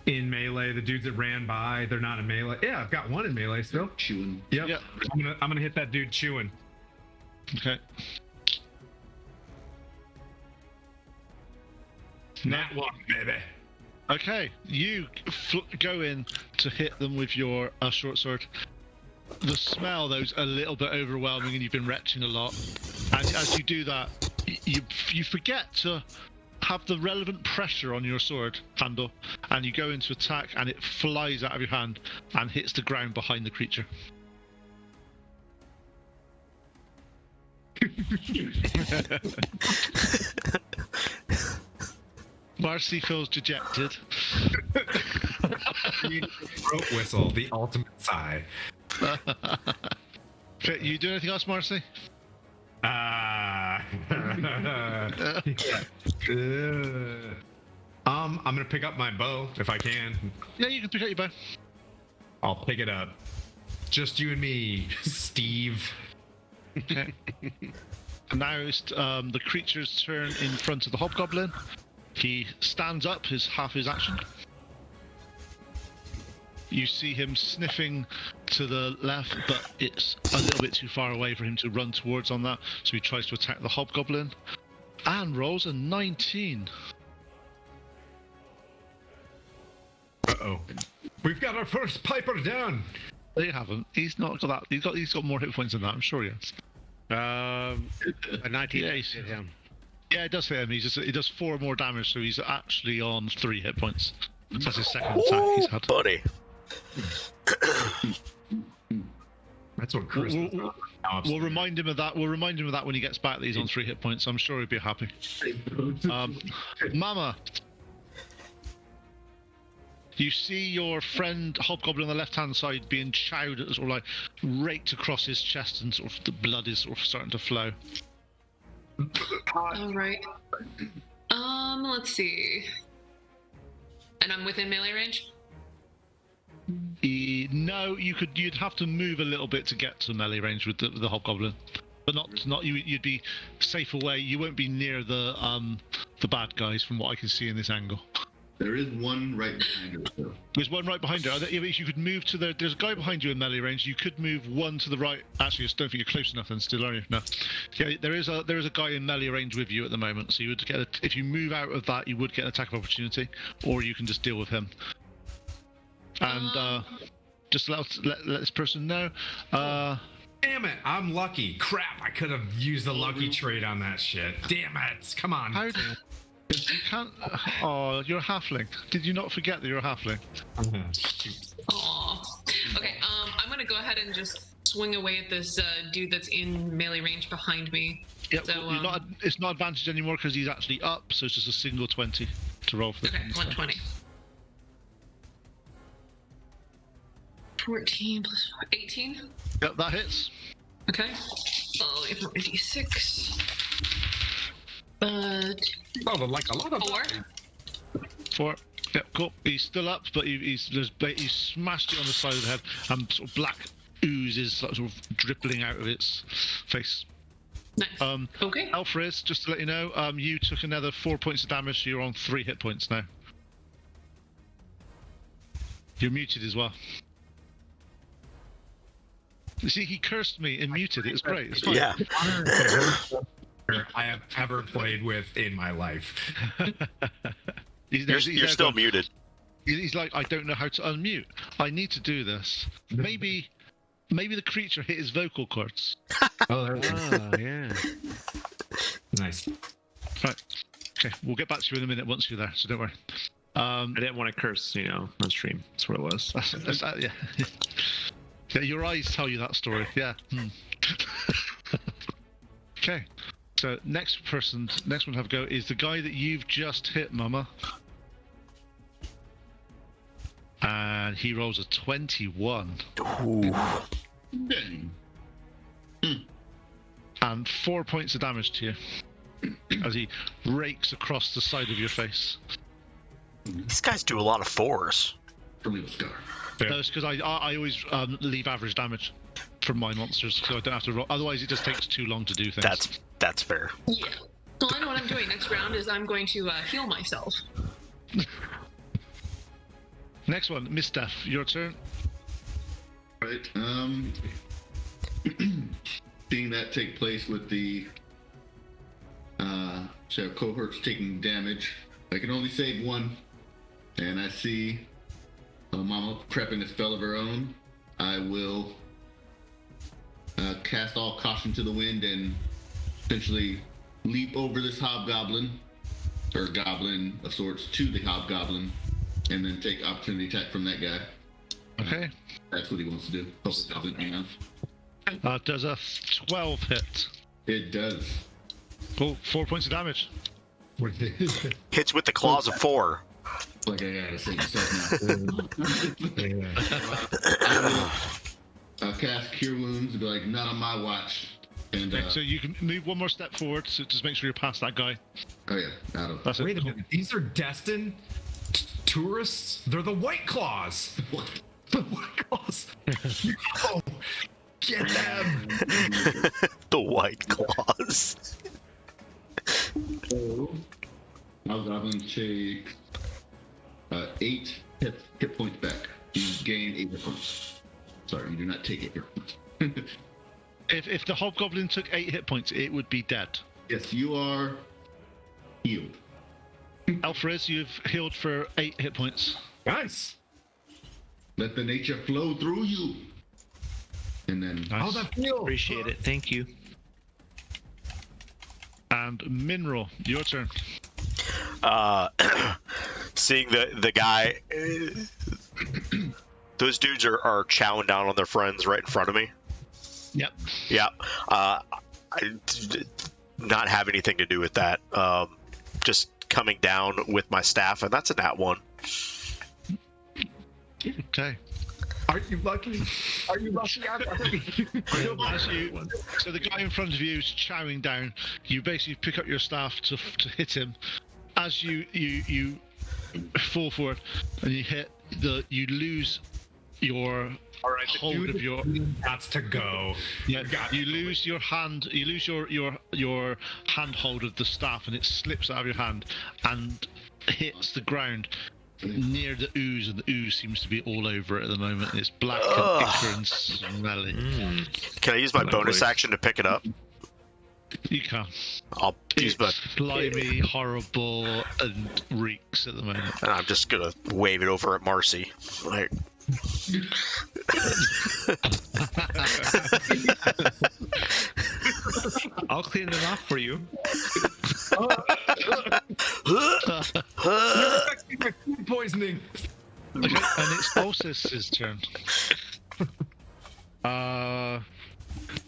[SPEAKER 1] in melee? The dudes that ran by, they're not in melee. Yeah, I've got one in melee still.
[SPEAKER 6] Chewing.
[SPEAKER 1] Yep.
[SPEAKER 3] Yep.
[SPEAKER 1] I'm gonna hit that dude chewing.
[SPEAKER 3] Okay.
[SPEAKER 1] Nat 1, baby.
[SPEAKER 3] Okay, you go in to hit them with your short sword. The smell, though, is a little bit overwhelming, and you've been retching a lot. And as you do that, you forget to have the relevant pressure on your sword handle, and you go into attack, and it flies out of your hand and hits the ground behind the creature. Marcy feels dejected.
[SPEAKER 1] Throat whistle, the ultimate sigh.
[SPEAKER 3] Okay, you do anything else, Marcy?
[SPEAKER 1] I'm gonna pick up my bow if I can.
[SPEAKER 3] Yeah, you can pick up your bow.
[SPEAKER 1] I'll pick it up. Just you and me, Steve.
[SPEAKER 3] Okay. And now it's the creature's turn in front of the hobgoblin. He stands up, half his action. You see him sniffing to the left, but it's a little bit too far away for him to run towards on that, so he tries to attack the hobgoblin and rolls a 19.
[SPEAKER 1] Uh-oh. We've got our first Piper down.
[SPEAKER 3] They haven't. He's not got that. He's got more hit points than that, I'm sure he has.
[SPEAKER 9] A 19
[SPEAKER 3] Yeah,
[SPEAKER 9] hit him.
[SPEAKER 3] Yeah, it does hit him. He does 4 more damage, so he's actually on 3 hit points. That's his second attack he's had.
[SPEAKER 2] Buddy.
[SPEAKER 1] That's what Chris.
[SPEAKER 3] We'll remind him of that. We'll remind him of that when he gets back that he's on 3 hit points. I'm sure he'll be happy. Mama, you see your friend Hobgoblin on the left-hand side being chowed, sort of like raked across his chest, and sort of the blood is sort of starting to flow.
[SPEAKER 5] All right. Let's see. And I'm within melee range?
[SPEAKER 3] No, you'd have to move a little bit to get to melee range with the hobgoblin, but not you'd be safe away. You won't be near the bad guys from what I can see in this angle.
[SPEAKER 6] There is one right behind her, though.
[SPEAKER 3] There's one right behind her. You could move to there's a guy behind you in melee range. You could move one to the right. Actually, I don't think you're close enough then still, are you? No. Yeah, there is a guy in melee range with you at the moment, so you would get if you move out of that, you would get an attack of opportunity, or you can just deal with him. And just let this person know.
[SPEAKER 1] Damn it! I'm lucky. Crap! I could have used the lucky trait on that shit. Damn it! Come on.
[SPEAKER 3] How you can't. Oh, you're a halfling. Did you not forget that you're a halfling?
[SPEAKER 5] Aw. Okay, I'm gonna go ahead and just swing away at this dude that's in melee range behind me.
[SPEAKER 3] Yep.
[SPEAKER 5] So,
[SPEAKER 3] it's not advantage anymore because he's actually up, so it's just a single 20 to roll for the
[SPEAKER 5] okay, 120. 14 plus 18.
[SPEAKER 3] Yep, that hits.
[SPEAKER 5] Okay. Oh, if not 86.
[SPEAKER 1] Oh, like a lot of
[SPEAKER 5] 4.
[SPEAKER 3] 4. Yep, cool. He's still up, but he's smashed it on the side of the head, and sort of black ooze is sort of dribbling out of its face.
[SPEAKER 5] Nice. Okay.
[SPEAKER 3] Alfred, just to let you know, you took another 4 points of damage, so you're on 3 hit points now. You're muted as well. You see, he cursed me and muted. It was great. It's fine.
[SPEAKER 2] Yeah.
[SPEAKER 1] I have ever played with in my life.
[SPEAKER 2] You're still muted.
[SPEAKER 3] He's like, I don't know how to unmute. I need to do this. Maybe the creature hit his vocal cords.
[SPEAKER 1] Oh, there we go.
[SPEAKER 9] Oh, yeah.
[SPEAKER 1] Nice.
[SPEAKER 3] Right. Okay, we'll get back to you in a minute once you're there, so don't worry.
[SPEAKER 4] I didn't want to curse, on stream. That's what it was.
[SPEAKER 3] Yeah. Yeah, your eyes tell you that story. Yeah. Okay. So next one to have a go is the guy that you've just hit, Mama. And he rolls a 21.
[SPEAKER 2] Ooh.
[SPEAKER 6] Dang.
[SPEAKER 3] And 4 points of damage to you as he rakes across the side of your face.
[SPEAKER 2] These guys do a lot of 4s.
[SPEAKER 6] For me, scar.
[SPEAKER 3] No, it's because I always leave average damage from my monsters, so I don't have to roll. Otherwise, it just takes too long to do things.
[SPEAKER 2] That's fair.
[SPEAKER 5] Yeah. Well, I know what I'm doing next round is I'm going to heal myself.
[SPEAKER 3] Next one, Miss Steph, your turn.
[SPEAKER 6] Right. Seeing that take place with the cohorts taking damage, I can only save one, and I see Mama prepping a spell of her own. I will cast all caution to the wind and essentially leap over this hobgoblin, or goblin of sorts, to the hobgoblin, and then take opportunity attack from that guy.
[SPEAKER 3] Okay.
[SPEAKER 6] That's what he wants to do. Hopefully it doesn't have.
[SPEAKER 3] Does a 12 hit?
[SPEAKER 6] It does.
[SPEAKER 3] Oh, 4 points of damage.
[SPEAKER 2] Hits with the claws of 4.
[SPEAKER 6] Like I gotta say yourself now. I'll cast Cure Wounds and be like, not on my watch. And
[SPEAKER 3] Okay, so you can move one more step forward, so just make sure you're past that guy.
[SPEAKER 6] oh yeah, out of
[SPEAKER 3] That's
[SPEAKER 1] Wait
[SPEAKER 3] it.
[SPEAKER 1] a minute. These are destined tourists? They're the White Claws.
[SPEAKER 6] what?
[SPEAKER 1] The White Claws. Oh, get them.
[SPEAKER 2] The White Claws.
[SPEAKER 6] So, Hobgoblin takes 8 hit points back. You gain 8 hit points. Sorry, you do not take 8 hit points.
[SPEAKER 3] If the hobgoblin took 8 hit points, it would be dead.
[SPEAKER 6] Yes, you are healed.
[SPEAKER 3] Alfred, you've healed for 8 hit points.
[SPEAKER 1] Nice.
[SPEAKER 6] Let the nature flow through you. And then
[SPEAKER 1] How's that feel?
[SPEAKER 4] Appreciate it. Thank you.
[SPEAKER 3] And Minro, your turn.
[SPEAKER 2] Seeing the guy, those dudes are chowing down on their friends right in front of me.
[SPEAKER 3] Yep.
[SPEAKER 2] Yeah. I not have anything to do with that. Just coming down with my staff, and that's a nat 1.
[SPEAKER 3] Okay.
[SPEAKER 1] Aren't you lucky? Are you lucky?
[SPEAKER 3] So the guy in front of you is chowing down. You basically pick up your staff to hit him. As you fall forward and you hit you lose your hold of your.
[SPEAKER 1] That's to go.
[SPEAKER 3] Yeah, you lose your hand. You lose your handhold of the staff, and it slips out of your hand and hits the ground near the ooze, and the ooze seems to be all over it at the moment. It's black and ichor and smelly.
[SPEAKER 2] Can I use my bonus action to pick it up?
[SPEAKER 3] You can.
[SPEAKER 2] I'll use my.
[SPEAKER 3] Slimy, horrible, and reeks at the moment.
[SPEAKER 2] And I'm just gonna wave it over at Marcy. Like,
[SPEAKER 4] I'll clean it off for you.
[SPEAKER 1] Food poisoning.
[SPEAKER 3] Okay, and it's Ulysses' turn.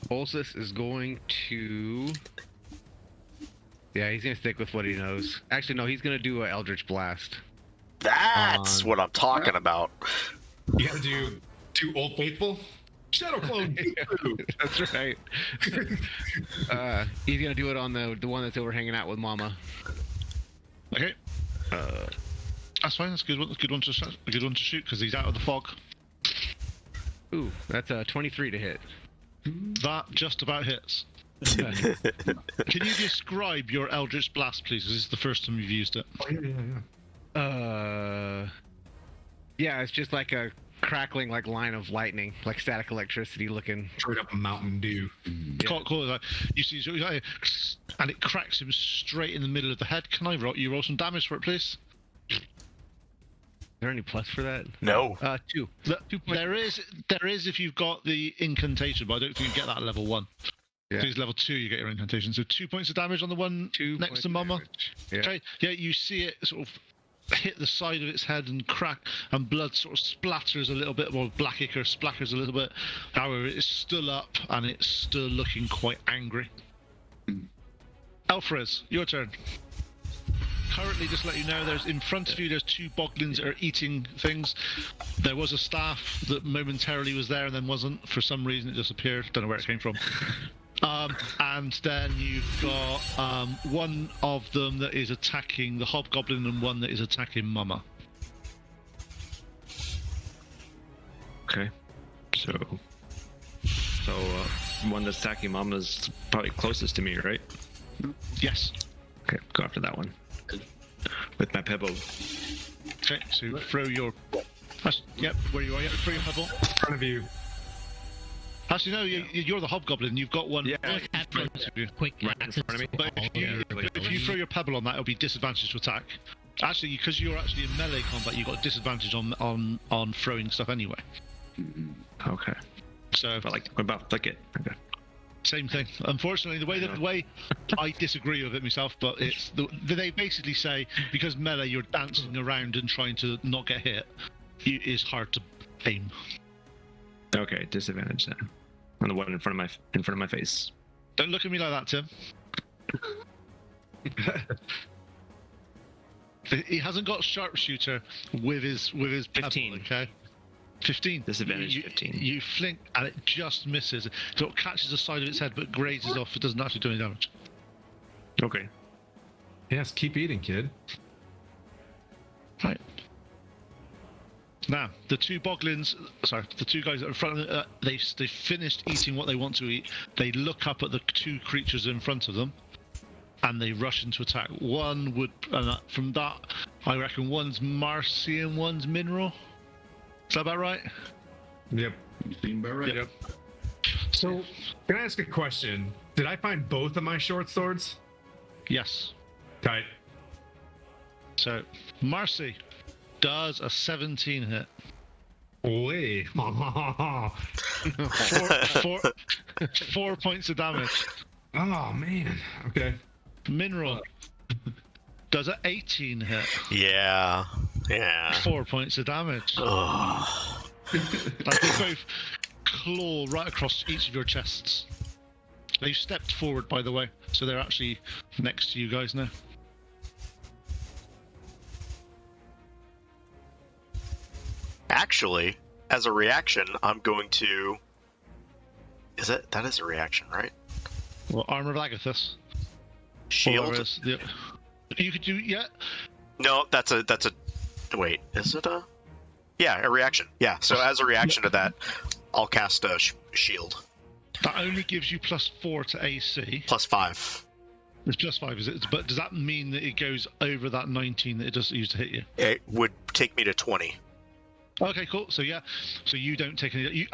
[SPEAKER 9] Ulysses is going to. Yeah, he's gonna stick with what he knows. Actually, no, he's gonna do an Eldritch Blast.
[SPEAKER 2] that's what I'm talking about.
[SPEAKER 1] You gotta do Old Faithful. Shadow Clone.
[SPEAKER 9] That's right. He's gonna do it on the one that's over hanging out with Mama.
[SPEAKER 3] Okay. That's fine. That's a good one. A good one to shoot because he's out of the fog.
[SPEAKER 9] Ooh, that's a 23 to hit.
[SPEAKER 3] That just about hits. Can you describe your Eldritch Blast, please? Because this is the first time you've used it.
[SPEAKER 1] Oh, yeah.
[SPEAKER 9] Yeah, it's just like a crackling like line of lightning, like static electricity looking.
[SPEAKER 1] Straight up Mountain Dew.
[SPEAKER 3] Cool. Like, you see, and it cracks him straight in the middle of the head. Can I roll some damage for it, please?
[SPEAKER 9] Is there any plus for that?
[SPEAKER 2] No.
[SPEAKER 9] 2. 2 points.
[SPEAKER 3] There is if you've got the incantation, but I don't think you get that at level 1.
[SPEAKER 9] Yeah.
[SPEAKER 3] So it's level 2 you get your incantation. So 2 points of damage on the one
[SPEAKER 9] 2
[SPEAKER 3] next
[SPEAKER 9] points
[SPEAKER 3] to
[SPEAKER 9] of
[SPEAKER 3] Mama.
[SPEAKER 9] damage. Yeah.
[SPEAKER 3] Okay. Yeah, you see it sort of hit the side of its head and crack, and blood sort of splatters a little bit, or black ichor splatters a little bit. However, it's still up and it's still looking quite angry. Alfrez, your turn. Currently, just to let you know, there's in front of you, there's 2 boglins that are eating things. There was a staff that momentarily was there and then wasn't. For some reason, it disappeared. Don't know where it came from. And then you've got one of them that is attacking the hobgoblin and one that is attacking Mama.
[SPEAKER 4] Okay. So one that's attacking Mama's probably closest to me, right?
[SPEAKER 3] Yes.
[SPEAKER 4] Okay, go after that one. With my pebble.
[SPEAKER 3] Okay, so throw your... Yep, where you are, yep, throw your pebble.
[SPEAKER 1] In front of you.
[SPEAKER 3] Actually, no, you're the hobgoblin. You've got one
[SPEAKER 1] Yeah.
[SPEAKER 3] right in front of you.
[SPEAKER 10] Quick
[SPEAKER 4] Right in front of me.
[SPEAKER 3] But if you throw your pebble on that, it'll be disadvantage to attack. Actually, because you're actually in melee combat, you've got disadvantage on throwing stuff anyway.
[SPEAKER 4] Okay.
[SPEAKER 3] So,
[SPEAKER 4] But like, what about flick it? Okay.
[SPEAKER 3] same thing. Unfortunately, the way I disagree with it myself, but it's they basically say because melee, you're dancing around and trying to not get hit, it is hard to aim.
[SPEAKER 4] Okay, disadvantage then. On the one in front of my face.
[SPEAKER 3] Don't look at me like that, Tim. He hasn't got sharpshooter with his pebble,
[SPEAKER 4] 15.
[SPEAKER 3] okay? 15.
[SPEAKER 4] Disadvantage 15.
[SPEAKER 3] You fling and it just misses. So it catches the side of its head but grazes off. It doesn't actually do any damage.
[SPEAKER 4] Okay.
[SPEAKER 1] Yes, keep eating, kid.
[SPEAKER 3] Right. Now, the 2 boglins, the 2 guys that are in front of them, they finished eating what they want to eat. They look up at the 2 creatures in front of them, and they rush into attack. One would, from that, I reckon one's Marcy and one's Mineral. Is that about right?
[SPEAKER 1] Yep.
[SPEAKER 6] You seem about right.
[SPEAKER 1] Yep. So, can I ask a question? Did I find both of my short swords?
[SPEAKER 3] Yes.
[SPEAKER 1] Tight.
[SPEAKER 3] So, Marcy does a 17 hit.
[SPEAKER 1] Oi.
[SPEAKER 3] 4 points of damage.
[SPEAKER 1] Oh, man. Okay.
[SPEAKER 3] Mineral does a 18 hit.
[SPEAKER 2] Yeah.
[SPEAKER 3] 4 points of damage.
[SPEAKER 2] Ugh.
[SPEAKER 3] Like they both claw right across each of your chests. They've stepped forward, by the way, so they're actually next to you guys now.
[SPEAKER 2] Actually, as a reaction, I'm going to. That is a reaction, right?
[SPEAKER 3] Well, Armor of Agathis.
[SPEAKER 2] Shield.
[SPEAKER 3] You could do, yeah.
[SPEAKER 2] No, that's a. Wait, is it a? Yeah, a reaction. Yeah. So as a reaction to that, I'll cast a shield.
[SPEAKER 3] That only gives you +4 to AC.
[SPEAKER 2] +5.
[SPEAKER 3] It's +5, is it? But does that mean that it goes over that 19 that it doesn't use to hit you?
[SPEAKER 2] It would take me to 20.
[SPEAKER 3] Okay, cool. So yeah, so you don't take any.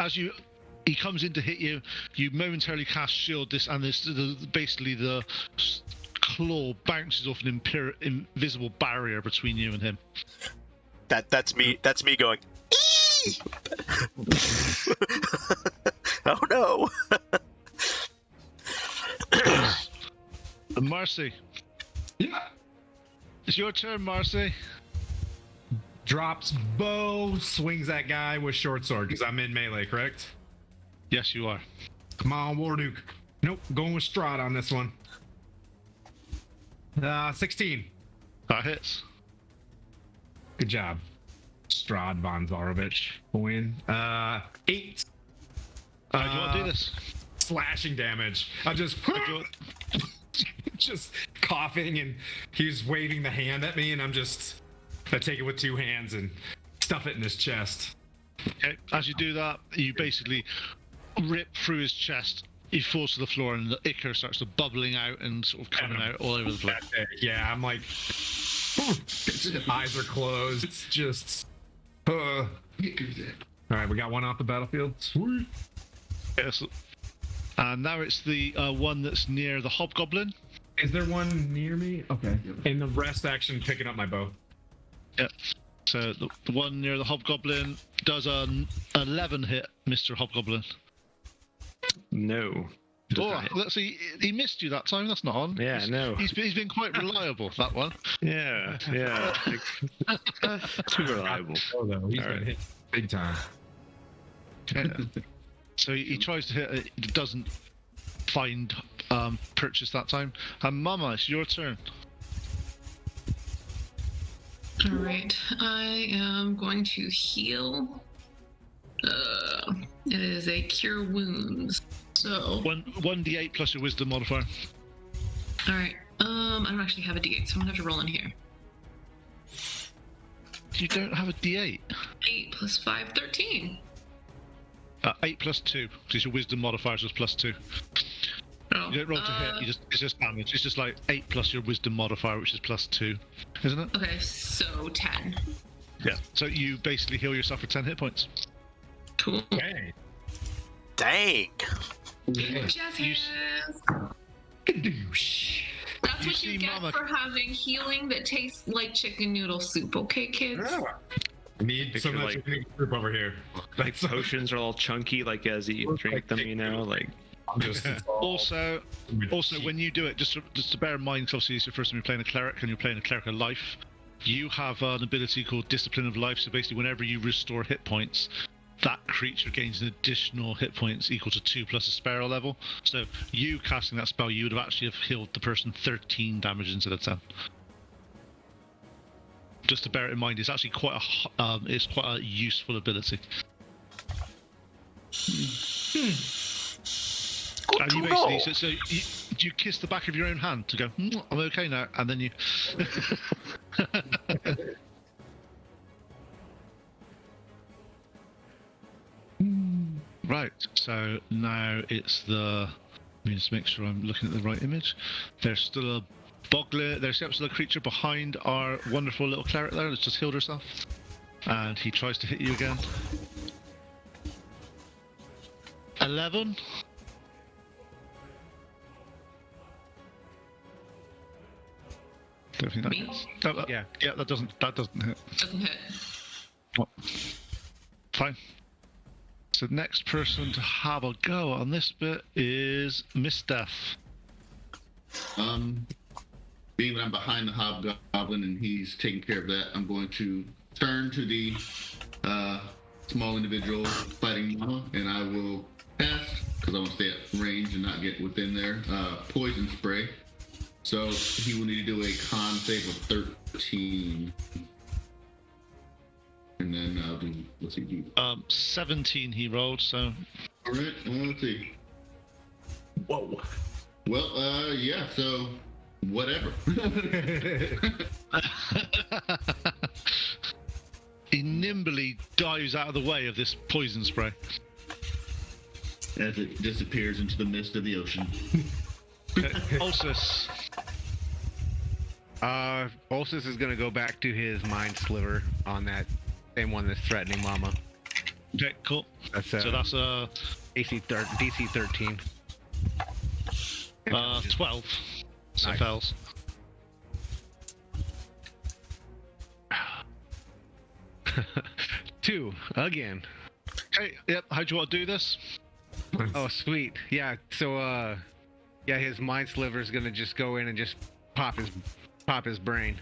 [SPEAKER 3] He comes in to hit you. You momentarily cast shield. Basically the claw bounces off an invisible barrier between you and him.
[SPEAKER 2] That's me. That's me going. Oh no.
[SPEAKER 3] Marcy.
[SPEAKER 1] Yeah.
[SPEAKER 3] It's your turn, Marcy.
[SPEAKER 1] Drops bow, swings that guy with short sword because I'm in melee, correct?
[SPEAKER 3] Yes, you are.
[SPEAKER 1] Come on, Warduke. Nope, going with Strahd on this one. 16.
[SPEAKER 3] That hits.
[SPEAKER 1] Good job. Strahd von Zarovich will win. 8.
[SPEAKER 3] Do you want to do this?
[SPEAKER 1] Slashing damage. I just just coughing, and he's waving the hand at me, and I take it with 2 hands and stuff it in his chest.
[SPEAKER 3] Okay. As you do that, you basically rip through his chest, he falls to the floor, and the ichor starts to bubbling out and sort of coming out all over the place.
[SPEAKER 1] Yeah, I'm like, eyes are closed. It's just. All right, we got one off the battlefield. Sweet.
[SPEAKER 3] Yes. And now it's the one that's near the hobgoblin.
[SPEAKER 1] Is there one near me? Okay. In the rest action, picking up my bow.
[SPEAKER 3] Yep. So the one near the hobgoblin does an 11 hit, Mr. Hobgoblin.
[SPEAKER 4] No. Does
[SPEAKER 3] Oh,
[SPEAKER 4] not hit.
[SPEAKER 3] let's see. He missed you that time. That's not on.
[SPEAKER 4] Yeah, no.
[SPEAKER 3] He's been quite reliable, that one.
[SPEAKER 4] Yeah. Too reliable.
[SPEAKER 1] Oh, no, he's
[SPEAKER 4] All
[SPEAKER 1] been
[SPEAKER 4] right.
[SPEAKER 1] hit big time.
[SPEAKER 3] Yeah. So he tries to hit it. It doesn't find purchase that time. And Mama, it's your turn.
[SPEAKER 5] All right, I am going to heal. It is a cure wounds. So,
[SPEAKER 3] 1d8 plus your wisdom modifier.
[SPEAKER 5] all right. I don't actually have a D8, so I'm gonna have to roll in here.
[SPEAKER 3] You don't have a d8.
[SPEAKER 5] 8 plus 5, 13.
[SPEAKER 3] 8 plus 2, because your wisdom modifier is just plus 2.
[SPEAKER 5] Oh,
[SPEAKER 3] You don't roll to hit, it's just damage. It's just like 8 plus your wisdom modifier, which is plus 2, isn't it?
[SPEAKER 5] Okay, so 10.
[SPEAKER 3] Yeah. So you basically heal yourself for 10 hit points.
[SPEAKER 5] Cool.
[SPEAKER 1] Okay.
[SPEAKER 2] Dang.
[SPEAKER 5] Jazz
[SPEAKER 3] You-
[SPEAKER 5] hands.
[SPEAKER 1] Kadoosh.
[SPEAKER 5] That's
[SPEAKER 3] You
[SPEAKER 5] what
[SPEAKER 3] see
[SPEAKER 5] you get
[SPEAKER 3] Mama-
[SPEAKER 5] for having healing that tastes like chicken noodle soup, okay, kids?
[SPEAKER 1] Need
[SPEAKER 4] Picture,
[SPEAKER 1] some of that
[SPEAKER 4] like-
[SPEAKER 1] chicken group over here.
[SPEAKER 4] Like potions are all chunky, like as you drink them, you know, like.
[SPEAKER 1] I'm just it's all
[SPEAKER 3] Also, when you do it, just to bear in mind, 'cause obviously it's your first time you're playing a cleric and you're playing a cleric of life, you have an ability called Discipline of Life. So basically, whenever you restore hit points, that creature gains an additional hit points equal to 2 plus a spell level. So you casting that spell, you would have actually have healed the person 13 damage instead of 10. Just to bear it in mind, it's actually quite a useful ability. And you basically, so you kiss the back of your own hand to go, I'm okay now, and then you. Right, so now it's the. Let me just make sure I'm looking at the right image. There's still a boggler. There's still a creature behind our wonderful little cleric there that's just healed herself, and he tries to hit you again. 11. Don't think that.
[SPEAKER 5] Me?
[SPEAKER 3] Yeah, that doesn't hit.
[SPEAKER 5] Doesn't hit.
[SPEAKER 3] Oh. Fine. So the next person to have a go on this bit is Miss Death.
[SPEAKER 6] Being that I'm behind the hobgoblin and he's taking care of that, I'm going to turn to the small individual fighting Mama, and I will cast, because I want to stay at range and not get within there, poison spray. So he will need to do a con save of 13. And then I'll do, what's he do?
[SPEAKER 3] 17 he rolled, so.
[SPEAKER 6] Alright, let's see.
[SPEAKER 1] Whoa.
[SPEAKER 6] Well, yeah, so whatever.
[SPEAKER 3] He nimbly dives out of the way of this poison spray.
[SPEAKER 6] As it disappears into the mist of the ocean.
[SPEAKER 3] Okay, Ulsus.
[SPEAKER 9] Ulsus is gonna go back to his mind sliver on that same one that's threatening Mama.
[SPEAKER 3] Okay, cool.
[SPEAKER 9] That's
[SPEAKER 3] So that's
[SPEAKER 9] DC 13.
[SPEAKER 3] 12. So
[SPEAKER 9] Nice.
[SPEAKER 3] fails.
[SPEAKER 9] Two again.
[SPEAKER 3] Okay, yep. How do you want to do this?
[SPEAKER 9] Oh, sweet. Yeah. So, yeah, his mind sliver is gonna just go in and just pop his brain.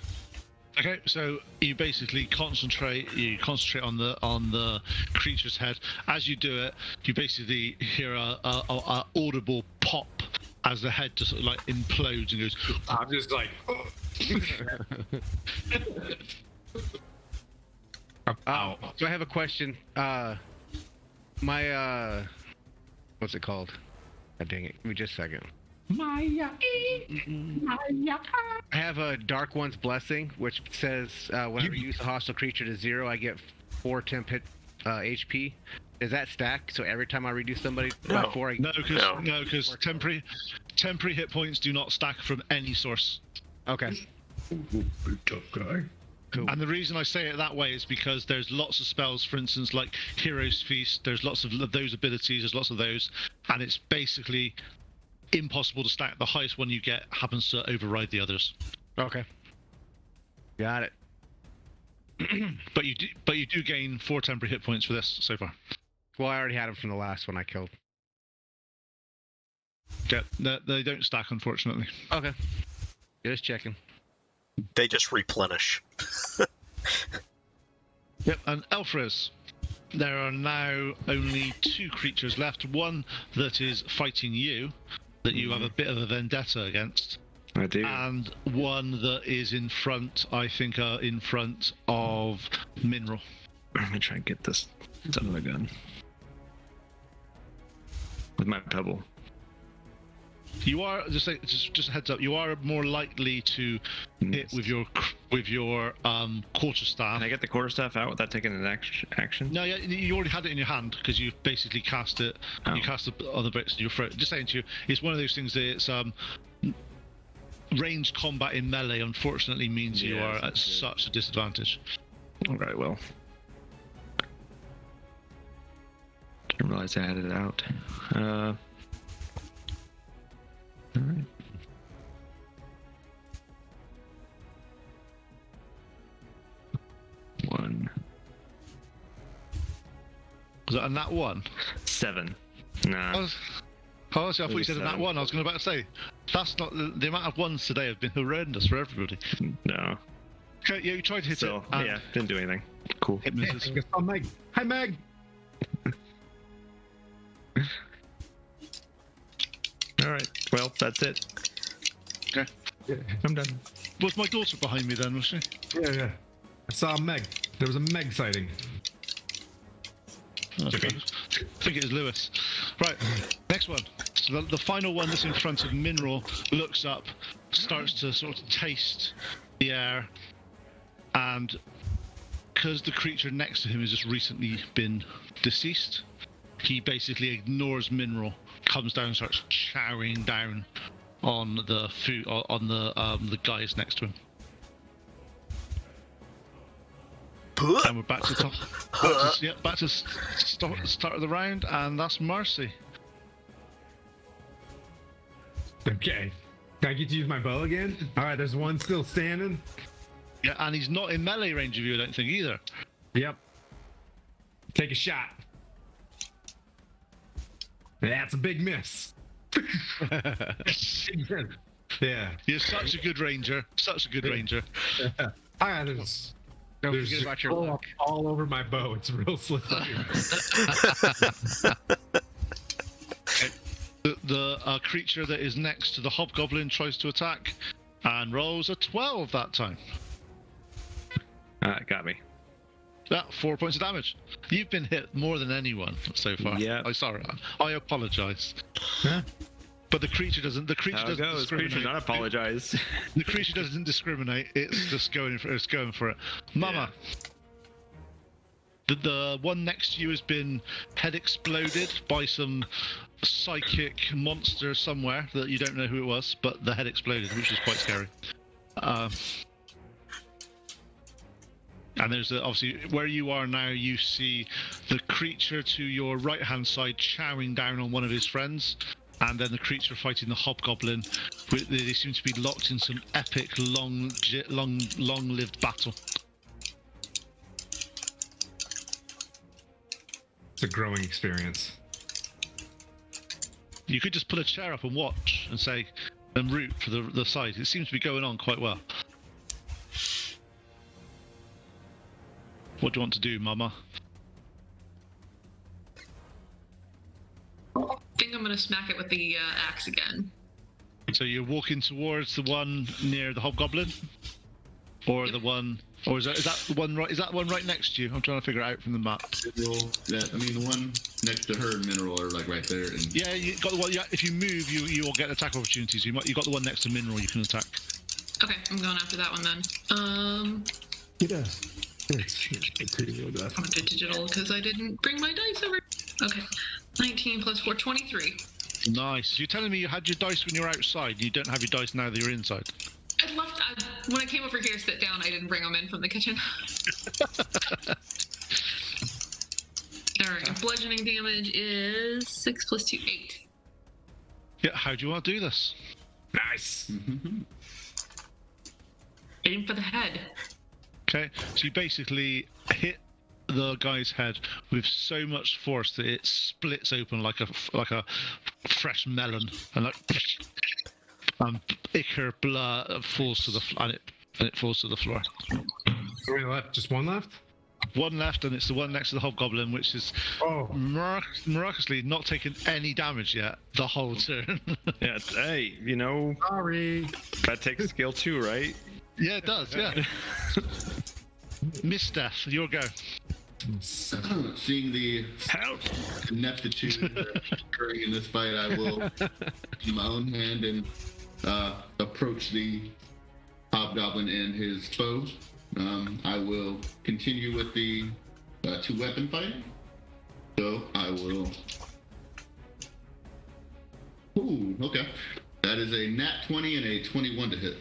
[SPEAKER 3] Okay, so you basically concentrate. You concentrate on the creature's head. As you do it, you basically hear a audible pop as the head just like implodes and goes.
[SPEAKER 1] I'm just like. Ow.
[SPEAKER 9] So I have a question. My what's it called? God dang it! Give me just a second. I have a Dark One's Blessing, which says whenever you use a hostile creature to 0, I get 4 temp HP. Is that stacked? So every time I reduce somebody
[SPEAKER 2] No.
[SPEAKER 9] by 4, I
[SPEAKER 3] No, because temporary hit points do not stack from any source.
[SPEAKER 9] Okay.
[SPEAKER 1] Tough guy.
[SPEAKER 9] Cool.
[SPEAKER 3] And the reason I say it that way is because there's lots of spells, for instance, like Hero's Feast. There's lots of those abilities. There's lots of those, and it's basically impossible to stack. The highest one you get happens to override the others.
[SPEAKER 9] Okay. Got it.
[SPEAKER 3] But you do gain 4 temporary hit points for this so far.
[SPEAKER 9] Well, I already had them from the last one I killed.
[SPEAKER 3] Yeah, they don't stack, unfortunately.
[SPEAKER 9] Okay. Just checking.
[SPEAKER 2] They just replenish.
[SPEAKER 3] Yep, and Elfriz. There are now only 2 creatures left. One that is fighting you, that you have a bit of a vendetta against.
[SPEAKER 4] I do.
[SPEAKER 3] And one that is in front, I think, in front of Mineral.
[SPEAKER 4] I'm gonna try and get this done with a gun. With my pebble.
[SPEAKER 3] You are just a heads up. You are more likely to hit with your quarterstaff.
[SPEAKER 4] Can I get the quarterstaff out without taking an action?
[SPEAKER 3] No, yeah, you already had it in your hand because you basically cast it.
[SPEAKER 4] Oh.
[SPEAKER 3] You cast the other bits in your throat. Just saying to you, it's one of those things that it's ranged combat in melee. Unfortunately, means you are at such a disadvantage.
[SPEAKER 4] Alright, well. Didn't realize I had it out. Alright. One.
[SPEAKER 3] Was that a nat 1?
[SPEAKER 4] 7. Nah.
[SPEAKER 3] I thought you said a nat 1. I was going to about to say, that's not the amount of ones today have been horrendous for everybody.
[SPEAKER 4] No.
[SPEAKER 3] Okay, yeah, you tried to hit
[SPEAKER 4] So,
[SPEAKER 3] it. And
[SPEAKER 4] yeah, didn't do anything. Cool.
[SPEAKER 3] it misses.
[SPEAKER 1] Oh, Meg. Hi, Meg.
[SPEAKER 4] Alright, well, that's it.
[SPEAKER 3] Okay.
[SPEAKER 1] Yeah, I'm done.
[SPEAKER 3] Was my daughter behind me then, was she?
[SPEAKER 1] Yeah. I saw Meg. There was a Meg sighting.
[SPEAKER 3] Oh, I think it is Lewis. Right, next one. So the final one that's in front of Mineral looks up, starts to sort of taste the air, and because the creature next to him has just recently been deceased, he basically ignores Mineral, comes down and starts chowing down on the food on the guys next to him. And we're back to the top. Back to start of the round, and that's Marcy.
[SPEAKER 1] Okay. Can I get to use my bow again? Alright, there's one still standing.
[SPEAKER 3] Yeah, and he's not in melee range of you, I don't think, either.
[SPEAKER 1] Yep. Take a shot. That's a big miss. Yeah.
[SPEAKER 3] You're such a good ranger. Such a good ranger.
[SPEAKER 1] There's
[SPEAKER 9] Don't forget about your luck.
[SPEAKER 1] all over my bow. It's real slippery.
[SPEAKER 3] The creature that is next to the hobgoblin tries to attack and rolls a 12 that time.
[SPEAKER 4] Got me.
[SPEAKER 3] That 4 points of damage. You've been hit more than anyone so far.
[SPEAKER 4] Yeah.
[SPEAKER 3] I'm sorry. I apologize.
[SPEAKER 1] Huh?
[SPEAKER 3] But the creature doesn't. The creature
[SPEAKER 4] How it
[SPEAKER 3] doesn't
[SPEAKER 4] goes.
[SPEAKER 3] discriminate.
[SPEAKER 4] Creature not apologize.
[SPEAKER 3] The creature doesn't discriminate. It's just going for it. It's going for it. Mama. The one next to you has been head exploded by some psychic monster somewhere that you don't know who it was, but the head exploded, which is quite scary. And there's obviously where you are now. You see the creature to your right-hand side chowing down on one of his friends, and then the creature fighting the hobgoblin. They seem to be locked in some epic, long-lived battle.
[SPEAKER 1] It's a growing experience.
[SPEAKER 3] You could just pull a chair up and watch and say, and root for the side. It seems to be going on quite well. What do you want to do, Mama?
[SPEAKER 5] I think I'm gonna smack it with the axe again.
[SPEAKER 3] So you're walking towards the one near the hobgoblin, or the one, or is that the one right? Is that the one right next to you? I'm trying to figure it out from the map.
[SPEAKER 6] The one next to her and Mineral are like right there. And
[SPEAKER 3] Yeah, you got the one. Yeah, if you move, you will get attack opportunities. You got the one next to Mineral. You can attack.
[SPEAKER 5] Okay, I'm going after that one then. I'm gonna do digital because I didn't bring my dice over. Okay. 19 plus 4, 23.
[SPEAKER 3] Nice. You're telling me you had your dice when you were outside. You don't have your dice now that you're inside.
[SPEAKER 5] When I came over here to sit down, I didn't bring them in from the kitchen. Alright, bludgeoning damage is 6 plus 2, 8.
[SPEAKER 3] Yeah, how do you want to do this?
[SPEAKER 1] Nice.
[SPEAKER 5] Aim for the head.
[SPEAKER 3] Okay, so you basically hit the guy's head with so much force that it splits open like a fresh melon, and ichor blood falls to the and it falls to the floor.
[SPEAKER 1] How many left? Just one left?
[SPEAKER 3] One left, and it's the one next to the hobgoblin, which is miraculously not taken any damage yet the whole turn.
[SPEAKER 4] Yeah, hey,
[SPEAKER 1] Sorry.
[SPEAKER 4] that takes skill too, right?
[SPEAKER 3] Yeah, it does. Yeah. Miss Death, your go.
[SPEAKER 6] Seeing the ineptitude occurring in this fight, I will in my own hand and approach the hobgoblin and his foe. I will continue with the 2-weapon fight. So I will. Ooh, okay. That is a nat 20 and a 21 to hit.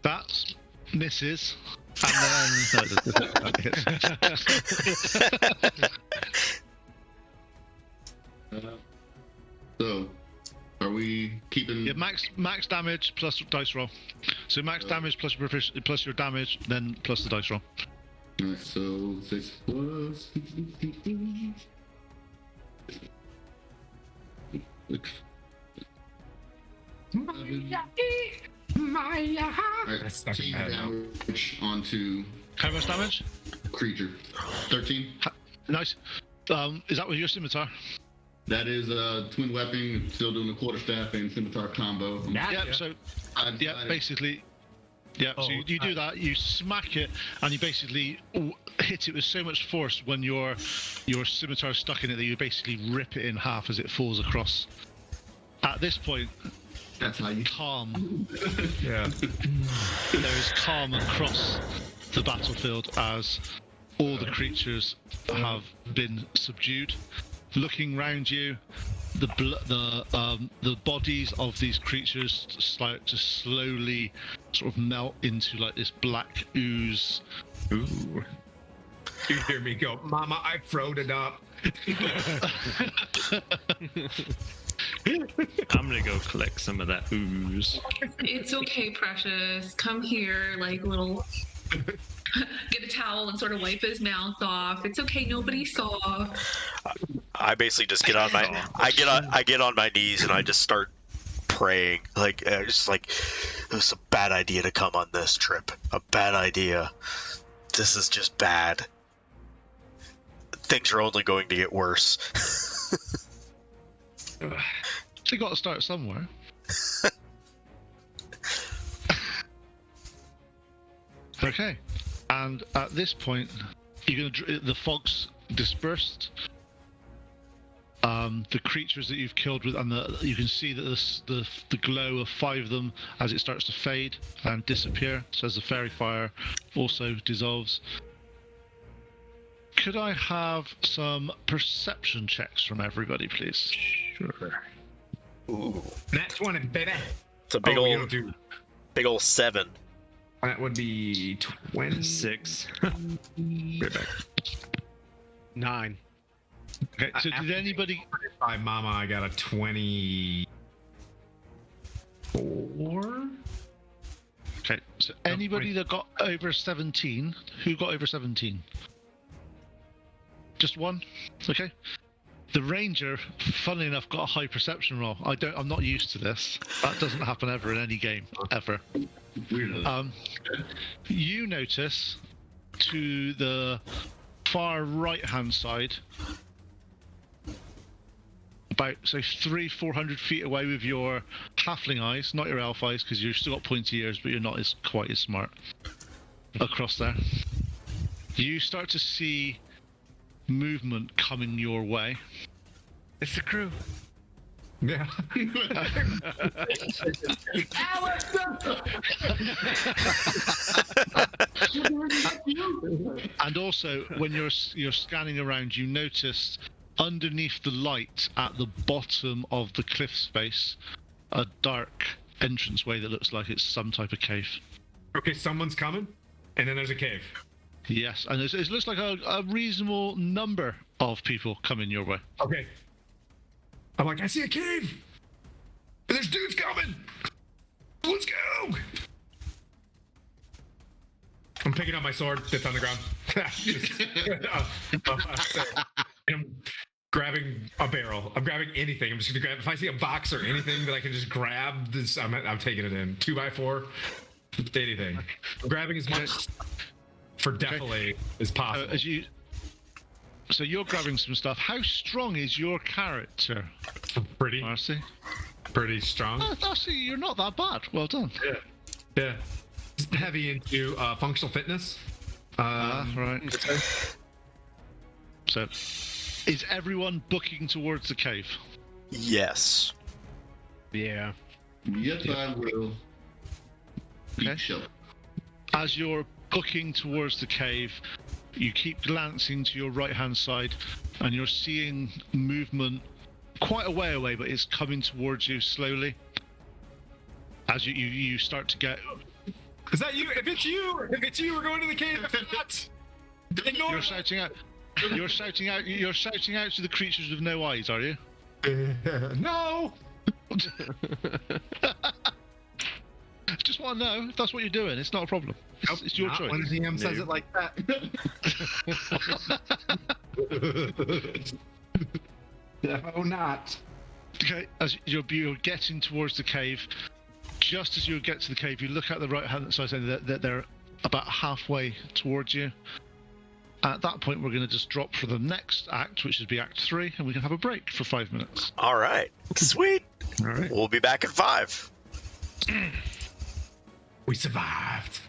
[SPEAKER 3] That misses. And then
[SPEAKER 6] So, are we keeping?
[SPEAKER 3] yeah, max damage plus dice roll. So max damage plus your damage, then plus the dice roll.
[SPEAKER 6] Alright, so 6 plus. Alright,
[SPEAKER 1] stuck in
[SPEAKER 6] 13
[SPEAKER 1] my head now.
[SPEAKER 6] damage onto
[SPEAKER 3] How much damage?
[SPEAKER 6] creature. 13.
[SPEAKER 3] Nice. Is that with your scimitar?
[SPEAKER 6] That is twin weapon, still doing the quarterstaff and scimitar combo.
[SPEAKER 3] Yeah. So basically. Yeah, so you do that, you smack it, and you basically hit it with so much force when your scimitar is stuck in it that you basically rip it in half as it falls across. At this point,
[SPEAKER 6] That's how you.
[SPEAKER 3] calm.
[SPEAKER 1] Yeah.
[SPEAKER 3] There is calm across the battlefield as all the creatures have been subdued. Looking round you, the bodies of these creatures start to slowly sort of melt into like this black ooze.
[SPEAKER 1] Ooh. You hear me go, Mama, I throwed it up.
[SPEAKER 4] I'm gonna go collect some of that ooze.
[SPEAKER 5] It's okay, precious. Come here, like little. Get a towel and sort of wipe his mouth off. It's okay, nobody saw.
[SPEAKER 2] I basically just get on I get on my knees and I just start praying. Just like it was a bad idea to come on this trip. A bad idea. This is just bad. Things are only going to get worse.
[SPEAKER 3] You got to start somewhere. Okay, and at this point, the fog's dispersed. The creatures that you've killed with, and you can see that the glow of 5 of them as it starts to fade and disappear. So as the fairy fire also dissolves. Could I have some perception checks from everybody, please?
[SPEAKER 4] Sure.
[SPEAKER 2] Ooh.
[SPEAKER 1] Nat 20, baby.
[SPEAKER 2] It's a big
[SPEAKER 1] we
[SPEAKER 2] old
[SPEAKER 1] don't do.
[SPEAKER 2] big old 7.
[SPEAKER 1] That would be 26.
[SPEAKER 4] 6. Right back.
[SPEAKER 9] 9.
[SPEAKER 3] Okay, so did anybody...
[SPEAKER 1] By Mama, I got a 24.
[SPEAKER 3] Okay, so anybody that got over 17, who got over 17? Just one? Okay. The ranger, funnily enough, got a high perception roll. I'm not used to this. That doesn't happen ever in any game, ever. You notice to the far right-hand side, about 300-400 feet away with your halfling eyes, not your elf eyes, because you've still got pointy ears, but you're not quite as smart. Across there, you start to see movement coming your way.
[SPEAKER 9] It's the crew.
[SPEAKER 1] Yeah.
[SPEAKER 3] And also, when you're scanning around, you notice underneath the light at the bottom of the cliff space a dark entranceway that looks like it's some type of cave.
[SPEAKER 1] Okay, someone's coming, and then there's a cave.
[SPEAKER 3] Yes, and it looks like a reasonable number of people coming your way.
[SPEAKER 1] Okay. I'm like, I see a cave! And there's dudes coming! Let's go! I'm picking up my sword that's on the ground. I'm grabbing a barrel. I'm grabbing anything. I'm just gonna grab, if I see a box or anything that I can just grab, this, I'm taking it in. 2x4, anything. I'm grabbing as much for definitely as possible.
[SPEAKER 3] So you're grabbing some stuff. How strong is your character,
[SPEAKER 1] Pretty
[SPEAKER 3] Marcy?
[SPEAKER 1] Pretty strong.
[SPEAKER 3] Oh, actually, you're not that bad. Well done.
[SPEAKER 1] Yeah. Just heavy into functional fitness.
[SPEAKER 3] Right. So, is everyone booking towards the cave?
[SPEAKER 2] Yes.
[SPEAKER 9] Yeah.
[SPEAKER 6] Yes, I will.
[SPEAKER 3] Okay.
[SPEAKER 6] Sure.
[SPEAKER 3] As you're booking towards the cave, you keep glancing to your right-hand side, and you're seeing movement quite a way away, but it's coming towards you slowly. As you start to get...
[SPEAKER 1] Is that you? If it's you, we're going to the cave. If not, ignore
[SPEAKER 3] You're
[SPEAKER 1] it.
[SPEAKER 3] shouting out. You're shouting out. You're shouting out to the creatures with no eyes, are you?
[SPEAKER 1] No.
[SPEAKER 3] Just want to know if that's what you're doing. It's not a problem. It's your
[SPEAKER 1] Not
[SPEAKER 3] choice.
[SPEAKER 1] when DM says it like that. Defo not.
[SPEAKER 3] Okay, as you're getting towards the cave, just as you get to the cave, you look at the right-hand side, saying that they're about halfway towards you. At that point, we're going to just drop for the next act, which would be Act 3, and we can have a break for 5 minutes.
[SPEAKER 2] All right. Sweet.
[SPEAKER 4] All right.
[SPEAKER 2] We'll be back at 5.
[SPEAKER 1] We survived.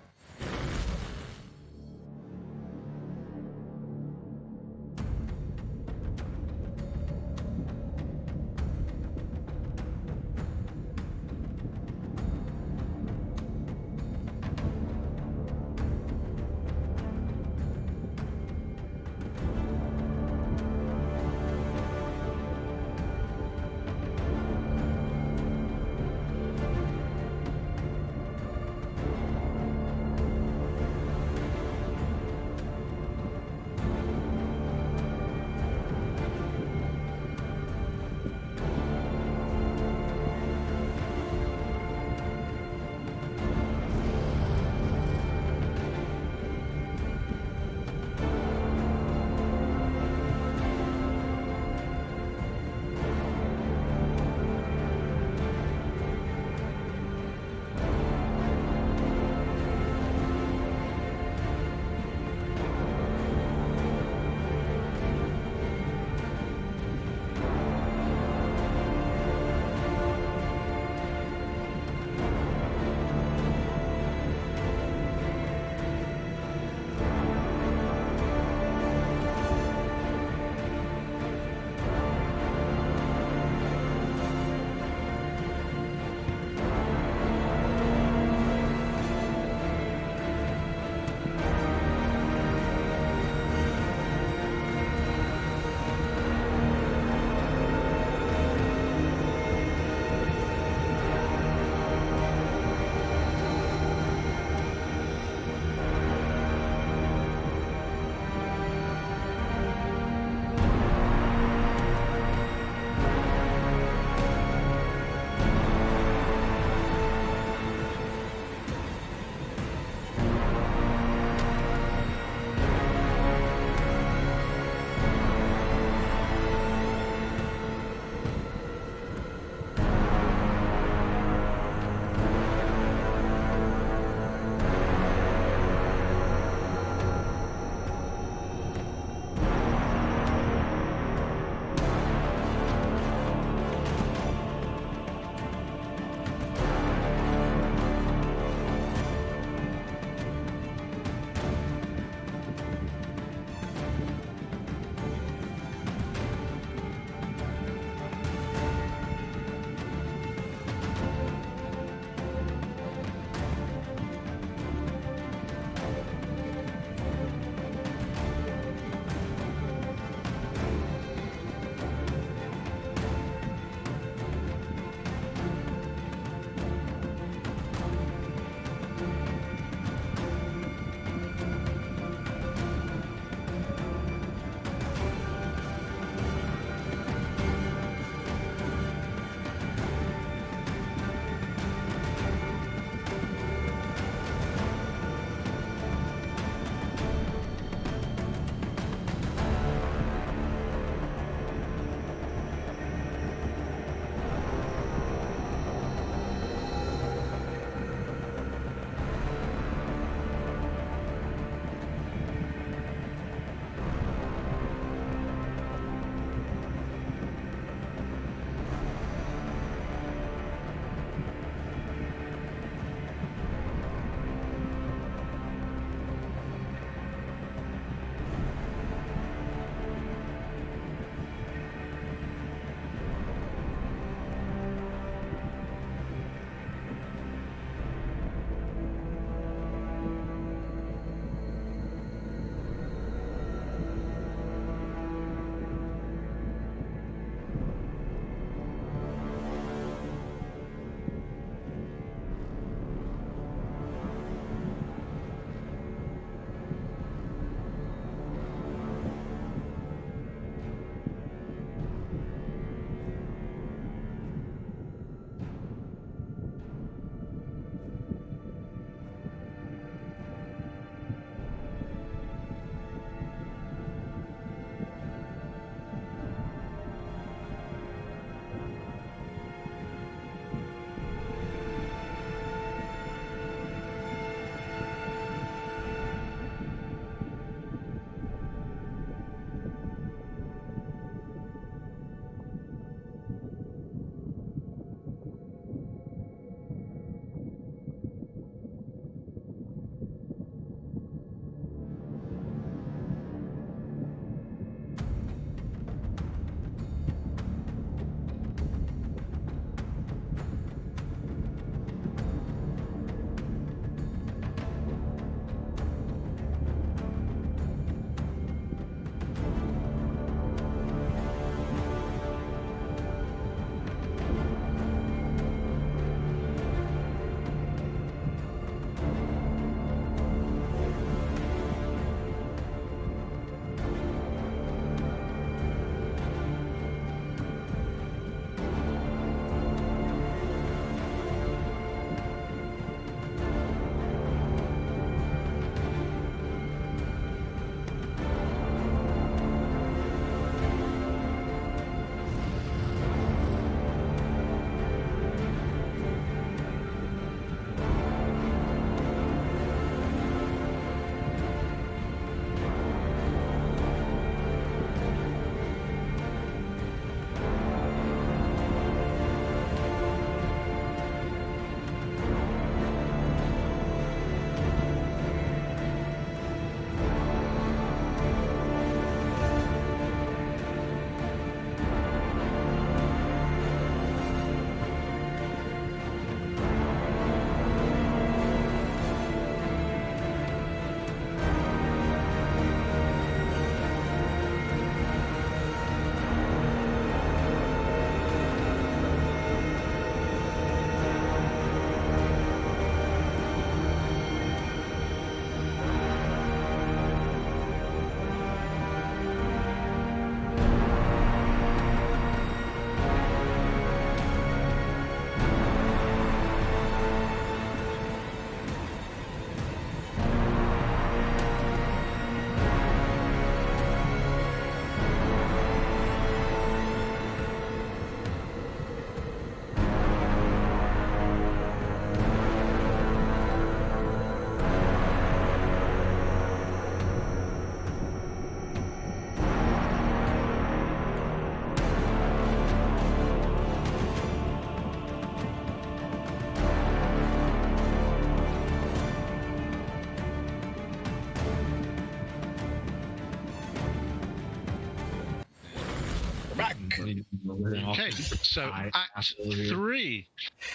[SPEAKER 3] Okay, so Act 3.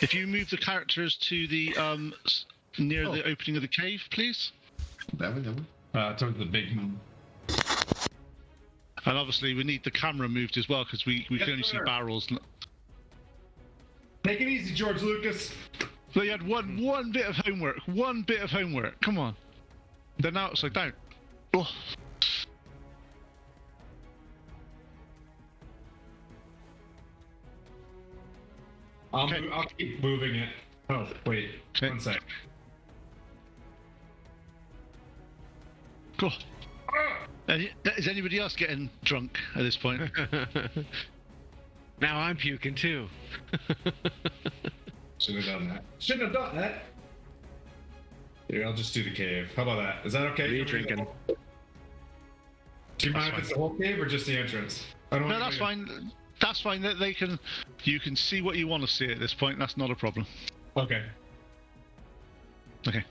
[SPEAKER 3] If you move the characters to the near the opening of the cave, please.
[SPEAKER 6] That one.
[SPEAKER 1] Towards the big moon.
[SPEAKER 3] And obviously we need the camera moved as well because we can only see
[SPEAKER 1] sir.
[SPEAKER 3] barrels.
[SPEAKER 1] Take it easy, George Lucas.
[SPEAKER 3] So you had one bit of homework. One bit of homework. Come on. They're now upside down. Oh. Okay.
[SPEAKER 1] I'll keep moving it. Oh, wait.
[SPEAKER 3] Okay.
[SPEAKER 1] 1 sec.
[SPEAKER 3] Cool. Is anybody else getting drunk at this point?
[SPEAKER 9] Now I'm puking too.
[SPEAKER 1] Shouldn't have done that. Here, I'll just do the cave. How about that? Is that okay?
[SPEAKER 4] Me drinking.
[SPEAKER 1] Do you mind if it's the whole cave or just the entrance? I don't
[SPEAKER 3] No,
[SPEAKER 1] want
[SPEAKER 3] that's
[SPEAKER 1] to-
[SPEAKER 3] fine. That's fine. That you can see what you want to see at this point. That's not a problem.
[SPEAKER 1] Okay.
[SPEAKER 3] Okay.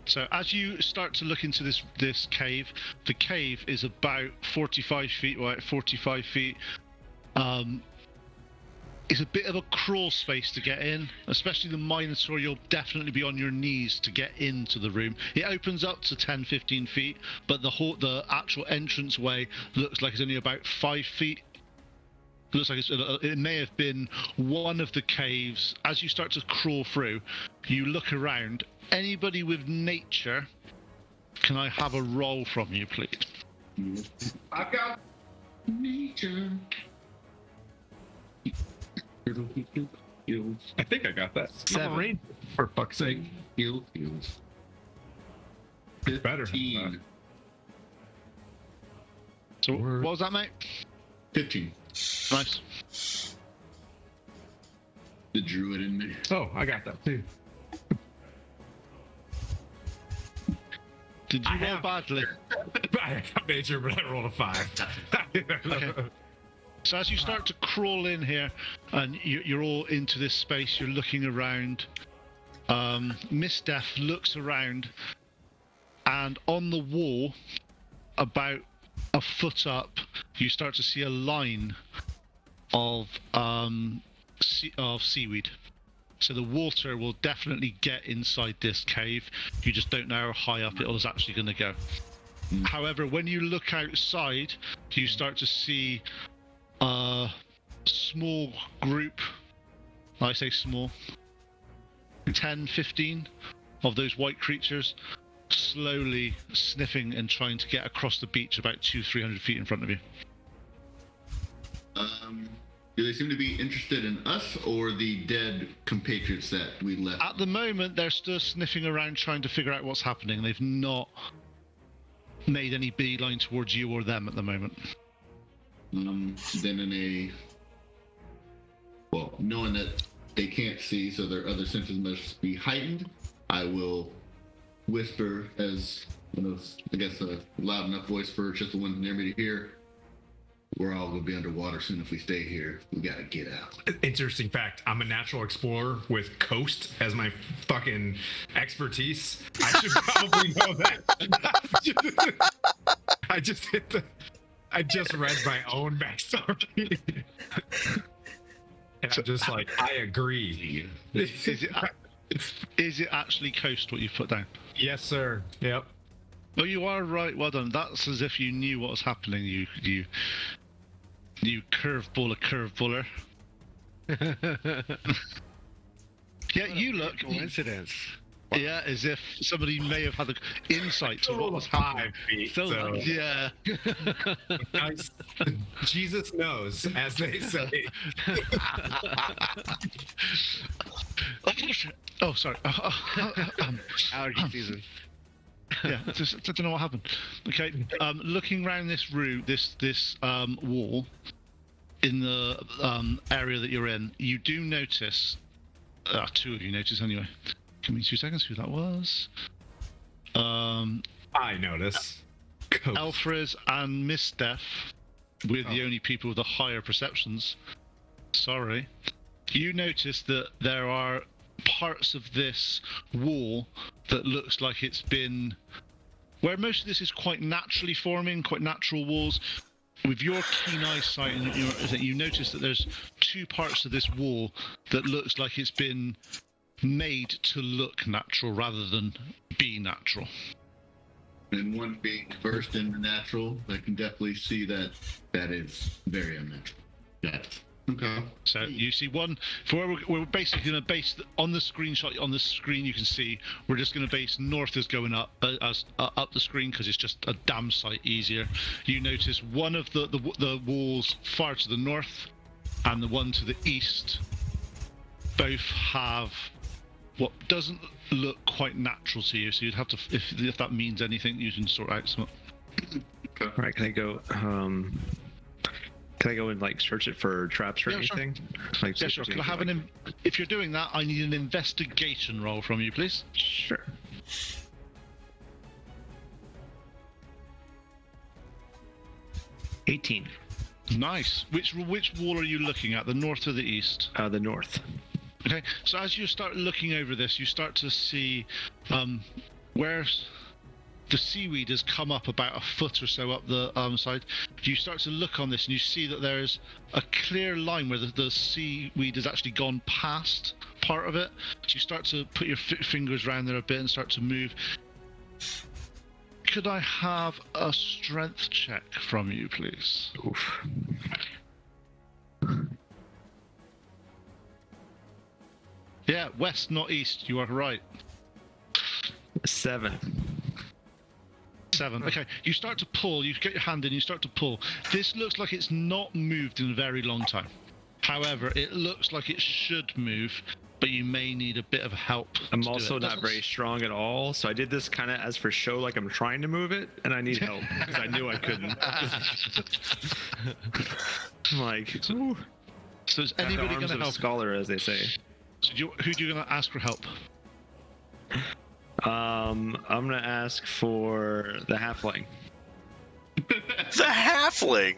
[SPEAKER 3] So as you start to look into this cave, the cave is about 45 feet wide, 45 feet. It's a bit of a crawl space to get in, especially the Minotaur. You'll definitely be on your knees to get into the room. It opens up to 10-15 feet, but the actual entrance way looks like it's only about 5 feet. It looks like it may have been one of the caves. As you start to crawl through, you look around. Anybody with nature, can I have a roll from you, please?
[SPEAKER 1] I've got
[SPEAKER 6] Nature.
[SPEAKER 1] I think I got that.
[SPEAKER 4] 7.
[SPEAKER 1] For fuck's sake.
[SPEAKER 6] Heals.
[SPEAKER 1] Better.
[SPEAKER 6] 15.
[SPEAKER 3] So what was that, mate?
[SPEAKER 6] 15.
[SPEAKER 3] Nice.
[SPEAKER 6] The druid in me.
[SPEAKER 1] Oh, I got that too.
[SPEAKER 3] Did you roll badly?
[SPEAKER 1] I got major, but I rolled a 5.
[SPEAKER 3] Okay. So as you start to crawl in here, and you're all into this space, you're looking around. Miss Death looks around, and on the wall, about a foot up, you start to see a line of seaweed. So the water will definitely get inside this cave. You just don't know how high up it is actually going to go. However, when you look outside, you start to see a small group, I say small, 10, 15 of those white creatures slowly sniffing and trying to get across the beach about 200-300 feet in front of you.
[SPEAKER 6] Do they seem to be interested in us or the dead compatriots that we left?
[SPEAKER 3] At the moment, they're still sniffing around trying to figure out what's happening. They've not made any beeline towards you or them at the moment.
[SPEAKER 6] Then knowing that they can't see, so their other senses must be heightened, I will whisper as, I guess a loud enough voice for just the ones near me to hear. We're all gonna be underwater soon if we stay here. We gotta get out.
[SPEAKER 1] Interesting fact, I'm a natural explorer with coast as my fucking expertise. I should probably know that. I just read my own backstory. And I'm just like, I agree.
[SPEAKER 3] Is it actually coast what you've put down?
[SPEAKER 1] Yes, sir. Yep.
[SPEAKER 3] Oh, you are right. Well done. That's as if you knew what was happening. You curveballer. Yeah, you look.
[SPEAKER 9] Coincidence.
[SPEAKER 3] Yeah, as if somebody may have had an insight to what was happening.
[SPEAKER 1] 5 feet.
[SPEAKER 9] So
[SPEAKER 1] So,
[SPEAKER 3] Yeah.
[SPEAKER 1] Jesus knows, as they say.
[SPEAKER 3] Oh, sorry.
[SPEAKER 9] Allergy season.
[SPEAKER 3] Yeah, just don't know what happened. Okay, looking around this room, this wall, in the area that you're in, you do notice. Two of you notice anyway. Give me 2 seconds. Who that was?
[SPEAKER 1] I notice. Coast.
[SPEAKER 3] Alfred and Miss Death, we're the only people with the higher perceptions. Sorry. You notice that there are parts of this wall that looks like it's been, where most of this is quite naturally forming, quite natural walls. with your keen eyesight, you notice that there's two parts of this wall that looks like it's been made to look natural rather than be natural.
[SPEAKER 6] And one being versed in the natural, I can definitely see that is very unnatural. Got it. Okay.
[SPEAKER 3] So you see one. For where we're basically going to base on the screenshot. On the screen, you can see we're just going to base north is going up up the screen because it's just a damn sight easier. You notice one of the walls far to the north and the one to the east both have what doesn't look quite natural to you. So you'd have to, if that means anything, you can sort out some.
[SPEAKER 4] All right, can I go? Can I go and like search it for traps or anything?
[SPEAKER 3] Sure.
[SPEAKER 4] Like,
[SPEAKER 3] Yeah, sure. Can I have if you're doing that, I need an investigation roll from you, please.
[SPEAKER 4] Sure. 18.
[SPEAKER 3] Nice. Which wall are you looking at? The north or the east?
[SPEAKER 4] The north.
[SPEAKER 3] Okay. So as you start looking over this, you start to see where the seaweed has come up about a foot or so up the side. You start to look on this and you see that there's a clear line where the seaweed has actually gone past part of it. So you start to put your fingers around there a bit and start to move. Could I have a strength check from you, please?
[SPEAKER 4] Oof.
[SPEAKER 3] Yeah, west, not east. You are right.
[SPEAKER 4] 7.
[SPEAKER 3] 7. Okay, you start to pull. You get your hand in. You start to pull. This looks like it's not moved in a very long time. However, it looks like it should move, but you may need a bit of help.
[SPEAKER 4] I'm also not very strong at all, so I did this kind of as for show, like I'm trying to move it, and I need help because I knew I couldn't. I'm like, ooh.
[SPEAKER 3] So is anybody going to help?
[SPEAKER 4] Scholar, as they say.
[SPEAKER 3] So who do you going to ask for help?
[SPEAKER 4] I'm gonna ask for the halfling.
[SPEAKER 2] The halfling.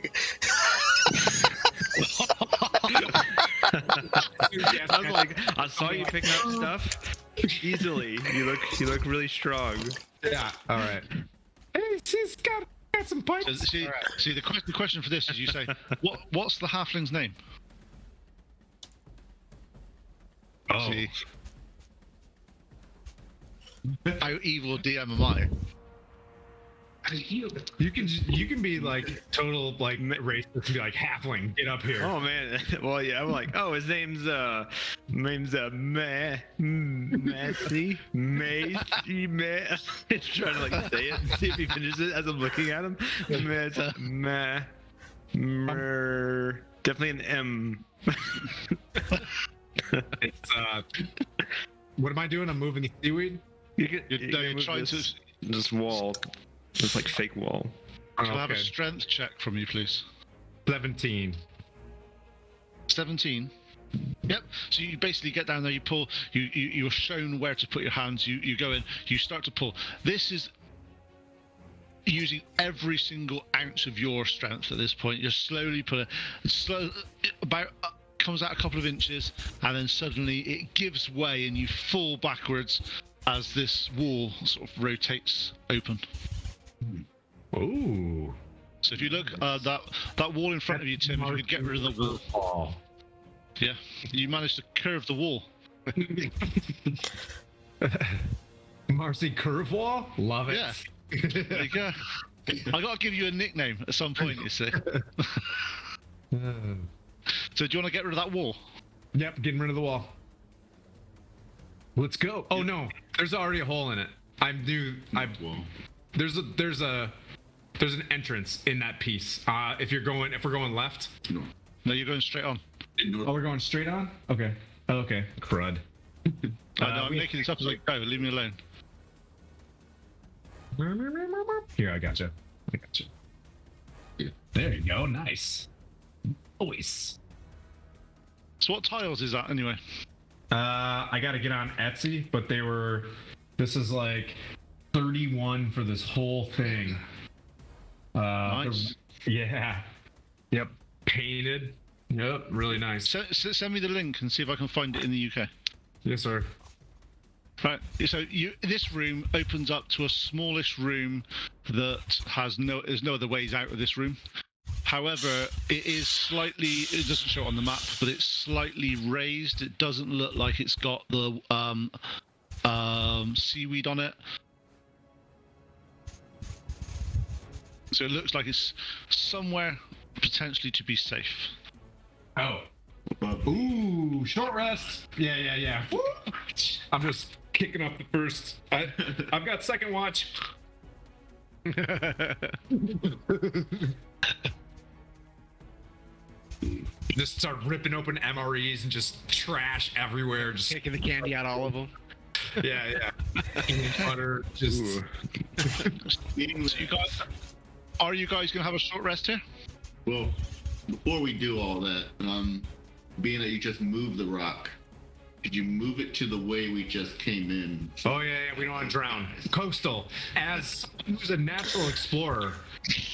[SPEAKER 4] I was like, I saw you picking up stuff easily. You look really strong.
[SPEAKER 1] Yeah. All right. Hey, she's got some pipes.
[SPEAKER 3] So, see, the question for this is you say, what's the halfling's name?
[SPEAKER 1] Oh.
[SPEAKER 3] See, how evil DM am I?
[SPEAKER 1] You can be like total like racist and be like halfling, get up here.
[SPEAKER 4] Oh man, well yeah, I'm like, oh, his name's Massey, It's trying to like say it, see if he finishes it as I'm looking at him. Definitely an M.
[SPEAKER 1] It's what am I doing? I'm moving the seaweed.
[SPEAKER 3] You're trying
[SPEAKER 4] this wall, this like fake wall.
[SPEAKER 3] Can I have a strength check from you, please?
[SPEAKER 1] 17.
[SPEAKER 3] 17. Yep. So you basically get down there, you pull, you're shown where to put your hands, you go in, you start to pull. This is using every single ounce of your strength at this point. You're slowly pulling, comes out a couple of inches, and then suddenly it gives way and you fall backwards as this wall sort of rotates open.
[SPEAKER 1] Ooh.
[SPEAKER 3] So if you look, that wall in front of you, Tim, if you could get rid of the wall. Yeah, you managed to curve the wall.
[SPEAKER 1] Marcy Curve Wall? Love it.
[SPEAKER 3] Yeah. There you go. I gotta give you a nickname at some point, you see. So do you want to get rid of that wall?
[SPEAKER 1] Yep, getting rid of the wall. Let's go. Oh no, there's already a hole in it. There's an entrance in that piece. If we're going left.
[SPEAKER 3] No, you're going straight on.
[SPEAKER 1] Oh, we're going straight on? Okay. Oh, okay. Crud.
[SPEAKER 3] No, I'm making this up as I go. Leave me alone.
[SPEAKER 1] Here, I gotcha. There you go. Nice. Always.
[SPEAKER 3] So what tiles is that anyway?
[SPEAKER 1] I gotta get on Etsy, but this is like 31 for this whole thing.
[SPEAKER 3] Nice.
[SPEAKER 1] Yeah. Yep. Painted. Yep. Really nice.
[SPEAKER 3] Send me the link and see if I can find it in the UK.
[SPEAKER 1] Yes, sir.
[SPEAKER 3] Right. So this room opens up to a smallish room that there's no other ways out of this room. However, it doesn't show it on the map, but it's slightly raised. It doesn't look like it's got the seaweed on it. So it looks like it's somewhere potentially to be safe.
[SPEAKER 1] Oh. Ooh, short rest. Yeah. Woo! I'm just kicking up the first. I've got second watch. Just start ripping open MREs and just trash everywhere. Just
[SPEAKER 9] Taking the candy out all of them.
[SPEAKER 1] yeah. Peanut butter. Just.
[SPEAKER 3] So are you guys gonna have a short rest here?
[SPEAKER 6] Well, before we do all that, being that you just moved the rock, could you move it to the way we just came in?
[SPEAKER 1] Oh yeah, we don't want to drown. Coastal, as who's a natural explorer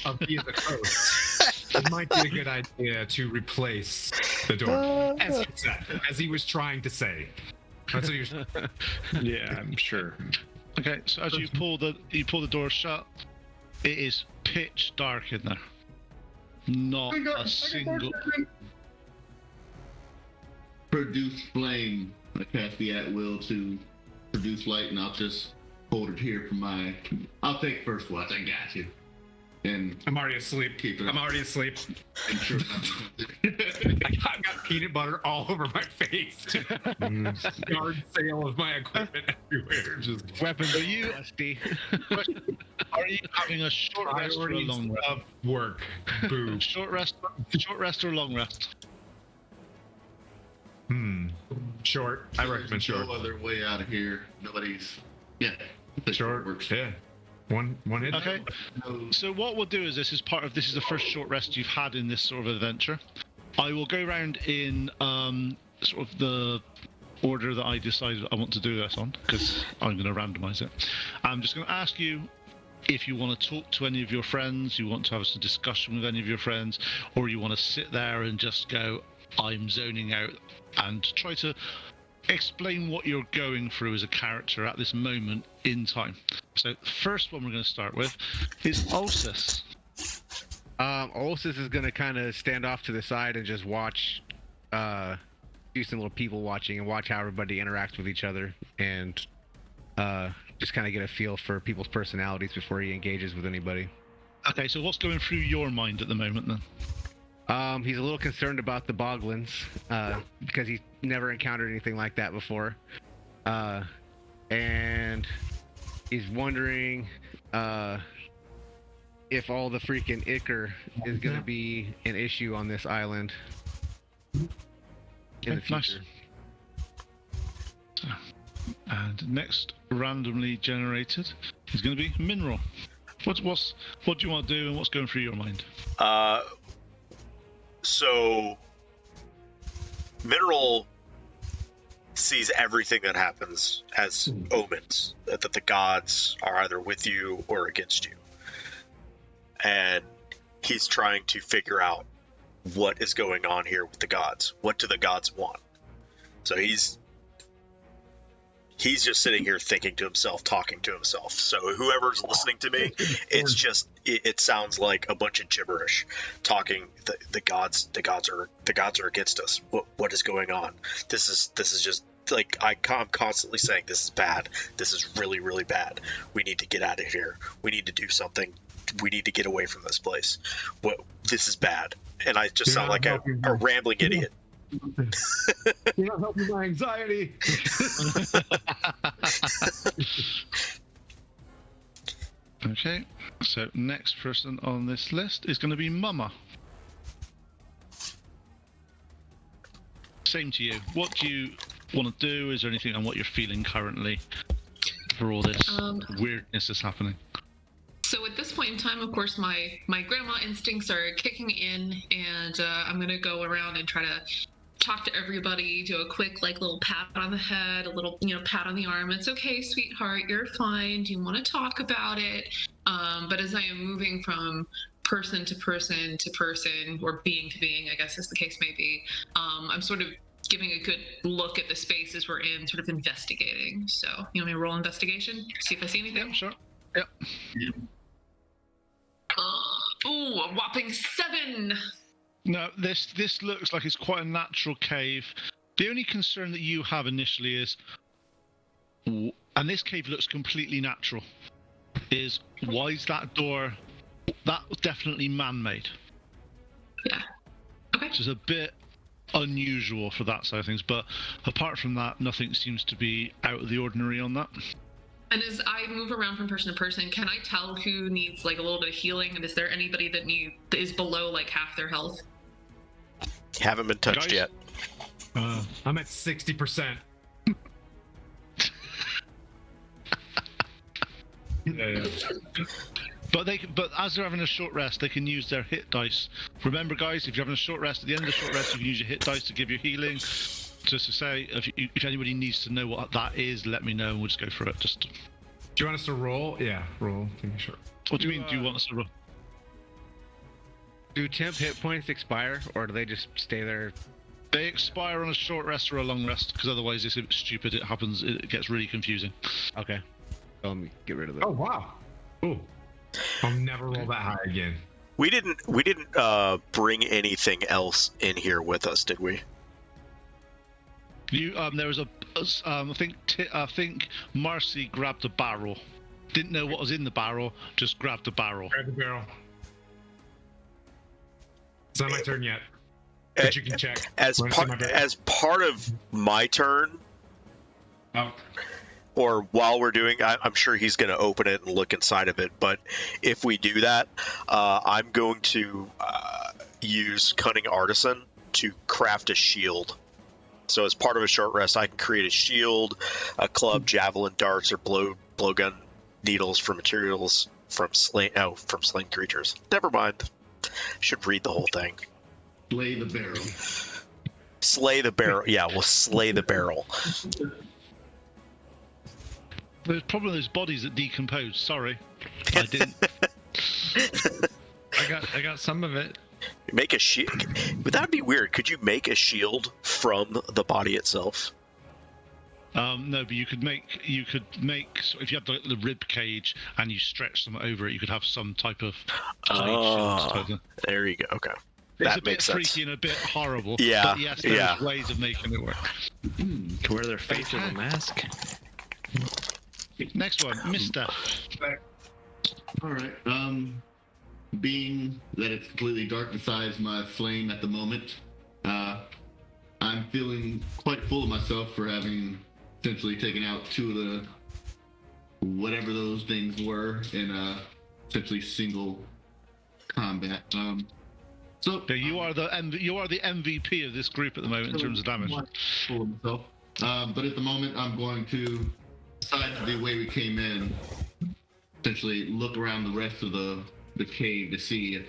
[SPEAKER 1] of via the coast, it might be a good idea to replace the door, as he said, as he was trying to say. That's what you're.
[SPEAKER 4] Yeah, I'm sure.
[SPEAKER 3] Okay, so as you pull the door shut, it is pitch dark in there. Not a single.
[SPEAKER 6] Produce flame. I cast the at will to produce light, and I'll just hold it here for my. I'll take first watch. I got you. And
[SPEAKER 1] I'm already asleep.
[SPEAKER 6] Keep it.
[SPEAKER 1] I'm already asleep.
[SPEAKER 6] I'm sure.
[SPEAKER 1] I've got peanut butter all over my face. Yard sale of my equipment everywhere. Just
[SPEAKER 9] Weapons
[SPEAKER 3] Are you-
[SPEAKER 9] rusty.
[SPEAKER 3] Are you having a short rest or a
[SPEAKER 1] priorities
[SPEAKER 3] long rest?
[SPEAKER 1] of work. Boo.
[SPEAKER 3] Short rest or long rest?
[SPEAKER 1] Short. I recommend short.
[SPEAKER 6] No other way out of here. Nobody's. Yeah.
[SPEAKER 1] Short
[SPEAKER 6] works.
[SPEAKER 1] Yeah. One hit.
[SPEAKER 3] Okay. So what we'll do is this is the first short rest you've had in this sort of adventure. I will go around in sort of the order that I decided I want to do this on, because I'm going to randomize it. I'm just going to ask you if you want to talk to any of your friends, you want to have some discussion with any of your friends, or you want to sit there and just go, I'm zoning out, and try to explain what you're going through as a character at this moment in time. So the first one we're going to start with is Ulysses.
[SPEAKER 9] Ulysses is going to kind of stand off to the side and just watch, do some little people watching and watch how everybody interacts with each other, and just kind of get a feel for people's personalities before he engages with anybody.
[SPEAKER 3] Okay, so what's going through your mind at the moment then?
[SPEAKER 9] He's a little concerned about the boglins, because he's never encountered anything like that before. And he's wondering if all the freaking ichor is going to be an issue on this island in the future.
[SPEAKER 3] So, and next randomly generated is going to be Mineral. What do you want to do, and what's going through your mind?
[SPEAKER 2] So Mineral sees everything that happens as omens, that the gods are either with you or against you. And he's trying to figure out what is going on here with the gods. What do the gods want? So he's just sitting here thinking to himself, talking to himself. So whoever's listening to me, it's just it sounds like a bunch of gibberish, talking. The gods are against us. What is going on? This is just like I'm constantly saying this is bad. This is really, really bad. We need to get out of here. We need to do something. We need to get away from this place. This is bad. And I just sound like a rambling idiot.
[SPEAKER 1] You're not helping my anxiety.
[SPEAKER 3] Okay, so next person on this list is going to be Mama. Same to you. What do you want to do? Is there anything on what you're feeling currently for all this weirdness that's happening?
[SPEAKER 5] So at this point in time, of course, my grandma instincts are kicking in, and I'm gonna go around and try to talk to everybody, do a quick little pat on the head, a little pat on the arm. It's okay, sweetheart, you're fine. Do you want to talk about it? But as I am moving from person to person to person, or being to being, I guess as the case may be, I'm sort of giving a good look at the spaces we're in, sort of investigating. So you want me to roll investigation, see if I see anything?
[SPEAKER 3] Sure. Yep.
[SPEAKER 5] Ooh, a whopping 7.
[SPEAKER 3] No, this looks like it's quite a natural cave. The only concern that you have initially is, and this cave looks completely natural, is why is that door? That was definitely man-made.
[SPEAKER 5] Yeah. Okay.
[SPEAKER 3] Which is a bit unusual for that side of things, but apart from that, nothing seems to be out of the ordinary on that.
[SPEAKER 5] And as I move around from person to person, can I tell who needs like a little bit of healing? And is there anybody that is below like half their health?
[SPEAKER 2] Haven't been touched
[SPEAKER 3] Guys?
[SPEAKER 2] yet.
[SPEAKER 1] I'm at 60%. Yeah.
[SPEAKER 3] But as they're having a short rest, they can use their hit dice. Remember, guys, if you're having a short rest, at the end of the short rest, you can use your hit dice to give you healing. Just to say, if anybody needs to know what that is, let me know, and we'll just go through it. Do
[SPEAKER 1] you want us to roll? Yeah, roll. Sure.
[SPEAKER 3] What do you mean? Do you want us to roll?
[SPEAKER 9] Do temp hit points expire, or do they just stay there?
[SPEAKER 3] They expire on a short rest or a long rest, because otherwise it's stupid. It happens. It gets really confusing.
[SPEAKER 9] Okay. So let me get rid of that.
[SPEAKER 1] Oh wow. Ooh. I'll never roll that high again.
[SPEAKER 2] We didn't bring anything else in here with us, did we?
[SPEAKER 3] There was I think Marcy grabbed a barrel. Didn't know what was in the barrel, just grabbed the barrel.
[SPEAKER 1] Grab the barrel. It's not my turn yet. But you can check.
[SPEAKER 2] As part of my turn, or while we're doing, I'm sure he's going to open it and look inside of it. But if we do that, I'm going to use Cunning Artisan to craft a shield. So as part of a short rest, I can create a shield, a club, javelin, darts, or blowgun needles for materials from slain creatures. Never mind. Should read the whole thing.
[SPEAKER 6] Slay the barrel.
[SPEAKER 2] Slay the barrel. Yeah, we'll slay the barrel.
[SPEAKER 3] There's probably those bodies that decompose. Sorry, I didn't.
[SPEAKER 10] I got some of it.
[SPEAKER 2] Make a shield. Would that be weird? Could you make a shield from the body itself?
[SPEAKER 3] No, but you could make. So if you have the rib cage and you stretch them over it, you could have some type of.
[SPEAKER 2] There you go. Okay.
[SPEAKER 3] It's
[SPEAKER 2] That
[SPEAKER 3] a bit
[SPEAKER 2] makes sense.
[SPEAKER 3] freaky and a bit horrible.
[SPEAKER 2] Yeah,
[SPEAKER 3] But yes, there's ways of making it work.
[SPEAKER 4] Can wear their face as a mask.
[SPEAKER 3] Next one, Mister.
[SPEAKER 6] All right. Being that it's completely dark besides my flame at the moment, I'm feeling quite full of myself for having essentially taken out 2 of the whatever those things were in essentially single combat. So
[SPEAKER 3] Yeah, you are the MVP of this group at the moment in terms of damage.
[SPEAKER 6] Full of myself. But at the moment, I'm going to, besides the way we came in, essentially look around the rest of the cave to see if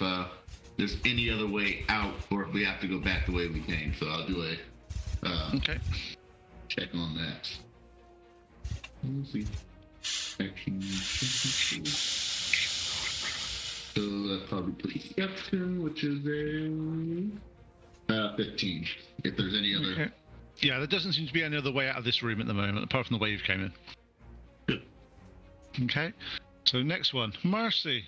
[SPEAKER 6] there's any other way out, or if we have to go back the way we came. So I'll do a
[SPEAKER 3] Okay.
[SPEAKER 6] check on that. Let's see. Action. So that's probably perception, which is a 15. If there's any other.
[SPEAKER 3] Okay. Yeah, there doesn't seem to be any other way out of this room at the moment, apart from the way you came in.
[SPEAKER 6] Good.
[SPEAKER 3] Okay. So next one, Marcy.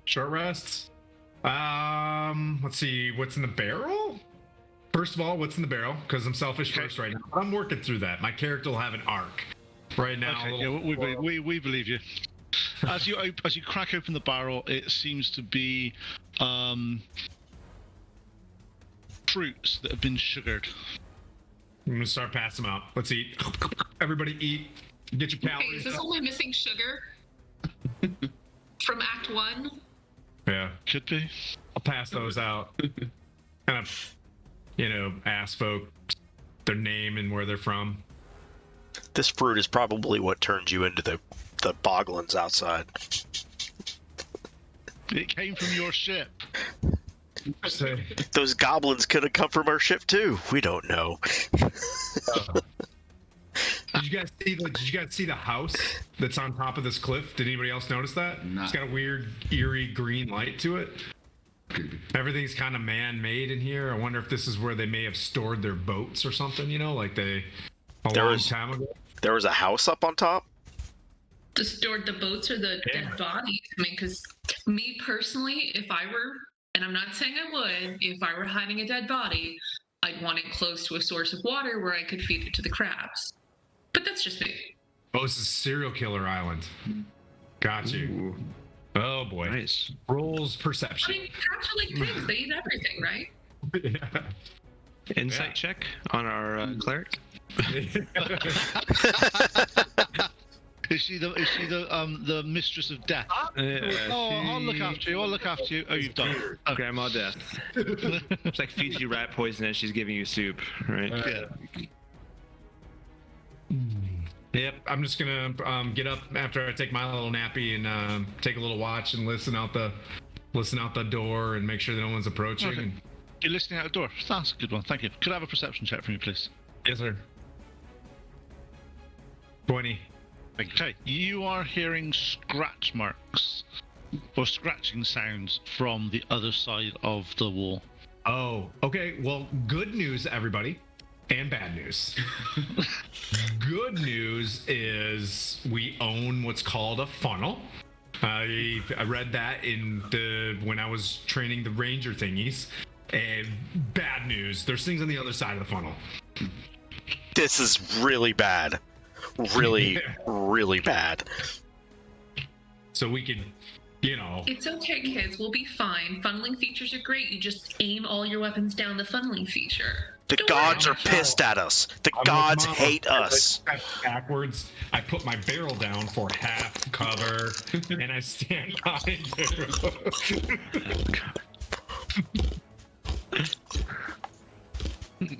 [SPEAKER 1] Short rests. Let's see. What's in the barrel? First of all, what's in the barrel? Because I'm selfish first right now. I'm working through that. My character will have an arc. Right now.
[SPEAKER 3] Okay, yeah, we believe you. As you crack open the barrel, it seems to be fruits that have been sugared.
[SPEAKER 1] I'm gonna start passing them out. Let's eat. Everybody eat. Get your
[SPEAKER 5] Okay,
[SPEAKER 1] calories.
[SPEAKER 5] is this only missing sugar from Act 1?
[SPEAKER 1] Yeah,
[SPEAKER 3] Could be.
[SPEAKER 1] I'll pass those out. Kind of, ask folk their name and where they're from.
[SPEAKER 2] This fruit is probably what turned you into the boglins outside.
[SPEAKER 3] It came from your ship.
[SPEAKER 1] So,
[SPEAKER 2] Those goblins could have come from our ship too. We don't know.
[SPEAKER 1] did you guys see the house that's on top of this cliff? Did anybody else notice that?
[SPEAKER 6] No.
[SPEAKER 1] It's got a weird, eerie green light to it. Everything's kind of man-made in here. I wonder if this is where they may have stored their boats or something. Like a long time ago.
[SPEAKER 2] There was a house up on top.
[SPEAKER 5] Stored the boats or the dead bodies? I mean, because me personally, if I were, and I'm not saying I would, if I were hiding a dead body, I'd want it close to a source of water where I could feed it to the crabs. But that's just me.
[SPEAKER 1] Oh, this is Serial Killer Island. Got you.
[SPEAKER 4] Ooh,
[SPEAKER 1] Oh boy.
[SPEAKER 4] nice.
[SPEAKER 1] Rolls
[SPEAKER 5] I
[SPEAKER 1] perception.
[SPEAKER 5] mean, crabs are like pigs. They eat everything, right?
[SPEAKER 4] Insight
[SPEAKER 1] Yeah.
[SPEAKER 4] check on our cleric.
[SPEAKER 3] Is she the mistress of death? I'll look after you. I'll look after you. Oh, you've done it. Oh.
[SPEAKER 4] Grandma Death. It's like feeds you rat poison as she's giving you soup, right?
[SPEAKER 3] Yeah.
[SPEAKER 1] Yep, I'm just gonna get up after I take my little nappy and take a little watch and listen out the door and make sure that no one's approaching.
[SPEAKER 3] Okay.
[SPEAKER 1] And...
[SPEAKER 3] You're listening out the door. That's a good one. Thank you. Could I have a perception check from you, please?
[SPEAKER 1] Yes, sir. 20.
[SPEAKER 3] Okay. You are hearing scratch marks or scratching sounds from the other side of the wall.
[SPEAKER 1] Oh, okay. Well, good news, everybody, and bad news. Good news is we own what's called a funnel. I read that when I was training the ranger thingies. And bad news, there's things on the other side of the funnel.
[SPEAKER 2] This is really bad. Really, really bad.
[SPEAKER 1] So we can,
[SPEAKER 5] It's okay, kids. We'll be fine. Funneling features are great. You just aim all your weapons down the funneling feature.
[SPEAKER 2] The
[SPEAKER 5] Don't
[SPEAKER 2] gods
[SPEAKER 5] worry.
[SPEAKER 2] are pissed at us. The
[SPEAKER 1] I'm
[SPEAKER 2] gods
[SPEAKER 1] with Mama.
[SPEAKER 2] hate us.
[SPEAKER 1] I step backwards. I put my barrel down for half cover, and I stand behind it.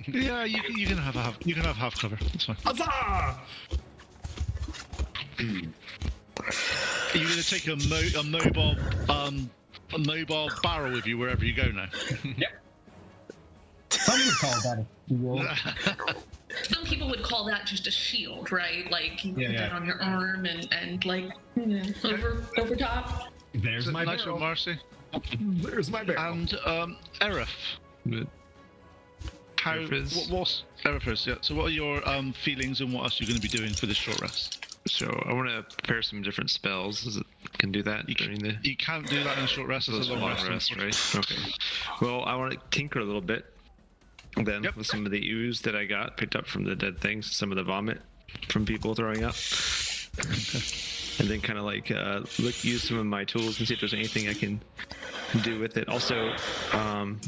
[SPEAKER 3] Yeah, you can have half cover. That's fine.
[SPEAKER 1] Huzzah!
[SPEAKER 3] Are you going to take a mobile barrel with you wherever you go now?
[SPEAKER 10] Some would call that a shield.
[SPEAKER 5] Some people would call that just a shield, right? Like you put
[SPEAKER 1] Yeah.
[SPEAKER 5] that on your arm and like over top.
[SPEAKER 1] There's my
[SPEAKER 3] Nice
[SPEAKER 1] barrel.
[SPEAKER 3] one, Marcy.
[SPEAKER 1] There's my barrel.
[SPEAKER 3] And Aerith. How?
[SPEAKER 4] Aerith.
[SPEAKER 3] What's Aerith? Yeah. So, what are your feelings and what else you're going to be doing for this short rest?
[SPEAKER 4] So I want to prepare some different spells. Can do that during the
[SPEAKER 3] You can't do that in a short rest. It's a long rest.
[SPEAKER 4] right? Okay. Well, I want to tinker a little bit. Then
[SPEAKER 3] Yep.
[SPEAKER 4] with some of the ooze that I picked up from the dead things, some of the vomit from people throwing up, and then kind of like use some of my tools and see if there's anything I can do with it. Also, I'm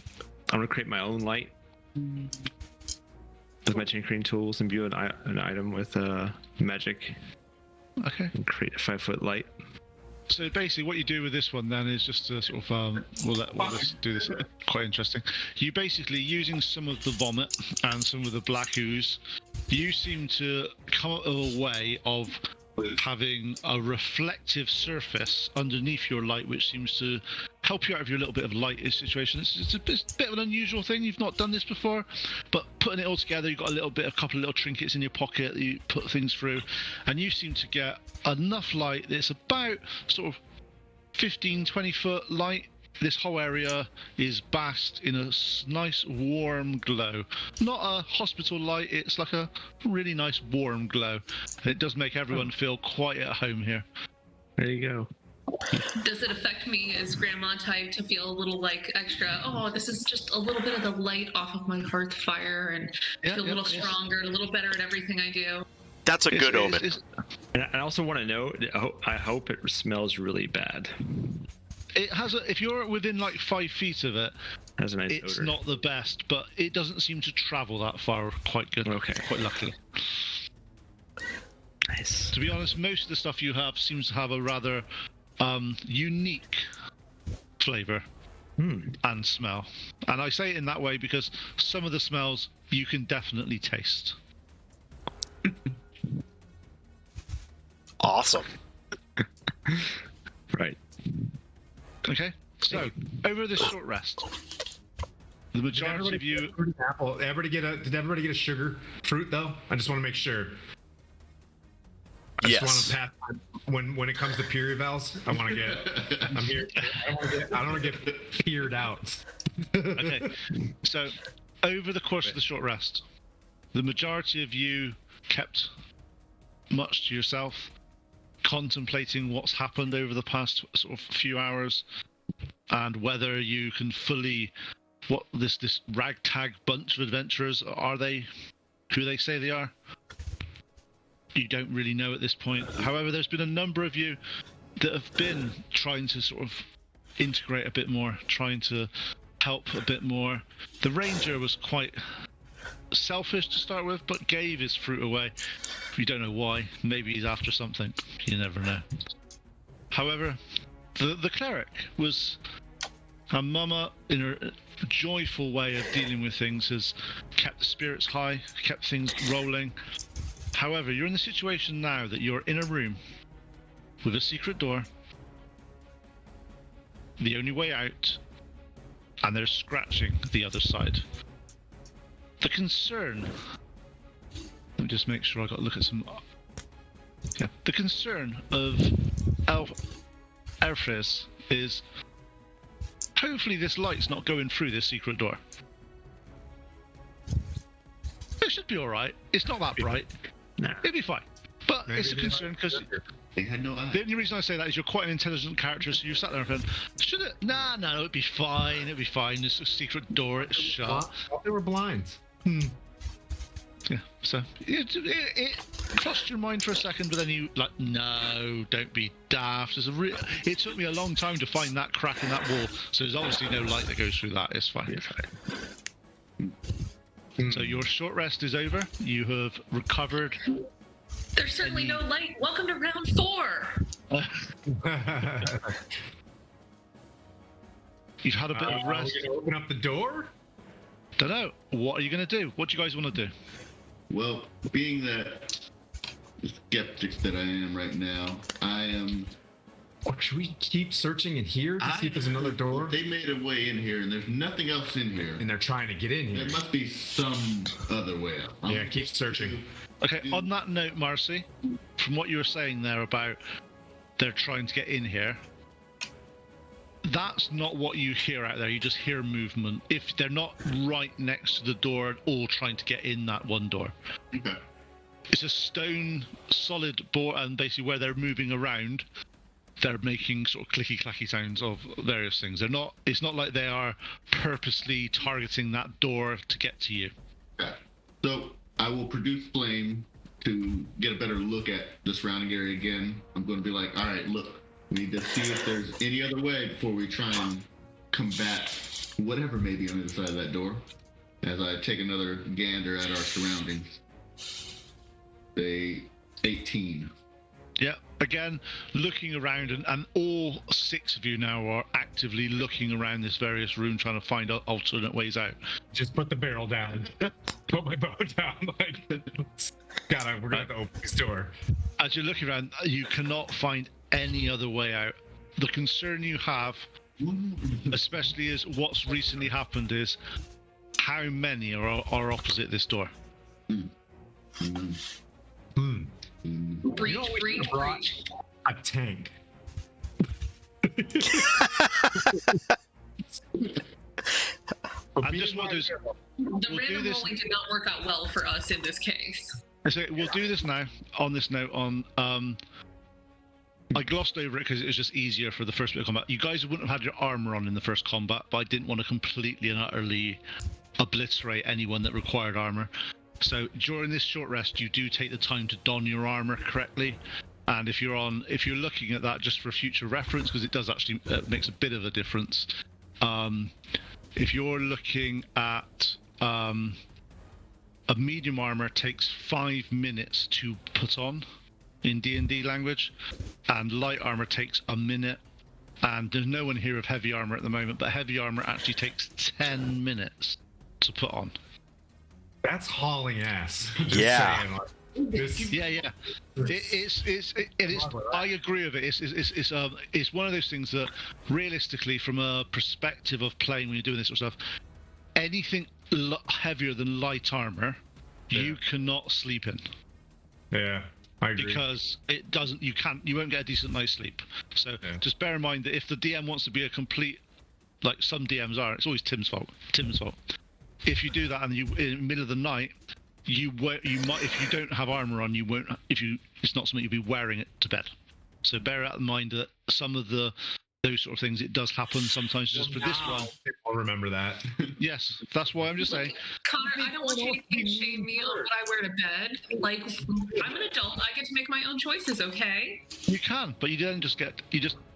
[SPEAKER 4] gonna create my own light with my tinkering tools, imbue an item with magic,
[SPEAKER 3] Okay.
[SPEAKER 4] and create a 5-foot light.
[SPEAKER 3] So basically, what you do with this one then is just to sort of we'll do this. Quite interesting. You basically using some of the vomit and some of the black ooze. You seem to come up with a way of having a reflective surface underneath your light, which seems to help you out of your little bit of light situation. It's a bit of an unusual thing. You've not done this before, but putting it all together, you've got a couple of little trinkets in your pocket that you put things through, and you seem to get enough light that's about sort of 15-20 foot light. This whole area is basked in a nice warm glow. Not a hospital light, it's like a really nice warm glow. It does make everyone feel quite at home here.
[SPEAKER 4] There you go.
[SPEAKER 5] Does it affect me as grandma type to feel a little like extra, oh, this is just a little bit of the light off of my hearth fire and feel a little stronger, a little better at everything I do?
[SPEAKER 2] That's a good omen.
[SPEAKER 4] And I also want to know, I hope it smells really bad.
[SPEAKER 3] It has if you're within like 5 feet of it,
[SPEAKER 4] Has a nice
[SPEAKER 3] it's
[SPEAKER 4] odor.
[SPEAKER 3] not the best, but it doesn't seem to travel that far quite good.
[SPEAKER 4] Okay.
[SPEAKER 3] Quite luckily.
[SPEAKER 4] Nice.
[SPEAKER 3] To be honest, most of the stuff you have seems to have a rather unique flavor and smell. And I say it in that way because some of the smells you can definitely taste.
[SPEAKER 2] Awesome.
[SPEAKER 4] Right.
[SPEAKER 3] Okay? So, over this short rest, the majority of you...
[SPEAKER 1] Apple. Did everybody get a sugar fruit though? I just want to make sure. I just want to pass when it comes to peer evals. I want to get. I'm here. I don't want to get peered out.
[SPEAKER 3] Okay. So, over the course of the short rest, the majority of you kept much to yourself. contemplating what's happened over the past sort of few hours, and whether you can fully, what this ragtag bunch of adventurers, are they who they say they are? You don't really know at this point. However, there's been a number of you that have been trying to sort of integrate a bit more, trying to help a bit more. The ranger was quite selfish to start with, but gave his fruit away. You don't know why. Maybe he's after something. You never know. However, the cleric was her mama, in her joyful way of dealing with things, has kept the spirits high, kept things rolling. However, you're in the situation now that you're in a room with a secret door, the only way out, and they're scratching the other side. The concern, let me just make sure I got to look at some. Yeah, the concern of Elfres is hopefully this light's not going through this secret door. It should be alright. It's not that bright.
[SPEAKER 4] No.
[SPEAKER 3] It'll be fine. But
[SPEAKER 1] Maybe
[SPEAKER 3] it's a
[SPEAKER 1] they
[SPEAKER 3] concern
[SPEAKER 1] might
[SPEAKER 3] because
[SPEAKER 6] They had no eyes.
[SPEAKER 3] the only reason I say that is you're quite an intelligent character, so you sat there and went, should it? Nah, no, it'd be fine. It'd be fine. It's a secret door. It's shut.
[SPEAKER 1] They were blinds.
[SPEAKER 3] Yeah, so it crossed your mind for a second, but then you like, no, don't be daft. It took me a long time to find that crack in that wall, so there's obviously no light that goes through that. It's fine. So your short rest is over. You have recovered.
[SPEAKER 5] There's certainly no light. Welcome to round 4.
[SPEAKER 3] You've had a bit of
[SPEAKER 1] Are
[SPEAKER 3] rest.
[SPEAKER 1] we gonna open up the door?
[SPEAKER 3] Don't know. What are you going to do? What do you guys want to do?
[SPEAKER 6] Well, being that skeptic that I am right now, I am.
[SPEAKER 1] Or should we keep searching in here to see if there's another door?
[SPEAKER 6] They made a way in here, and there's nothing else in here.
[SPEAKER 1] And they're trying to get in here.
[SPEAKER 6] There must be some other way out.
[SPEAKER 1] Yeah, keep searching.
[SPEAKER 3] Okay, on that note, Marcy, from what you were saying there about they're trying to get in here, that's not what you hear out there. You just hear movement. If they're not right next to the door, all trying to get in that one door.
[SPEAKER 6] Okay.
[SPEAKER 3] It's a stone solid board, and basically where they're moving around, they're making sort of clicky clacky sounds of various things. They're not. It's not like they are purposely targeting that door to get to you.
[SPEAKER 6] Okay. So I will produce flame to get a better look at the surrounding area again. I'm going to be like, all right, look, we need to see if there's any other way before we try and combat whatever may be on the other side of that door. As I take another gander at our surroundings. Say 18.
[SPEAKER 3] Yeah, again, looking around, and all 6 of you now are actively looking around this various room, trying to find alternate ways out.
[SPEAKER 1] Just put the barrel down. Put my bow down. Like, we're gonna have to open this door.
[SPEAKER 3] As you're looking around, you cannot find any other way out. The concern you have, especially is what's recently happened, is how many are opposite this door.
[SPEAKER 5] Breach, breach, breach.
[SPEAKER 1] A tank.
[SPEAKER 3] And just what there's,
[SPEAKER 5] The
[SPEAKER 3] We'll do
[SPEAKER 5] random
[SPEAKER 3] this-
[SPEAKER 5] rolling did not work out well for us in this case.
[SPEAKER 3] so we'll do this now. On this note, I glossed over it because it was just easier for the first bit of combat. You guys wouldn't have had your armor on in the first combat, but I didn't want to completely and utterly obliterate anyone that required armor. So during this short rest, you do take the time to don your armor correctly. And if you're looking at that just for future reference, because it does actually makes a bit of a difference. If you're looking at a medium armor takes 5 minutes to put on in D&D language, and light armor takes a minute. And there's no one here with heavy armor at the moment, but heavy armor actually takes 10 minutes to put on.
[SPEAKER 1] That's hauling ass. Just
[SPEAKER 11] Yeah.
[SPEAKER 1] saying, like, this,
[SPEAKER 3] Yeah. I agree with it. It's one of those things that, realistically, from a perspective of playing when you're doing this sort of stuff, anything heavier than light armor, you cannot sleep in.
[SPEAKER 1] Yeah, I agree.
[SPEAKER 3] Because it doesn't. You won't get a decent night's sleep. So just bear in mind that if the DM wants to be a complete, like some DMs are, it's always Tim's fault. If you do that and you in the middle of the night, you might, if you don't have armor on, you won't. It's not something you'll be wearing it to bed. So bear in mind that some of those sort of things, it does happen sometimes. Just for this one,
[SPEAKER 1] I'll remember that.
[SPEAKER 3] yes, that's why I'm just saying.
[SPEAKER 5] Connor, I don't want you to shame me on what I wear to bed. Like, I'm an adult. I get to make my own choices, okay?
[SPEAKER 3] You can, but you just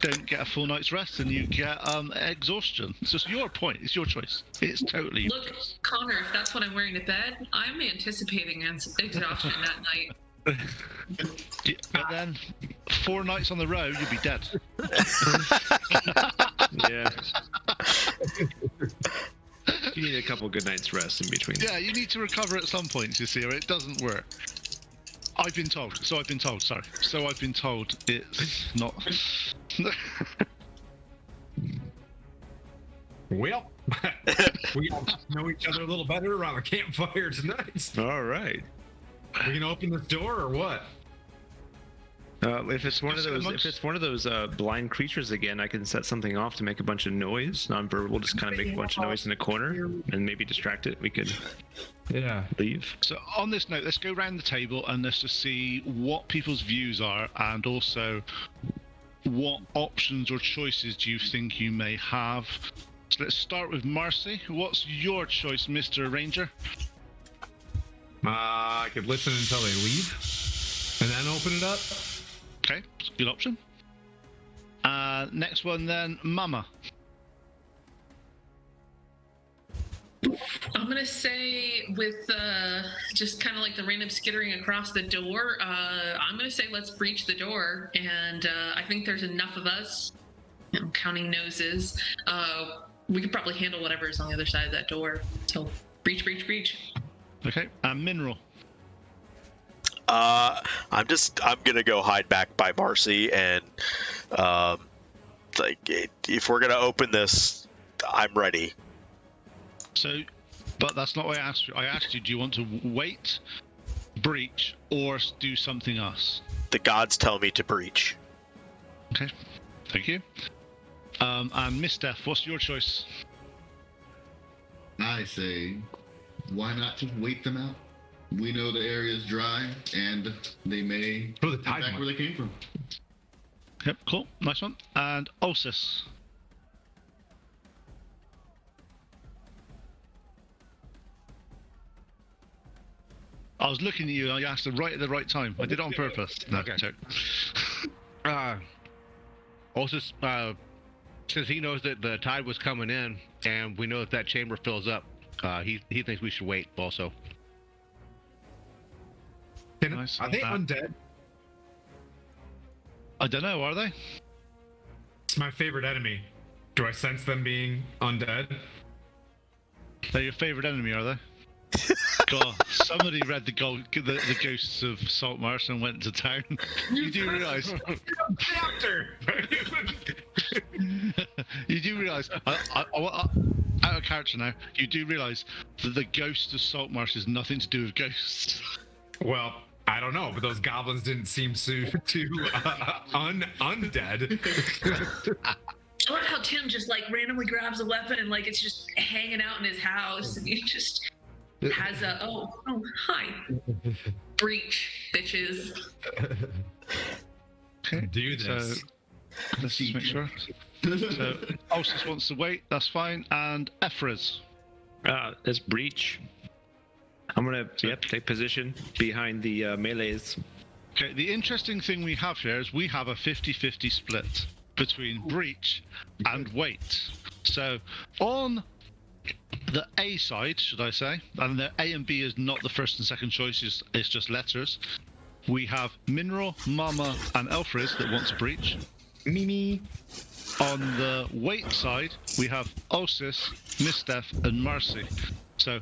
[SPEAKER 3] don't get a full night's rest, and you get exhaustion. It's just your point. It's your choice. It's totally your
[SPEAKER 5] Look,
[SPEAKER 3] choice.
[SPEAKER 5] Connor, if that's what I'm wearing to bed, I'm anticipating exhaustion that night.
[SPEAKER 3] But then 4 nights on the road, you'll be dead.
[SPEAKER 4] Yeah. You need a couple good nights rest in between.
[SPEAKER 3] Yeah, you need to recover at some point, you see, or it doesn't work. I've been told. So I've been told it's not.
[SPEAKER 1] Well, we all know each other a little better around the campfire tonight.
[SPEAKER 4] All right.
[SPEAKER 1] We can open this door or what?
[SPEAKER 4] If it's one of those blind creatures again, I can set something off to make a bunch of noise, non-verbal, just kind of make a bunch of noise in the corner and maybe distract it. We could leave.
[SPEAKER 3] So on this note, let's go around the table and let's just see what people's views are, and also what options or choices do you think you may have. So let's start with Marcy. What's your choice, Mr. Ranger?
[SPEAKER 1] I could listen until they leave and then open it up.
[SPEAKER 3] Okay, that's a good option. Next one then, Mama.
[SPEAKER 5] I'm gonna say with just kind of like the random skittering across the door, I'm gonna say let's breach the door, and I think there's enough of us, counting noses. We could probably handle whatever's on the other side of that door. So breach.
[SPEAKER 3] Okay, Mineral.
[SPEAKER 2] I'm gonna go hide back by Marcy, and if we're gonna open this, I'm ready.
[SPEAKER 3] So, but that's not what I asked you. I asked you, do you want to wait, breach, or do something else?
[SPEAKER 2] The gods tell me to breach.
[SPEAKER 3] Okay, thank you. And Miss Steph, what's your choice?
[SPEAKER 6] I say, why not just wait them out? We know the area's dry, and they may
[SPEAKER 1] Throw the
[SPEAKER 6] come
[SPEAKER 1] tide
[SPEAKER 6] back
[SPEAKER 1] mark.
[SPEAKER 6] where they came from.
[SPEAKER 3] Yep, cool, nice one. And Ulysses. I was looking at you, I asked right at the right time. I did it on purpose. No,
[SPEAKER 9] Okay.
[SPEAKER 3] joke.
[SPEAKER 9] Also, since he knows that the tide was coming in, and we know that chamber fills up, he thinks we should wait. Also,
[SPEAKER 3] Nice.
[SPEAKER 1] Are they undead?
[SPEAKER 3] I don't know, are they?
[SPEAKER 1] It's my favorite enemy. Do I sense them being undead?
[SPEAKER 3] They're your favourite enemy, are they? God, somebody read the Ghosts of Saltmarsh and went to town. You do realise?
[SPEAKER 1] Chapter.
[SPEAKER 3] You do realise? Out of character now. You do realise that the Ghost of Saltmarsh has nothing to do with ghosts.
[SPEAKER 1] Well, I don't know, but those goblins didn't seem too undead.
[SPEAKER 5] I love how Tim just like randomly grabs a weapon and like it's just hanging out in his house, and he just has a oh hi, breach, bitches.
[SPEAKER 3] Okay.
[SPEAKER 1] Do this.
[SPEAKER 3] So, let's just make sure. So, Ulysses wants to wait, that's fine. And Ephra's.
[SPEAKER 4] Let's breach. I'm gonna take position behind the melees.
[SPEAKER 3] Okay, the interesting thing we have here is we have a 50-50 split between breach and wait. So on the A side, should I say, and the A and B is not the first and second choices, it's just letters. We have Mineral, Mama, and Elfriz that want to breach.
[SPEAKER 1] Mimi.
[SPEAKER 3] On the wait side, we have Ulysses, Mistef, and Marcy. So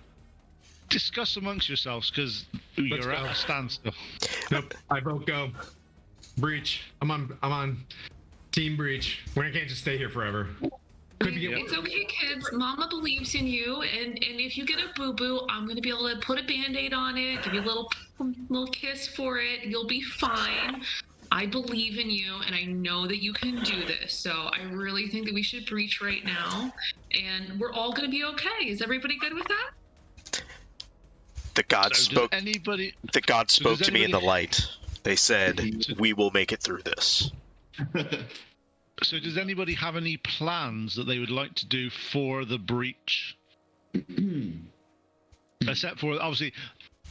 [SPEAKER 3] discuss amongst yourselves, because you're at a standstill.
[SPEAKER 1] Nope. I vote go. Breach. I'm on team breach. We can't just stay here forever. Could be
[SPEAKER 5] It's okay, kids. Mama believes in you, and if you get a boo-boo, I'm gonna be able to put a band-aid on it, give you a little kiss for it. You'll be fine. I believe in you, and I know that you can do this. So I really think that we should breach right now, and we're all gonna be okay. Is everybody good with that?
[SPEAKER 2] The gods spoke.
[SPEAKER 3] Anybody?
[SPEAKER 2] The gods spoke
[SPEAKER 3] does
[SPEAKER 2] to me in the
[SPEAKER 3] anybody-
[SPEAKER 2] light. They said, "We will make it through this."
[SPEAKER 3] So does anybody have any plans that they would like to do for the breach? Except for, obviously,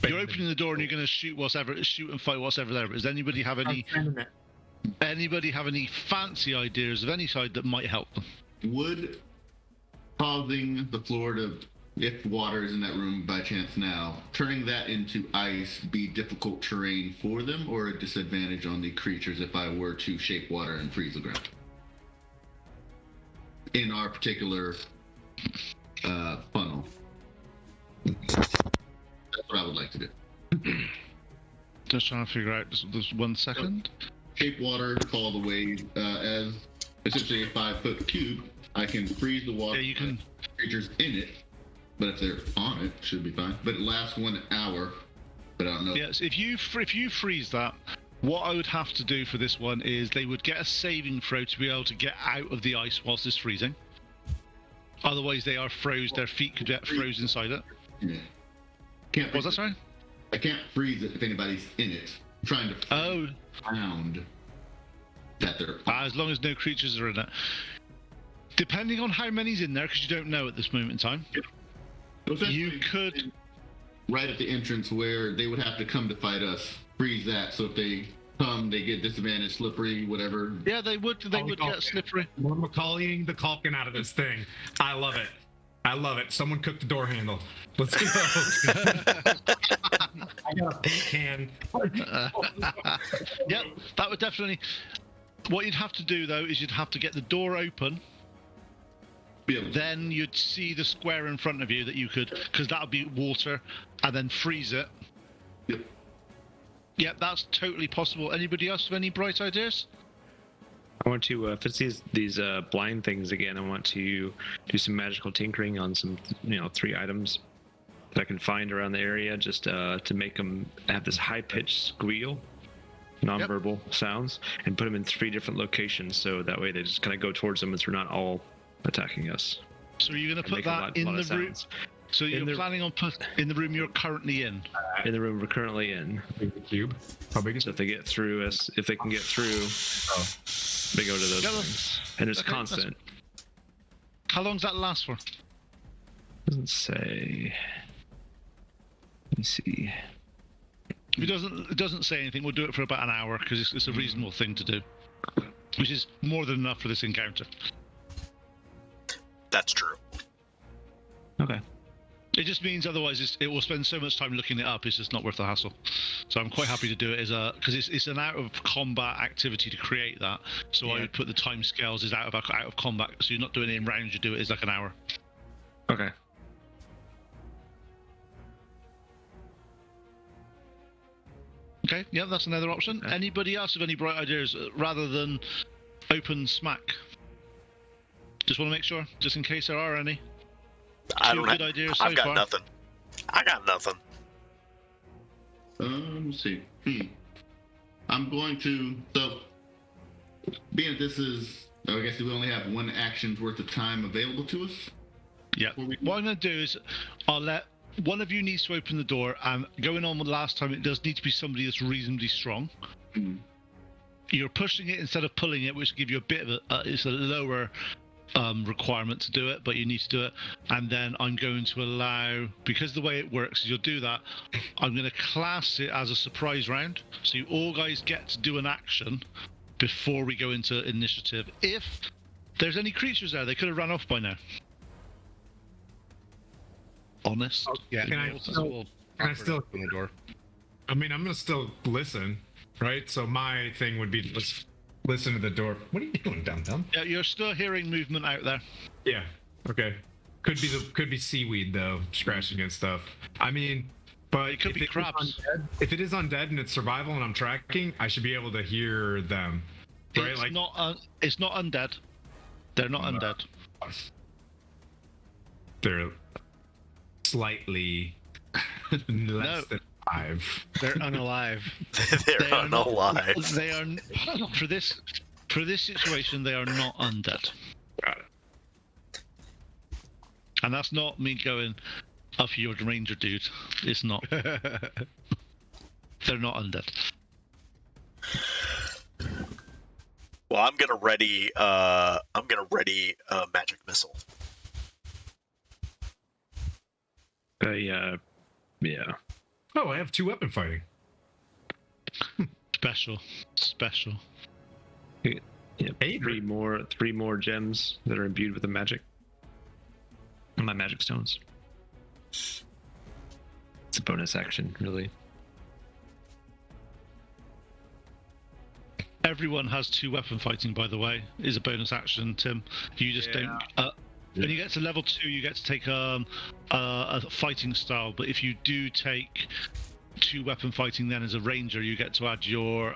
[SPEAKER 3] you're opening the door and you're going to shoot and fight whatever there. But does anybody have any fancy ideas of any side that might help them?
[SPEAKER 6] Would causing the floor to, if water is in that room by chance now, turning that into ice be difficult terrain for them, or a disadvantage on the creatures if I were to shape water and freeze the ground? In our particular funnel. That's what I would like to do.
[SPEAKER 3] Just trying to figure out, there's 1 second.
[SPEAKER 6] Shape water, call the wave, as essentially a 5-foot cube. I can freeze the water.
[SPEAKER 3] Yeah, you can.
[SPEAKER 6] Creatures in it, but if they're on it, should be fine. But it lasts 1 hour. But I don't know.
[SPEAKER 3] Yes, if you freeze that, what I would have to do for this one is they would get a saving throw to be able to get out of the ice whilst it's freezing. Otherwise, they are froze. Their feet could get frozen inside it.
[SPEAKER 6] Yeah. Can't.
[SPEAKER 3] What was that, sorry?
[SPEAKER 6] I can't freeze it if anybody's in it. I'm trying to
[SPEAKER 3] Oh.
[SPEAKER 6] Found that they're
[SPEAKER 3] As long as no creatures are in it. Depending on how many's in there, because you don't know at this moment in time. You could.
[SPEAKER 6] Right at the entrance where they would have to come to fight us, freeze that. So if they come, they get disadvantage, slippery, whatever.
[SPEAKER 3] Yeah, they would get slippery.
[SPEAKER 1] We're Macaulaying the caulking out of this thing. I love it. Someone cook the door handle. Let's go. I got a paint can.
[SPEAKER 3] Yep, that would definitely. What you'd have to do though is you'd have to get the door open. Then you'd see the square in front of you that you could, because that would be water, and then freeze it.
[SPEAKER 6] Yep.
[SPEAKER 3] Yep, that's totally possible. Anybody else have any bright ideas?
[SPEAKER 4] I want to, if it's these blind things again, I want to do some magical tinkering on some, 3 items that I can find around the area, just to make them have this high-pitched squeal, nonverbal sounds, and put them in 3 different locations, so that way they just kind of go towards them as we're not all attacking us.
[SPEAKER 3] So you're going to put that in the room. So you're planning on in the room you're currently in.
[SPEAKER 4] In the room we're currently in.
[SPEAKER 1] The cube. How big is
[SPEAKER 4] So if they get through us, if they can get through, they go to those things, and it's constant.
[SPEAKER 3] How long does that last for?
[SPEAKER 4] Doesn't say. Let me see.
[SPEAKER 3] If it doesn't say anything, we'll do it for about an hour because it's a reasonable thing to do, which is more than enough for this encounter.
[SPEAKER 2] That's true.
[SPEAKER 4] Okay.
[SPEAKER 3] It just means otherwise it will spend so much time looking it up. It's just not worth the hassle. So I'm quite happy to do it as because it's an out of combat activity to create that. So I would put the time scales as out of combat. So you're not doing it in rounds. You do it as like an hour.
[SPEAKER 4] Okay.
[SPEAKER 3] Okay. Yeah, that's another option. Anybody else have any bright ideas rather than open smack? Just want to make sure, just in case there are any. Good ideas so
[SPEAKER 2] I've got
[SPEAKER 3] far.
[SPEAKER 2] nothing. I got nothing.
[SPEAKER 6] Let's see. I'm going to. So, being that this is, I guess we only have 1 action's worth of time available to us.
[SPEAKER 3] Yeah. What I'm going to do is, I'll let one of you needs to open the door, and going on with last time, it does need to be somebody that's reasonably strong.
[SPEAKER 6] Mm-hmm.
[SPEAKER 3] You're pushing it instead of pulling it, which will give you a bit of it's a lower requirement to do it, but you need to do it. And then I'm going to allow, because the way it works is you'll do that, I'm going to class it as a surprise round, so you all guys get to do an action before we go into initiative. If there's any creatures there, they could have run off by now. Honest.
[SPEAKER 9] Yeah.
[SPEAKER 1] Can I still
[SPEAKER 9] open the door?
[SPEAKER 1] I mean, I'm gonna still listen, right? So my thing would be let's listen to the door. What are you doing, dum-dum?
[SPEAKER 3] Yeah, you're still hearing movement out there.
[SPEAKER 1] Yeah. Okay. Could be seaweed though, scratching and stuff. I mean, but
[SPEAKER 3] it could be crabs.
[SPEAKER 1] If it is undead and it's survival and I'm tracking, I should be able to hear them. Right?
[SPEAKER 3] It's not undead. They're not undead.
[SPEAKER 1] They're slightly less than 5.
[SPEAKER 9] They're unalive.
[SPEAKER 2] They're unalive.
[SPEAKER 3] They are for this situation. They are not undead.
[SPEAKER 1] Got it.
[SPEAKER 3] And that's not me going, "Up your ranger, dude." It's not. They're not undead.
[SPEAKER 2] Well, I'm gonna ready a magic missile.
[SPEAKER 4] Yeah.
[SPEAKER 1] Oh, I have 2 weapon fighting.
[SPEAKER 3] Special.
[SPEAKER 4] Yeah,
[SPEAKER 1] Hey,
[SPEAKER 4] three more gems that are imbued with the magic. My magic stones. It's a bonus action, really.
[SPEAKER 3] Everyone has 2 weapon fighting, by the way. Is a bonus action, Tim. You just don't. When you get to level 2, you get to take a fighting style. But if you do take 2 weapon fighting, then as a ranger, you get to add your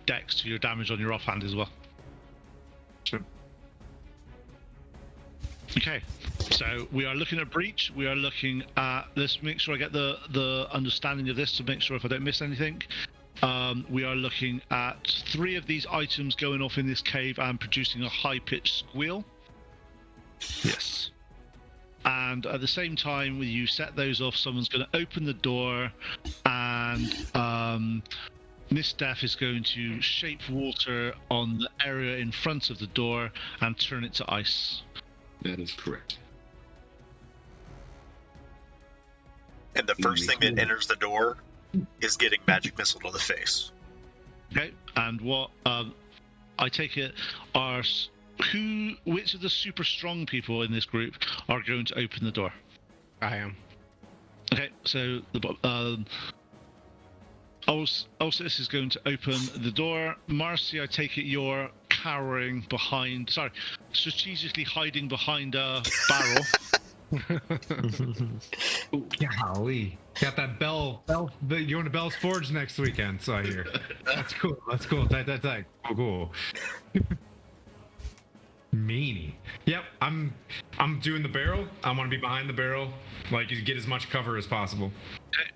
[SPEAKER 3] dex to your damage on your offhand as well.
[SPEAKER 4] Sure.
[SPEAKER 3] Okay, so we are looking at breach. We are looking at. Let's make sure I get the understanding of this to make sure if I don't miss anything. We are looking at 3 of these items going off in this cave and producing a high-pitched squeal.
[SPEAKER 4] Yes.
[SPEAKER 3] And at the same time, when you set those off, someone's going to open the door, and Miss Death is going to shape water on the area in front of the door and turn it to ice.
[SPEAKER 6] That is correct.
[SPEAKER 2] And the first thing that enters the door is getting magic missile to the face.
[SPEAKER 3] Okay, and what I take it are which of the super strong people in this group are going to open the door?
[SPEAKER 9] I am.
[SPEAKER 3] Okay, so the Ulysses is going to open the door. Marcy, I take it you're cowering behind, strategically hiding behind a barrel.
[SPEAKER 1] Golly. Got that bell. You're going to Bell's Forge next weekend, so I hear. That's cool. Tight. Cool. Meanie. Yep, I'm doing the barrel. I want to be behind the barrel, like you get as much cover as possible.
[SPEAKER 3] Okay.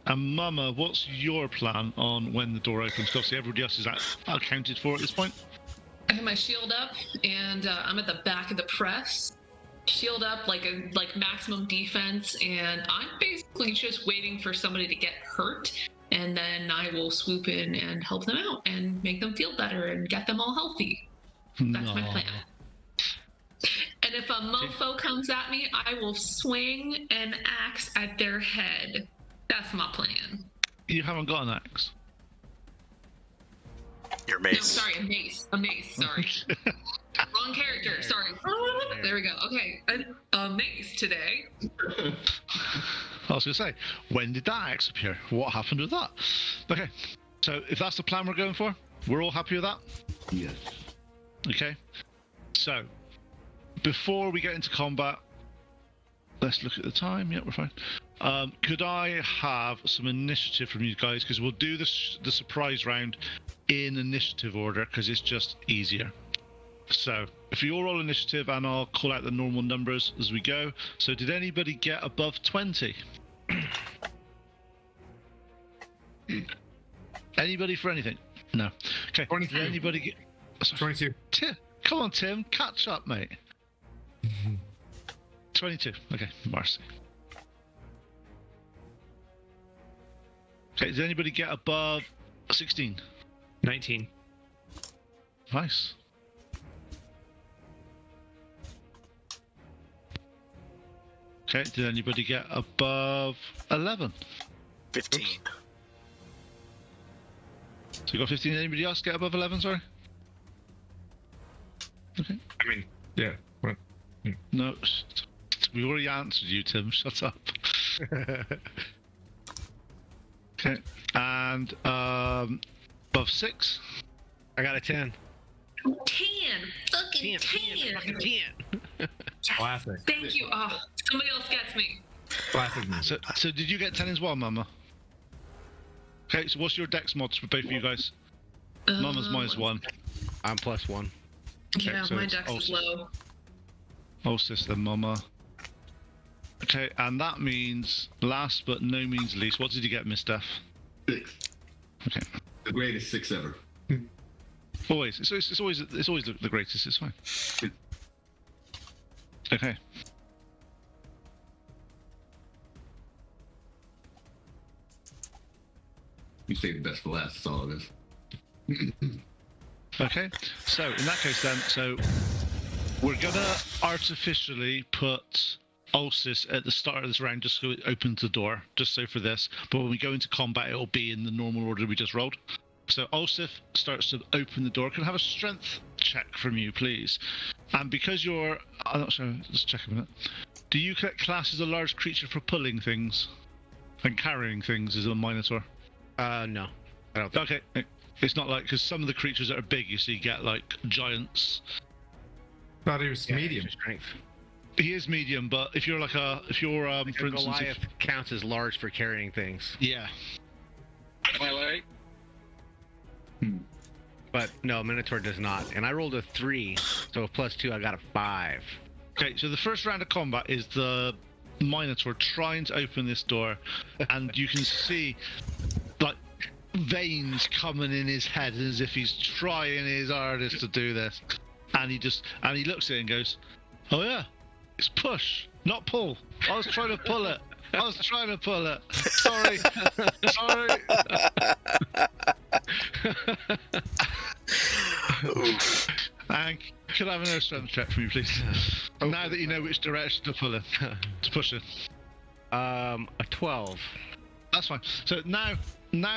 [SPEAKER 3] And Mama, what's your plan on when the door opens? Obviously, everybody else is accounted for at this point.
[SPEAKER 5] I have my shield up, and I'm at the back of the press. Shield up, like maximum defense, and I'm basically just waiting for somebody to get hurt, and then I will swoop in and help them out and make them feel better and get them all healthy. That's my plan. And if a mofo comes at me, I will swing an axe at their head. That's my plan.
[SPEAKER 3] You haven't got an axe.
[SPEAKER 2] Your mace.
[SPEAKER 5] No, sorry, a mace. Sorry. Wrong character. Sorry. There we go. Okay, a mace today.
[SPEAKER 3] I was going to say, when did that axe appear? What happened with that? Okay, so if that's the plan we're going for, we're all happy with that?
[SPEAKER 6] Yes.
[SPEAKER 3] Okay, so before we get into combat, let's look at the time. Yeah, we're fine. Could I have some initiative from you guys? Because we'll do the surprise round in initiative order, because it's just easier. So if you all roll initiative, and I'll call out the normal numbers as we go. So did anybody get above 20? Anybody for anything? No. Okay.
[SPEAKER 1] 22.
[SPEAKER 3] Did anybody get... Sorry.
[SPEAKER 1] 22.
[SPEAKER 3] Come on, Tim. Catch up, mate. 22. Okay, Marcy. Okay, did anybody get above 16?
[SPEAKER 4] 19.
[SPEAKER 3] Nice. Okay, did anybody get above 11?
[SPEAKER 2] 15.
[SPEAKER 3] So you got 15. Anybody else get above 11, sorry? Okay.
[SPEAKER 1] I mean, yeah. What?
[SPEAKER 3] No, we already answered you, Tim. Shut up. Okay, and above 6?
[SPEAKER 9] I got a 10.
[SPEAKER 5] 10! Fucking 10!
[SPEAKER 1] Classic.
[SPEAKER 5] Thank you. Oh, somebody else gets me.
[SPEAKER 1] Classic.
[SPEAKER 3] So did you get 10 as well, Mama? Okay, so what's your dex mods for both of you guys? Mama's minus 1.
[SPEAKER 9] I'm plus 1.
[SPEAKER 3] Okay,
[SPEAKER 5] Yeah,
[SPEAKER 3] so
[SPEAKER 5] my
[SPEAKER 3] it's
[SPEAKER 5] dex is
[SPEAKER 3] also-
[SPEAKER 5] low.
[SPEAKER 3] Ulysses, then Mama. Okay, and that means last but no means least. What did you get, Miss Steph?
[SPEAKER 6] 6.
[SPEAKER 3] Okay.
[SPEAKER 6] The greatest 6 ever.
[SPEAKER 3] Always. It's always the greatest. It's fine. Okay.
[SPEAKER 6] You say the best for last. That's all it is.
[SPEAKER 3] Okay, so in that case then, we're gonna artificially put Ulysses at the start of this round just so it opens the door, just so for this. But when we go into combat, it'll be in the normal order we just rolled. So Ulysses starts to open the door. Can I have a strength check from you, please? And because I'm not sure, let's check a minute. Do you class as a large creature for pulling things and carrying things as a Minotaur?
[SPEAKER 9] No. I don't think.
[SPEAKER 3] Okay, it's not like, because some of the creatures that are big, you see, get like giants.
[SPEAKER 1] Thought he was medium.
[SPEAKER 9] extra strength.
[SPEAKER 3] He is medium, but if you're for instance,
[SPEAKER 9] Goliath counts as large for carrying things.
[SPEAKER 3] yeah.
[SPEAKER 11] Am I right?
[SPEAKER 9] But no, Minotaur does not. And I rolled a 3, so plus 2, I got a 5.
[SPEAKER 3] Okay, so the first round of combat is the Minotaur trying to open this door, and you can see like veins coming in his head as if he's trying his hardest to do this. And he looks at it and goes, "Oh yeah, it's push, not pull. I was trying to pull it. Sorry. And could I have another strength check from you, please? Now that you know which direction to pull it, to push it.
[SPEAKER 9] A 12.
[SPEAKER 3] That's fine. So now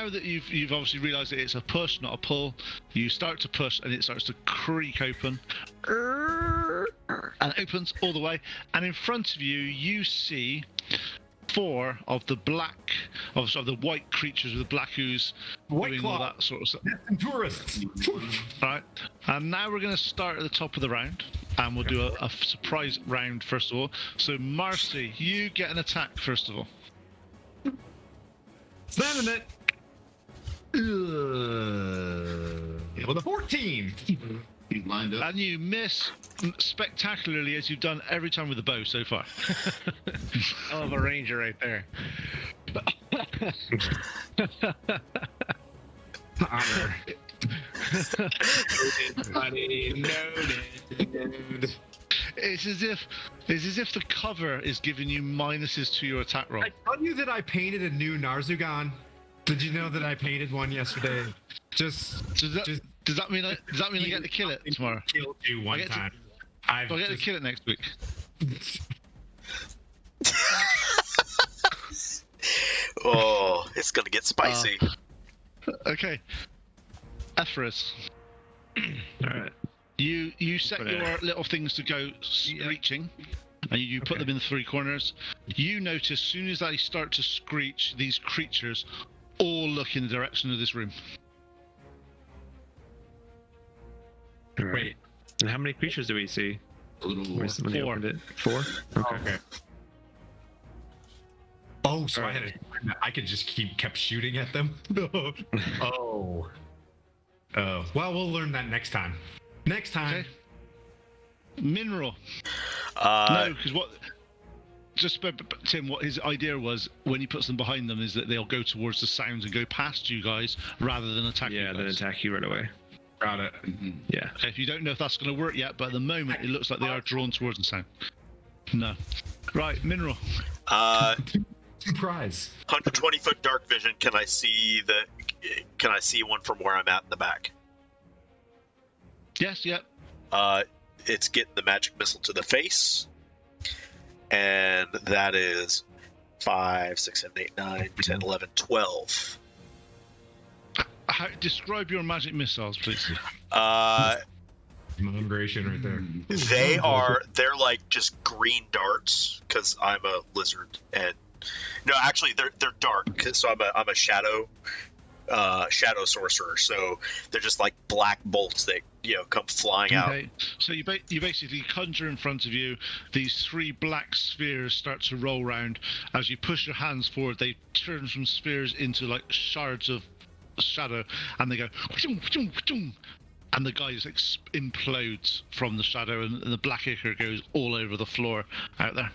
[SPEAKER 3] that you've obviously realised that it's a push, not a pull, you start to push and it starts to creak open. And it opens all the way. And in front of you, you see 4 of the the white creatures with the black ooze doing all that sort of stuff.
[SPEAKER 1] Tourists.
[SPEAKER 3] Right. And now we're going to start at the top of the round. And we'll do a surprise round first of all. So Marcy, you get an attack first of all.
[SPEAKER 1] Slamming it. With a 14.
[SPEAKER 6] He's lined up.
[SPEAKER 3] And you miss spectacularly as you've done every time with the bow so far.
[SPEAKER 9] Hell of a ranger right there.
[SPEAKER 1] Honor. Noted.
[SPEAKER 3] It's as if the cover is giving you minuses to your attack roll.
[SPEAKER 1] I told you that I painted a new Narzugan. Did you know that I painted one yesterday? Does
[SPEAKER 3] that mean I get to kill it tomorrow?
[SPEAKER 1] Killed you one time.
[SPEAKER 3] I get to kill it next week.
[SPEAKER 2] Oh, it's gonna get spicy.
[SPEAKER 3] Okay. Ephraim.
[SPEAKER 4] Alright.
[SPEAKER 3] You set your little things to go screeching, and you put them in the 3 corners. You notice as soon as they start to screech, these creatures all look in the direction of this room.
[SPEAKER 1] Wait.
[SPEAKER 4] And how many creatures do we see?
[SPEAKER 6] A little more.
[SPEAKER 4] Where's when they
[SPEAKER 3] 4.
[SPEAKER 4] opened it? 4?
[SPEAKER 1] Okay. Oh, so I could just kept shooting at them. Oh. Oh. Well, we'll learn that next time. Next time.
[SPEAKER 3] Okay. Mineral. No, because Tim, what his idea was when he puts them behind them is that they'll go towards the sounds and go past you guys rather than attack you
[SPEAKER 4] Yeah,
[SPEAKER 3] guys.
[SPEAKER 4] then attack you right away.
[SPEAKER 1] Got it.
[SPEAKER 4] Yeah.
[SPEAKER 3] Okay, if you don't know if that's going to work yet, but at the moment it looks like they are drawn towards the sound. No. Right, mineral.
[SPEAKER 1] Surprise.
[SPEAKER 2] 120-foot dark vision. Can I see one from where I'm at in the back?
[SPEAKER 3] Yes, yep.
[SPEAKER 2] It's get the magic missile to the face, and that is 5, 6, 7, 8, 9, 10, 11, 12.
[SPEAKER 3] Describe your magic missiles, please.
[SPEAKER 1] Migration right there.
[SPEAKER 2] They're like just green darts because I'm a lizard, and no, actually they're dark so I'm a shadow sorcerer, so they're just like black bolts that come flying out.
[SPEAKER 3] Okay, so you basically conjure in front of you. These 3 black spheres start to roll round. As you push your hands forward, they turn from spheres into like shards of shadow, and they go, and the guy just implodes from the shadow, and the black ichor goes all over the floor out there.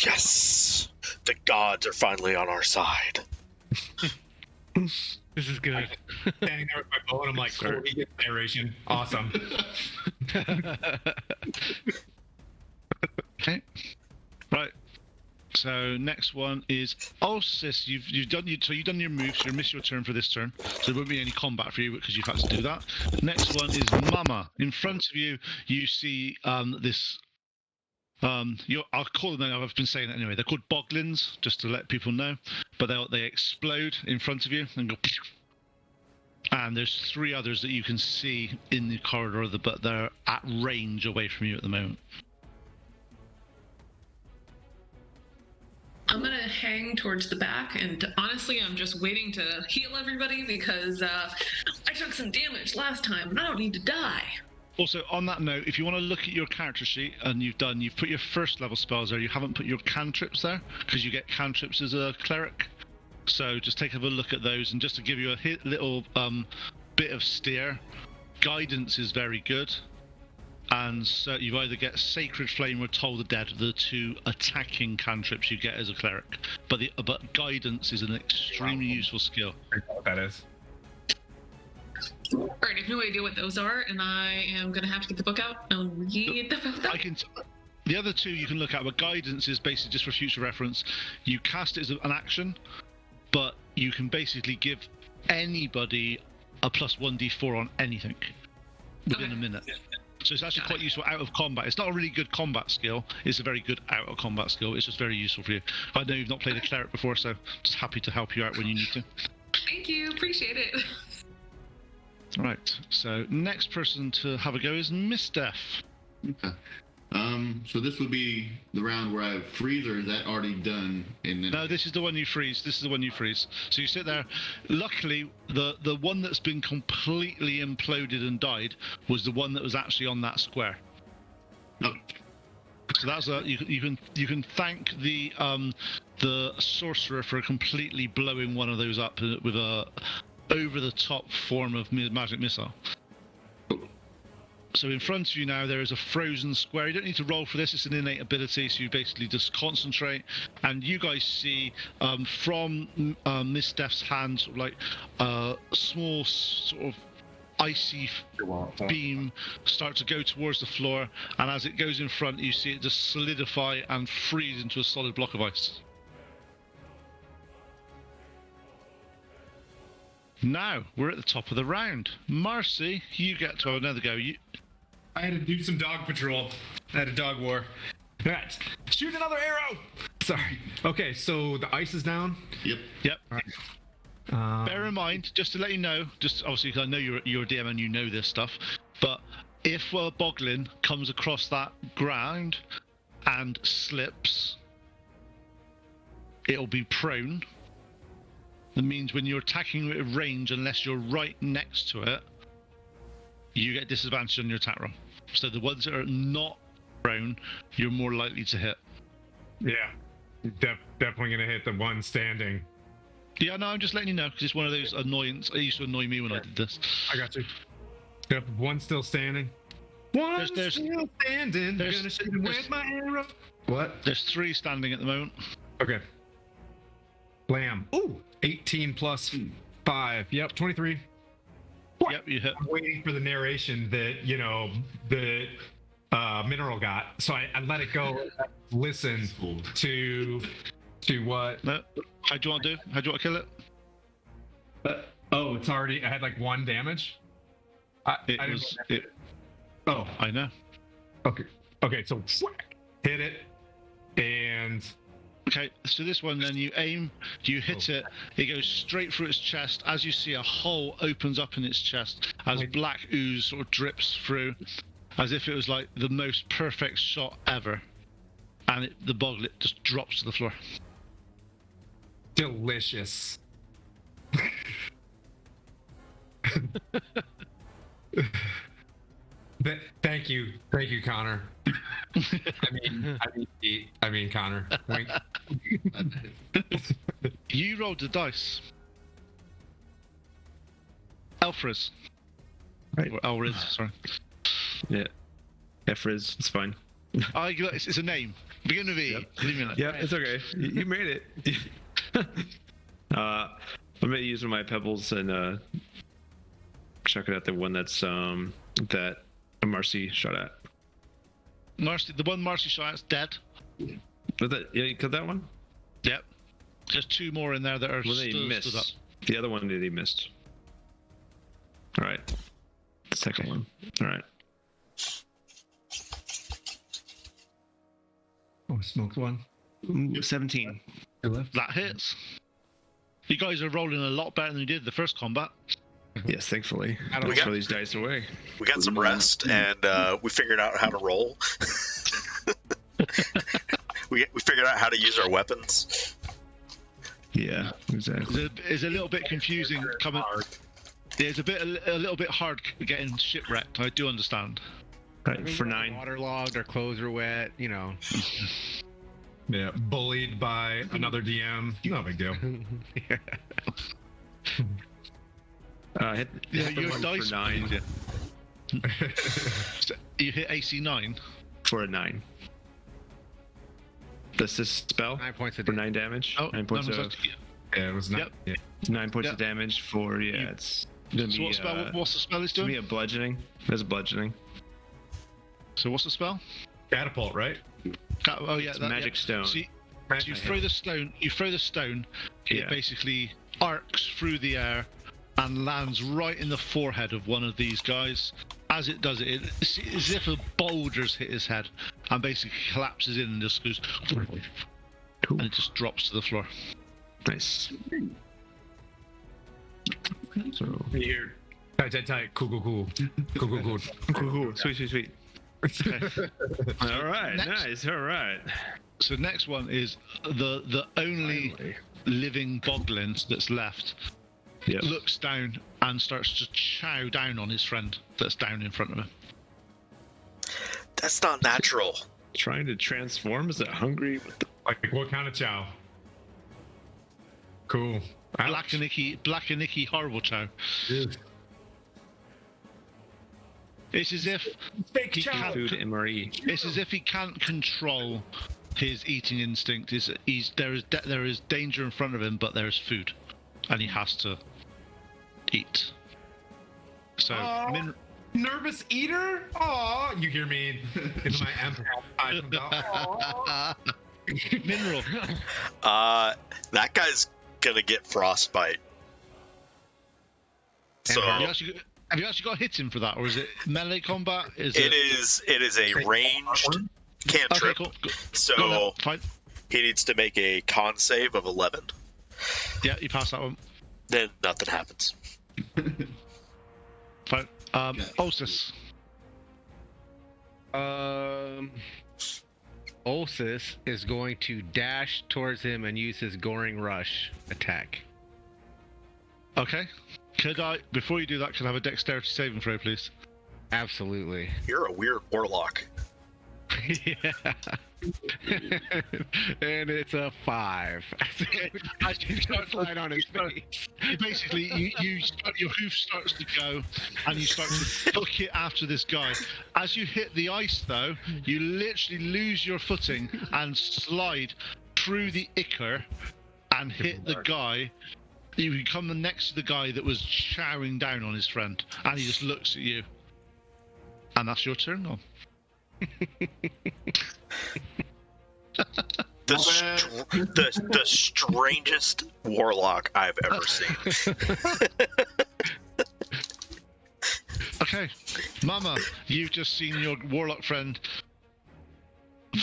[SPEAKER 2] Yes, the gods are finally on our side.
[SPEAKER 9] This is good.
[SPEAKER 1] Standing there with my bow, and I'm like, cool, he gets narration. Awesome.
[SPEAKER 3] Okay. Right. So next one is Ulysses. You've done your moves. So you missed your turn for this turn. So there won't be any combat for you because you've had to do that. Next one is Mama. In front of you, you see this. I'll call them. I've been saying it anyway. They're called boglins, just to let people know. But they explode in front of you and go. And there's 3 others that you can see in the corridor, but they're at range away from you at the moment.
[SPEAKER 5] I'm gonna hang towards the back, and honestly, I'm just waiting to heal everybody because I took some damage last time, and I don't need to die.
[SPEAKER 3] Also, on that note, if you want to look at your character sheet and you've put your first level spells there, you haven't put your cantrips there because you get cantrips as a cleric. So just take a look at those, and just to give you a little bit of steer, guidance is very good. And so you either get Sacred Flame or Toll the Dead, the 2 attacking cantrips you get as a cleric. But guidance is an extremely useful skill.
[SPEAKER 1] I don't know what that is.
[SPEAKER 5] Alright, I have no idea what those are, and I am gonna have to get the book out and read about them.
[SPEAKER 3] The other 2 you can look at, but guidance is basically just for future reference. You cast it as an action, but you can basically give anybody a plus 1d4 on anything within a minute. So it's actually quite useful out of combat. It's not a really good combat skill. It's a very good out of combat skill. It's just very useful for you. I know you've not played a cleric before, so just happy to help you out when you need to.
[SPEAKER 5] Thank you, appreciate it.
[SPEAKER 3] Right. So next person to have a go is Miss Def.
[SPEAKER 6] Okay. So this would be the round where I freeze, or is that already done?
[SPEAKER 3] No, this is the one you freeze. So you sit there. Luckily, the one that's been completely imploded and died was the one that was actually on that square.
[SPEAKER 6] Oh.
[SPEAKER 3] So that's you can thank the sorcerer for completely blowing one of those up with a over the top form of magic missile. So in front of you now there is a frozen square. You don't need to roll for this, it's an innate ability, so you basically just concentrate, and you guys see from Miss Steph's hand sort of like a small sort of icy beam start to go towards the floor, and as it goes in front you see it just solidify and freeze into a solid block of ice. Now we're at the top of the round. Marcy, you get to have another go.
[SPEAKER 1] I had to do some dog patrol. I had a dog war. All right, shoot another arrow. Sorry. Okay, so the ice is down.
[SPEAKER 6] Yep.
[SPEAKER 1] All right.
[SPEAKER 3] Bear in mind, just to let you know, just obviously because I know you're a DM and you know this stuff, but if a boglin comes across that ground and slips, it'll be prone. That means when you're attacking at range, unless you're right next to it, you get disadvantage on your attack roll. So the ones that are not prone, you're more likely to hit.
[SPEAKER 1] Yeah, definitely gonna hit the one standing.
[SPEAKER 3] Yeah, no, I'm just letting you know because it's one of those annoyance. It used to annoy me when I did this.
[SPEAKER 1] I got you. Yep, one still standing. One
[SPEAKER 3] There's-
[SPEAKER 1] still standing.
[SPEAKER 3] there's-
[SPEAKER 1] Gonna shoot him with my arrow. What?
[SPEAKER 3] There's 3 standing at the moment.
[SPEAKER 1] Okay. Blam. Ooh, 18 plus 5. Yep, 23.
[SPEAKER 3] Yep, you hit.
[SPEAKER 1] I'm waiting for the narration that, the mineral got. So I let it go. Listen to what?
[SPEAKER 3] No. How do you want to do? How do you want to kill it?
[SPEAKER 1] Oh, it's already, I had like 1 damage. Oh,
[SPEAKER 3] I know.
[SPEAKER 1] Okay, so hit it, and
[SPEAKER 3] Okay, so this one then you aim, you hit it, it goes straight through its chest. As you see, a hole opens up in its chest as black ooze sort of drips through, as if it was like the most perfect shot ever. And the boglet just drops to the floor.
[SPEAKER 1] delicious. Thank you, Connor. I mean, Connor. Wink.
[SPEAKER 3] You rolled the dice. Elfriz.
[SPEAKER 4] Right.
[SPEAKER 3] Or Elriz, sorry.
[SPEAKER 4] Yeah. Efriz, it's fine.
[SPEAKER 3] It's a name. Begin with E.
[SPEAKER 4] Yep.
[SPEAKER 3] Leave me alone.
[SPEAKER 4] Yeah, it's okay. You made it. I'm gonna use one of my pebbles and check it out. The one that's that Marcy shot at.
[SPEAKER 3] The one Marcy shot at's dead.
[SPEAKER 4] Was that, yeah, you killed that one?
[SPEAKER 3] Yep. There's 2 more in there that are
[SPEAKER 4] Well, they
[SPEAKER 3] stood up.
[SPEAKER 4] missed. The other one that he missed. All right. The second one. All right.
[SPEAKER 1] Oh, smoked one.
[SPEAKER 4] Ooh, 17.
[SPEAKER 3] That hits. You guys are rolling a lot better than you did the first combat.
[SPEAKER 4] Yes, thankfully.
[SPEAKER 6] I don't
[SPEAKER 2] We
[SPEAKER 4] Let's
[SPEAKER 2] got-
[SPEAKER 4] throw these dice away.
[SPEAKER 2] We got some rest, and we figured out how to roll. we figured out how to use our weapons.
[SPEAKER 4] Yeah, exactly.
[SPEAKER 3] It's a little bit confusing coming. Yeah, it's a little bit hard getting shipwrecked. I do understand.
[SPEAKER 4] All right, for 9.
[SPEAKER 9] Waterlogged, our clothes are wet, you know.
[SPEAKER 1] Yeah, bullied by another DM. No big deal.
[SPEAKER 9] Yeah.
[SPEAKER 4] Hit
[SPEAKER 3] Yeah,
[SPEAKER 4] the
[SPEAKER 3] your
[SPEAKER 4] one
[SPEAKER 3] dice.
[SPEAKER 4] for 9.
[SPEAKER 3] So you hit AC 9.
[SPEAKER 4] For a 9. Does this spell
[SPEAKER 9] 9 points of
[SPEAKER 4] for
[SPEAKER 9] damage.
[SPEAKER 4] 9 damage?
[SPEAKER 3] Oh,
[SPEAKER 4] 9 points
[SPEAKER 3] that
[SPEAKER 4] of
[SPEAKER 3] was-
[SPEAKER 1] Yeah, it was not.
[SPEAKER 3] Yep.
[SPEAKER 1] Yeah.
[SPEAKER 4] 9 points
[SPEAKER 3] Yep.
[SPEAKER 4] of damage for it's gonna
[SPEAKER 3] So
[SPEAKER 4] be
[SPEAKER 3] what spell? What's the spell it's
[SPEAKER 4] it's gonna be
[SPEAKER 3] doing?
[SPEAKER 4] a bludgeoning. There's a bludgeoning.
[SPEAKER 3] So what's the spell?
[SPEAKER 1] Catapult, right?
[SPEAKER 3] Oh yeah,
[SPEAKER 4] It's
[SPEAKER 3] that,
[SPEAKER 4] magic
[SPEAKER 3] yeah.
[SPEAKER 4] stone.
[SPEAKER 3] So you throw the stone. You throw the stone. It
[SPEAKER 4] Yeah.
[SPEAKER 3] basically arcs through the air and lands right in the forehead of one of these guys. As it does it, it's as if a boulder's hit his head and basically collapses in and just goes,
[SPEAKER 4] Cool.
[SPEAKER 3] and it just drops to the floor.
[SPEAKER 4] Nice. So
[SPEAKER 1] Here. Tight. Cool.
[SPEAKER 4] cool. Sweet. All right,
[SPEAKER 3] Next.
[SPEAKER 4] nice. All right.
[SPEAKER 3] So next one is the only
[SPEAKER 4] Finally.
[SPEAKER 3] living boglin that's left.
[SPEAKER 4] Yep.
[SPEAKER 3] Looks down and starts to chow down on his friend that's down in front of him.
[SPEAKER 2] That's not natural.
[SPEAKER 4] Trying to transform? Is it hungry? What the-
[SPEAKER 1] Like, what kind of chow? Cool.
[SPEAKER 3] Black and icky, horrible chow. It's as if
[SPEAKER 1] Fake
[SPEAKER 3] he
[SPEAKER 1] chow.
[SPEAKER 3] can't.
[SPEAKER 4] Food MRE.
[SPEAKER 3] It's as if he can't control his eating instinct. There is danger in front of him, but there is food, and he has to eat. So
[SPEAKER 1] Nervous eater? Aw, you hear me into my empath.
[SPEAKER 3] Mineral.
[SPEAKER 2] That guy's gonna get frostbite. So
[SPEAKER 3] Have you actually got to hit him for that, or is it melee combat?
[SPEAKER 2] it is a ranged cantrip.
[SPEAKER 3] Okay, cool.
[SPEAKER 2] So
[SPEAKER 3] No, fine.
[SPEAKER 2] he needs to make a con save of 11.
[SPEAKER 3] Yeah, you pass that one.
[SPEAKER 2] Then nothing happens.
[SPEAKER 3] Fine. Ulsus.
[SPEAKER 9] Ulsus is going to dash towards him and use his Goring Rush attack.
[SPEAKER 3] Okay. Could I, before you do that, could I have a dexterity saving throw, please?
[SPEAKER 9] Absolutely.
[SPEAKER 2] You're a weird warlock.
[SPEAKER 9] Yeah. And it's a 5.
[SPEAKER 3] As you start
[SPEAKER 9] Right on his face.
[SPEAKER 3] basically, your hoof starts to go, and you start to hook it after this guy. As you hit the ice, though, you literally lose your footing and slide through the ichor and hit the guy. You come next to the guy that was chowing down on his friend, and he just looks at you. And that's your turn now.
[SPEAKER 2] The strangest warlock I've ever seen.
[SPEAKER 3] Okay, Mama, you've just seen your warlock friend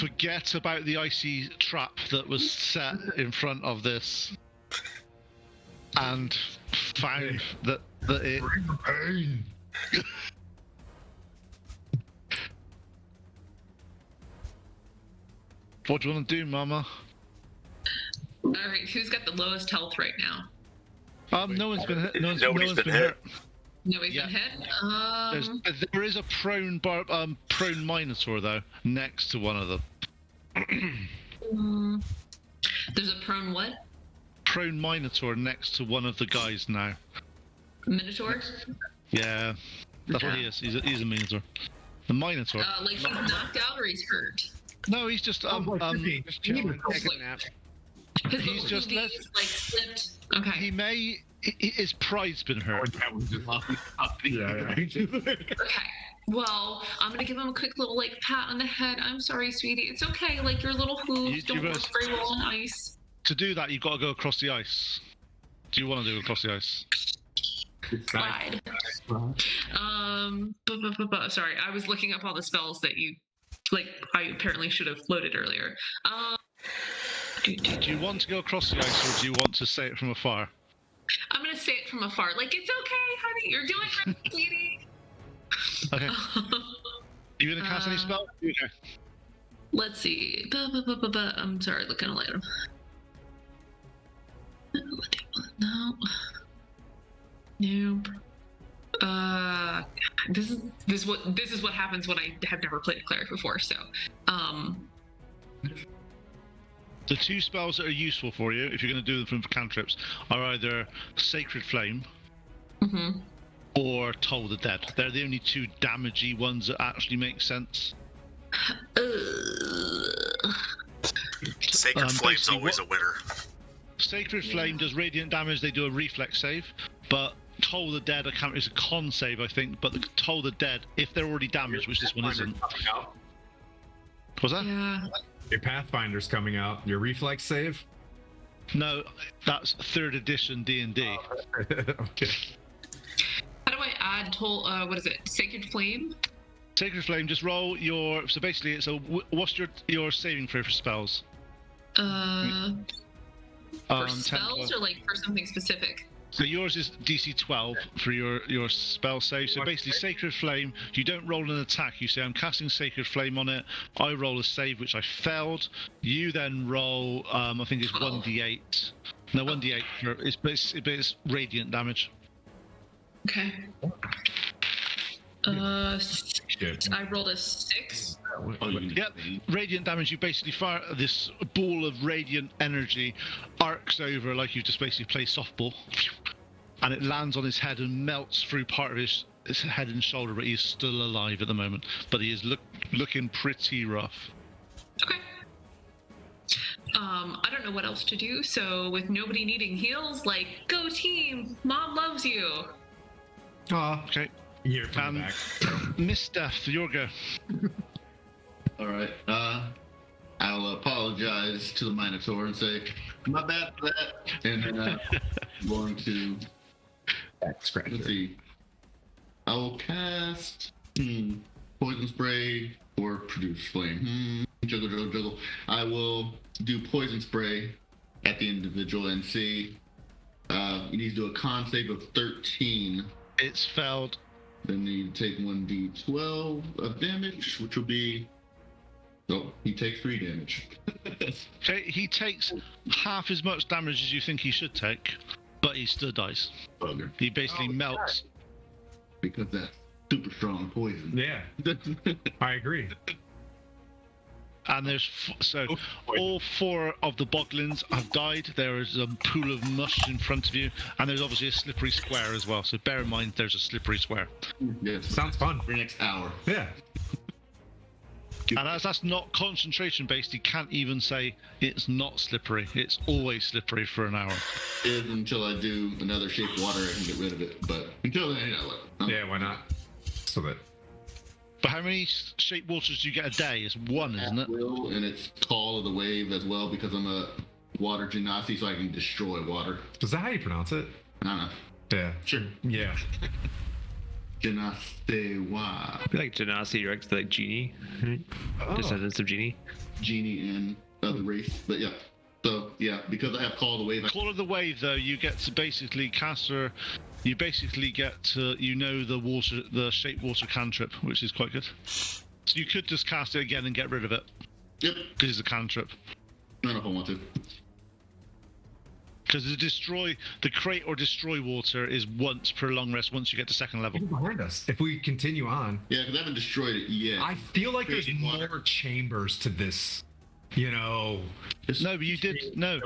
[SPEAKER 3] forget about the icy trap that was set in front of this, and found that it.
[SPEAKER 1] Pain.
[SPEAKER 3] What do you want to do, Mama?
[SPEAKER 5] All right, who's got the lowest health right now?
[SPEAKER 3] No one's been hit.
[SPEAKER 2] Nobody's been hit.
[SPEAKER 5] Nobody's
[SPEAKER 3] Yeah.
[SPEAKER 5] been hit.
[SPEAKER 3] There is a prone prone minotaur though next to one of them.
[SPEAKER 5] There's a prone what?
[SPEAKER 3] Prone minotaur next to one of the guys now.
[SPEAKER 5] Minotaur?
[SPEAKER 3] Yeah, that's what he is. He's a minotaur. The minotaur.
[SPEAKER 5] Like he's knocked out or he's hurt?
[SPEAKER 3] No, he's just
[SPEAKER 9] Just chilling, taking a nap.
[SPEAKER 5] His
[SPEAKER 3] He's
[SPEAKER 5] little
[SPEAKER 3] just
[SPEAKER 5] hoovies, like slipped. Okay.
[SPEAKER 3] he may. His pride's been hurt.
[SPEAKER 1] Yeah.
[SPEAKER 5] Okay. Well, I'm gonna give him a quick little like pat on the head. I'm sorry, sweetie. It's okay. Like your little hooves
[SPEAKER 3] You
[SPEAKER 5] don't work
[SPEAKER 3] must-
[SPEAKER 5] very well on ice.
[SPEAKER 3] To do that, you've got to go across the ice. Do you want to do across the ice?
[SPEAKER 5] Slide. Sorry, I was looking up all the spells that I apparently should have loaded earlier.
[SPEAKER 3] Do you want to go across the ice, or do you want to say it from afar?
[SPEAKER 5] I'm gonna say it from afar. Like, it's okay, honey. You're doing great, sweetie.
[SPEAKER 3] Okay. You gonna cast any spell? Okay.
[SPEAKER 5] Let's see. I'm sorry, looking at them. No. Nope. This is what happens when I have never played a cleric before. So,
[SPEAKER 3] The two spells that are useful for you, if you're going to do them from cantrips, are either Sacred Flame or Toll the Dead. They're the only two damagey ones that actually make sense.
[SPEAKER 2] Sacred Flame's always a winner.
[SPEAKER 3] Sacred Flame does radiant damage. They do a reflex save, but Toll the Dead is a con save, I think. But the Toll the Dead, if they're already damaged, which this one isn't. What's that?
[SPEAKER 5] Yeah.
[SPEAKER 1] Your Pathfinder's coming out. Your reflex save?
[SPEAKER 3] No, that's 3rd edition D&D.
[SPEAKER 1] Okay.
[SPEAKER 5] How do I add what is it? Sacred Flame?
[SPEAKER 3] Sacred Flame, just roll your... So basically, what's your saving throw for spells?
[SPEAKER 5] For spells
[SPEAKER 3] 10+.
[SPEAKER 5] or like for something specific?
[SPEAKER 3] So yours is DC 12 for your spell save. So basically, Sacred Flame, you don't roll an attack. You say, I'm casting Sacred Flame on it. I roll a save, which I failed. You then roll, I think it's 1d8. No, 1d8. It's radiant damage.
[SPEAKER 5] Okay. I rolled a 6.
[SPEAKER 3] Yep, radiant damage. You basically fire this ball of radiant energy, arcs over like you just basically play softball, and it lands on his head and melts through part of his head and shoulder. But he's still alive at the moment, but he is looking pretty rough.
[SPEAKER 5] Okay. I don't know what else to do. So with nobody needing heals, like, go team! Mom loves you.
[SPEAKER 1] Aw.
[SPEAKER 3] Okay.
[SPEAKER 1] You're coming back.
[SPEAKER 3] Miss Death, your go.
[SPEAKER 6] All right. I'll apologize to the Minotaur and say, my bad for that. And then I'm going to, let's see. I will cast Poison Spray or Produce Flame. Juggle. I will do Poison Spray at the individual and see. You need to do a con save of 13.
[SPEAKER 3] It's failed.
[SPEAKER 6] Then you need to take 1d12 of damage, which will be... Oh, he takes 3 damage.
[SPEAKER 3] Okay, he takes half as much damage as you think he should take, but he still dies.
[SPEAKER 6] Bugger.
[SPEAKER 3] He basically melts.
[SPEAKER 6] Because that's super strong poison.
[SPEAKER 1] Yeah. I agree.
[SPEAKER 3] And there's all 4 of the boglins have died. There is a pool of mush in front of you, and there's obviously a slippery square as well. So bear in mind, there's a slippery square.
[SPEAKER 6] Yes.
[SPEAKER 1] Sounds fun.
[SPEAKER 6] For the next hour.
[SPEAKER 1] Yeah.
[SPEAKER 3] And as that's not concentration based, you can't even say it's not slippery. It's always slippery for an hour.
[SPEAKER 6] Until I do another shape water, I can get rid of it. But until then,
[SPEAKER 1] Yeah, why not? So that.
[SPEAKER 3] But how many shape waters do you get a day? It's 1, isn't it?
[SPEAKER 6] Will, and it's Call of the Wave as well because I'm a water genasi, so I can destroy water.
[SPEAKER 1] Is that how you pronounce it?
[SPEAKER 6] I don't know.
[SPEAKER 1] Yeah.
[SPEAKER 6] Sure.
[SPEAKER 1] Yeah.
[SPEAKER 6] Genasi wa.
[SPEAKER 4] I feel like Genasi directs to like Genie, right? Descendants of Genie.
[SPEAKER 6] Genie and other race. But yeah. So yeah, because I have Call of the Wave.
[SPEAKER 3] Call of the Wave, though, you get to basically caster. You basically get to, the shape water cantrip, which is quite good. So you could just cast it again and get rid of it.
[SPEAKER 6] Yep.
[SPEAKER 3] Because it's a cantrip.
[SPEAKER 6] I don't know if I want to.
[SPEAKER 3] Because the crate or destroy water is once per long rest once you get to 2nd level.
[SPEAKER 1] Behind us. If we continue on.
[SPEAKER 6] Yeah, because I haven't destroyed it yet.
[SPEAKER 1] I feel like there's more chambers to this. You know.
[SPEAKER 3] No, but you did. No.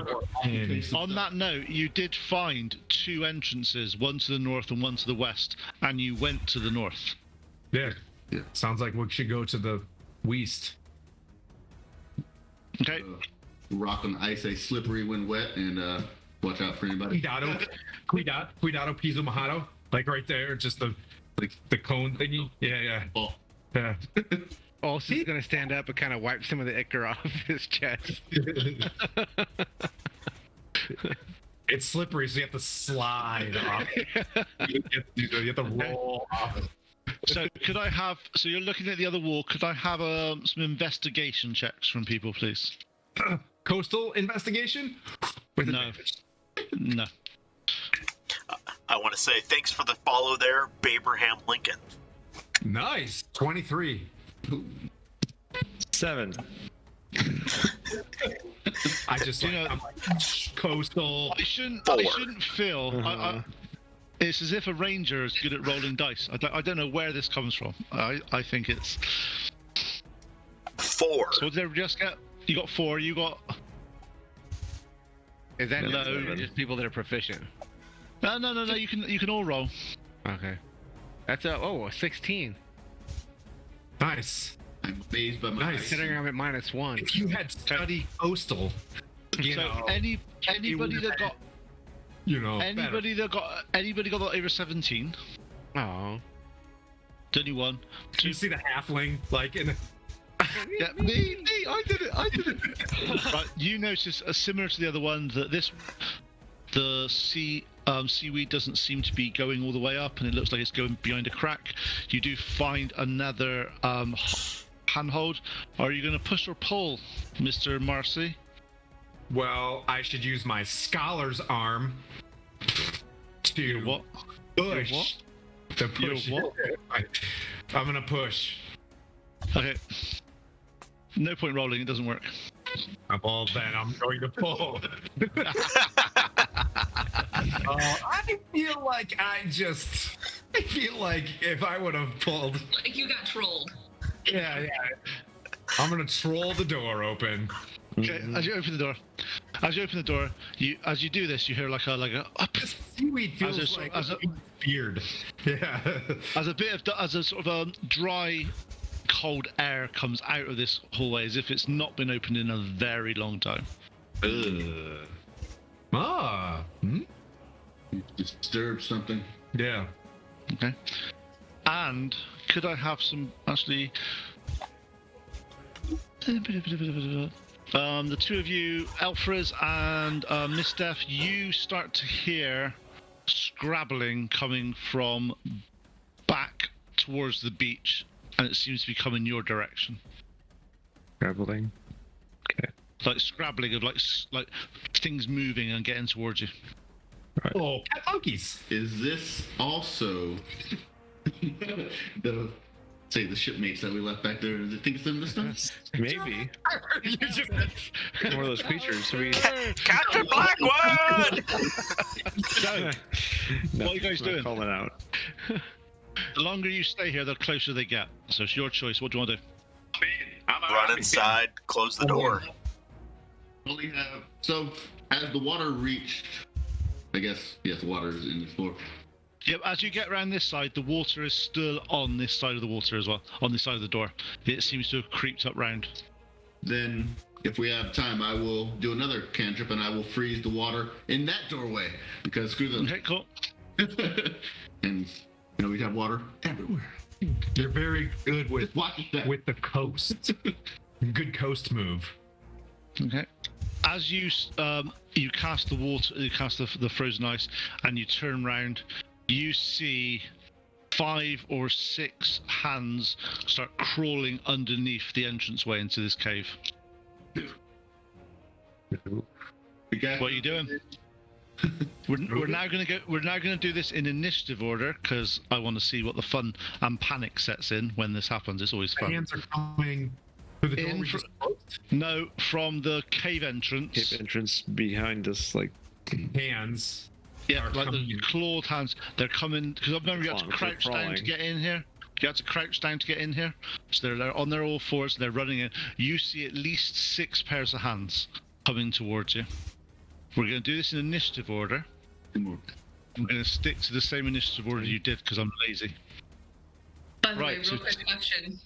[SPEAKER 3] On that note, you did find 2 entrances, one to the north and one to the west, and you went to the north.
[SPEAKER 1] Yeah. Sounds like we should go to the west.
[SPEAKER 3] Okay.
[SPEAKER 6] Rock on ice, a slippery when wet, and watch out for anybody.
[SPEAKER 1] Cuidado, piso mojado. Like right there, just the cone thingy. Yeah.
[SPEAKER 6] Oh.
[SPEAKER 1] Yeah.
[SPEAKER 9] Ulce is going to stand up and kind of wipe some of the ichor off his chest.
[SPEAKER 1] It's slippery, so you have to slide off. You have to roll off.
[SPEAKER 3] So could I have? So you're looking at the other wall. Could I have some investigation checks from people, please?
[SPEAKER 1] Coastal investigation? With
[SPEAKER 3] No.
[SPEAKER 1] advantage.
[SPEAKER 3] No.
[SPEAKER 2] I want to say thanks for the follow there, Abraham Lincoln.
[SPEAKER 1] Nice. 23.
[SPEAKER 4] 7.
[SPEAKER 1] I just I'm like coastal.
[SPEAKER 3] I shouldn't
[SPEAKER 2] 4.
[SPEAKER 3] feel. It's as if a ranger is good at rolling dice. I don't know where this comes from. I think it's.
[SPEAKER 2] 4.
[SPEAKER 3] So did everybody just get? You got 4. You got.
[SPEAKER 9] Is that
[SPEAKER 3] Hello.
[SPEAKER 9] just people that are proficient?
[SPEAKER 3] No. You can all roll.
[SPEAKER 9] Okay. That's a 16.
[SPEAKER 1] Nice.
[SPEAKER 6] I'm amazed by my
[SPEAKER 1] Nice.
[SPEAKER 9] Considering I'm at -1.
[SPEAKER 1] If you had studied coastal, you
[SPEAKER 3] So
[SPEAKER 1] know,
[SPEAKER 3] anybody that got anybody got that over 17.
[SPEAKER 9] Oh.
[SPEAKER 3] Only one.
[SPEAKER 1] Do you see the halfling like in?
[SPEAKER 3] Yeah, me, I did it. Right, you notice, similar to the other one, that the seaweed doesn't seem to be going all the way up, and it looks like it's going behind a crack. You do find another handhold. Are you going to push or pull, Mr. Marcy?
[SPEAKER 1] Well, I should use my scholar's arm to
[SPEAKER 3] What?
[SPEAKER 1] push.
[SPEAKER 3] Your what?
[SPEAKER 1] To push.
[SPEAKER 3] Your what?
[SPEAKER 1] I'm gonna push.
[SPEAKER 3] Okay. No point rolling. It doesn't work.
[SPEAKER 1] Well, then I'm going to pull. I feel like if I would have pulled.
[SPEAKER 5] Like you got trolled.
[SPEAKER 1] Yeah. I'm gonna troll the door open.
[SPEAKER 3] Okay. As you open the door, as you do this, you hear like a
[SPEAKER 1] This seaweed feels
[SPEAKER 3] As a-
[SPEAKER 1] like
[SPEAKER 3] as a-
[SPEAKER 1] beard. Yeah.
[SPEAKER 3] as a sort of dry, cold air comes out of this hallway, as if it's not been opened in a very long time.
[SPEAKER 6] Disturb something.
[SPEAKER 1] Yeah.
[SPEAKER 3] Okay. And could I have some actually? The two of you, Alfred and Miss Steph, you start to hear scrabbling coming from back towards the beach, and it seems to be coming your direction.
[SPEAKER 4] Scrabbling. Okay.
[SPEAKER 3] Like scrabbling of like things moving and getting towards you.
[SPEAKER 1] Oh, cat monkeys.
[SPEAKER 6] Is this also the shipmates that we left back there? Does it think some of this stuff?
[SPEAKER 4] Maybe.
[SPEAKER 1] You just
[SPEAKER 4] One of those creatures. So we.
[SPEAKER 2] Captain Blackwood!
[SPEAKER 3] What are you guys doing?
[SPEAKER 4] Calling out.
[SPEAKER 3] The longer you stay here, the closer they get. So it's your choice. What do you want to do?
[SPEAKER 2] Run inside, close the door.
[SPEAKER 6] Only have so as the water reached. I guess yes, the water is in the floor.
[SPEAKER 3] Yep, as you get around this side, the water is still on this side of the water as well, on this side of the door. It seems to have creeped up round.
[SPEAKER 6] Then, if we have time, I will do another cantrip and I will freeze the water in that doorway because screw them.
[SPEAKER 3] Okay, cool.
[SPEAKER 6] And we have water everywhere.
[SPEAKER 1] You're very good with
[SPEAKER 6] Watch that.
[SPEAKER 1] the coast. Good coast move.
[SPEAKER 3] Okay. As you cast the water, you cast the frozen ice, and you turn round, you see 5 or 6 hands start crawling underneath the entranceway into this cave.
[SPEAKER 6] We got
[SPEAKER 3] What are you doing? We're now gonna do this in initiative order because I want to see what the fun and panic sets in when this happens. It's always fun.
[SPEAKER 1] Hands are coming through the door.
[SPEAKER 3] In
[SPEAKER 1] we
[SPEAKER 3] fr-
[SPEAKER 1] just closed.
[SPEAKER 3] No, from the cave entrance.
[SPEAKER 4] Cave entrance behind us, like.
[SPEAKER 1] Hands.
[SPEAKER 3] Yeah,
[SPEAKER 1] are
[SPEAKER 3] like the
[SPEAKER 1] coming.
[SPEAKER 3] clawed hands. They're coming because I remember you had to
[SPEAKER 4] They're
[SPEAKER 3] crouch down to
[SPEAKER 4] crawling.
[SPEAKER 3] get in here. You had to crouch down to get in here. So they're on their all fours. They're running in. You see at least 6 pairs of hands coming towards you. We're going to do this in initiative order. I'm going to stick to the same initiative order you did because I'm lazy.
[SPEAKER 5] By the
[SPEAKER 3] Right,
[SPEAKER 5] way,
[SPEAKER 3] so-
[SPEAKER 5] real quick question.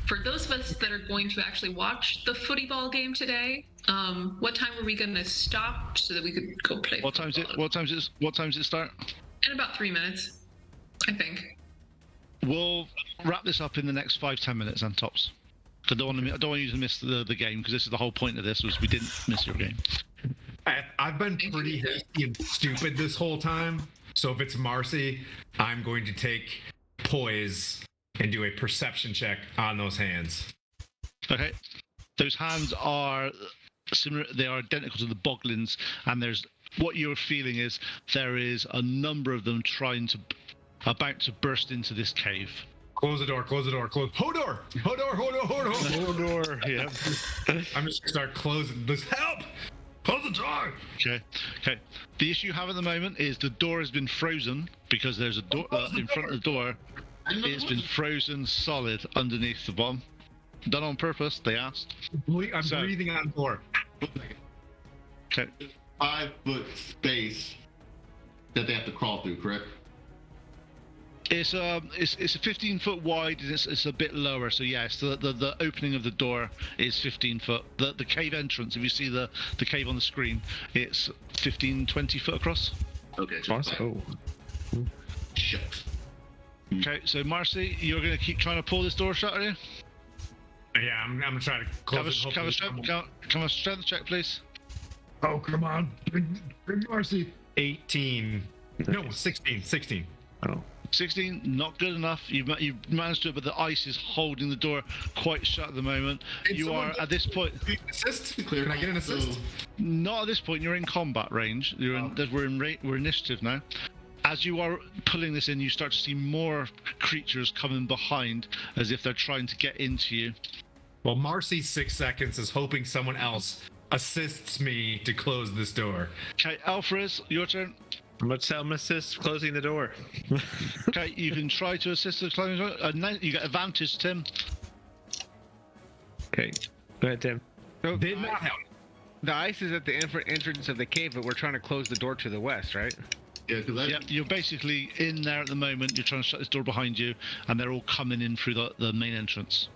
[SPEAKER 5] For those of us that are going to actually watch the footy ball game today, what time are we going to stop so that we could go play
[SPEAKER 3] What time's it?
[SPEAKER 5] football?
[SPEAKER 3] What times it start?
[SPEAKER 5] In about 3 minutes, I think.
[SPEAKER 3] We'll wrap this up in the next 5-10 minutes, and tops. I don't want you to miss the game because this is the whole point of this was we didn't miss your game.
[SPEAKER 1] I've been pretty hasty and stupid this whole time. So if it's Marcy, I'm going to take poise and do a perception check on those hands.
[SPEAKER 3] Okay. Those hands are similar. They are identical to the boglins, and there's what you're feeling is there is a number of them about to burst into this cave.
[SPEAKER 1] Close the door, close. Hodor!
[SPEAKER 4] Hodor, yeah.
[SPEAKER 1] I'm just gonna start closing this. Help! Close the door!
[SPEAKER 3] Okay. The issue you have at the moment is the door has been frozen because there's a door in front of the door. It's been frozen solid underneath the bomb. Done on purpose, they asked.
[SPEAKER 1] I'm breathing on the door.
[SPEAKER 3] Okay.
[SPEAKER 6] 5-foot space that they have to crawl through, correct?
[SPEAKER 3] It's a 15 foot wide and it's a bit lower. So yes, the opening of the door is 15 foot. The cave entrance, if you see the cave on the screen, it's 20 foot across.
[SPEAKER 6] Okay.
[SPEAKER 4] Oh.
[SPEAKER 6] Shucks.
[SPEAKER 3] Okay, so Marcy, you're gonna keep trying to pull this door shut, are you?
[SPEAKER 1] Yeah, I'm gonna try to close it.
[SPEAKER 3] Have a strength check, please.
[SPEAKER 1] Oh, come on. Bring Marcy. 18. No, 16.
[SPEAKER 4] Oh.
[SPEAKER 3] 16, not good enough. You managed to, but the ice is holding the door quite shut at the moment. You are at this point.
[SPEAKER 1] Assist? Can I get an assist?
[SPEAKER 3] Not at this point. You're in combat range. We're initiative now. As you are pulling this in, you start to see more creatures coming behind, as if they're trying to get into you.
[SPEAKER 1] Well, Marcy's 6 seconds is hoping someone else assists me to close this door.
[SPEAKER 3] Okay, Alfred, your turn.
[SPEAKER 4] I'm gonna assist closing the door.
[SPEAKER 3] Okay, you can try to assist the closing door. You get advantage, Tim.
[SPEAKER 4] Okay, go ahead, Tim.
[SPEAKER 9] So
[SPEAKER 1] Did not help.
[SPEAKER 9] the ice is at the entrance of the cave, but we're trying to close the door to the west, right?
[SPEAKER 6] Yeah, because
[SPEAKER 3] Yeah, you're basically in there at the moment. You're trying to shut this door behind you, and they're all coming in through the main entrance.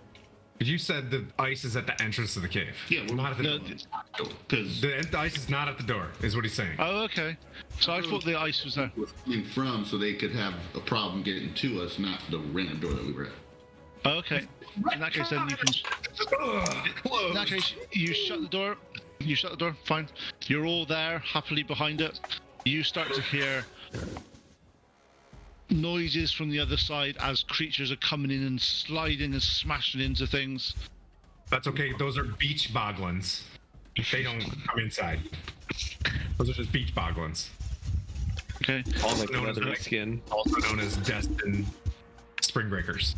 [SPEAKER 1] You said the ice is at the entrance to the cave.
[SPEAKER 6] Yeah, we're
[SPEAKER 1] not at the door.
[SPEAKER 6] because
[SPEAKER 1] The ice is not at the door, is what he's saying.
[SPEAKER 3] Oh, okay. So I thought the ice was there.
[SPEAKER 6] we're coming from, so they could have a problem getting to us, not the random door that we were at.
[SPEAKER 3] Oh, okay. In that case, then you can. In that case, you shut the door. You shut the door. Fine. You're all there, happily behind it. You start to hear noises from the other side as creatures are coming in and sliding and smashing into things.
[SPEAKER 1] That's okay. Those are beach boglins. They don't come inside. Those are just beach boglins.
[SPEAKER 3] Okay.
[SPEAKER 4] Also
[SPEAKER 1] known as
[SPEAKER 4] leather
[SPEAKER 1] like-
[SPEAKER 4] skin.
[SPEAKER 1] Also known as destined spring breakers.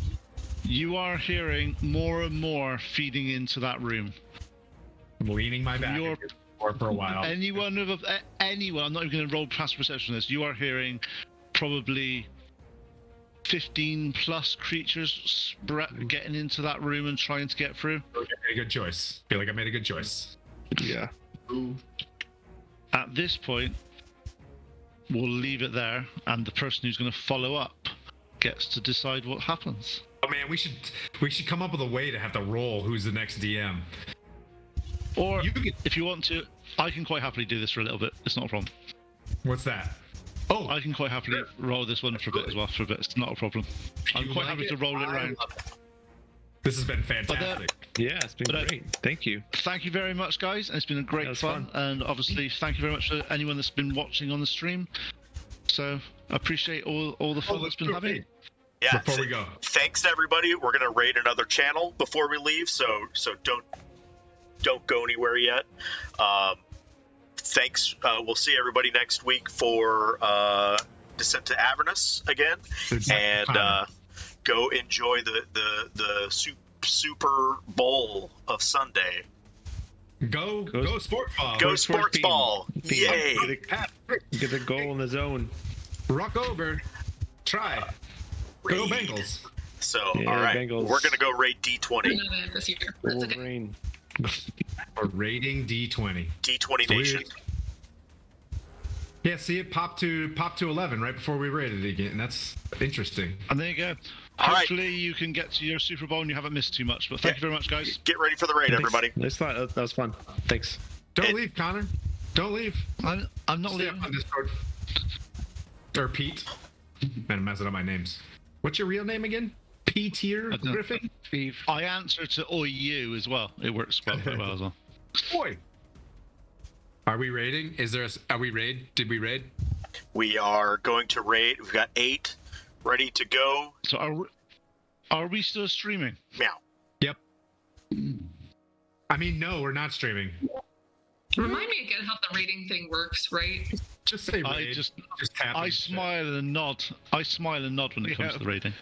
[SPEAKER 3] You are hearing more and more feeding into that room.
[SPEAKER 1] I'm leaning my back
[SPEAKER 3] You're-
[SPEAKER 1] against the door for a while.
[SPEAKER 3] Anyone, I'm not even going to roll past perception on this. You are hearing probably 15 plus creatures getting into that room and trying to get through.
[SPEAKER 1] I made a good choice. Feel like I made a good choice.
[SPEAKER 4] Yeah.
[SPEAKER 6] Ooh.
[SPEAKER 3] At this point, we'll leave it there, and the person who's going to follow up gets to decide what happens.
[SPEAKER 1] Oh man, we should come up with a way to have to roll who's the next DM.
[SPEAKER 3] Or
[SPEAKER 1] You could-
[SPEAKER 3] if you want to, I can quite happily do this for a little bit. It's not a problem.
[SPEAKER 1] What's that? Oh,
[SPEAKER 3] I can quite happily roll this one for a bit as well. For a bit, it's not a problem. I'm
[SPEAKER 1] you
[SPEAKER 3] quite
[SPEAKER 1] like
[SPEAKER 3] happy to roll it
[SPEAKER 1] I
[SPEAKER 3] around.
[SPEAKER 1] love it. This has been fantastic.
[SPEAKER 4] Yeah, it's been
[SPEAKER 3] But,
[SPEAKER 4] great. Thank you.
[SPEAKER 3] Thank you very much, guys. It's been a great
[SPEAKER 4] That was
[SPEAKER 3] fun.
[SPEAKER 4] fun.
[SPEAKER 3] And obviously, thank you very much for anyone that's been watching on the stream. So, I appreciate all the fun that's been
[SPEAKER 1] sure
[SPEAKER 3] having.
[SPEAKER 1] thing.
[SPEAKER 2] Yeah.
[SPEAKER 1] Before we go,
[SPEAKER 2] Thanks to everybody. We're gonna raid another channel before we leave, so don't go anywhere yet. Thanks. We'll see everybody next week for Descent to Avernus again, and go enjoy the Super Bowl of Sunday.
[SPEAKER 1] go sports ball.
[SPEAKER 2] Go
[SPEAKER 4] sports
[SPEAKER 2] sports
[SPEAKER 4] team.
[SPEAKER 2] ball! Yay!
[SPEAKER 4] Get a goal in the zone.
[SPEAKER 1] Rock over. Try. Go
[SPEAKER 2] Raid.
[SPEAKER 1] Bengals.
[SPEAKER 2] So,
[SPEAKER 4] Yeah,
[SPEAKER 2] all right,
[SPEAKER 4] Bengals.
[SPEAKER 2] we're gonna go raid D20.
[SPEAKER 5] I'm not in it this year. That's okay.
[SPEAKER 4] Wolverine.
[SPEAKER 1] Or rating D20.
[SPEAKER 2] D20
[SPEAKER 1] So
[SPEAKER 2] Nation.
[SPEAKER 1] Yeah, see it pop to 11 right before we rated it again. That's interesting.
[SPEAKER 3] And there you go.
[SPEAKER 2] All right.
[SPEAKER 3] Hopefully, you can get to your Super Bowl and you haven't missed too much. But thank you very much, guys.
[SPEAKER 2] Get ready for the raid, everybody.
[SPEAKER 4] That's fun. That was fun. Thanks.
[SPEAKER 1] Don't leave, Connor. Don't leave.
[SPEAKER 3] I'm not
[SPEAKER 1] Stay
[SPEAKER 3] leaving.
[SPEAKER 1] up on Discord. Or Pete. Man, I'm messing up my names. What's your real name again? P-tier
[SPEAKER 3] I don't-
[SPEAKER 1] Griffin?
[SPEAKER 9] Steve.
[SPEAKER 3] I answer to "Oi you" as well. It works well, very well as well.
[SPEAKER 1] Boy. Are we raiding? Are we raid? Did we raid?
[SPEAKER 2] We are going to raid. We've got 8 ready to go.
[SPEAKER 3] So are we still streaming?
[SPEAKER 2] Meow.
[SPEAKER 1] Yep. I mean, no, we're not streaming.
[SPEAKER 5] Remind me again how the rating thing works, right?
[SPEAKER 1] Just say
[SPEAKER 3] I
[SPEAKER 1] raid.
[SPEAKER 3] just
[SPEAKER 1] tap
[SPEAKER 3] I
[SPEAKER 1] and
[SPEAKER 3] smile and nod. I smile and nod when it comes to the rating.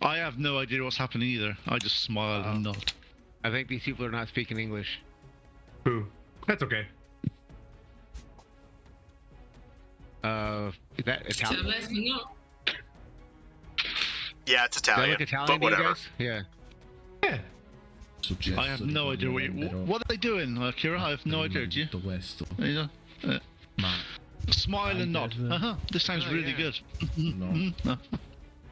[SPEAKER 3] I have no idea what's happening either. I just smile and nod.
[SPEAKER 9] I think these people are not speaking English.
[SPEAKER 1] Who? That's okay.
[SPEAKER 9] Is that Italian?
[SPEAKER 2] Yeah, it's
[SPEAKER 9] Do I
[SPEAKER 2] Italian.
[SPEAKER 9] look Italian
[SPEAKER 2] but
[SPEAKER 9] to you
[SPEAKER 2] whatever.
[SPEAKER 9] guys? Yeah.
[SPEAKER 1] Yeah.
[SPEAKER 3] I have no idea what are they doing, Kira? I have no idea. Do you?
[SPEAKER 12] Questo.
[SPEAKER 3] You know,
[SPEAKER 12] Ma
[SPEAKER 3] smile and nod. This sounds really
[SPEAKER 9] yeah.
[SPEAKER 3] good.
[SPEAKER 12] no.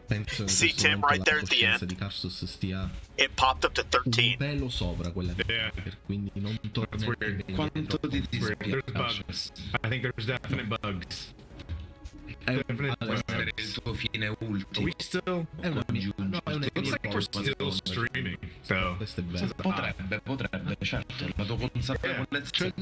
[SPEAKER 12] Penso che
[SPEAKER 2] See
[SPEAKER 12] in questo
[SPEAKER 2] Tim
[SPEAKER 12] momento
[SPEAKER 2] right
[SPEAKER 12] la
[SPEAKER 2] there at the
[SPEAKER 12] coscienza
[SPEAKER 2] end?
[SPEAKER 12] di Cassius stia
[SPEAKER 2] It popped up to
[SPEAKER 12] un
[SPEAKER 2] 13.
[SPEAKER 12] pelo sopra quella di
[SPEAKER 1] Yeah.
[SPEAKER 12] Poker, quindi non
[SPEAKER 1] That's weird.
[SPEAKER 12] quanto ti
[SPEAKER 1] There's
[SPEAKER 12] dispiace.
[SPEAKER 1] bugs. I think there's definite bugs.
[SPEAKER 12] È
[SPEAKER 1] Definite bugs.
[SPEAKER 12] il tuo fine
[SPEAKER 1] Are
[SPEAKER 12] ultimo.
[SPEAKER 1] we still?
[SPEAKER 12] È un aggiunto.
[SPEAKER 1] No, it looks like we're still streaming. So
[SPEAKER 12] Questo è bello.
[SPEAKER 1] potrebbe,
[SPEAKER 12] certo. La tua consapevolezza